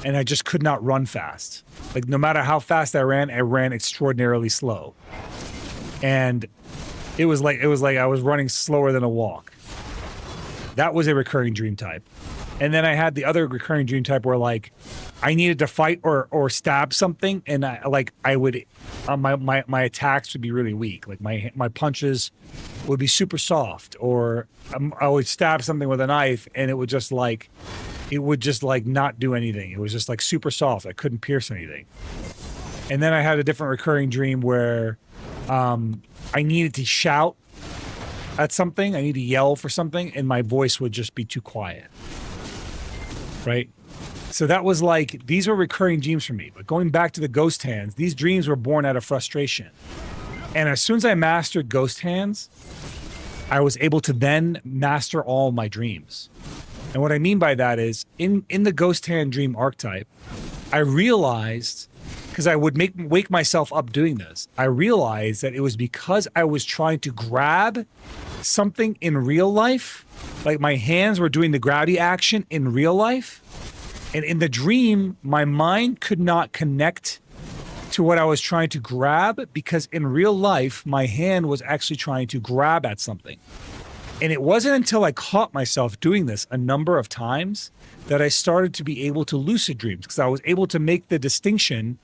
and I just could not run fast. Like, no matter how fast I ran extraordinarily slow. And it was like I was running slower than a walk. That was a recurring dream type. And then I had the other recurring dream type where, like, I needed to fight or stab something, and I would my attacks would be really weak. Like my punches would be super soft, or I would stab something with a knife, and it would just not do anything. It was just like super soft. I couldn't pierce anything. And then I had a different recurring dream where I needed to shout at something. I needed to yell for something, and my voice would just be too quiet. Right? So that was like, these were recurring dreams for me. But going back to the Ghost Hands, these dreams were born out of frustration. And as soon as I mastered Ghost Hands, I was able to then master all my dreams. And what I mean by that is, in the Ghost Hand dream archetype, I realized, because I would wake myself up doing this, I realized that it was because I was trying to grab something in real life. Like, my hands were doing the grabby action in real life. And in the dream, my mind could not connect to what I was trying to grab, because in real life, my hand was actually trying to grab at something. And it wasn't until I caught myself doing this a number of times that I started to be able to lucid dreams, because I was able to make the distinction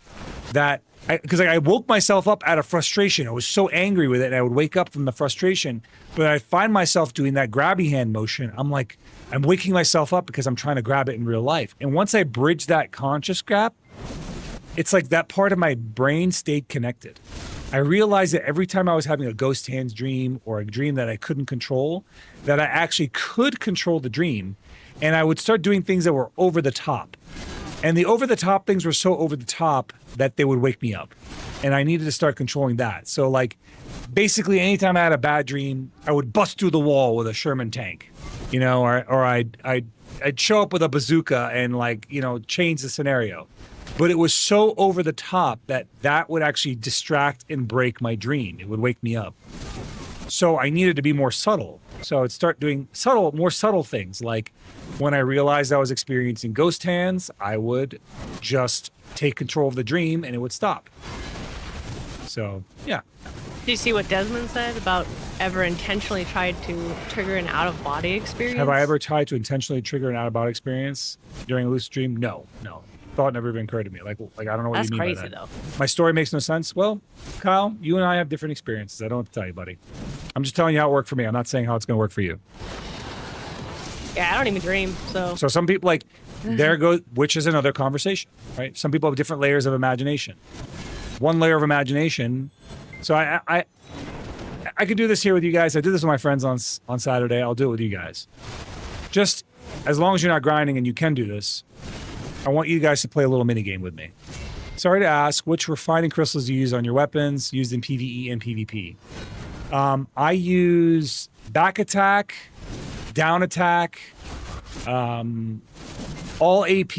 that, because I woke myself up out of frustration. I was so angry with it, and I would wake up from the frustration, but I find myself doing that grabby hand motion. I'm like, I'm waking myself up because I'm trying to grab it in real life. And once I bridge that conscious gap, it's like that part of my brain stayed connected. I realized that every time I was having a Ghost Hands dream or a dream that I couldn't control, that I actually could control the dream, and I would start doing things that were over the top. And the over the top things were so over the top that they would wake me up. And I needed to start controlling that. So, like, basically anytime I had a bad dream, I would bust through the wall with a Sherman tank, you know, or I'd show up with a bazooka and, like, you know, change the scenario. But it was so over the top that would actually distract and break my dream. It would wake me up. So I needed to be more subtle. So I'd start doing more subtle things. Like, when I realized I was experiencing Ghost Hands, I would just take control of the dream and it would stop. So, yeah. Do you see what Desmond said about ever intentionally tried to trigger an out-of-body experience? Have I ever tried to intentionally trigger an out-of-body experience during a lucid dream? No. Thought never even occurred to me. Like I don't know what you mean by that. That's crazy, though. My story makes no sense. Well, Kyle, you and I have different experiences. I don't have to tell you, buddy. I'm just telling you how it worked for me. I'm not saying how it's going to work for you. Yeah, I don't even dream, so. So some people, like, there goes, which is another conversation, right? Some people have different layers of imagination. One layer of imagination. So I could do this here with you guys. I did this with my friends on Saturday. I'll do it with you guys. Just as long as you're not grinding and you can do this, I want you guys to play a little mini game with me. Sorry to ask, which refining crystals do you use on your weapons, used in PvE and PvP? I use back attack, down attack, all AP,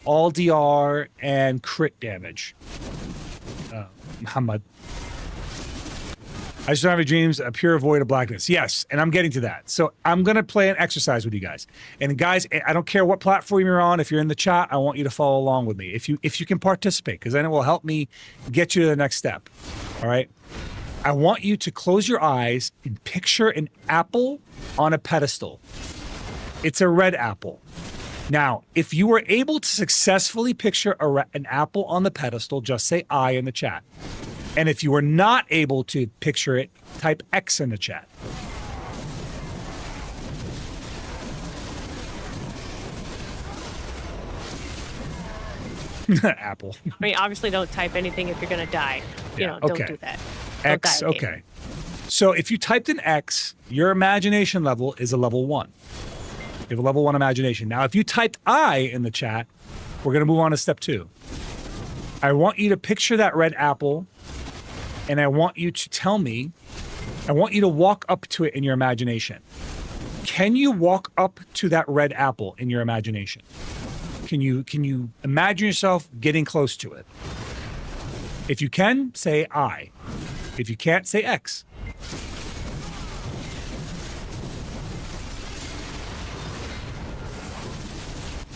all DR, and crit damage. Muhammad. I just don't have any dreams, a pure void of blackness. Yes, and I'm getting to that. So I'm going to play an exercise with you guys. And guys, I don't care what platform you're on. If you're in the chat, I want you to follow along with me. If you can participate, because then it will help me get you to the next step. All right? I want you to close your eyes and picture an apple on a pedestal. It's a red apple. Now, if you were able to successfully picture an apple on the pedestal, just say I in the chat. And if you were not able to picture it, type X in the chat. Apple. I mean, obviously don't type anything if you're going to die. You know, don't do that. X, okay. So if you typed in X, your imagination level is a level 1. You have a level 1 imagination. Now, if you typed I in the chat, we're going to move on to step 2. I want you to picture that red apple, and I want you to tell me, I want you to walk up to it in your imagination. Can you walk up to that red apple in your imagination? Can you imagine yourself getting close to it? If you can, say I. If you can't, say X.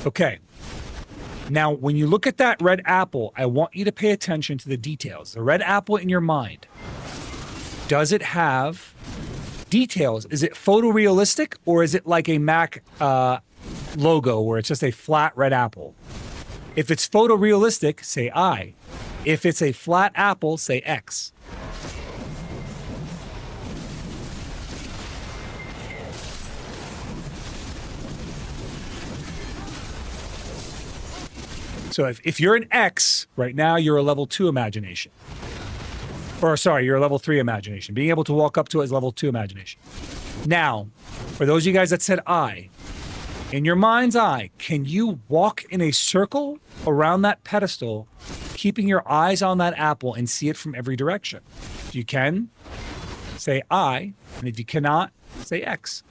Okay. Now, when you look at that red apple, I want you to pay attention to the details. The red apple in your mind, does it have details? Is it photorealistic, or is it like a Mac logo where it's just a flat red apple? If it's photorealistic, say I. If it's a flat apple, say X. So if you're an X, right now you're a level 2 imagination. Or sorry, you're a level 3 imagination. Being able to walk up to it is level 2 imagination. Now, for those of you guys that said I, in your mind's eye, can you walk in a circle around that pedestal, keeping your eyes on that apple and see it from every direction? If you can, say I, and if you cannot, say X.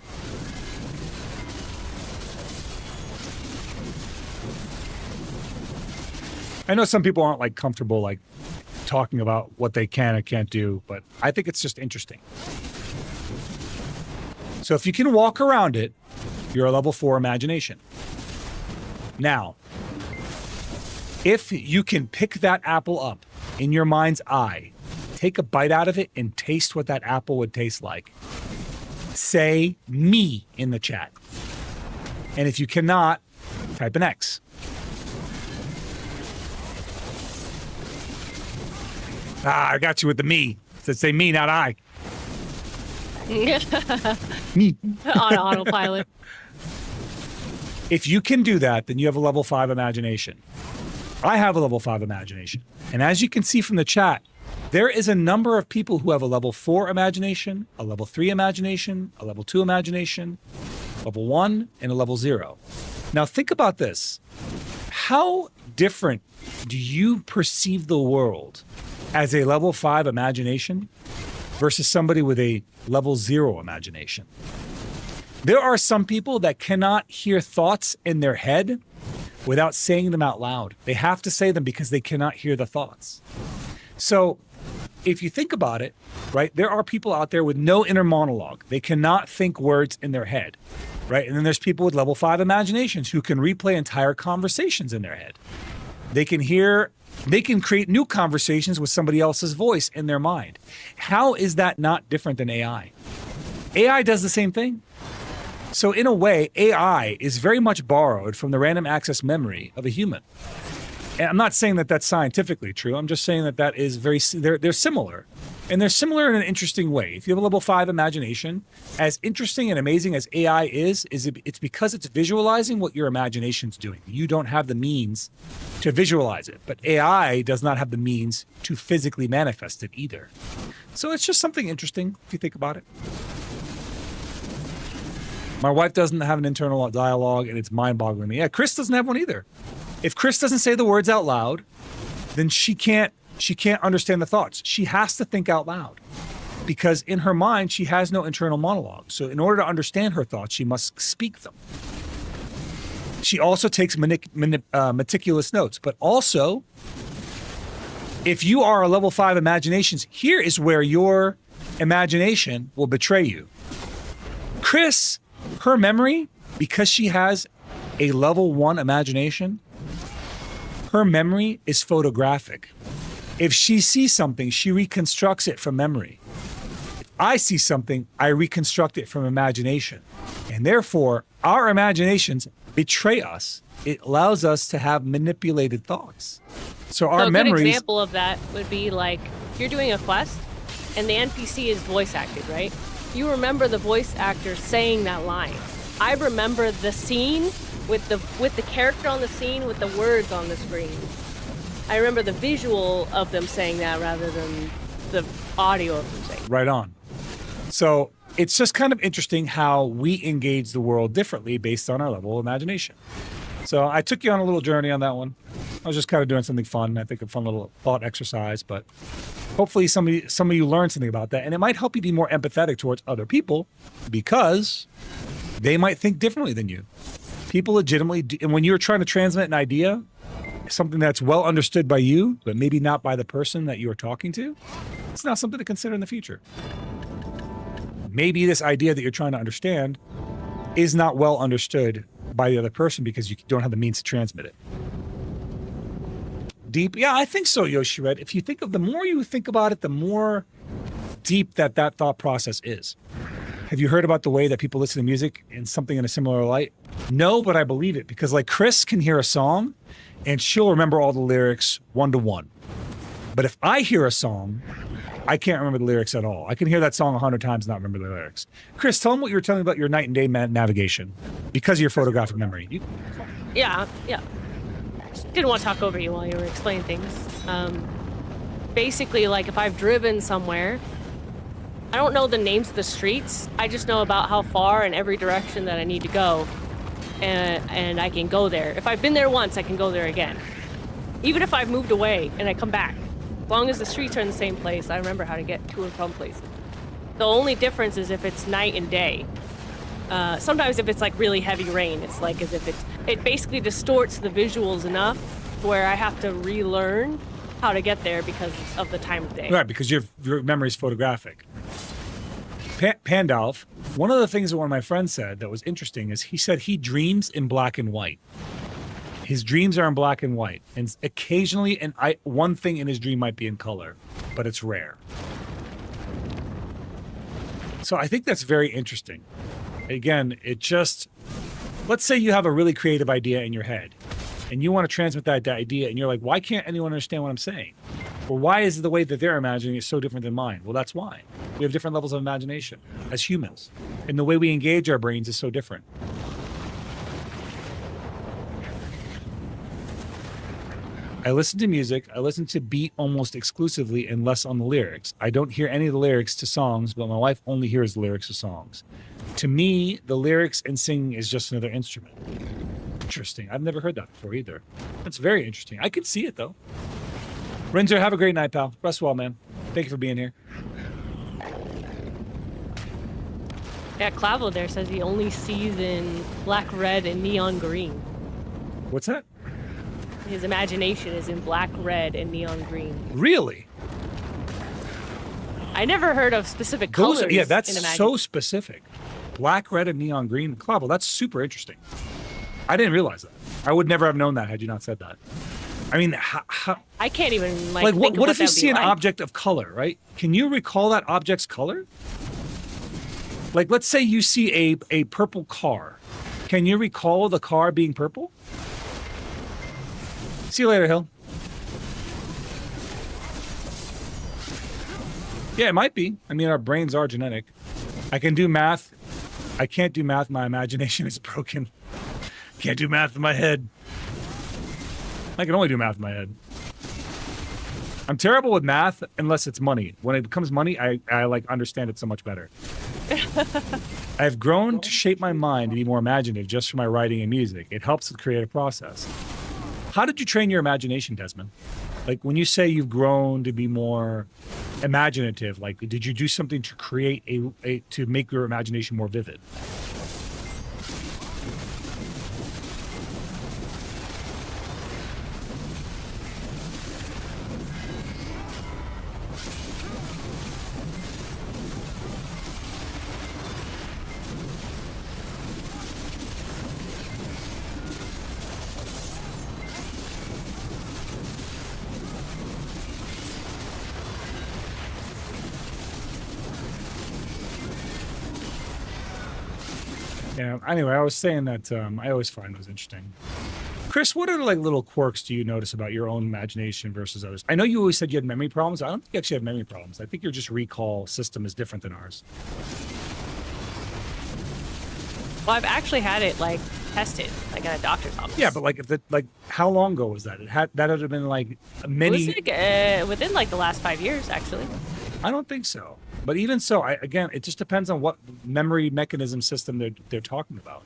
I know some people aren't like comfortable like talking about what they can and can't do, but I think it's just interesting. So if you can walk around it, you're a level 4 imagination. Now, if you can pick that apple up in your mind's eye, take a bite out of it and taste what that apple would taste like, say me in the chat. And if you cannot, type an X. I got you with the me. Said say me, not I. Me. On autopilot. If you can do that, then you have a level 5 imagination. I have a level 5 imagination. And as you can see from the chat, there is a number of people who have a level 4 imagination, a level 3 imagination, a level 2 imagination, level 1, and a level 0. Now think about this. How different do you perceive the world as a level 5 imagination versus somebody with a level 0 imagination? There are some people that cannot hear thoughts in their head without saying them out loud. They have to say them because they cannot hear the thoughts. So if you think about it, right, there are people out there with no inner monologue. They cannot think words in their head, right? And then there's people with level 5 imaginations who can replay entire conversations in their head. They can create new conversations with somebody else's voice in their mind. How is that not different than AI? AI does the same thing. So in a way, AI is very much borrowed from the random access memory of a human. And I'm not saying that that's scientifically true. I'm just saying that that is they're similar. And they're similar in an interesting way. If you have a level 5 imagination, as interesting and amazing as AI is it's because it's visualizing what your imagination's doing. You don't have the means to visualize it, but AI does not have the means to physically manifest it either. So it's just something interesting if you think about it. My wife doesn't have an internal dialogue, and it's mind-boggling me. Yeah, Chris doesn't have one either. If Chris doesn't say the words out loud, then she can't understand the thoughts. She has to think out loud because in her mind, she has no internal monologue. So in order to understand her thoughts, she must speak them. She also takes meticulous notes, but also if you are a level 5 imaginations, here is where your imagination will betray you. Chris, her memory, because she has a level 1 imagination, her memory is photographic. If she sees something, she reconstructs it from memory. If I see something, I reconstruct it from imagination. And therefore, our imaginations betray us. It allows us to have manipulated thoughts. So our memories... A good example of that would be like, you're doing a quest, and the NPC is voice acted, right? You remember the voice actor saying that line. I remember the scene with the character on the scene with the words on the screen. I remember the visual of them saying that rather than the audio of them saying. Right on. So it's just kind of interesting how we engage the world differently based on our level of imagination. So I took you on a little journey on that one. I was just kind of doing something fun. I think a fun little thought exercise, but hopefully some of you learned something about that, and it might help you be more empathetic towards other people because they might think differently than you. People legitimately do, and when you're trying to transmit an idea, something that's well understood by you, but maybe not by the person that you are talking to, it's not something to consider in the future. Maybe this idea that you're trying to understand is not well understood by the other person because you don't have the means to transmit it. Deep? Yeah, I think so, Yoshi Red. If you think of the more you think about it, the more deep that thought process is. Have you heard about the way that people listen to music in something in a similar light? No, but I believe it because like Chris can hear a song and she'll remember all the lyrics one to one. But if I hear a song, I can't remember the lyrics at all. I can hear that song 100 times and not remember the lyrics. Chris, tell them what you were telling me about your night and day navigation because of your photographic memory. Yeah. Didn't want to talk over you while you were explaining things. Basically, like if I've driven somewhere, I don't know the names of the streets. I just know about how far in every direction that I need to go, and I can go there. If I've been there once, I can go there again. Even if I've moved away and I come back, as long as the streets are in the same place, I remember how to get to and from places. The only difference is if it's night and day. Sometimes if it's like really heavy rain, it's like as if it basically distorts the visuals enough where I have to relearn how to get there because of the time of day. Right, because your memory is photographic. Pandalf, one of the things that one of my friends said that was interesting is he said he dreams in black and white. His dreams are in black and white, and occasionally, one thing in his dream might be in color, but it's rare. So I think that's very interesting. Again, let's say you have a really creative idea in your head, and you want to transmit that idea, and you're like, why can't anyone understand what I'm saying? Or why is the way that they're imagining it so different than mine? Well, that's why. We have different levels of imagination as humans, and the way we engage our brains is so different. I listen to music. I listen to beat almost exclusively and less on the lyrics. I don't hear any of the lyrics to songs, but my wife only hears the lyrics to songs. To me, the lyrics and singing is just another instrument. Interesting. I've never heard that before either. That's very interesting. I could see it, though. Renzer, have a great night, pal. Rest well, man. Thank you for being here. Yeah, Clavo there says he only sees in black, red, and neon green. What's that? His imagination is in black, red, and neon green. Really? I never heard of specific colors. Yeah, that's so specific. Black, red, and neon green. Clavo, that's super interesting. I didn't realize that. I would never have known that had you not said that. I mean, I can't even like think what of if you that would see be an like. object of color, right? Can you recall that object's color? Like, let's say you see a purple car. Can you recall the car being purple? See you later, Hill. Yeah, it might be. I mean, our brains are genetic. I can do math. I can't do math. My imagination is broken. Can't do math in my head. I can only do math in my head. I'm terrible with math unless it's money. When it becomes money, I like understand it so much better. I've grown to shape my mind to be more imaginative just from my writing and music. It helps with the creative process. How did you train your imagination, Desmond? Like when you say you've grown to be more imaginative, like did you do something to create to make your imagination more vivid? Yeah. Anyway, I was saying that I always find those interesting. Chris, what are like little quirks do you notice about your own imagination versus others? I know you always said you had memory problems. I don't think you actually have memory problems. I think your just recall system is different than ours. Well, I've actually had it like tested, like at a doctor's office. Yeah, but like how long ago was that? That had been like many. It was like, within like the last 5 years, actually. I don't think so. But even so, again, it just depends on what memory mechanism system they're talking about.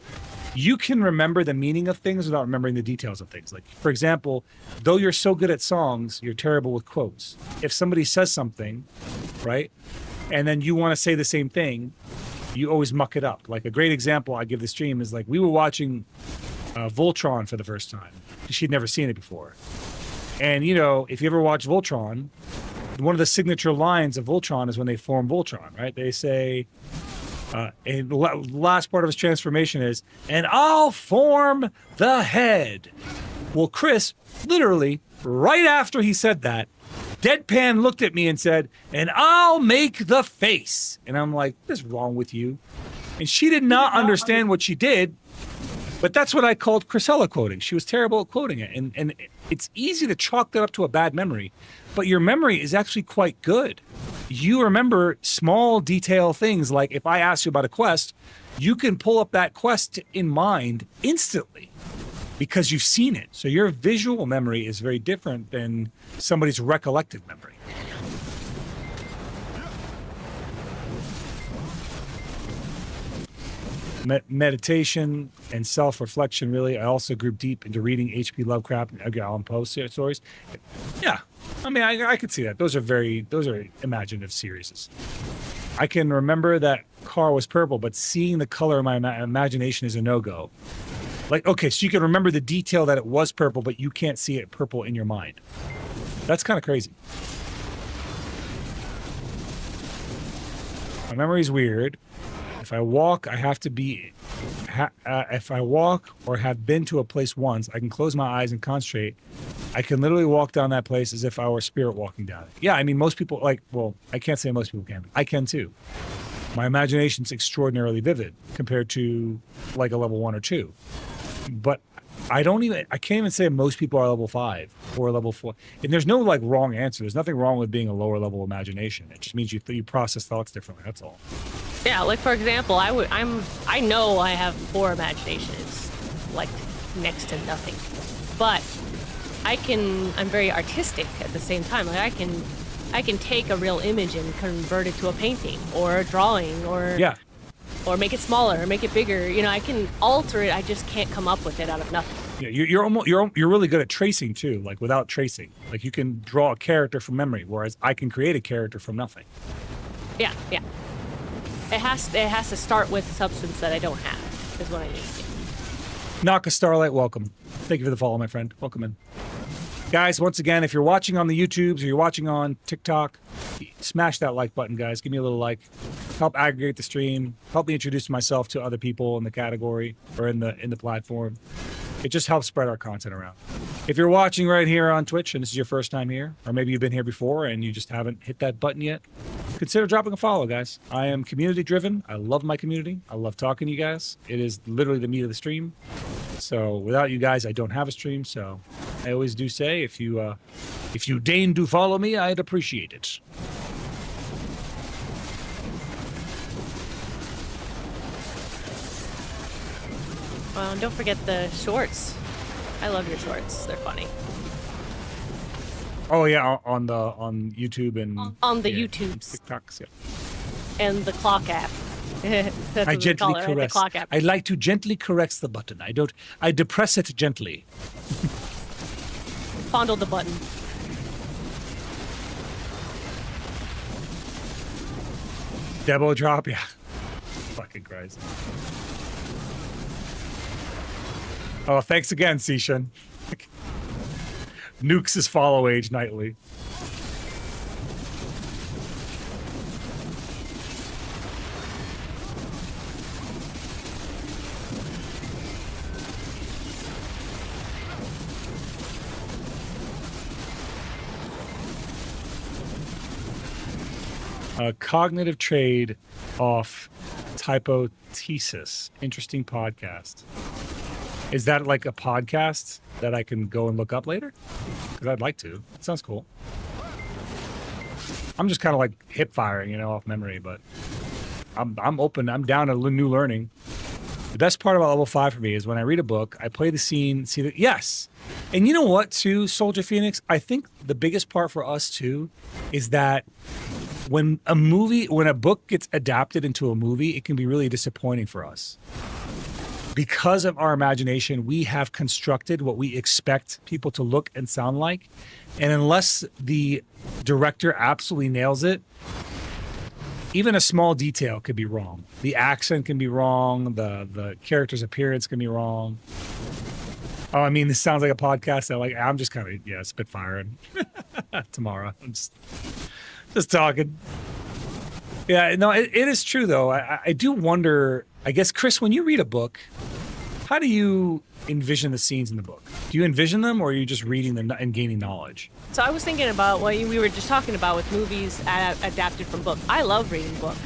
You can remember the meaning of things without remembering the details of things. Like, for example, though you're so good at songs, you're terrible with quotes. If somebody says something, right, and then you want to say the same thing, you always muck it up. Like a great example I give the stream is like we were watching Voltron for the first time. She'd never seen it before. And, you know, if you ever watch Voltron, one of the signature lines of Voltron is when they form Voltron, right? They say, and the last part of his transformation is, and I'll form the head. Well, Chris, literally, right after he said that, deadpan looked at me and said, and I'll make the face. And I'm like, what's wrong with you? And she did not understand what she did, but that's what I called Chrisella quoting. She was terrible at quoting it. And it's easy to chalk that up to a bad memory, but your memory is actually quite good. You remember small detail things, like if I ask you about a quest, you can pull up that quest in mind instantly because you've seen it. So your visual memory is very different than somebody's recollected memory. Meditation and self-reflection, really. I also group deep into reading H.P. Lovecraft and Edgar Allan Poe stories. Yeah, I mean, I could see that. Those are imaginative series. I can remember that car was purple, but seeing the color in my imagination is a no-go. Like, okay, so you can remember the detail that it was purple, but you can't see it purple in your mind. That's kind of crazy. My memory's weird. If I walk, I have to be. If I walk or have been to a place once, I can close my eyes and concentrate. I can literally walk down that place as if I were a spirit walking down it. Yeah, I mean, most people, like, well, I can't say most people can. I can too. My imagination's extraordinarily vivid compared to like a level 1 or 2. But I can't even say most people are level 5 or level 4. And there's no like wrong answer. There's nothing wrong with being a lower level imagination. It just means you process thoughts differently. That's all. Yeah, like for example, I know I have poor imagination. It's like next to nothing. But I'm very artistic at the same time. Like I can take a real image and convert it to a painting or a drawing or make it smaller or make it bigger. You know, I can alter it. I just can't come up with it out of nothing. Yeah, you're really good at tracing too. Like without tracing, like you can draw a character from memory, whereas I can create a character from nothing. Yeah. It has to start with substance that I don't have, is what I need. Naka Starlight, welcome. Thank you for the follow, my friend. Welcome in. Guys, once again, if you're watching on the YouTubes or you're watching on TikTok, smash that like button, guys. Give me a little like. Help aggregate the stream. Help me introduce myself to other people in the category or in the platform. It just helps spread our content around. If you're watching right here on Twitch and this is your first time here, or maybe you've been here before and you just haven't hit that button yet, consider dropping a follow, guys. I am community driven. I love my community. I love talking to you guys. It is literally the meat of the stream. So without you guys, I don't have a stream. So I always do say, if you deign to follow me, I'd appreciate it. Well, and don't forget the shorts. I love your shorts. They're funny. Oh yeah, on YouTube and on the YouTubes, TikToks, yeah. And the clock app. That's I what gently right? caress. The clock app. I like to gently caress the button. I depress it gently. Fondle the button. Debo drop, yeah. Fucking Christ. Oh, thanks again, Sishan. Nukes his follow age nightly. Cognitive trade off typothesis. Interesting podcast. Is that like a podcast that I can go and look up later? Because I'd like to. It sounds cool. I'm just kind of like hip firing, off memory, but I'm open. I'm down to new learning. The best part about level 5 for me is when I read a book, I play the scene, see that, yes. And you know what, too, Soldier Phoenix? I think the biggest part for us, too, is that when a book gets adapted into a movie, it can be really disappointing for us. Because of our imagination, we have constructed what we expect people to look and sound like. And unless the director absolutely nails it, even a small detail could be wrong. The accent can be wrong. The character's appearance can be wrong. Oh, I mean, this sounds like a podcast. I'm just kind of spitfiring tomorrow. I'm just talking. Yeah, no, it is true though. I do wonder. I guess, Chris, when you read a book, how do you envision the scenes in the book? Do you envision them, or are you just reading them and gaining knowledge? So I was thinking about what we were just talking about with movies adapted from books. I love reading books.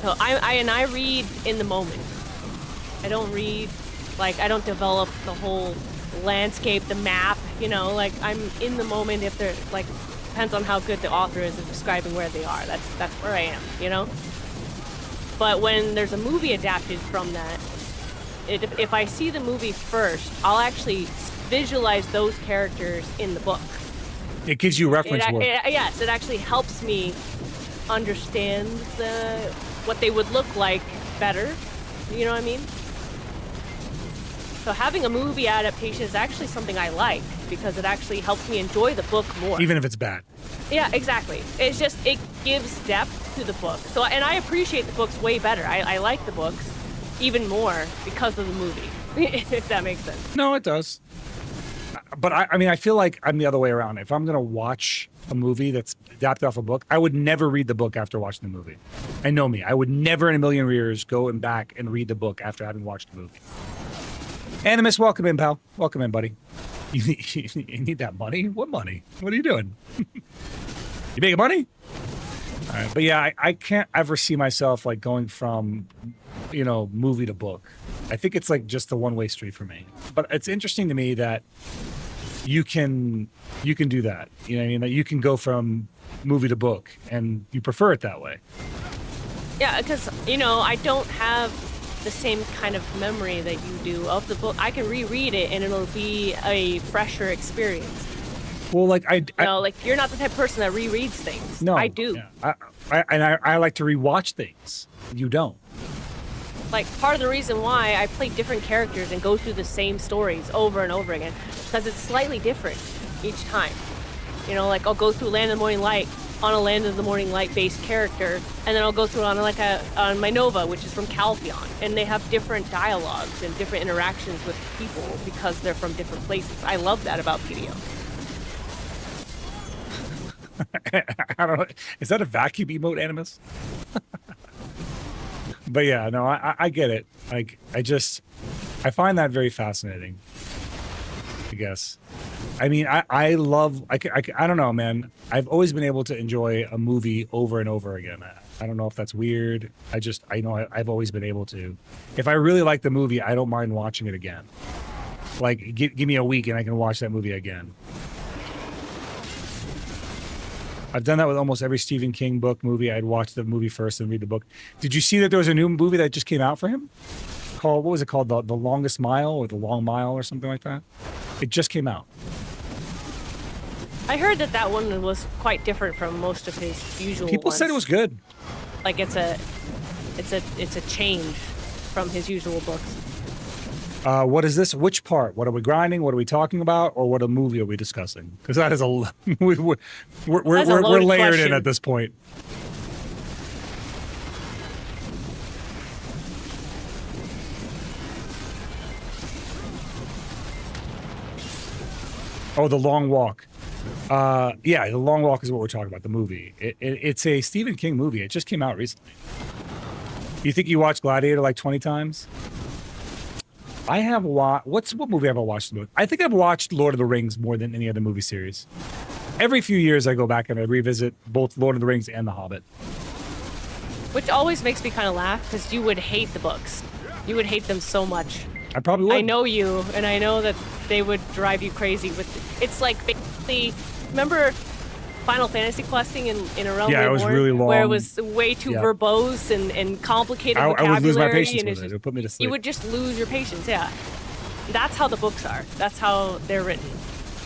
So I read in the moment. I don't read, I don't develop the whole landscape, the map, I'm in the moment. If they're, depends on how good the author is at describing where they are. That's where I am, But when there's a movie adapted from that, if I see the movie first, I'll actually visualize those characters in the book. It gives you reference work. Yes, it actually helps me understand what they would look like better. You know what I mean? So having a movie adaptation is actually something I like because it actually helps me enjoy the book more. Even if it's bad. Yeah, exactly. It's just, it gives depth to the book. So, and I appreciate the books way better. I like the books even more because of the movie, if that makes sense. No, it does. But I feel like I'm the other way around. If I'm going to watch a movie that's adapted off a book, I would never read the book after watching the movie. I know me. I would never in a million years go back and read the book after having watched the movie. Animus, welcome in, pal. Welcome in, buddy. You need that money? What money? What are you doing? You making money? All right, but yeah, I can't ever see myself going from, movie to book. I think it's just a one-way street for me. But it's interesting to me that you can do that. You know what I mean? That you can go from movie to book, and you prefer it that way. Yeah, because I don't have the same kind of memory that you do of the book. I can reread it and it'll be a fresher experience. Well, you're not the type of person that rereads things. No, I do. Yeah. I like to rewatch things. You don't. Part of the reason why I play different characters and go through the same stories over and over again, because it's slightly different each time. I'll go through Land of the Morning Light on a Land of the Morning Light based character, and then I'll go through on on my Nova, which is from Calpheon, and they have different dialogues and different interactions with people because they're from different places. I love that about PDO. I don't know. Is that a vacuum emote, Animus? But yeah, no, I get it. I find that very fascinating, I guess. I mean, I love, I don't know, man. I've always been able to enjoy a movie over and over again. I don't know if that's weird. I know I've always been able to. If I really like the movie, I don't mind watching it again. Give me a week and I can watch that movie again. I've done that with almost every Stephen King book, movie. I'd watch the movie first and read the book. Did you see that there was a new movie that just came out for him? What was it called? The Longest Mile or The Long Mile or something like that? It just came out. I heard that one was quite different from most of his usual People ones. said it was good. It's a change from his usual books. What is this? Which part? What are we grinding? What are we talking about? Or what a movie are we discussing? Because that is we're layered question. in at this point. Oh, The Long Walk. Yeah, The Long Walk is what we're talking about, the movie. It's a Stephen King movie. It just came out recently. You think you watched Gladiator 20 times? I have watched... What movie have I watched? I think I've watched Lord of the Rings more than any other movie series. Every few years I go back and I revisit both Lord of the Rings and The Hobbit. Which always makes me kind of laugh, because you would hate the books. You would hate them so much. I probably would. I know you, and I know that they would drive you crazy with... It's basically... Remember Final Fantasy questing in A Realm Reborn? Yeah, it was really long. Where it was way too verbose and complicated vocabulary. I would lose my patience and with it. It would put me to sleep. You would just lose your patience, yeah. That's how the books are. That's how they're written.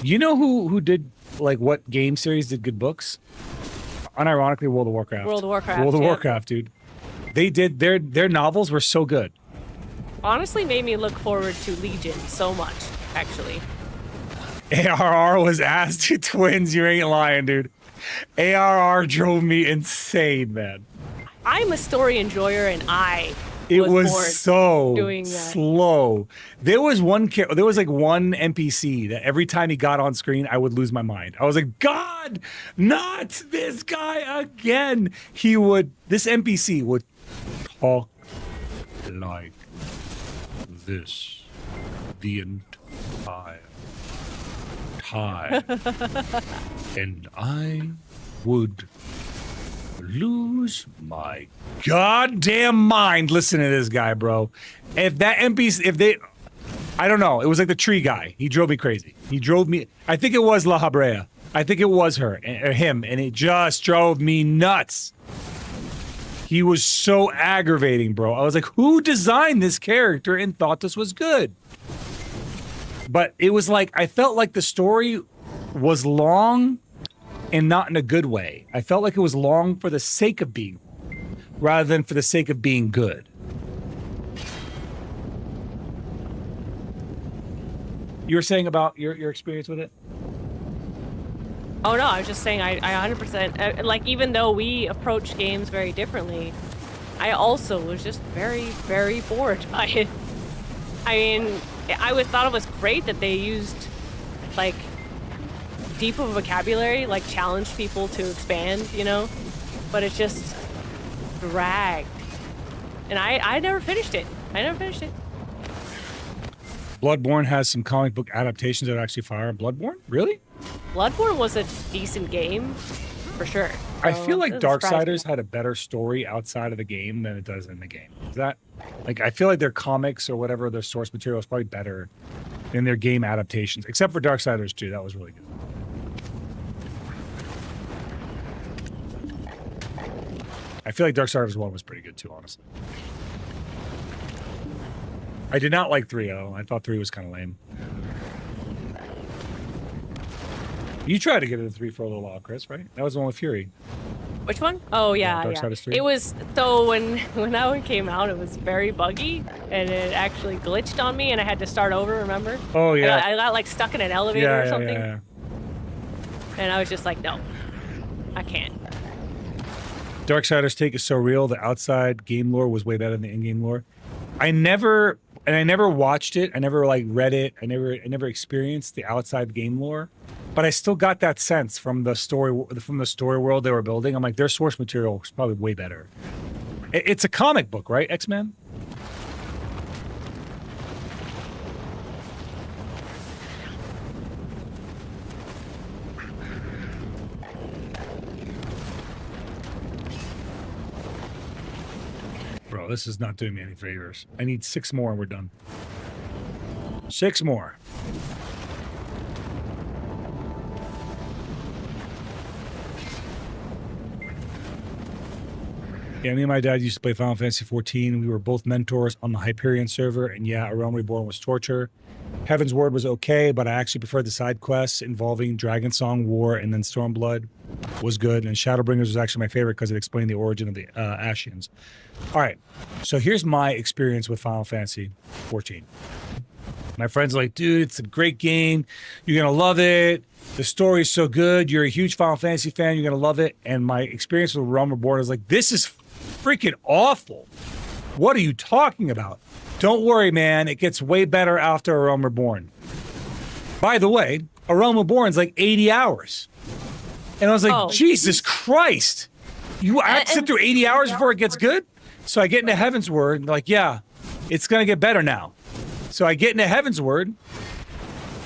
You know who did, what game series did good books? Unironically, World of Warcraft. World of Warcraft, World of yeah. Warcraft, dude. They did... Their novels were so good. Honestly, made me look forward to Legion so much, actually. ARR was ass to twins. You ain't lying, dude. ARR drove me insane, man. I'm a story enjoyer, and It was bored so doing that. slow. There was one NPC that every time he got on screen, I would lose my mind. I was like, God, not this guy again. This NPC would talk like this the entire time. And I would lose my goddamn mind listening to this guy, bro. If that NPC, I don't know, it was like the tree guy. He drove me crazy. I think it was La Habrea. I think it was her, or him, and it just drove me nuts. He was so aggravating, bro. I was like, who designed this character and thought this was good? But it was like, I felt like the story was long and not in a good way. I felt like it was long for the sake of being long, rather than for the sake of being good. You were saying about your experience with it? Oh no, I was just saying I 100%, like, even though we approach games very differently, I also was just very, very bored by it. I mean, I thought it was great that they used, like, deep of vocabulary, like, challenged people to expand, you know? But it just dragged. And I never finished it. Bloodborne has some comic book adaptations that are actually fire. Bloodborne? Really? Bloodborne was a decent game, for sure. I feel like Darksiders me. had a better story outside of the game than it does in the game. Is that, like, I feel like their comics or whatever, their source material is probably better than their game adaptations, except for Darksiders 2. That was really good. I feel like Darksiders 1 was pretty good too, honestly. I did not like 3, though. I thought 3 was kind of lame. You tried to get into 3 for a little while, Chris, right? That was the one with Fury. Which one? Oh yeah, yeah. Darksiders 3? It was, so when that one came out, it was very buggy, and it actually glitched on me, and I had to start over. Remember? Oh yeah. I got like stuck in an elevator or something, Yeah. and I was just like, no, I can't. Darksiders take is so real. The outside game lore was way better than the in-game lore. I never watched it. I never like read it. I never experienced the outside game lore. But I still got that sense from the story world they were building. I'm like, their source material was probably way better. It's a comic book, right? X-Men? Bro, this is not doing me any favors. I need 6 more and we're done. 6 more. Yeah, me and my dad used to play Final Fantasy XIV. We were both mentors on the Hyperion server, and yeah, A Realm Reborn was torture. Heaven's Word was okay, but I actually preferred the side quests involving Dragon Song, War, and then Stormblood was good, and Shadowbringers was actually my favorite because it explained the origin of the Ashians. All right, so here's my experience with Final Fantasy XIV. My friends are like, dude, it's a great game. You're going to love it. The story's so good. You're a huge Final Fantasy fan. You're going to love it. And my experience with Realm Reborn is like, this is freaking awful. What are you talking about? Don't worry, man. It gets way better after A Realm Reborn. By the way, A Realm Reborn is like 80 hours. And I was like, Jesus Christ. I have to sit through 80 hours before it gets good? So I get into Heaven's Word, and they're like, yeah, it's going to get better now. So I get into Heaven's Word,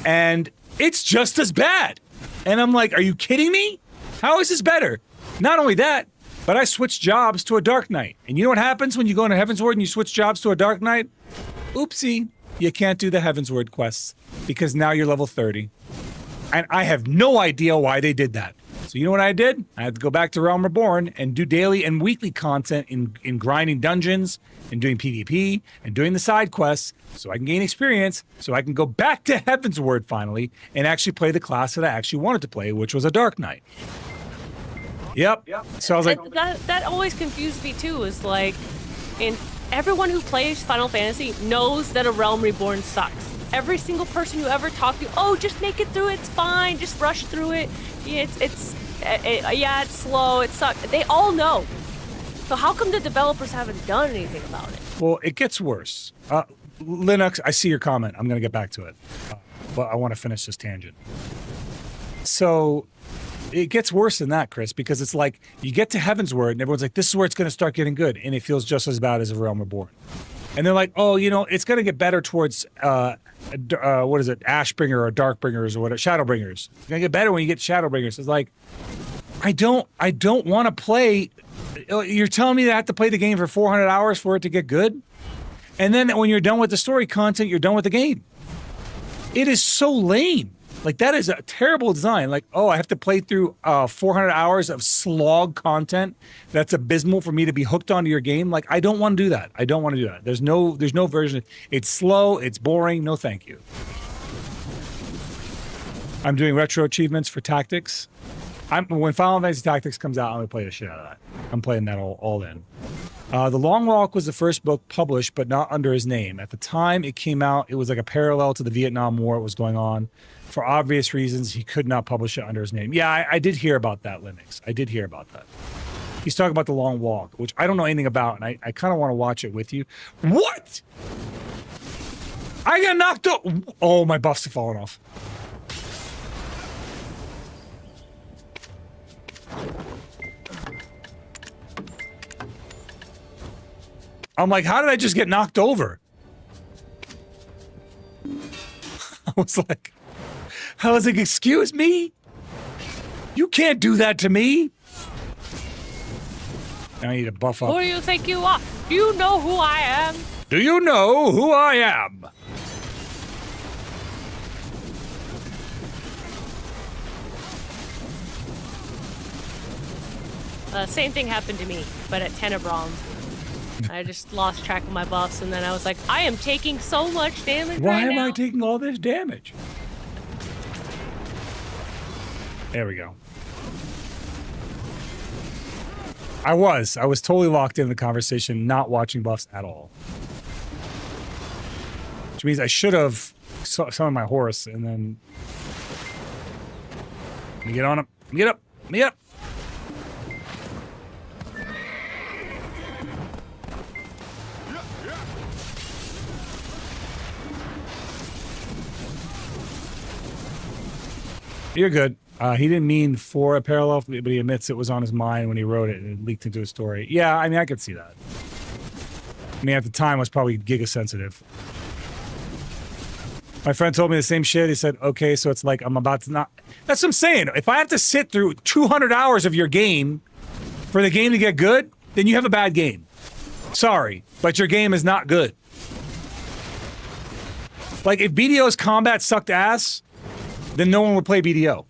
and it's just as bad. And I'm like, are you kidding me? How is this better? Not only that, but I switched jobs to a Dark Knight. And you know what happens when you go into Heaven's Word and you switch jobs to a Dark Knight? Oopsie, you can't do the Heaven's Word quests because now you're level 30. And I have no idea why they did that. So you know what I did? I had to go back to Realm Reborn and do daily and weekly content in grinding dungeons and doing PvP and doing the side quests so I can gain experience so I can go back to Heaven's Word finally and actually play the class that I actually wanted to play, which was a Dark Knight. Yep. So I was like, that always confused me too. Is like, everyone who plays Final Fantasy knows that A Realm Reborn sucks. Every single person you ever talk to, oh, just make it through. It's fine. Just rush through it. Yeah, it's slow. It sucks. They all know. So how come the developers haven't done anything about it? Well, it gets worse. Linux, I see your comment. I'm going to get back to it. But I want to finish this tangent. So it gets worse than that, Chris, because it's like you get to Heaven's Word and everyone's like, this is where it's going to start getting good. And it feels just as bad as A Realm Reborn. And they're like, oh, you know, it's going to get better towards, what is it, Ashbringer or Darkbringers or whatever, Shadowbringers. It's going to get better when you get Shadowbringers. It's like, I don't want to play. You're telling me that I have to play the game for 400 hours for it to get good? And then when you're done with the story content, you're done with the game. It is so lame. Like, that is a terrible design. Like, oh, I have to play through 400 hours of slog content that's abysmal for me to be hooked onto your game. Like, I don't want to do that. I don't want to do that. There's no version. It's slow. It's boring. No, thank you. I'm doing retro achievements for Tactics. When Final Fantasy Tactics comes out, I'm going to play the shit out of that. I'm playing that all in. The Long Walk was the first book published, but not under his name. At the time it came out, it was like a parallel to the Vietnam War that was going on. For obvious reasons, he could not publish it under his name. Yeah, I did hear about that, Linux. I did hear about that. He's talking about The Long Walk, which I don't know anything about, and I kind of want to watch it with you. What? I got knocked up. Oh, my buffs have fallen off. I'm like, how did I just get knocked over? I was like, excuse me? You can't do that to me. I need to buff up. Who do you think you are? Do you know who I am? Do you know who I am? Same thing happened to me, but at Tenebron. I just lost track of my buffs, and then I was like, I am taking so much damage Why right am now. I taking all this damage? There we go. I was totally locked in the conversation, not watching buffs at all. Which means I should have summoned my horse and then... Let me get on him. Let me get up. Let me get up. You're good. He didn't mean for a parallel, but he admits it was on his mind when he wrote it and it leaked into his story. Yeah, I mean, I could see that. I mean, at the time, I was probably giga-sensitive. My friend told me the same shit. He said, okay, so it's like I'm about to not... That's what I'm saying. If I have to sit through 200 hours of your game for the game to get good, then you have a bad game. Sorry, but your game is not good. Like, if BDO's combat sucked ass... then no one would play BDO.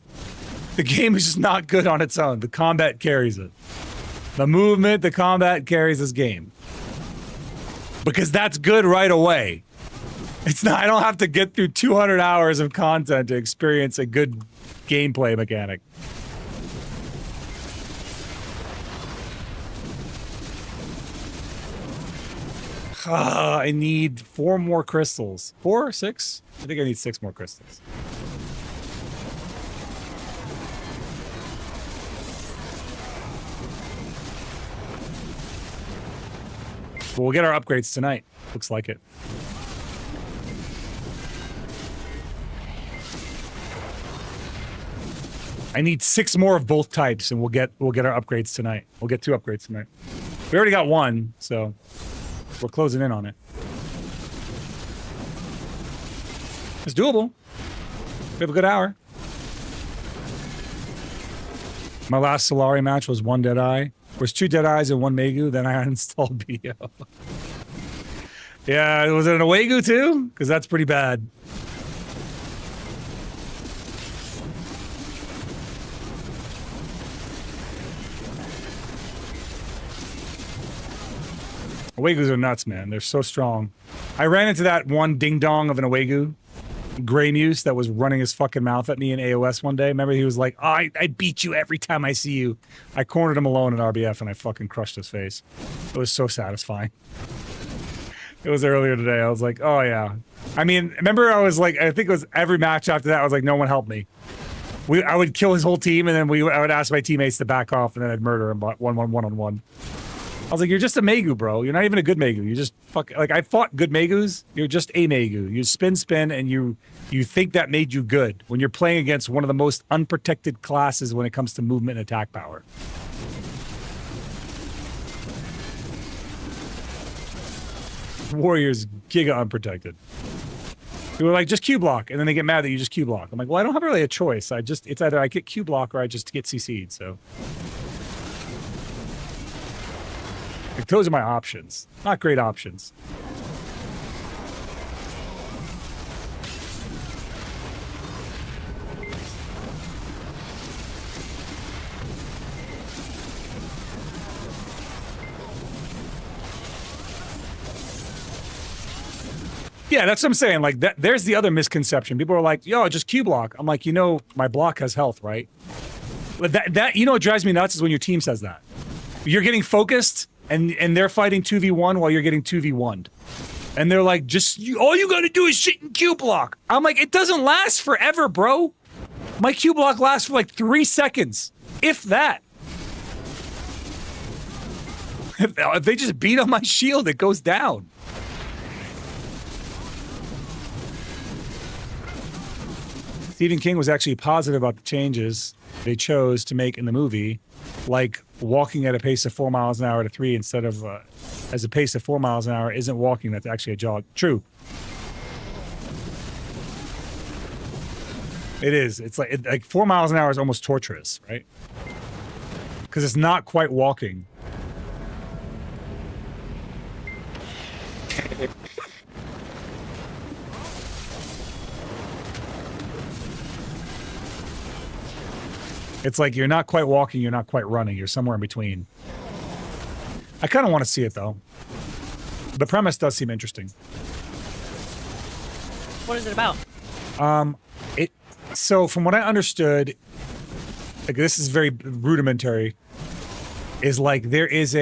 The game is just not good on its own. The combat carries it. The movement, the combat carries this game. Because that's good right away. It's not, I don't have to get through 200 hours of content to experience a good gameplay mechanic. I need 4 more crystals. 4 or 6? I think I need 6 more crystals. Well, we'll get our upgrades tonight. Looks like it. I need 6 more of both types, and we'll get our upgrades tonight. We'll get 2 upgrades tonight. We already got 1, so we're closing in on it. It's doable. We have a good hour. My last Solari match was 1 Deadeye. Was 2 Deadeyes and 1 Megu, then I uninstalled BDO. Yeah, was it an Awegu too? Because that's pretty bad. Awegus are nuts, man. They're so strong. I ran into that one ding-dong of an Awegu, Grey Muse, that was running his fucking mouth at me in AOS one day. Remember, he was like, oh, I beat you every time I see you. I cornered him alone in RBF, and I fucking crushed his face. It was so satisfying. It was earlier today. I was like, oh, yeah. I mean, remember I was like, I think it was every match after that, I was like, no one helped me. I would kill his whole team, and then I would ask my teammates to back off, and then I'd murder him one-on-one. was like, you're just a Megu, bro. You're not even a good Megu. You just like I fought good Megus. You're just a Megu. You spin, and you think that made you good when you're playing against one of the most unprotected classes when it comes to movement and attack power. Warriors giga unprotected. They were like, just Q block, and then they get mad that you just Q block. I'm like, well, I don't have really a choice. It's either I get Q block or I just get CC'd, so. Like, those are my options. Not great options. Yeah, that's what I'm saying. Like, there's the other misconception. People are like, yo, just Q block. I'm like, my block has health, right? But that what drives me nuts is when your team says that. You're getting focused, and they're fighting 2v1 while you're getting 2v1'd. And they're like, all you gotta do is shit and Q block. I'm like, it doesn't last forever, bro. My Q block lasts for like 3 seconds, if that. If they just beat on my shield, it goes down. Stephen King was actually positive about the changes they chose to make in the movie, like walking at a pace of 4 miles an hour to 3 instead of as a pace of 4 miles an hour isn't walking, that's actually a jog. True. It is. It's like 4 miles an hour is almost torturous, right? Because it's not quite walking. It's like you're not quite walking, you're not quite running, you're somewhere in between. I kind of want to see it, though. The premise does seem interesting. What is it about? So from what I understood, like this is very rudimentary, is like there is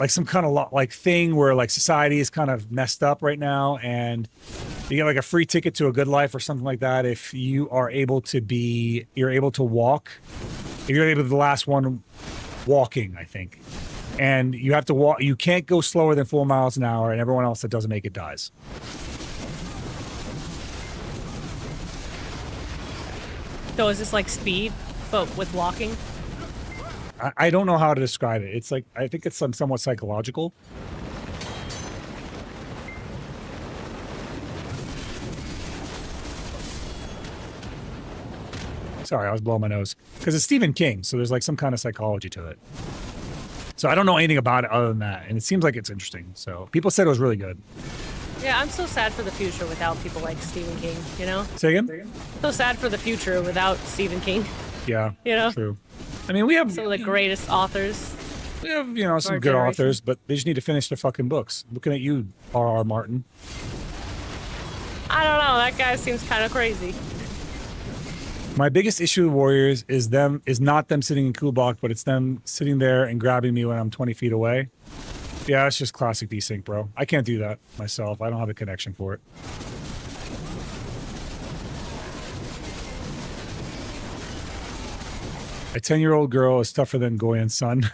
some kind of thing where like society is kind of messed up right now, and you get like a free ticket to a good life or something like that if you are able to walk. If you're able to be the last one walking, I think. And you have to walk, you can't go slower than 4 miles an hour, and everyone else that doesn't make it dies. So is this like speed, but with walking? I don't know how to describe it. It's like, I think it's somewhat psychological. Sorry, I was blowing my nose. Because it's Stephen King, so there's like some kind of psychology to it. So I don't know anything about it other than that, and it seems like it's interesting. So people said it was really good. Yeah, I'm so sad for the future without people like Stephen King, you know? Say again? So sad for the future without Stephen King. Yeah, you know? True. I mean, we have some of the greatest authors. We have, some good authors, but they just need to finish their fucking books. Looking at you, R.R. Martin. I don't know, that guy seems kind of crazy. My biggest issue with Warriors is not them sitting in cool block, but it's them sitting there and grabbing me when I'm 20 feet away. Yeah, it's just classic desync, bro. I can't do that myself. I don't have a connection for it. A 10-year-old girl is tougher than Goyen's son.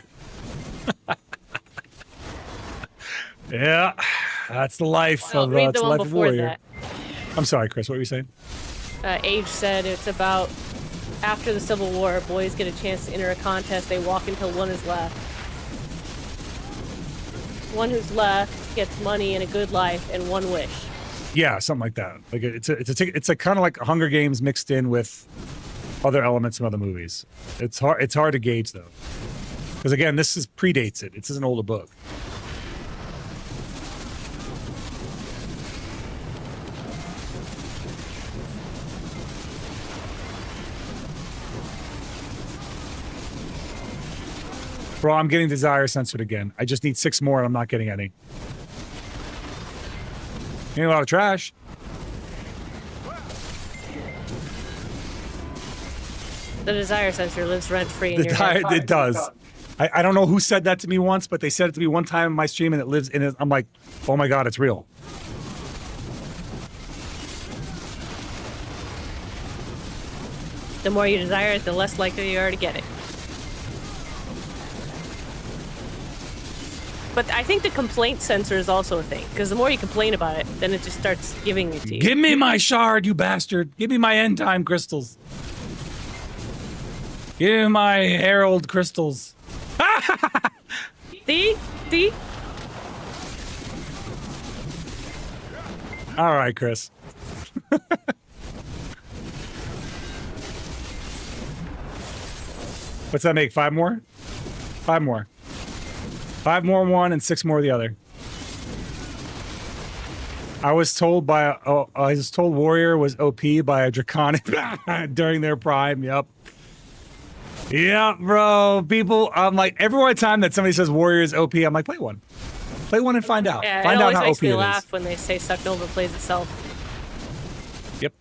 Yeah, that's the life of read the one life of before Warrior. that. I'm sorry, Chris. What were you saying? Age said it's about after the Civil War, boys get a chance to enter a contest. They walk until one is left. One who's left gets money and a good life and one wish. Yeah, something like that. Like it's a kind of like Hunger Games mixed in with other elements from other movies. It's hard to gauge though, because again, this predates it. It's an older book. Bro, I'm getting desire censored again. I just need 6 more and I'm not getting any. Ain't a lot of trash. The desire sensor lives rent-free in your head. It does. I don't know who said that to me once, but they said it to me one time in my stream and it lives in it. I'm like, oh my God, it's real. The more you desire it, the less likely you are to get it. But I think the complaint sensor is also a thing, because the more you complain about it, then it just starts giving it to you. Give me my shard, you bastard. Give me my end time crystals. Give me my herald crystals. See? See? All right, Chris. What's that make? 5 more? 5 more. 5 more one and 6 more the other. I was told Warrior was OP by a Draconic during their prime. Yep. Yeah, bro. People, I'm like, every time that somebody says Warrior is OP, I'm like, play one. Play one and find out. Yeah, find it out always how makes OP me it laugh is. when they say Sucknova plays itself. Yep.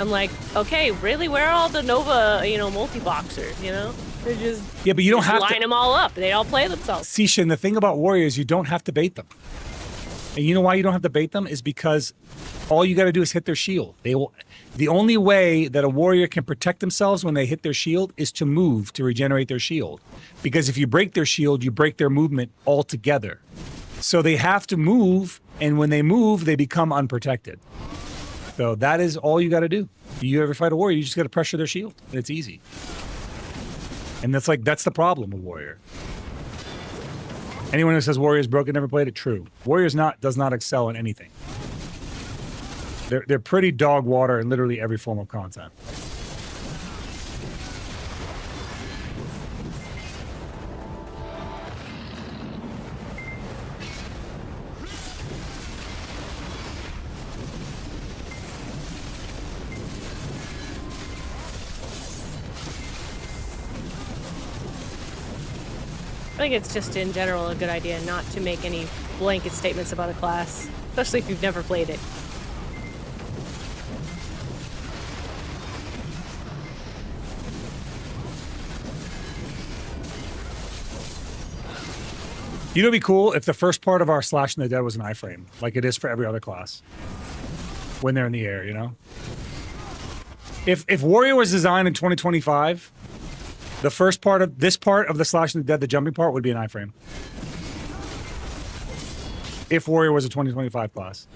I'm like, okay, really? Where are all the Nova, multi-boxers, They're just Yeah, but you don't have line to. them all up. They all play themselves. Sishin, the thing about Warriors, you don't have to bait them. And you know why you don't have to bait them is because all you got to do is hit their shield. The only way that a warrior can protect themselves when they hit their shield is to move to regenerate their shield. Because if you break their shield, you break their movement altogether. So they have to move, and when they move, they become unprotected. So that is all you got to do. You ever fight a warrior, you just got to pressure their shield, and it's easy. And that's the problem with warrior. Anyone who says Warrior's broken never played it, true. Warriors does not excel in anything. They're pretty dog water in literally every form of content. I think it's just in general a good idea not to make any blanket statements about a class, especially if you've never played it. You know, it'd be cool if the first part of our Slash in the Dead was an iframe, like it is for every other class. When they're in the air, If Warrior was designed in 2025, the first part of this part of the Slash in the Dead, the jumping part, would be an iframe. If Warrior was a 2025 class.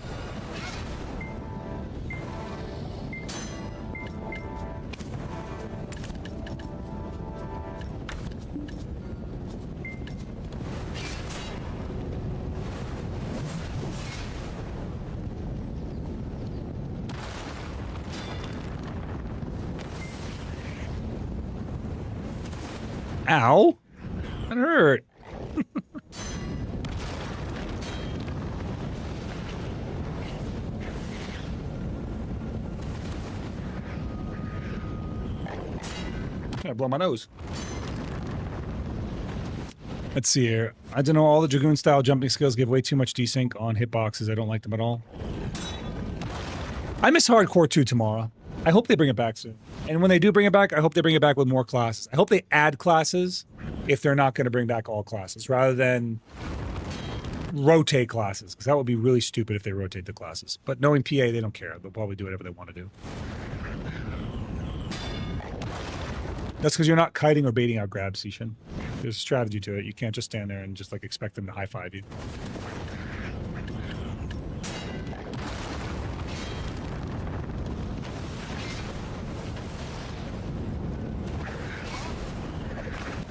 Ow. That hurt. I blow my nose. Let's see here. I don't know, all the Dragoon style jumping skills give way too much desync on hitboxes. I don't like them at all. I miss Hardcore 2 tomorrow. I hope they bring it back soon. And when they do bring it back, I hope they bring it back with more classes. I hope they add classes if they're not going to bring back all classes, rather than rotate classes, because that would be really stupid if they rotate the classes. But knowing PA, they don't care. They'll probably do whatever they want to do. That's because you're not kiting or baiting out grabs, Sishin. There's a strategy to it. You can't just stand there and just like expect them to high-five you.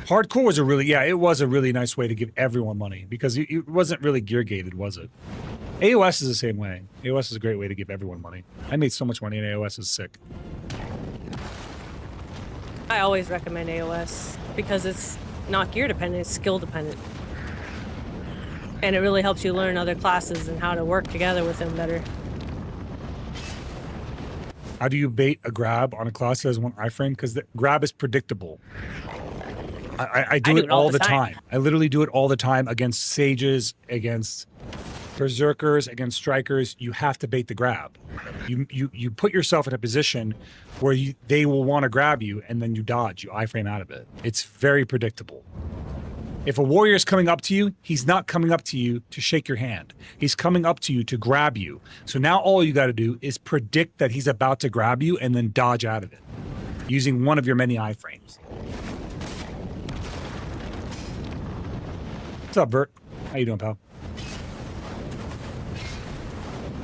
Hardcore was it was a really nice way to give everyone money, because it wasn't really gear gated, was it? AOS is the same way. AOS is a great way to give everyone money. I made so much money in AOS, is sick. I always recommend AOS because it's not gear dependent, it's skill dependent. And it really helps you learn other classes and how to work together with them better. How do you bait a grab on a class that has one iframe? Because the grab is predictable. I do it all the time. I literally do it all the time against sages, against berserkers, against strikers. You have to bait the grab. You put yourself in a position where they will want to grab you, and then you dodge. You iframe out of it. It's very predictable. If a warrior is coming up to you, he's not coming up to you to shake your hand. He's coming up to you to grab you. So now all you got to do is predict that he's about to grab you and then dodge out of it using one of your many iframes. What's up, Vert? How you doing, pal?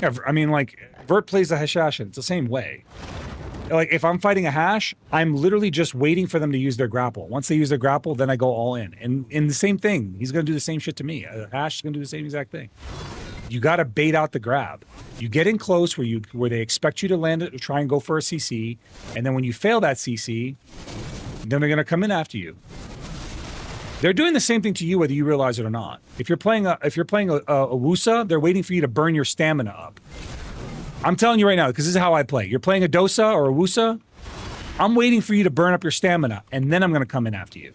Yeah, I mean, like, Vert plays the Hashashin. It's the same way. Like, if I'm fighting a hash, I'm literally just waiting for them to use their grapple. Once they use their grapple, then I go all in. And in the same thing, he's going to do the same shit to me. A hash is going to do the same exact thing. You got to bait out the grab. You get in close where they expect you to land it, try and go for a CC, and then when you fail that CC, then they're going to come in after you. They're doing the same thing to you whether you realize it or not. If you're playing a Wusa, they're waiting for you to burn your stamina up. I'm telling you right now, because this is how I play. You're playing a Dosa or a Wusa, I'm waiting for you to burn up your stamina, and then I'm going to come in after you.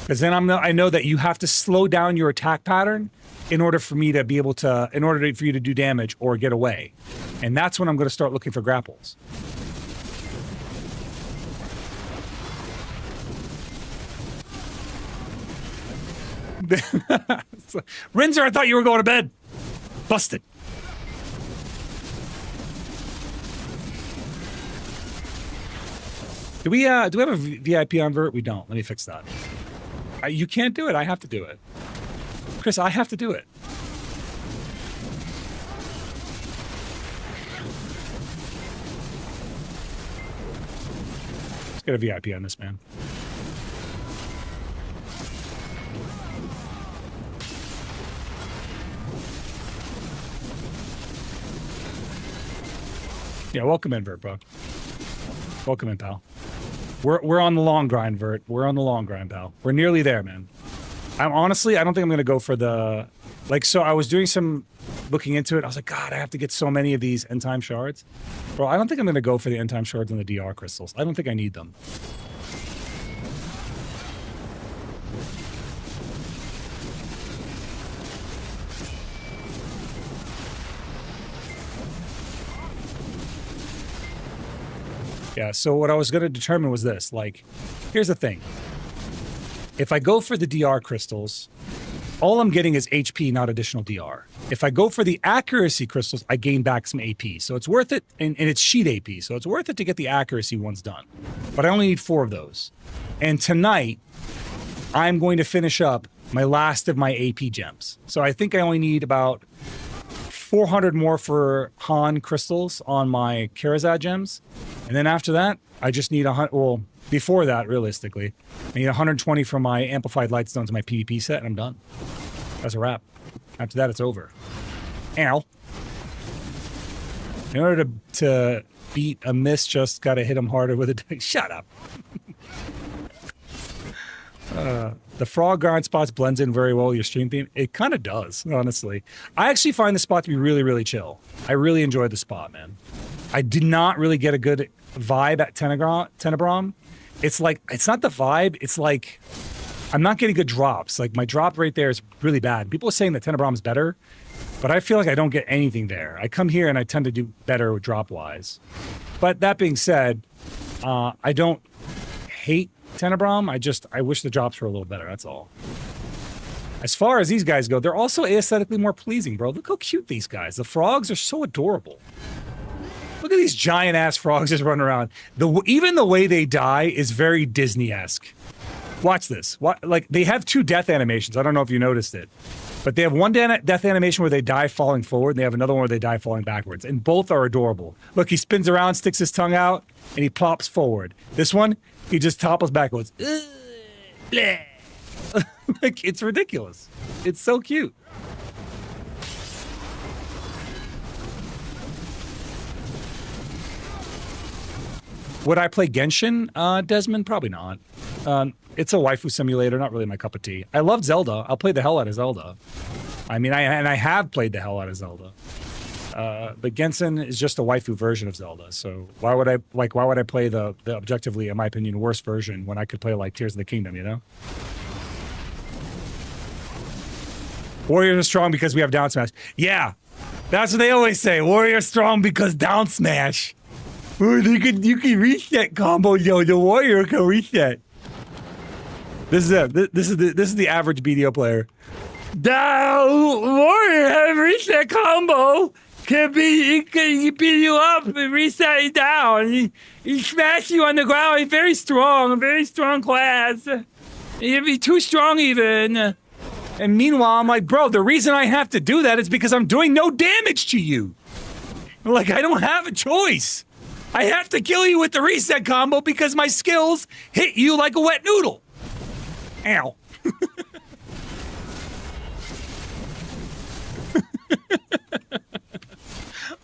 Because then I know that you have to slow down your attack pattern in order for me to be able to, for you to do damage or get away. And that's when I'm going to start looking for grapples. Rinzer, I thought you were going to bed. Busted. Do we have a VIP on Vert? We don't. Let me fix that. You can't do it. I have to do it. Chris, I have to do it. Let's get a VIP on this, man. Yeah, welcome in, Vert, bro. Welcome in, pal. We're on the long grind, Vert. We're on the long grind, pal. We're nearly there, man. I don't think I'm going to go for the... Like, so I was doing some looking into it. I was like, God, I have to get so many of these end time shards. Bro, I don't think I'm going to go for the end time shards and the DR crystals. I don't think I need them. Yeah, so what I was going to determine was this. Like, here's the thing. If I go for the DR crystals, all I'm getting is HP, not additional DR. If I go for the accuracy crystals, I gain back some AP. So it's worth it, and it's sheet AP, so it's worth it to get the accuracy ones done. But I only need 4 of those. And tonight, I'm going to finish up my last of my AP gems. So I think I only need about 400 more for Han crystals on my Karazad gems. And then after that, I just need 100, well, before that, realistically, I need 120 for my Amplified Light Stones, my PvP set, and I'm done. That's a wrap. After that, it's over. Ow. In order to beat a miss, just gotta hit him harder with a... Shut up. The frog grind spots blends in very well with your stream theme. It kind of does, honestly. I actually find the spot to be really, really chill. I really enjoyed the spot, man. I did not really get a good vibe at Tenebrom. It's like, it's not the vibe, it's like, I'm not getting good drops. Like, my drop rate there is really bad. People are saying that Tenebrom's better, but I feel like I don't get anything there. I come here and I tend to do better drop-wise. But that being said, I don't hate Tenebrom. I wish the drops were a little better, that's all. As far as these guys go, they're also aesthetically more pleasing, bro. Look how cute these guys. The frogs are so adorable. Look at these giant-ass frogs just running around. Even the way they die is very Disney-esque. Watch this. Like, they have 2 death animations. I don't know if you noticed it. But they have one death animation where they die falling forward, and they have another one where they die falling backwards. And both are adorable. Look, he spins around, sticks his tongue out, and he plops forward. This one, he just topples backwards. Like, it's ridiculous. It's so cute. Would I play Genshin, Desmond? Probably not. It's a waifu simulator, not really my cup of tea. I love Zelda. I'll play the hell out of Zelda. I mean, I have played the hell out of Zelda. But Genshin is just a waifu version of Zelda. So why would I play the objectively, in my opinion, worst version when I could play like Tears of the Kingdom, you know? Warriors are strong because we have down smash. Yeah, that's what they always say. Warriors strong because down smash. Ooh, you can reset combo, yo. The warrior can reset. This is the average BDO player. The warrior have reset combo. He can beat you up and reset you down. He smash you on the ground. He's very strong, a very strong class. He'd be too strong even. And meanwhile, I'm like, bro, the reason I have to do that is because I'm doing no damage to you. Like, I don't have a choice. I have to kill you with the reset combo because my skills hit you like a wet noodle. Ow.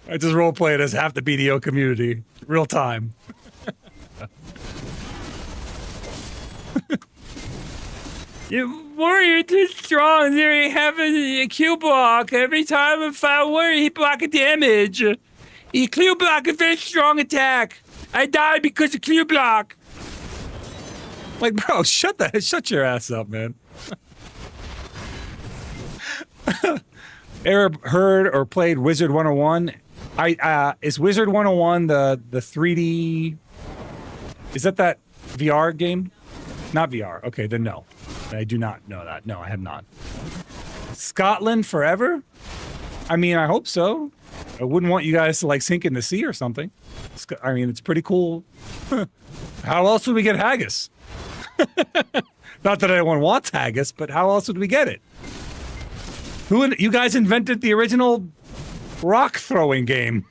I just roleplay it as half the BDO community. Real time. Warrior too strong. They have a Q block. Every time if I warrior, he block a damage. He Q block a very strong attack. I died because of Q block. Like, bro, shut your ass up, man. Ever heard or played Wizard 101? Is Wizard 101 the 3D? Is that VR game? Not VR. Okay, then no. I do not know that. No, I have not. Scotland forever? I mean, I hope so. I wouldn't want you guys to like sink in the sea or something. I mean, it's pretty cool. How else would we get haggis? Not that anyone wants haggis, but how else would we get it? You guys invented the original rock throwing game.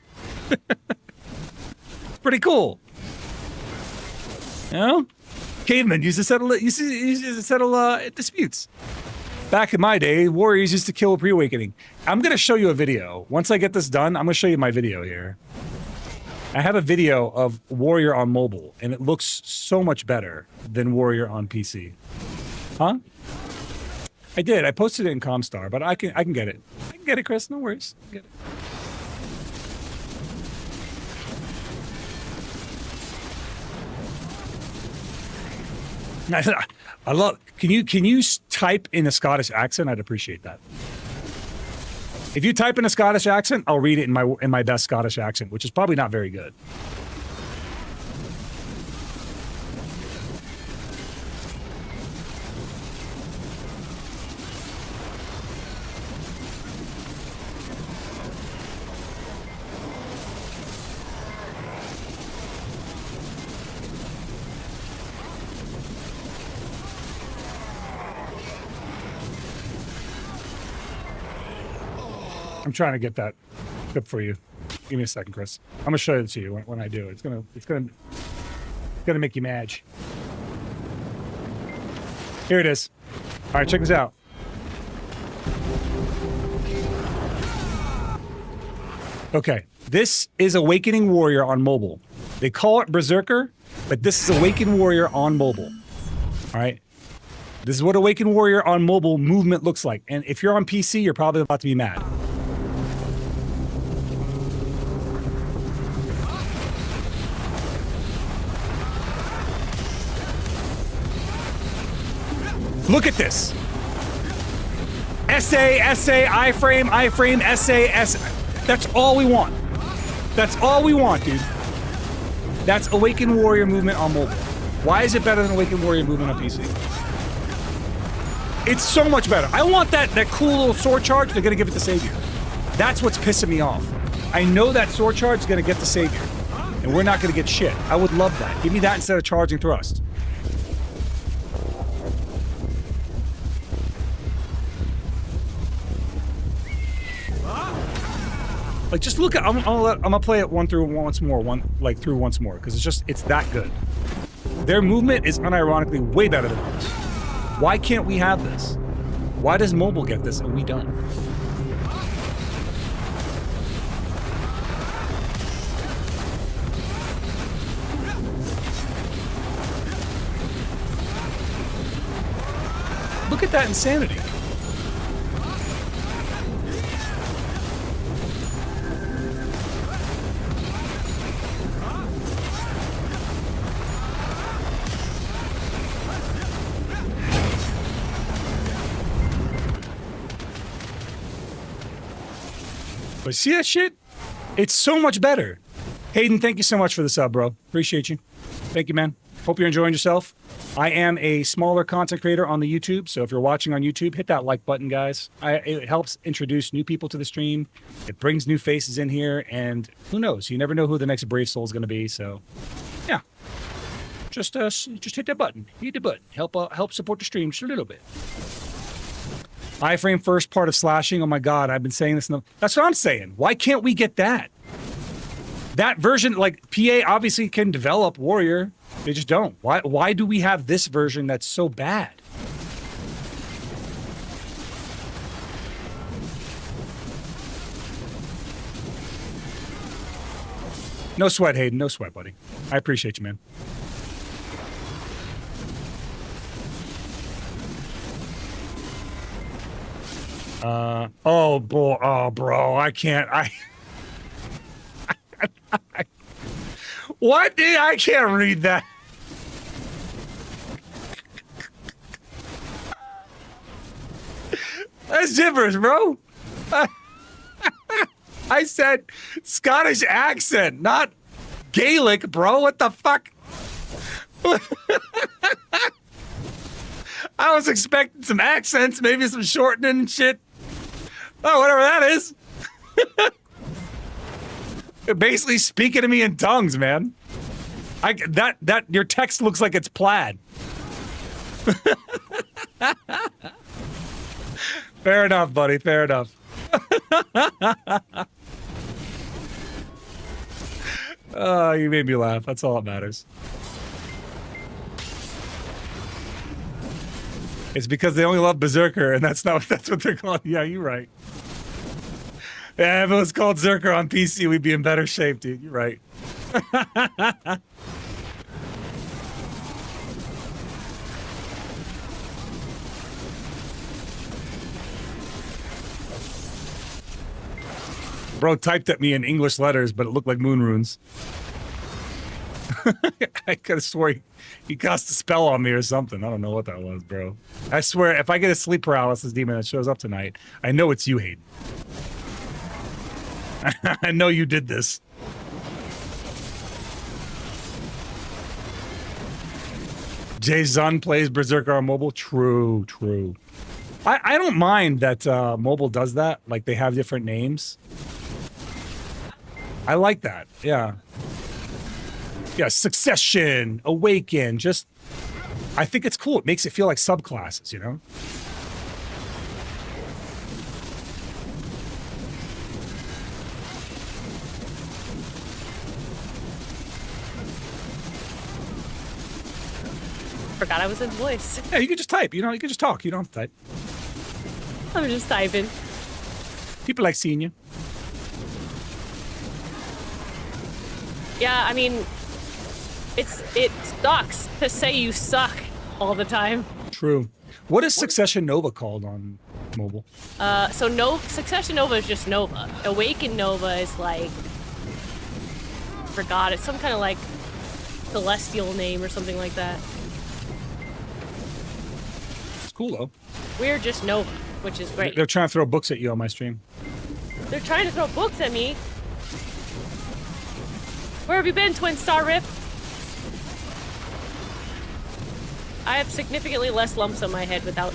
It's pretty cool. You know? Cavemen used to settle disputes. Back in my day, warriors used to kill a pre-awakening. I'm going to show you a video. Once I get this done, I'm going to show you my video here. I have a video of Warrior on mobile, and it looks so much better than Warrior on PC. Huh? I did. I posted it in Comstar, but I can get it. I can get it, Chris. No worries. I can get it. I love. Can you type in a Scottish accent? I'd appreciate that. If you type in a Scottish accent, I'll read it in my best Scottish accent, which is probably not very good. I'm trying to get that clip for you. Give me a second, Chris. I'm gonna show it to you when I do it. It's gonna make you mad. Here it is. All right, check this out. Okay, this is Awakening Warrior on mobile. They call it Berserker, but this is Awakened Warrior on mobile. All right. This is what Awakened Warrior on mobile movement looks like. And if you're on PC, you're probably about to be mad. Look at this. SA, iframe, SA. That's all we want. That's all we want, dude. That's Awakened Warrior movement on mobile. Why is it better than Awakened Warrior movement on PC? It's so much better. I want that cool little sword charge. They're gonna give it to Savior. That's what's pissing me off. I know that sword charge is gonna get the Savior, and we're not gonna get shit. I would love that. Give me that instead of charging thrust. Like, just look at. I'm gonna play it through once more, because it's that good. Their movement is unironically way better than ours. Why can't we have this? Why does mobile get this and we don't? Look at that insanity. But see that shit? It's so much better. Hayden, thank you so much for the sub, bro. Appreciate you. Thank you, man. Hope you're enjoying yourself. I am a smaller content creator on the YouTube, so if you're watching on YouTube, hit that like button, guys. It helps introduce new people to the stream. It brings new faces in here, and who knows? You never know who the next Brave Soul is going to be, so yeah. Just hit that button. Hit the button. Help support the stream just a little bit. Iframe first part of slashing. Oh my god, I've been saying this. That's what I'm saying. Why can't we get that? That version, like PA obviously can develop Warrior. They just don't. Why do we have this version that's so bad? No sweat, Hayden. No sweat, buddy. I appreciate you, man. Oh, boy. Oh, bro. I can't. What? I can't read that. That's gibberish, bro. I said Scottish accent, not Gaelic, bro. What the fuck? I was expecting some accents, maybe some shortening and shit. Oh, whatever that is. They're basically speaking to me in tongues, man. That your text looks like it's plaid. Fair enough, buddy. Fair enough. Oh, you made me laugh. That's all that matters. It's because they only love Berserker, and that's what they're called. Yeah, you're right. Yeah, if it was called Zerker on PC, we'd be in better shape, dude. You're right. Bro typed at me in English letters, but it looked like moon runes. I could have swore he cast a spell on me or something. I don't know what that was, bro. I swear, if I get a sleep paralysis demon that shows up tonight, I know it's you, Hayden. I know you did this. Jay Zun plays Berserker on mobile. True, true. I don't mind that mobile does that. Like, they have different names. I like that. Yeah. Yeah, Succession, Awaken, just... I think it's cool. It makes it feel like subclasses, you know? Forgot I was in voice. Yeah, you can just type, you know? You can just talk. You don't have to type. I'm just typing. People like seeing you. Yeah, I mean, it sucks to say you suck all the time. True. What is Succession Nova called on mobile? So Succession Nova is just Nova. Awaken Nova is like, forgot, it's some kind of like celestial name or something like that. It's cool though. We're just Nova, which is great. They're trying to throw books at you on my stream. They're trying to throw books at me. Where have you been, Twin Star Rift? I have significantly less lumps on my head without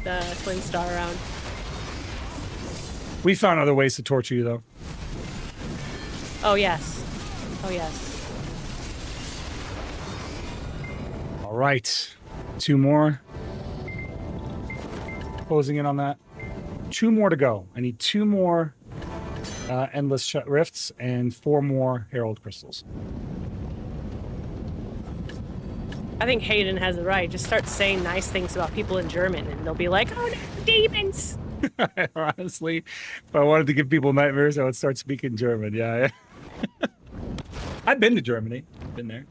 the Twin Star around. We found other ways to torture you though. Oh yes. Oh yes. All right. 2 more. Closing in on that. 2 more to go. I need 2 more Endless Rifts and 4 more Herald Crystals. I think Hayden has it right. Just start saying nice things about people in German and they'll be like, oh no, demons! Honestly, if I wanted to give people nightmares, I would start speaking German. Yeah. I've been to Germany. Been there.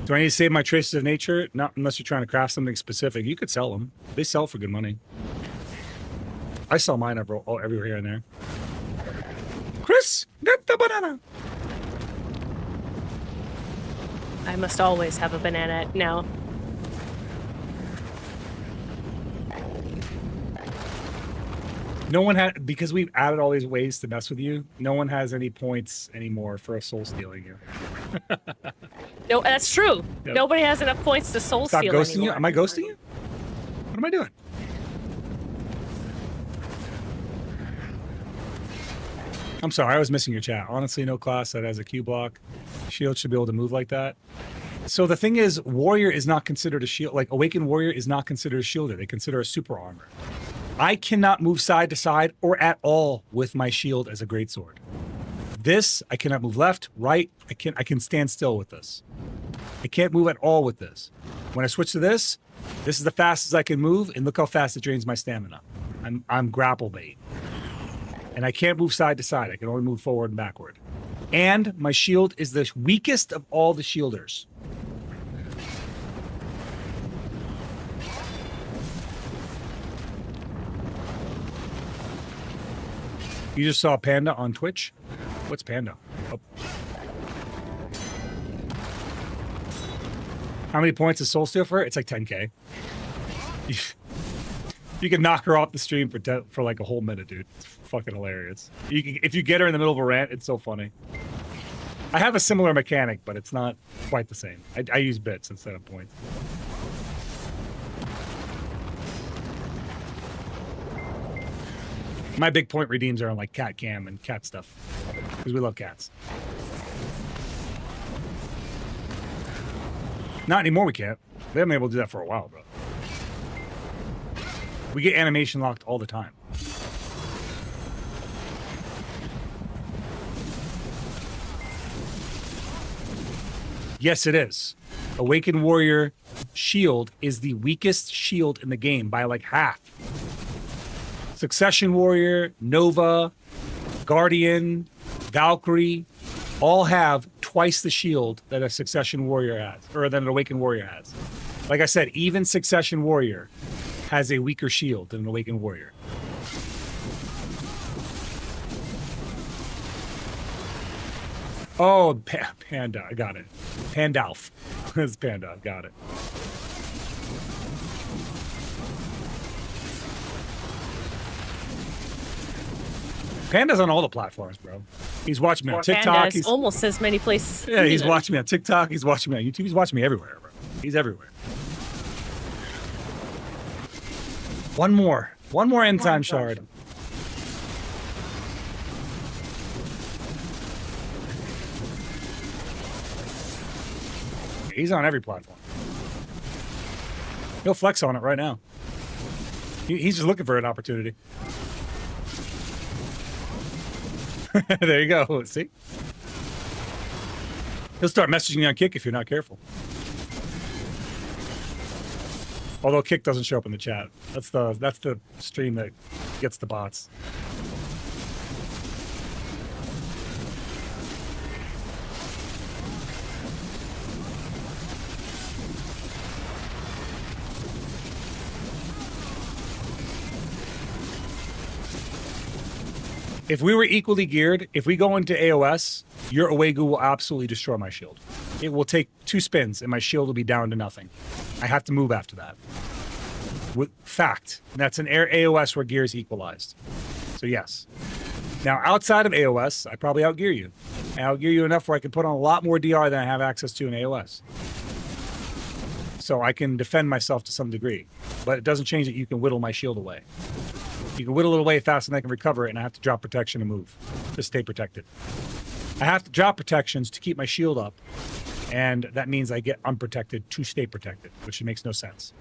Do I need to save my traces of nature? Not unless you're trying to craft something specific. You could sell them. They sell for good money. I sell mine everywhere here and there. Chris, get the banana. I must always have a banana now. No one had, because we've added all these ways to mess with you, no one has any points anymore for a soul stealing you. No, that's true. Yep. Nobody has enough points to soul Stop steal ghosting anymore. you? Am I ghosting you? What am I doing? I'm sorry, I was missing your chat. Honestly, no class that has a Q block. Shield should be able to move like that. So the thing is, warrior is not considered a shield. Like awakened warrior is not considered a shielder. They consider a super armor. I cannot move side to side or at all with my shield as a greatsword. This I cannot move left, right. I can stand still with this. I can't move at all with this. When I switch to this is the fastest I can move, and look how fast it drains my stamina. I'm grapple bait, and I can't move side to side. I can only move forward and backward. And my shield is the weakest of all the shielders. You just saw Panda on Twitch? What's Panda? Oh. How many points is Soul Steal for? It's like 10k. You can knock her off the stream for like a whole minute, dude. It's fucking hilarious. If you get her in the middle of a rant, it's so funny. I have a similar mechanic, but it's not quite the same. I use bits instead of points. My big point redeems are on like cat cam and cat stuff, because we love cats. Not anymore, we can't. We haven't been able to do that for a while, bro. We get animation locked all the time. Yes, it is. Awakened Warrior shield is the weakest shield in the game by like half. Succession Warrior, Nova, Guardian, Valkyrie, all have twice the shield that a Succession Warrior has, or that an Awakened Warrior has. Like I said, even Succession Warrior has a weaker shield than an Awakened Warrior. Oh, Panda, I got it. Pandalf. It's Panda, got it. Panda's on all the platforms, bro. He's watching me on TikTok. Panda's He's almost as many places. Yeah, he's watching me on TikTok. He's watching me on YouTube. He's watching me everywhere, bro. He's everywhere. One more end time shard. He's on every platform. He'll flex on it right now. He's just looking for an opportunity. There you go. See? He'll start messaging you on Kick if you're not careful. Although Kick doesn't show up in the chat. That's the stream that gets the bots. If we were equally geared, if we go into AOS, your Awegu will absolutely destroy my shield. It will take 2 spins and my shield will be down to nothing. I have to move after that. Fact. That's an AOS where gear is equalized. So yes. Now outside of AOS, I probably outgear you. I outgear you enough where I can put on a lot more DR than I have access to in AOS. So I can defend myself to some degree. But it doesn't change that you can whittle my shield away. You can whittle it away faster than I can recover it, and I have to drop protection and move to stay protected. I have to drop protections to keep my shield up, and that means I get unprotected to stay protected, which makes no sense.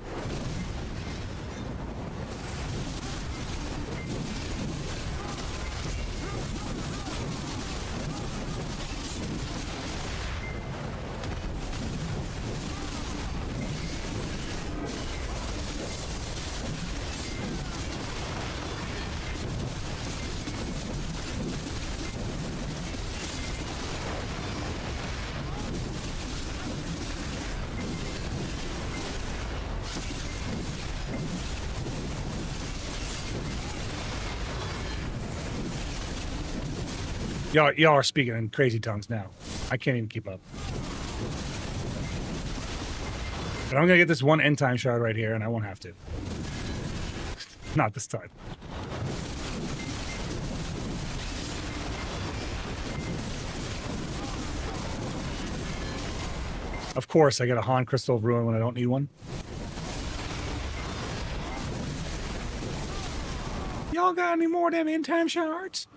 Y'all are speaking in crazy tongues now. I can't even keep up. But I'm gonna get this one end time shard right here, and I won't have to. Not this time. Of course, I get a Han Crystal of Ruin when I don't need one. Y'all got any more of them end time shards?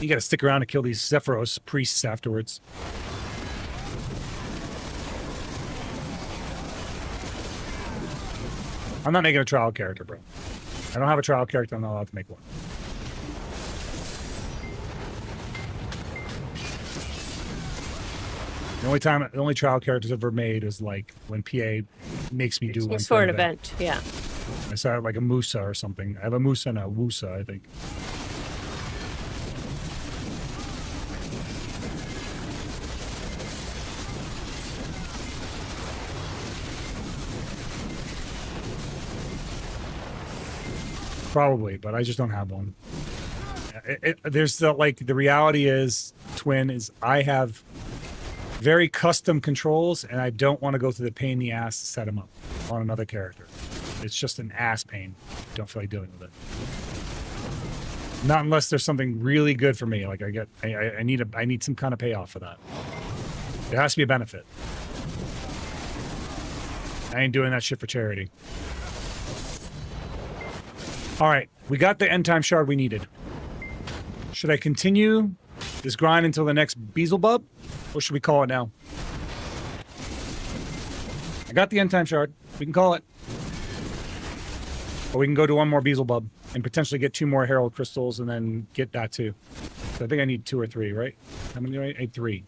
You got to stick around to kill these Zephyros priests afterwards. I'm not making a trial character, bro. I don't have a trial character. I'm not allowed to make one. The only trial characters I've ever made is like when PA makes me do one. It's for an event, yeah. I saw like a Musa or something. I have a Musa and a Wusa, I think. Probably, but I just don't have one. There's the reality is, Twin, is I have very custom controls, and I don't want to go through the pain in the ass to set them up on another character. It's just an ass pain. Don't feel like dealing with it. Not unless there's something really good for me. Like I need some kind of payoff for that. There has to be a benefit. I ain't doing that shit for charity. All right, we got the end time shard we needed. Should I continue this grind until the next Beelzebub? What should we call it now? I got the end time shard. We can call it. Or we can go to one more Beelzebub and potentially get 2 more Herald Crystals and then get that too. So I think I need 2 or 3, right? How many, right? I need 3.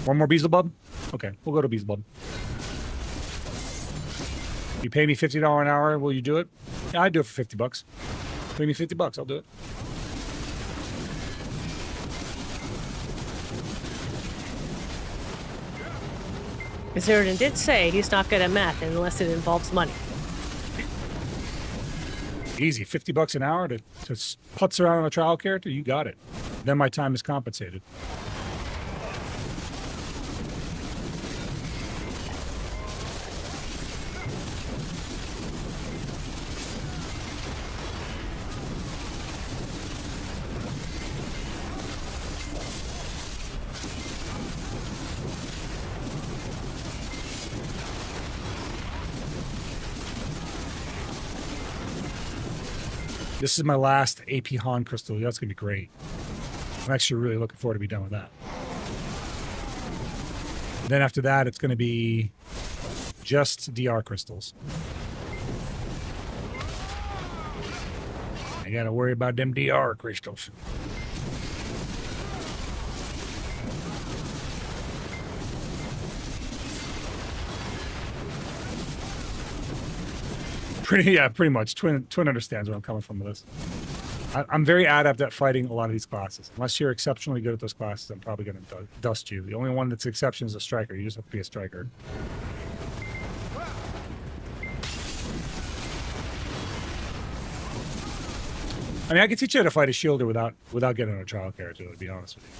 One more Beelzebub? Okay, we'll go to Beelzebub. You pay me $50 an hour, will you do it? Yeah, I'd do it for $50. Pay me $50, I'll do it. Zeroden did say he's not good at math unless it involves money. Easy, $50 an hour to putz around on a trial character, you got it. Then my time is compensated. This is my last AP Han crystal. That's going to be great. I'm actually really looking forward to be done with that. And then after that, it's going to be just DR crystals. I got to worry about them DR crystals. Pretty much. Twin understands where I'm coming from with this. I'm very adept at fighting a lot of these classes. Unless you're exceptionally good at those classes, I'm probably going to dust you. The only one that's exception is a striker. You just have to be a striker. I mean, I could teach you how to fight a shielder without getting a trial character, to be honest with you.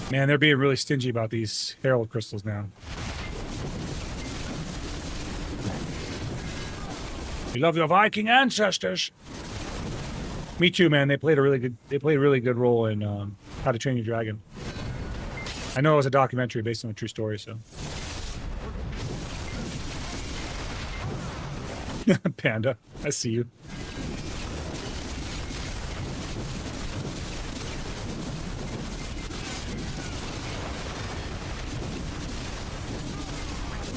Man, they're being really stingy about these Herald crystals now. We love your Viking ancestors. Me too, man. They played a really good role in How to Train Your Dragon. I know it was a documentary based on a true story, so. Panda, I see you.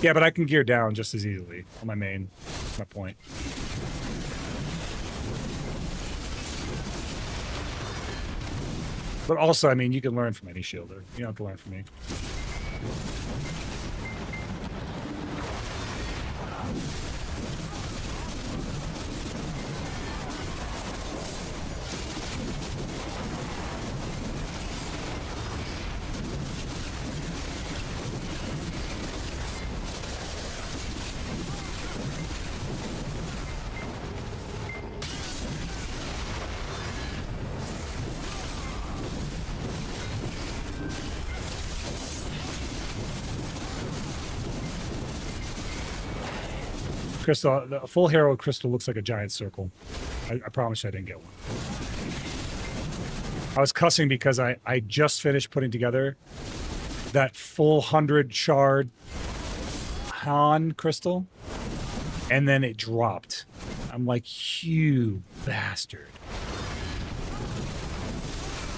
Yeah, but I can gear down just as easily on my main. That's my point. But also, I mean, you can learn from any shielder. You don't have to learn from me. crystal, the full Herald crystal looks like a giant circle. I promise you I didn't get one. I was cussing because I just finished putting together that full 100 shard Han crystal, and then it dropped. I'm like, you bastard.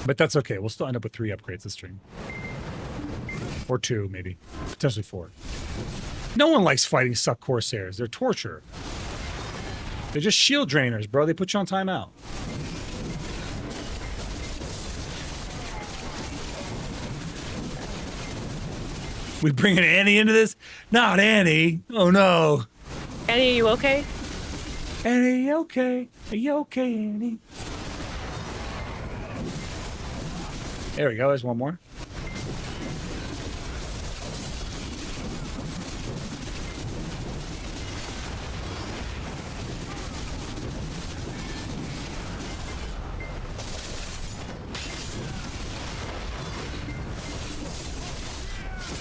But that's okay. We'll still end up with 3 upgrades this stream. Or 2, maybe. Potentially 4. No one likes fighting suck Corsairs. They're torture. They're just shield drainers, bro. They put you on timeout. We bringing Annie into this? Not Annie. Oh, no. Annie, are you okay? Annie, you okay? Are you okay, Annie? There we go. There's one more.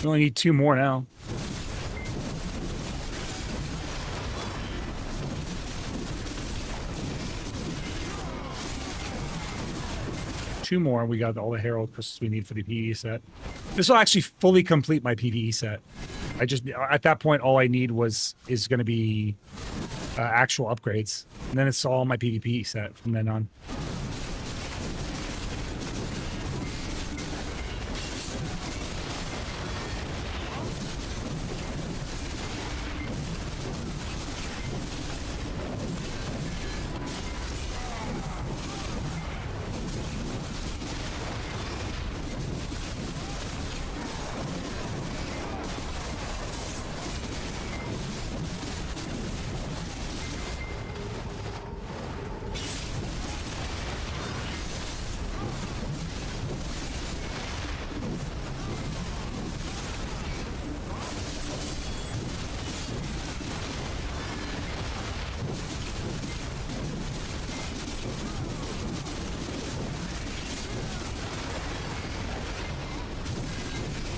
We only need 2 more now. Two more. We got all the Herald crystals we need for the PvE set. This will actually fully complete my PvE set. I just, at that point, all I need is going to be actual upgrades. And then it's all my PvP set from then on.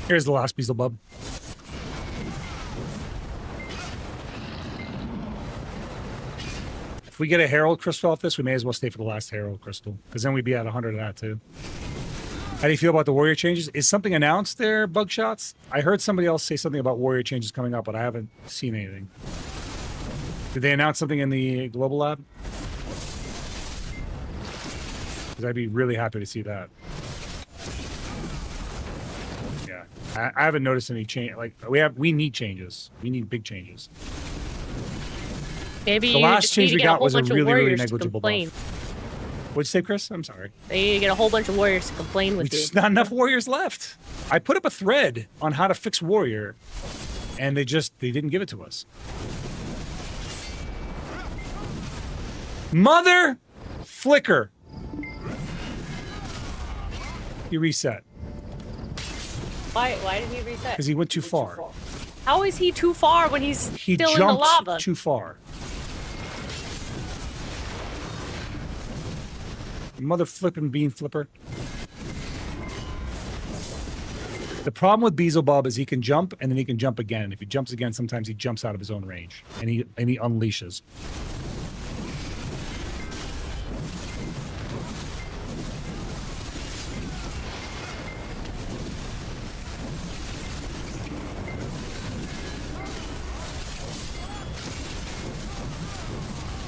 Here's the last Beelzebub. If we get a Herald Crystal off this, we may as well stay for the last Herald Crystal, because then we'd be at 100 of that too. How do you feel about the Warrior changes? Is something announced there, Bugshots? I heard somebody else say something about Warrior changes coming up, but I haven't seen anything. Did they announce something in the Global Lab? Because I'd be really happy to see that. I haven't noticed any change. Like we need changes. We need big changes. Maybe the you last just change need to we get a got whole was a bunch of really, really warriors to negligible complain. buff. What'd you say, Chris? I'm sorry. They need to get a whole bunch of warriors to complain with you. There's not enough warriors left. I put up a thread on how to fix warrior, and they didn't give it to us. Mother flicker. He reset. Why did he reset? Because he went too far. How is he too far when he's He still in the lava? jumped too far. Mother flipping bean flipper. The problem with Beelzebub is he can jump and then he can jump again. If he jumps again, sometimes he jumps out of his own range and he unleashes.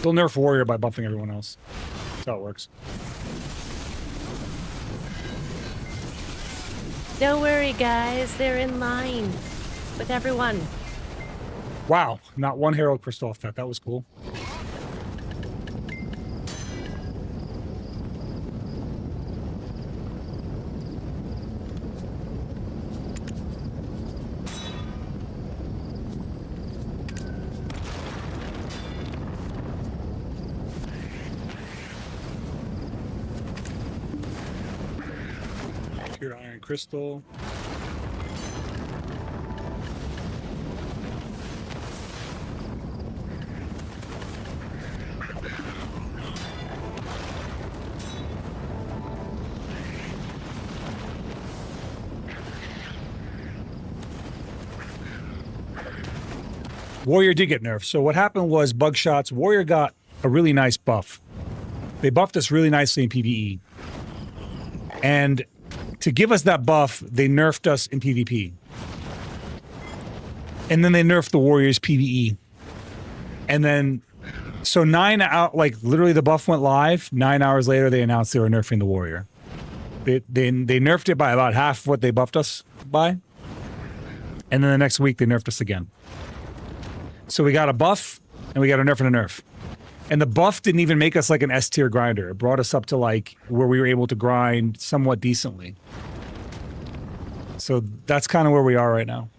They'll nerf Warrior by buffing everyone else. That's how it works. Don't worry, guys. They're in line with everyone. Wow, not one Herald Crystal off that. That was cool. Pure Iron Crystal. Warrior did get nerfed. So what happened was bug shots. Warrior got a really nice buff. They buffed us really nicely in PvE. And to give us that buff, they nerfed us in PvP. And then they nerfed the Warriors PvE. And then, so literally the buff went live. 9 hours later, they announced they were nerfing the Warrior. They nerfed it by about half what they buffed us by. And then the next week, they nerfed us again. So we got a buff, and we got a nerf and a nerf. And the buff didn't even make us like an S tier grinder. It brought us up to like where we were able to grind somewhat decently. So that's kind of where we are right now.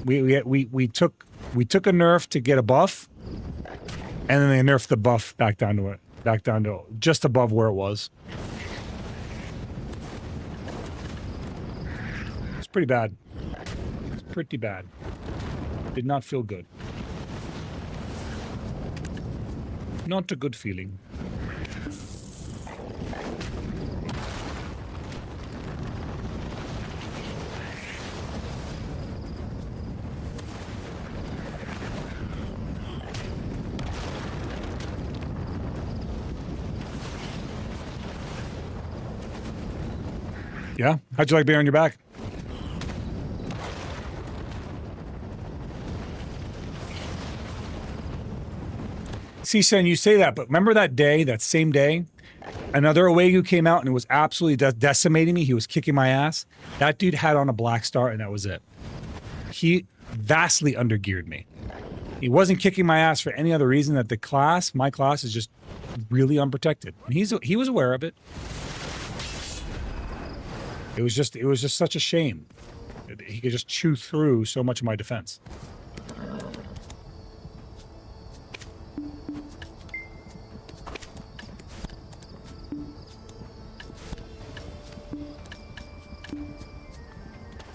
We took a nerf to get a buff, and then they nerfed the buff back down to just above where it was. It's pretty bad. It's pretty bad. Did not feel good. Not a good feeling. Yeah? How'd you like being on your back? See, Sen, you say that, but remember that day, that same day, another Awegu came out and was absolutely decimating me. He was kicking my ass. That dude had on a black star, and that was it. He vastly undergeared me. He wasn't kicking my ass for any other reason that my class is just really unprotected. And he was aware of it. It was just such a shame. He could just chew through so much of my defense.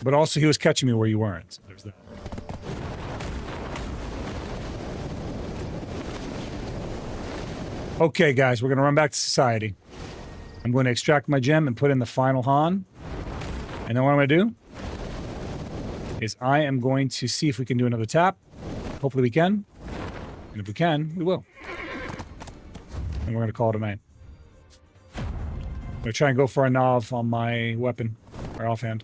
But also he was catching me where you weren't. So there's that. Okay, guys, we're going to run back to society. I'm going to extract my gem and put in the final Han. And then what I'm going to do is I am going to see if we can do another tap. Hopefully we can. And if we can, we will. And we're going to call it a night. I'm going to try and go for a Nav on my weapon, or offhand.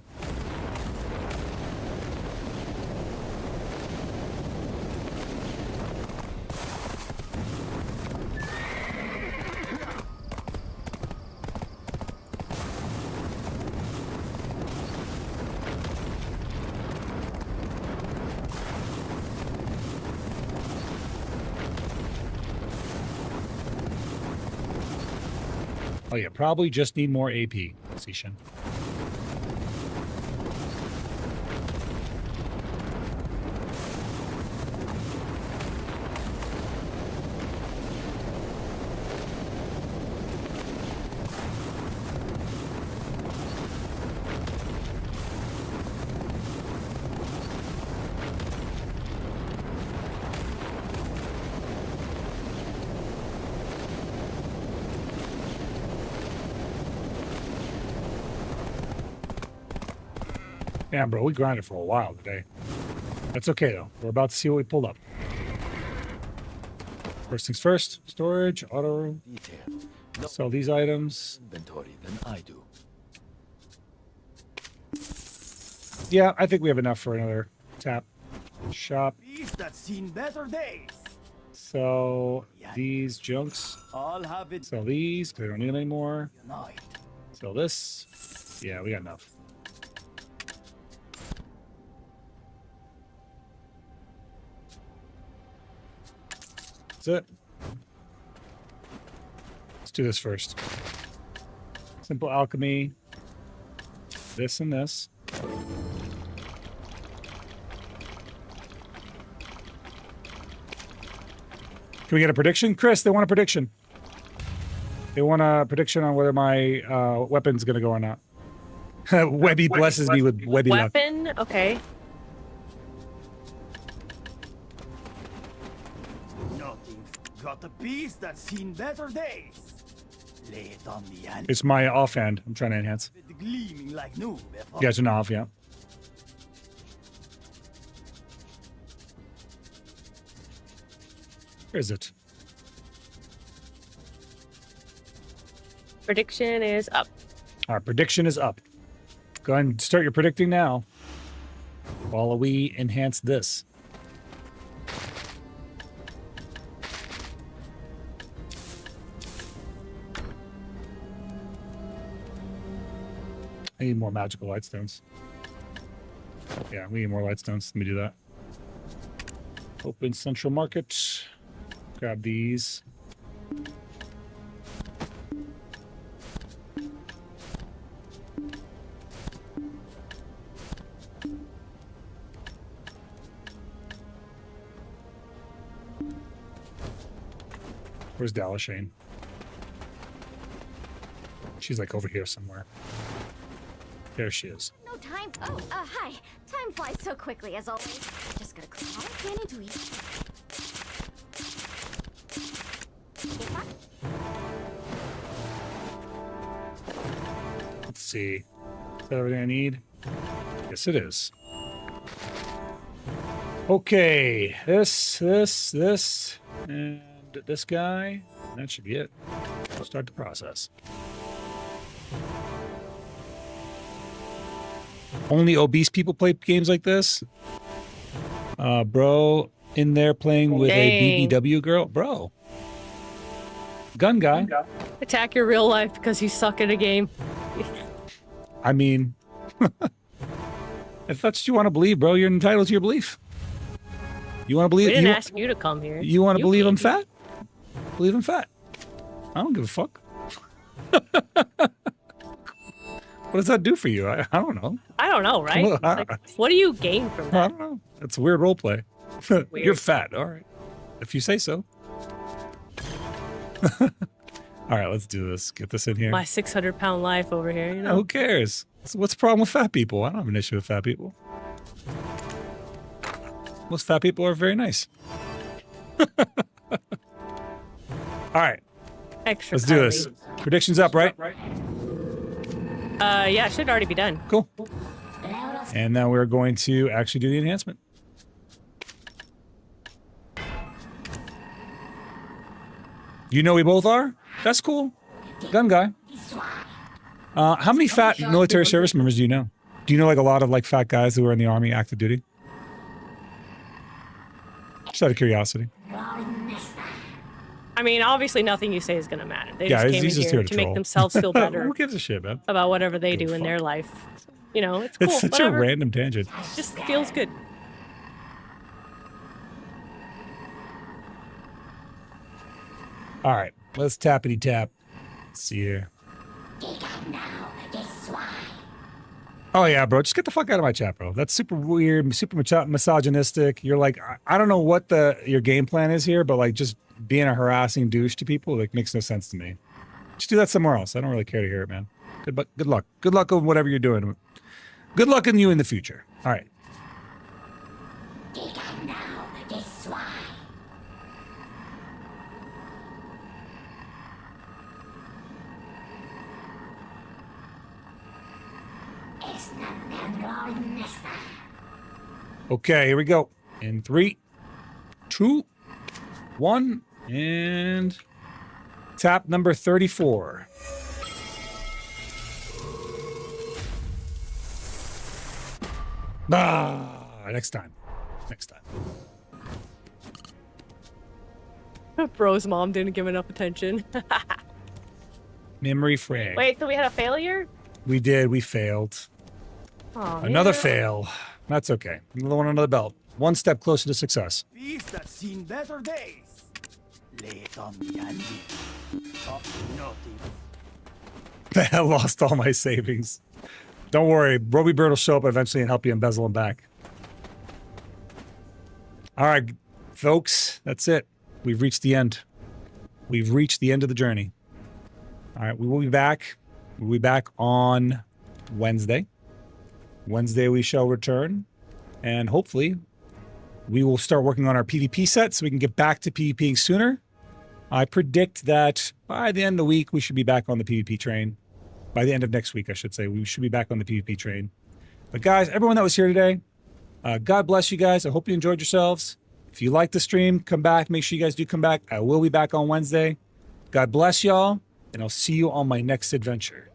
Oh yeah, probably just need more AP, Sishin. Damn, bro, we grinded for a while today. That's okay, though. We're about to see what we pulled up. First things first, storage, auto. Sell these items. Inventory than I do. Yeah, I think we have enough for another tap. Shop. That's seen better days. So these junks. I'll have it. Sell these, because we don't need them anymore. Night. Sell this. Yeah, we got enough. That's it. Let's do this first. Simple alchemy. This and this. Can we get a prediction? Chris, they want a prediction. They want a prediction on whether my weapon's going to go or not. Webby blesses me with Webby luck. Weapon? Okay. Got a piece that's seen better days. Lay it on the hand. It's my offhand. I'm trying to enhance. Gleaming like new. You guys are off, yeah. Where is it? Prediction is up. Our prediction is up. Go ahead and start your predicting now. While we enhance this. I need more magical light stones. Yeah, we need more light stones. Let me do that. Open Central Market. Grab these. Where's Dalashane? She's like over here somewhere. There she is. No time. Oh, hi. Time flies so quickly as always. Just gonna call Danny to eat. Let's see. Is that everything I need? Yes, it is. Okay. This, and this guy. That should be it. Start the process. Only obese people play games like this? Bro, in there playing with a BBW girl? Bro. Gun guy. Attack your real life because you suck at a game. I mean, if that's what you want to believe, bro, you're entitled to your belief. You want to believe? We didn't ask you to come here. You want to believe I'm fat? Believe I'm fat. I don't give a fuck. What does that do for you? I don't know. I don't know, right? Well, Like, what do you gain from I that? don't know. It's a weird role play. You're fat. All right. If you say so. All right, let's do this. Get this in here. My 600-pound life over here, you know? Who cares? What's the problem with fat people? I don't have an issue with fat people. Most fat people are very nice. All right. Extra Let's do this. Predictions up, right? Yeah, it should already be done. Cool. And now we're going to actually do the enhancement. You know we both are? That's cool. Gun guy. How many fat military service members do you know? Do you know like a lot of like fat guys who are in the army active duty? Just out of curiosity. I mean, obviously nothing you say is going to matter. They Yeah, just came he's in just here here to to make troll. themselves feel better Who gives a shit, man? about whatever they Give do a in fuck. their life. You know, it's cool. It's such whatever. a random tangent. Just feels good. All right, let's tappity tap. Let's see here. Oh yeah, bro, just get the fuck out of my chat, bro. That's super weird, super misogynistic. You're like, I don't know what your game plan is here, but like just being a harassing douche to people like makes no sense to me. Just do that somewhere else. I don't really care to hear it, man. Good luck. Good luck on whatever you're doing. Good luck in you in the future. All right. Okay, here we go. In 3, 2, 1, and tap number 34. Next time. Bro's mom didn't give enough attention. Memory frag. Wait, so we had a failure? We did. We failed. Oh, Another man. fail. That's okay. Another one under the belt. One step closer to success. Beasts that seen better days. Late on the ante. Oh, naughty. I lost all my savings. Don't worry. Roby Bird will show up eventually and help you embezzle them back. All right, folks. That's it. We've reached the end. We've reached the end of the journey. All right, we will be back. We'll be back on Wednesday. Wednesday we shall return. And hopefully we will start working on our PvP set so we can get back to PvPing sooner. I predict that by the end of the week, we should be back on the PvP train. By the end of next week, I should say, we should be back on the PvP train. But guys, everyone that was here today, God bless you guys. I hope you enjoyed yourselves. If If you like the stream, come back. Make sure you guys do come back. I will be back on Wednesday. God bless y'all, and I'll see you on my next adventure.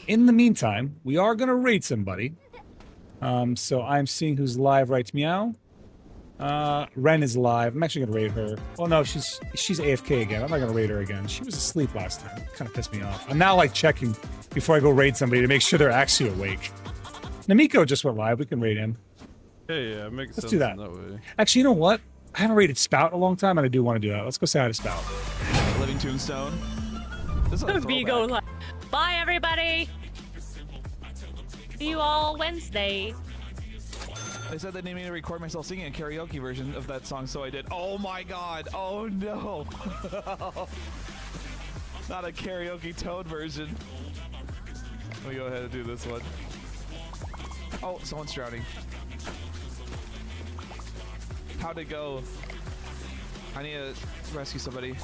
In the meantime, we are going to raid somebody. So I'm seeing who's live right meow. Ren is live. I'm actually going to raid her. Oh, no, she's AFK again. I'm not going to raid her again. She was asleep last time. Kind of pissed me off. I'm now, like, checking before I go raid somebody to make sure they're actually awake. Namiko just went live. We can raid him. Yeah, makes sense. Let's do that. In that way. Actually, you know what? I haven't raided Spout in a long time, and I do want to do that. Let's go say hi to Spout. Living Tombstone. This is a Vigo throwback. live. Bye, everybody. See you all Wednesday. They said they needed me to record myself singing a karaoke version of that song, so I did. Oh my god! Oh no! Not a karaoke Toad version. Let me go ahead and do this one. Oh, someone's drowning. How'd it go? I need to rescue somebody.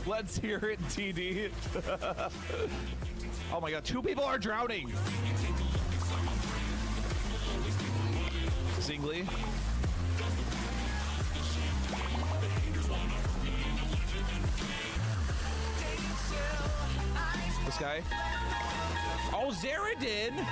Let's hear it, TD. Oh my god, 2 people are drowning! Zingli. This guy. Oh, Zeroden!